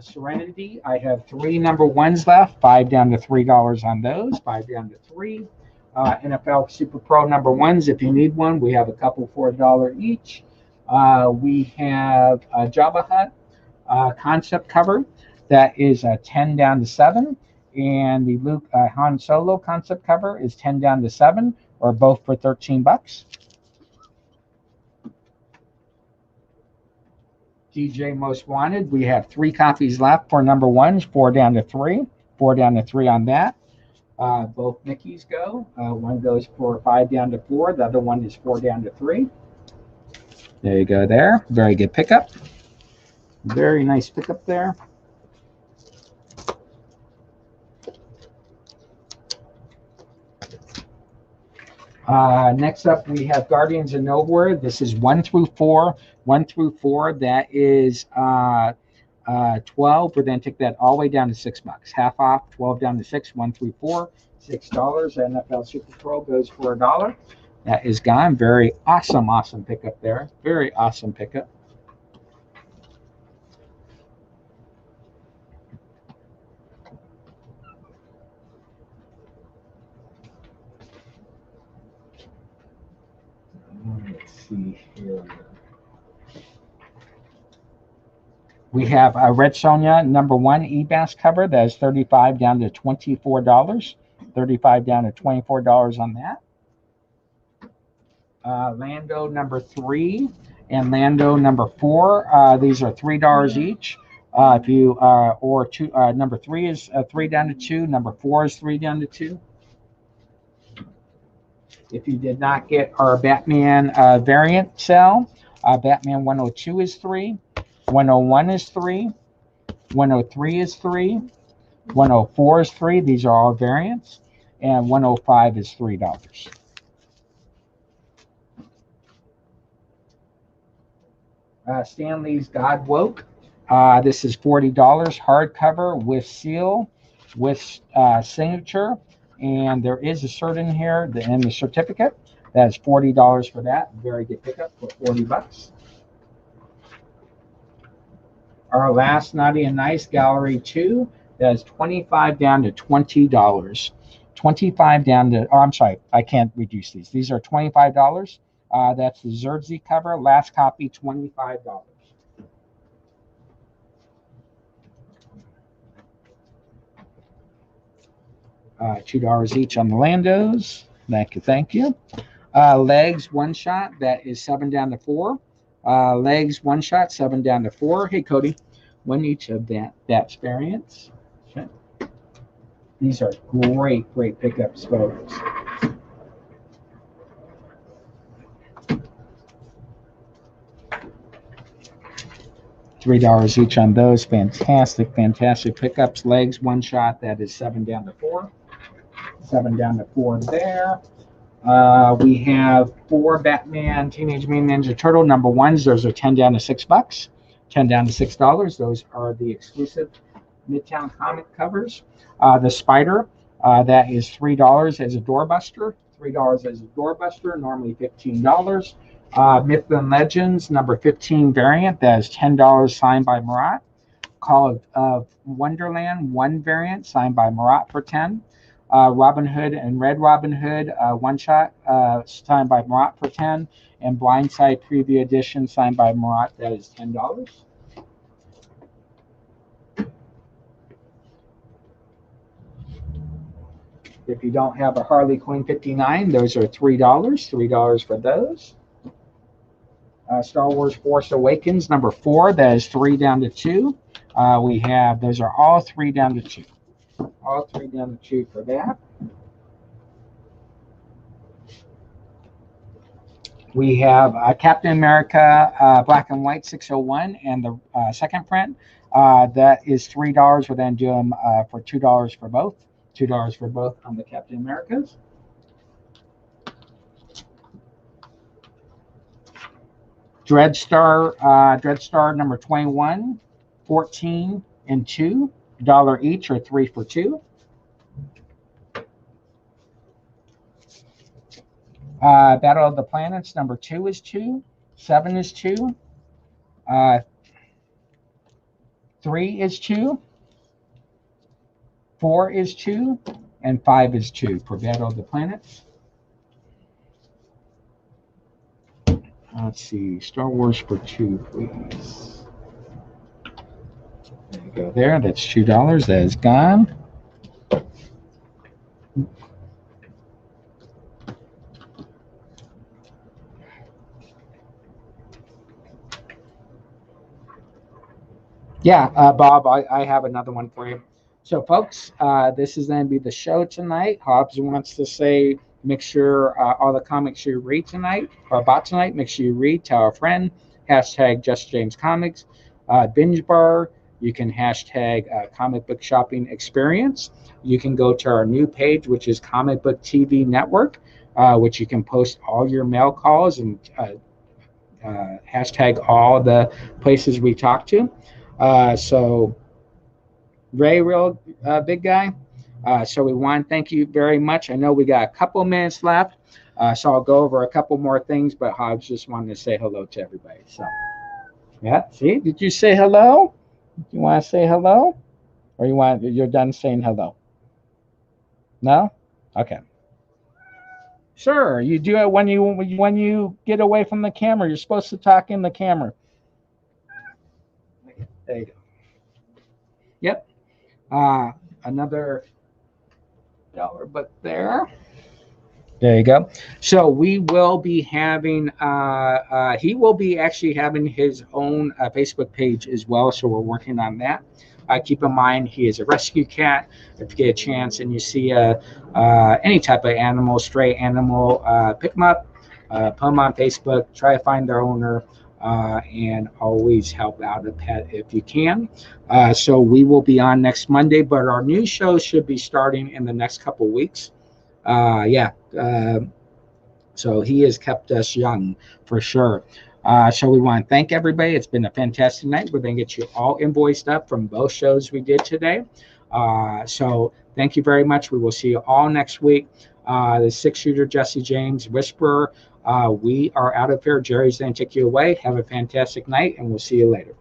Serenity, I have 3 number 1s left, $5 down to $3 on those, $5 down to $3. NFL Super Pro number 1s, if you need one, we have a couple for $1 each. We have a Jabba Hutt concept cover that is 10 down to 7, and the Luke Han Solo concept cover is 10 down to 7, or both for $13. DJ Most Wanted, we have 3 copies left for number 1s, 4 down to 3, 4 down to 3 on that. Both Mickeys go. One goes for 5 down to 4, the other one is 4 down to 3. There you go there. Very good pickup. Very nice pickup there. Next up, we have Guardians of Nowhere. This is 1 through 4. 1 through 4, that is 12. We'll then take that all the way down to $6. Half off, 12 down to 6, 1 through 4, $6. NFL Super Pro goes for $1. That is gone. Very awesome pickup there. Very awesome pickup. Let's see here. We have a Red Sonja number 1 eBass cover that is $35 down to $24. $35 down to $24 on that. Lando number 3 and Lando number 4. These are $3 each. If you or 2, number 3 is 3 down to 2. Number 4 is 3 down to 2. If you did not get our Batman variant sale, Batman 102 is 3, 101 is 3, 103 is 3, 104 is 3. These are all variants, and 105 is $3. Stan Lee's God Woke. This is $40 hardcover with seal, with signature, and there is a cert in here and the certificate. That's $40 for that. Very good pickup for $40. Our last Naughty and Nice Gallery 2, that's $25 down to $20. 25 down to, oh, I'm sorry, I can't reduce these. These are $25. That's the Xerxes cover, last copy, $25. $2 each on the Landos. Thank you. Legs one shot, that is 7 down to 4. Legs one shot, 7 down to 4. Hey Cody, one each of that experience. Okay. These are great pickups, photos. $3 each on those. Fantastic pickups. Legs one shot, that is 7 down to 4. 7 down to 4 there. We have 4 Batman Teenage Mutant Ninja Turtle number 1s. Those are 10 down to $6. 10 down to $6. Those are the exclusive Midtown Comic covers. The Spider, that is $3 as a doorbuster. $3 as a doorbuster, normally $15. Myth and Legends number 15 variant, that is $10 signed by Marat. Call of Wonderland 1 variant signed by Marat for 10. Robin Hood and Red Robin Hood one shot signed by Marat for 10, and Blindside Preview Edition signed by Marat, that is $10. If you don't have a Harley Quinn 59, those are $3. $3 for those. Star Wars Force Awakens number 4, that is 3 down to 2. We have, those are all 3 down to 2. All 3 down to 2 for that. We have Captain America Black and White 601 and the second print. That is $3. We're then do them for $2 for both. $2 for both on the Captain Americas. Dreadstar number 21, 14 and 2. $1 each, or 3 for 2. Battle of the Planets number 2 is 2. 7 is 2. 3 is 2. 4 is 2. And 5 is 2 for Battle of the Planets. Let's see, Star Wars for 2, please. There you go there. That's $2. That is gone. Yeah, Bob, I have another one for you. So, folks, this is going to be the show tonight. Hobbs wants to say, make sure all the comics you read tonight, or about tonight, make sure you read, tell a friend, hashtag Just James Comics, Binge Bar. You can hashtag Comic Book Shopping Experience. You can go to our new page, which is Comic Book TV Network, which you can post all your mail calls and hashtag all the places we talk to. So, Ray, real big guy. So we want to thank you very much. I know we got a couple minutes left, so I'll go over a couple more things, but Hobbs just wanted to say hello to everybody. So, yeah, see, did you say hello? You want to say hello, or you're done saying hello? No? Okay. Sure, you do it when you get away from the camera. You're supposed to talk in the camera. There you go. Yep. Another $1 book there. There you go. So we will be having, he will be actually having his own Facebook page as well. So we're working on that. Keep in mind, he is a rescue cat. If you get a chance and you see any type of animal, stray animal, pick them up, put them on Facebook, try to find their owner, and always help out a pet if you can. So we will be on next Monday, but our new show should be starting in the next couple weeks. So he has kept us young for sure. So we want to thank everybody. It's been a fantastic night. We're going to get you all invoiced up from both shows we did today. So thank you very much. We will see you all next week. The 6-shooter, Jesse James, Whisperer. We are out of here. Jerry's going to take you away. Have a fantastic night, and we'll see you later.